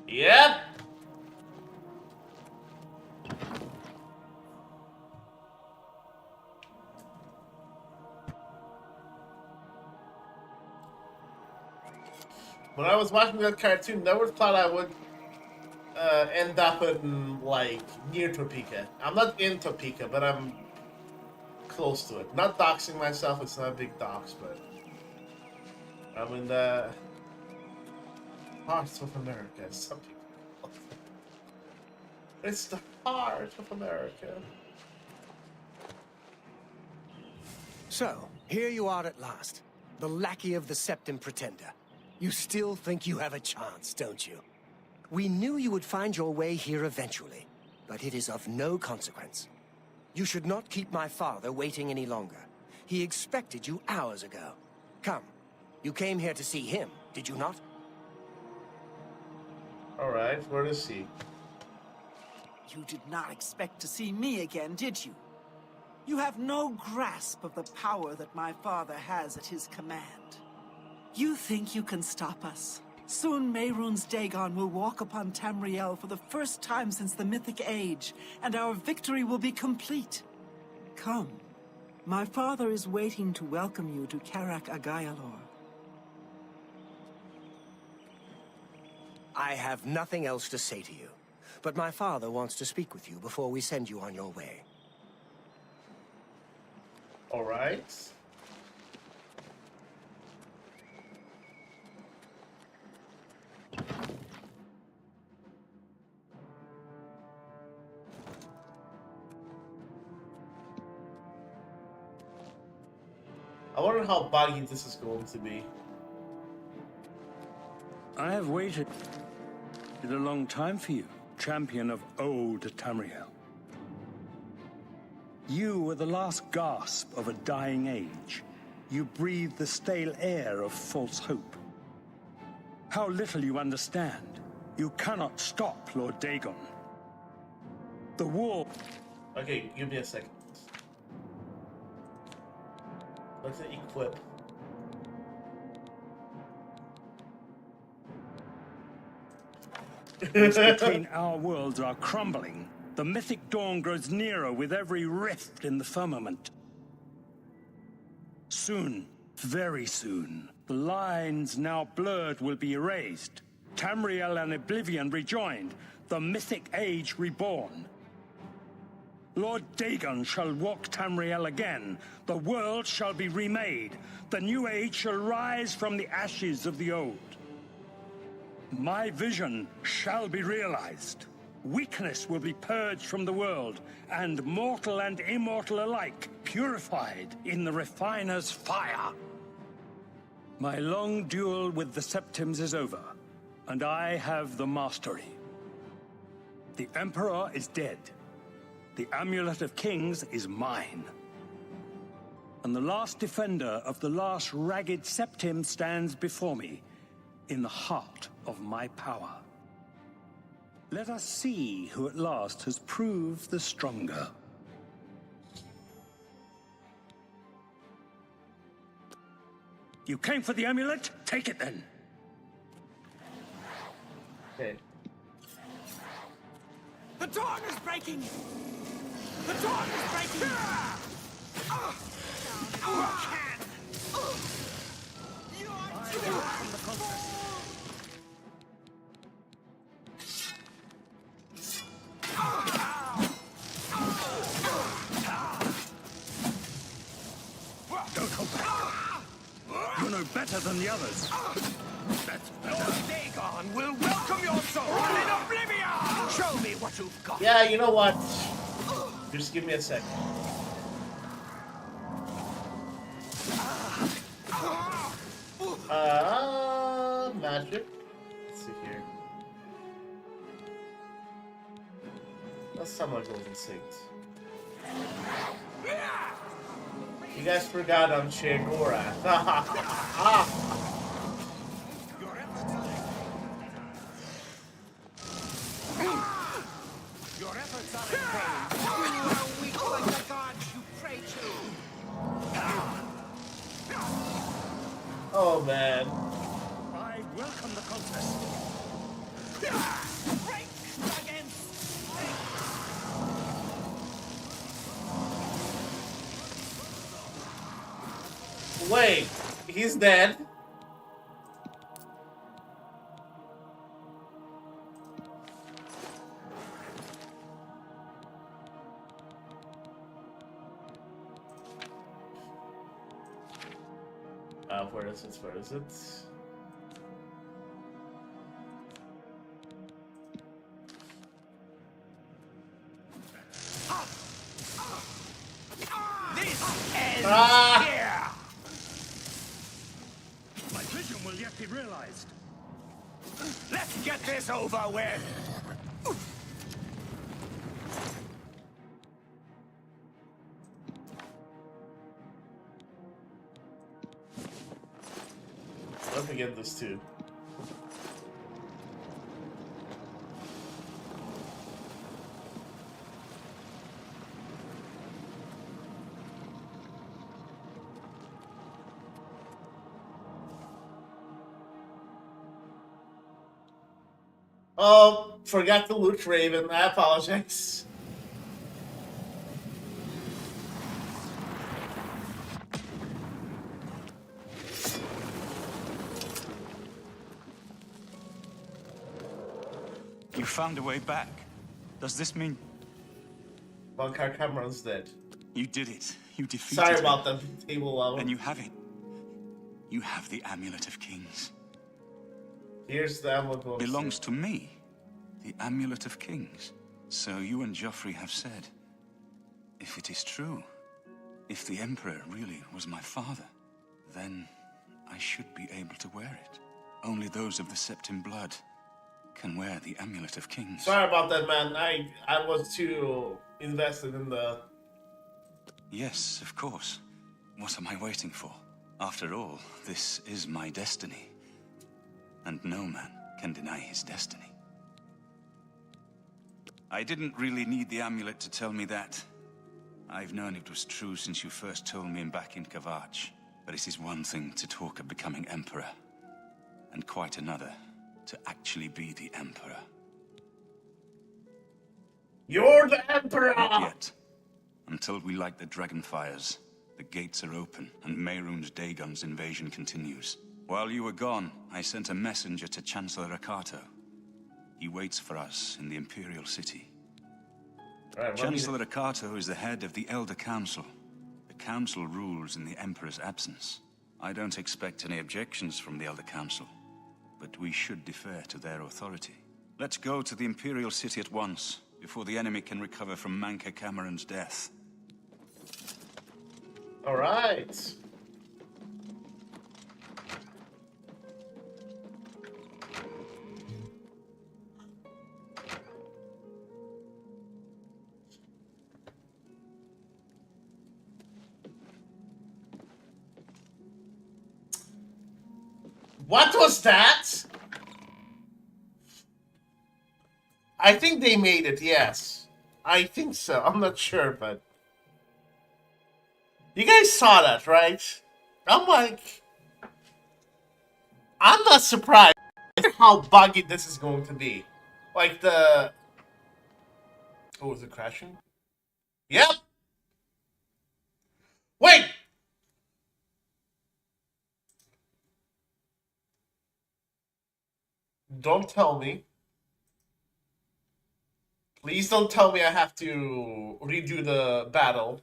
Speaker 1: Yep. When I was watching that cartoon, never thought I would end up in, like, near Topeka. I'm not in Topeka, but I'm close to it. Not doxing myself, it's not a big dox, but I'm in the heart of America, as some people call it. It's the heart of America.
Speaker 17: So, here you are at last. The lackey of the Septim Pretender. You still think you have a chance, don't you? We knew you would find your way here eventually, but it is of no consequence. You should not keep my father waiting any longer. He expected you hours ago. Come, you came here to see him, did you not?
Speaker 1: Alright, where is he?
Speaker 12: You did not expect to see me again, did you? You have no grasp of the power that my father has at his command. You think you can stop us? Soon Mehrunes Dagon will walk upon Tamriel for the first time since the Mythic Age, and our victory will be complete. Come, My father is waiting to welcome you to Karak Agayalor.
Speaker 17: I have nothing else to say to you, but my father wants to speak with you before we send you on your way.
Speaker 1: All right. I wonder how buggy this is going to be.
Speaker 8: I have waited a long time for you, champion of old Tamriel. You were the last gasp of a dying age. You breathed the stale air of false hope. How little you understand. You cannot stop Lord Dagon. The war...
Speaker 1: Okay, give me a second. Let's equip.
Speaker 8: Between our worlds are crumbling. The mythic dawn grows nearer with every rift in the firmament. Soon, very soon, the lines now blurred will be erased. Tamriel and Oblivion rejoined, the mythic age reborn. Lord Dagon shall walk Tamriel again. The world shall be remade. The new age shall rise from the ashes of the old. My vision shall be realized. Weakness will be purged from the world, and mortal and immortal alike purified in the refiner's fire. My long duel with the Septims is over, and I have the mastery. The Emperor is dead. The Amulet of Kings is mine. And the last defender of the last ragged Septim stands before me, in the heart of my power. Let us see who at last has proved the stronger. You came for the amulet? Take it then.
Speaker 1: Okay.
Speaker 12: The dawn is breaking! The dawn is breaking!
Speaker 8: Don't hold back. You know better than the others. That's better.
Speaker 17: Lord Dagon will welcome your soul in Oblivion! Show me what you've got.
Speaker 1: Yeah, you know what? Just give me a second. Magic. Let's see here. Let's summon Golden Six. You guys forgot I'm Shagora.
Speaker 17: Your efforts are in vain. You are weak like the gods you pray to.
Speaker 1: Oh man.
Speaker 8: I welcome the contest.
Speaker 17: Break against.
Speaker 1: Wait, he's dead? Where is it? Where is it?
Speaker 8: Here! My vision will yet be realized.
Speaker 17: Let's get this over with.
Speaker 1: Let me get this too. Oh, forgot to loot Raven. I apologize.
Speaker 18: found a way back. Does this mean...
Speaker 1: Well, Cameron's dead.
Speaker 18: You did it. You defeated
Speaker 1: Sorry
Speaker 18: him.
Speaker 1: about the table level.
Speaker 18: And you have it. You have the Amulet of Kings.
Speaker 1: Here's the Amulet.
Speaker 18: Belongs to me. The Amulet of Kings. So you and Joffrey have said, if it is true, if the Emperor really was my father, then I should be able to wear it. Only those of the Septim blood can wear the Amulet of Kings.
Speaker 1: Sorry about that, man. I was too invested in the...
Speaker 18: Yes, of course. What am I waiting for? After all, this is my destiny. And no man can deny his destiny. I didn't really need the amulet to tell me that. I've known it was true since you first told me back in Kvatch. But it is one thing to talk of becoming Emperor, and quite another to actually be the Emperor.
Speaker 1: You're the Emperor!
Speaker 18: Not yet. Until we light the dragon fires, the gates are open, and Mehrunes Dagon's invasion continues. While you were gone, I sent a messenger to Chancellor Akato. He waits for us in the Imperial City.
Speaker 1: Right,
Speaker 18: Chancellor Akato is the head of the Elder Council. The Council rules in the Emperor's absence. I don't expect any objections from the Elder Council, but we should defer to their authority. Let's go to the Imperial City at once, before the enemy can recover from Manca Cameron's death.
Speaker 1: All right. What was that? I think they made it, yes. I think so. I'm not sure, but... You guys saw that, right? I'm like... I'm not surprised how buggy this is going to be. Like the... Oh, is it crashing? Yep! Wait! Don't tell me. Please don't tell me I have to redo the battle.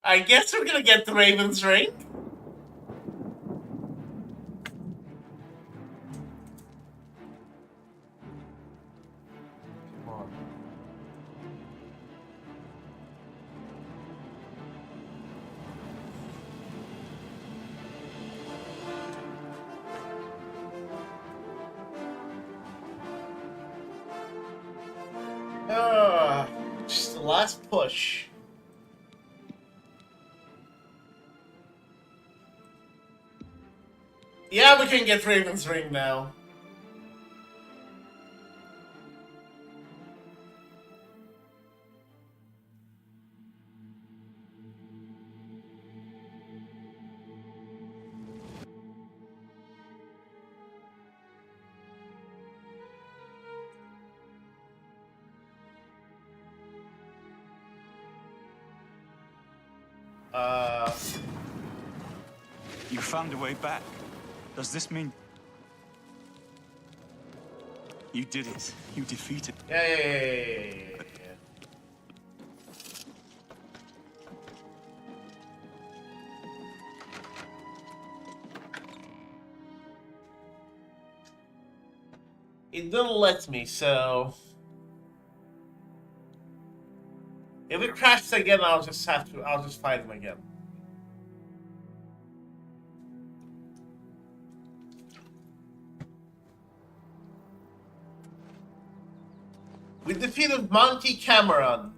Speaker 1: I guess we're gonna get the Raven's Ring. Come on. Just the last push. Yeah, we can get Raven's Ring now.
Speaker 18: You found a way back. Does this mean... You did it. You defeated...
Speaker 1: Yeah. It didn't let me, so... If it crashes again, I'll just fight him again. We defeated Monty Cameron.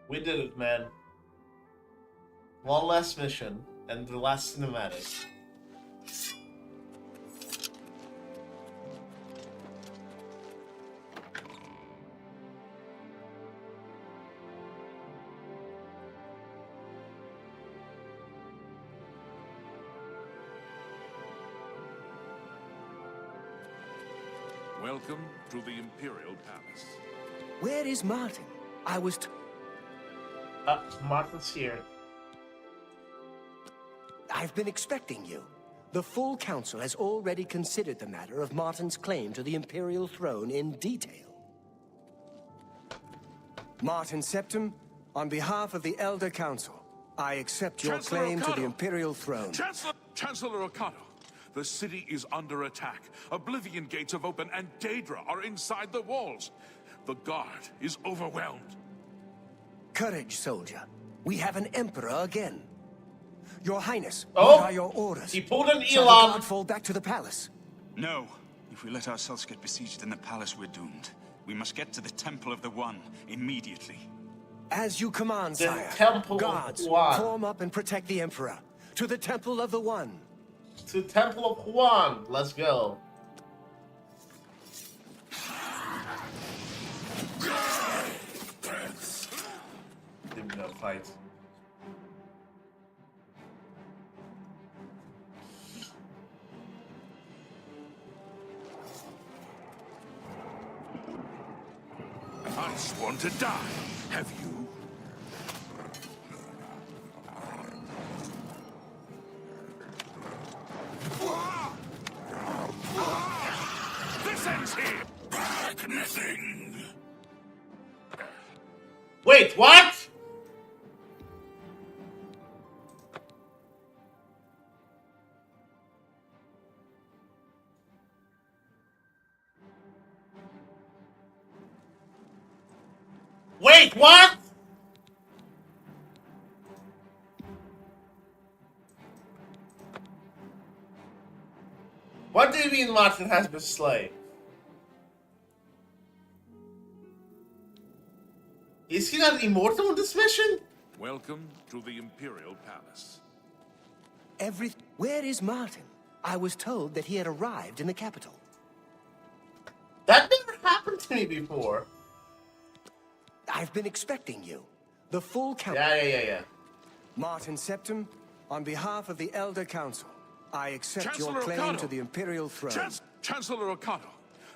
Speaker 1: We did it, man. One last mission, and the last cinematic.
Speaker 4: Welcome to the Imperial Palace.
Speaker 17: Where is Martin? I was
Speaker 1: Martin's here.
Speaker 17: I've been expecting you. The full council has already considered the matter of Martin's claim to the Imperial throne in detail. Martin Septim, on behalf of the Elder Council, I accept your
Speaker 4: Chancellor
Speaker 17: claim
Speaker 4: O'Connell.
Speaker 17: to the Imperial throne.
Speaker 4: Chancellor O'Connell, the city is under attack. Oblivion gates have opened and Daedra are inside the walls. The guard is overwhelmed.
Speaker 17: Courage, soldier. We have an emperor again. Your Highness,
Speaker 1: Oh,
Speaker 17: what are your orders?
Speaker 1: he pulled an
Speaker 17: Shall the
Speaker 1: Elon.
Speaker 17: guard fall back to the palace?
Speaker 18: No. If we let ourselves get besieged in the palace, we're doomed. We must get to the Temple of the One immediately.
Speaker 17: As you command,
Speaker 1: The
Speaker 17: sire.
Speaker 1: Temple of
Speaker 17: Guards,
Speaker 1: One.
Speaker 17: form up and protect the emperor. To the Temple of the One.
Speaker 1: To Temple of Juan. Let's go. Didn't gonna fight.
Speaker 4: I sworn to die. Have you? This ends here.
Speaker 9: Back missing.
Speaker 1: Wait, what? Wait, what? What do you mean Martin has been slain? Is he not immortal in this mission?
Speaker 4: Welcome to the Imperial Palace.
Speaker 17: Where is Martin? I was told that he had arrived in the capital.
Speaker 1: That never happened to me before.
Speaker 17: I've been expecting you. The full council.
Speaker 1: Yeah.
Speaker 17: Martin Septim, on behalf of the Elder Council, I accept
Speaker 4: Chancellor
Speaker 17: your claim
Speaker 4: O'Connell.
Speaker 17: to the Imperial throne.
Speaker 4: Chancellor O'Connell,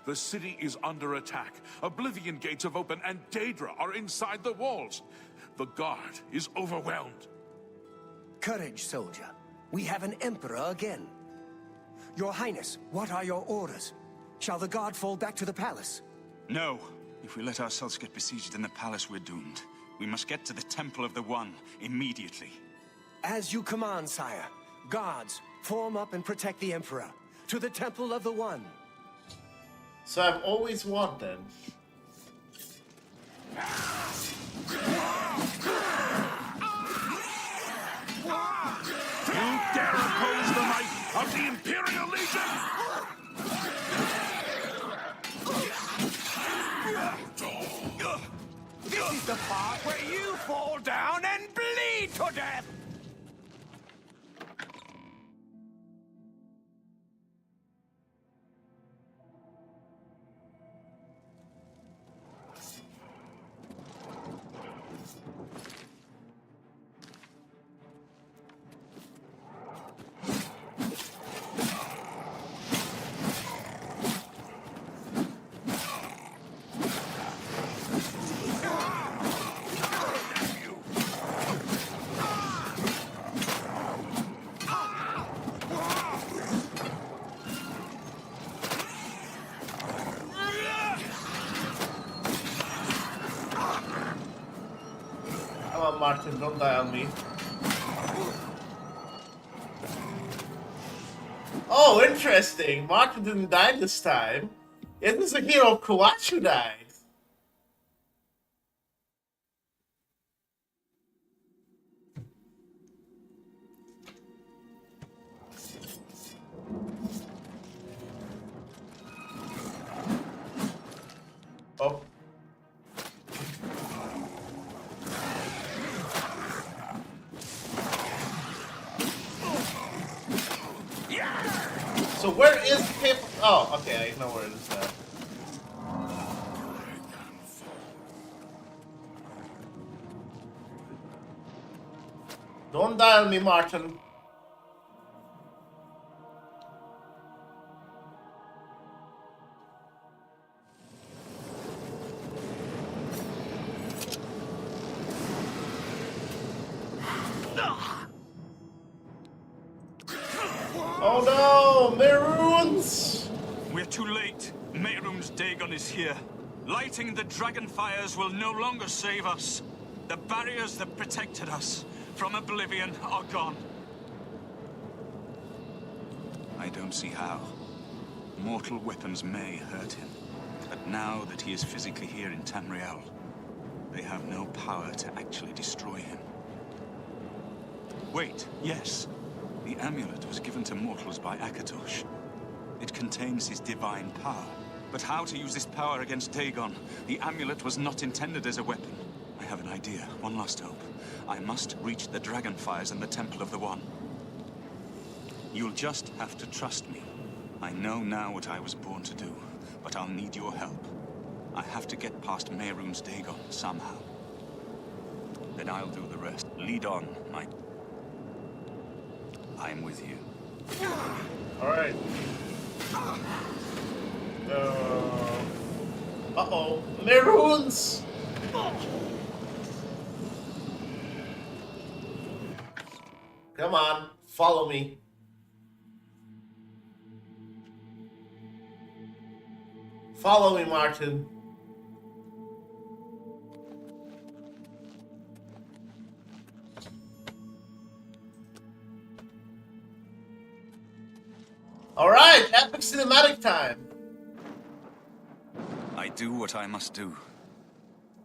Speaker 4: the city is under attack. Oblivion gates have opened and Daedra are inside the walls. The guard is overwhelmed.
Speaker 17: Courage, soldier. We have an emperor again. Your Highness, what are your orders? Shall the guard fall back to the palace?
Speaker 18: No. If we let ourselves get besieged in the palace, we're doomed. We must get to the Temple of the One immediately.
Speaker 17: As you command, sire. Guards, form up and protect the emperor. To the Temple of the One.
Speaker 1: So I've always wanted.
Speaker 4: You dare oppose the might of the Imperial Legion?
Speaker 14: This is the part where you fall down and bleed to death!
Speaker 1: Come on, Martin, don't die on me. Oh, interesting. Martin didn't die this time. It was the hero of Kawach who died. Oh.
Speaker 14: Yeah!
Speaker 1: So where is the paper? Oh, okay, I know where it is now. Don't die on me, Martin. Oh no, Mehrunes!
Speaker 16: We're too late. Mehrunes Dagon is here. Lighting the dragon fires will no longer save us. The barriers that protected us from Oblivion are gone.
Speaker 18: I don't see how. Mortal weapons may hurt him, but now that he is physically here in Tamriel, they have no power to actually destroy him. Wait, yes. The amulet was given to mortals by Akatosh. It contains his divine power. But how to use this power against Dagon? The amulet was not intended as a weapon. I have an idea, one last hope. I must reach the Dragonfires and the Temple of the One. You'll just have to trust me. I know now what I was born to do, but I'll need your help. I have to get past Mehrunes Dagon somehow. Then I'll do the rest. Lead on, Mike. I'm with you.
Speaker 1: Alright. Uh-oh. Mehrunes! Come on, follow me. Follow me, Martin. Alright, epic cinematic time.
Speaker 18: I do what I must do.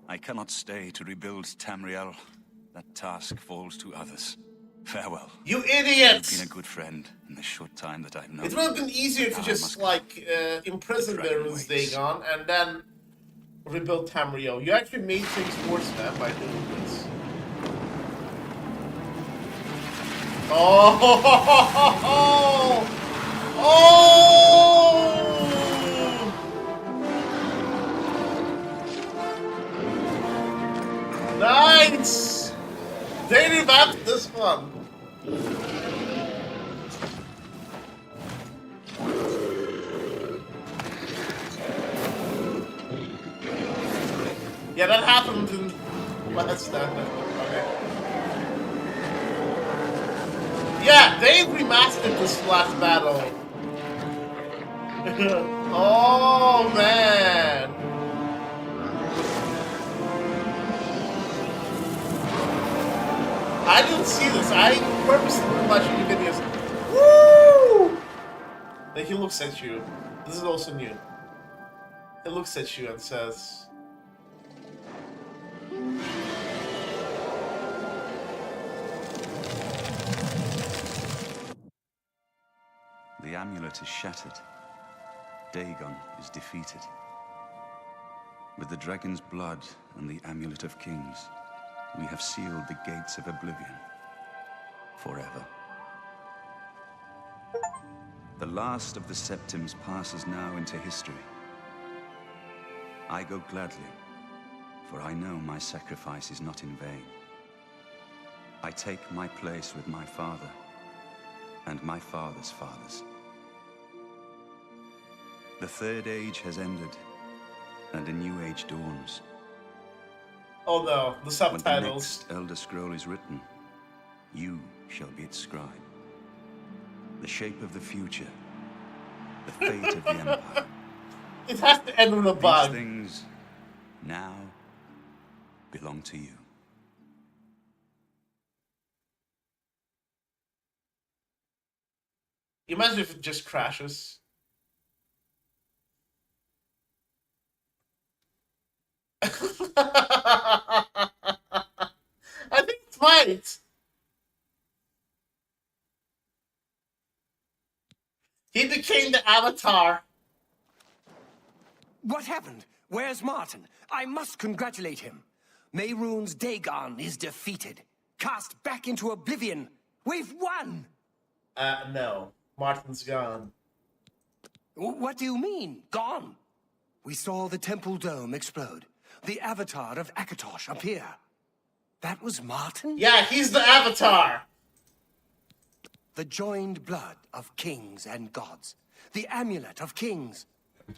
Speaker 18: I cannot stay to rebuild Tamriel. That task falls to others. Farewell.
Speaker 1: You idiots!
Speaker 18: You've been a good friend in the short time that I've known.
Speaker 1: It would have been easier to just, like, imprison Mehrunes Dagon and then rebuild Tamriel. You actually made things worse, man, by doing this. Oh! Oh! Nice! They revamped this one. Yeah, that happened in last time. Okay. Yeah, they remastered this last battle. Oh man. I didn't see this. I purposely didn't watch any videos. Woo! Then he looks at you. This is also new. He looks at you and says,
Speaker 18: The amulet is shattered. Dagon is defeated. With the dragon's blood and the amulet of kings, we have sealed the gates of Oblivion forever. The last of the Septims passes now into history. I go gladly, for I know my sacrifice is not in vain. I take my place with my father and my father's fathers. The Third Age has ended, and a new age dawns.
Speaker 1: oh no, the subtitles.
Speaker 18: When the next Elder Scroll is written, you shall be its scribe. The shape of the future, the fate of the Empire.
Speaker 1: It has to end with a bug.
Speaker 18: These things now belong to you.
Speaker 1: Imagine if it just crashes. I think it might. He became the Avatar.
Speaker 17: What happened? Where's Martin? I must congratulate him. Mehrunes Dagon is defeated. Cast back into Oblivion. We've won!
Speaker 1: No. Martin's gone.
Speaker 17: What do you mean, gone? We saw the temple dome explode. The avatar of Akatosh appear. That was Martin?
Speaker 1: Yeah, he's the avatar!
Speaker 17: The joined blood of kings and gods. The amulet of kings.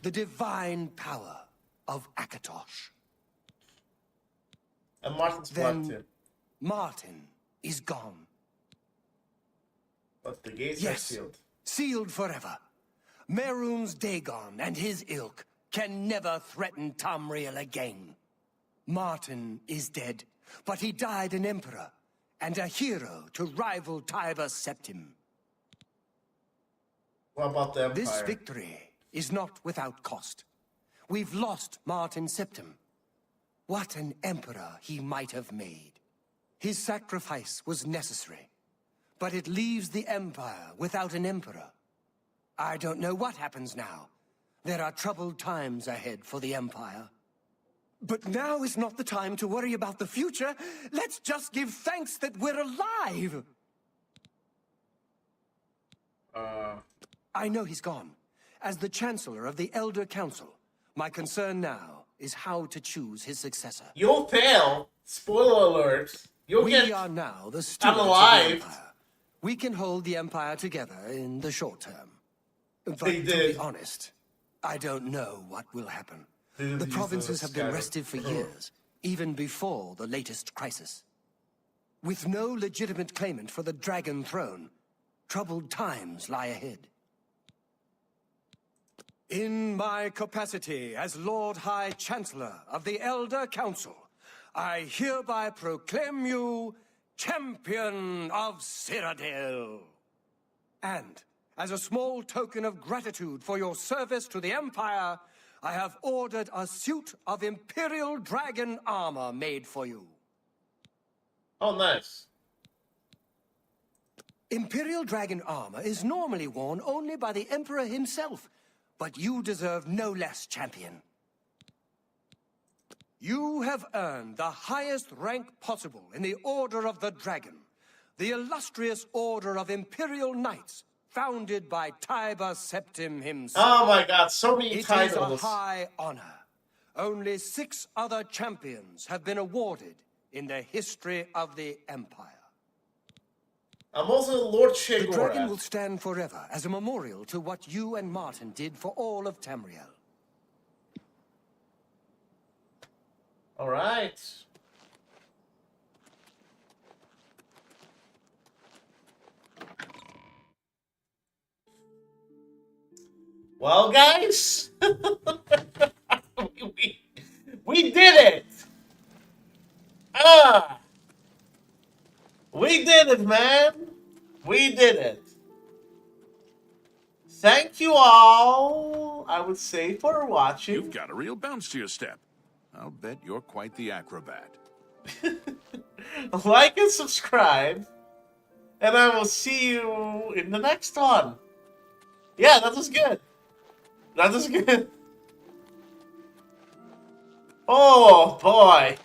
Speaker 17: The divine power of Akatosh.
Speaker 1: And Martin's blood too.
Speaker 17: Martin is gone.
Speaker 1: But the gates are sealed.
Speaker 17: Sealed forever. Mehrunes Dagon and his ilk can never threaten Tamriel again. Martin is dead, but he died an emperor and a hero to rival Martin Septim.
Speaker 1: What about the Empire?
Speaker 17: This victory is not without cost. We've lost Martin Septim. What an emperor he might have made. His sacrifice was necessary, but it leaves the Empire without an emperor. I don't know what happens now. There are troubled times ahead for the Empire. But now is not the time to worry about the future. Let's just give thanks that we're alive! I know he's gone. As the Chancellor of the Elder Council, my concern now is how to choose his successor.
Speaker 1: You'll fail! Spoiler alert!
Speaker 17: We are now the stewards of the Empire. We can hold the Empire together in the short term. But to be honest, I don't know what will happen. The provinces have been restive for years, even before the latest crisis. With no legitimate claimant for the Dragon Throne, troubled times lie ahead. In my capacity as Lord High Chancellor of the Elder Council, I hereby proclaim you Champion of Cyrodiil. And as a small token of gratitude for your service to the Empire, I have ordered a suit of Imperial Dragon armor made for you.
Speaker 1: Oh, nice.
Speaker 17: Imperial Dragon armor is normally worn only by the Emperor himself, but you deserve no less, champion. You have earned the highest rank possible in the Order of the Dragon, the illustrious Order of Imperial Knights, founded by Martin Septim himself.
Speaker 1: Oh my god, so many titles.
Speaker 17: It is a high honor. Only 6 other champions have been awarded in the history of the Empire.
Speaker 1: I'm also Lord Shigora.
Speaker 17: The dragon will stand forever as a memorial to what you and Martin did for all of Tamriel.
Speaker 1: All right. Well, guys, we did it. We did it, man. We did it. Thank you all, I would say, for watching.
Speaker 4: You've got a real bounce to your step. I'll bet you're quite the acrobat.
Speaker 1: Like and subscribe, and I will see you in the next one. Yeah, that was good. That was good. Oh, boy.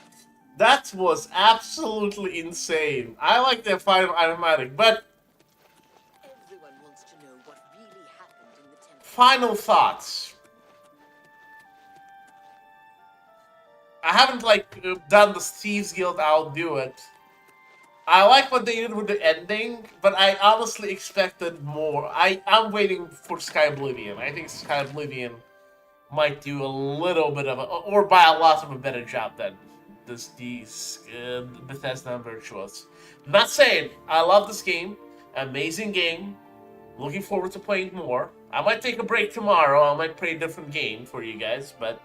Speaker 1: That was absolutely insane. I like the final animatic, but
Speaker 11: Everyone wants to know what really happened in the temple.
Speaker 1: final thoughts. I haven't, like, done the Thieves Guild, I'll do it. I like what they did with the ending, but I honestly expected more. I'm waiting for Sky Oblivion. I think Sky Oblivion might do a little bit of a, or by a lot of a better job than these Bethesda and Virtuos. Not saying I love this game, amazing game. Looking forward to playing more. I might take a break tomorrow. I might play a different game for you guys, but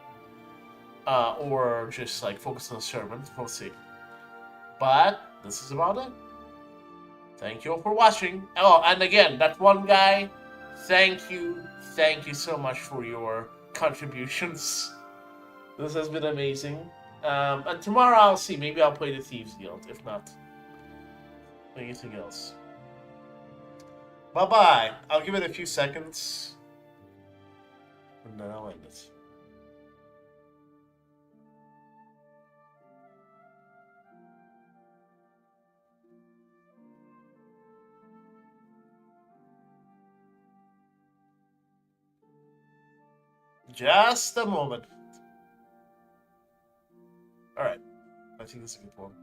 Speaker 1: or just like focus on the sermon. We'll see. But this is about it. Thank you all for watching. Oh, and again, that one guy, thank you so much for your contributions. This has been amazing. And tomorrow I'll see. Maybe I'll play the Thieves Guild. If not, anything else. Bye-bye. I'll give it a few seconds. And then I'll end it. Just a moment. Alright. I think it's a good one.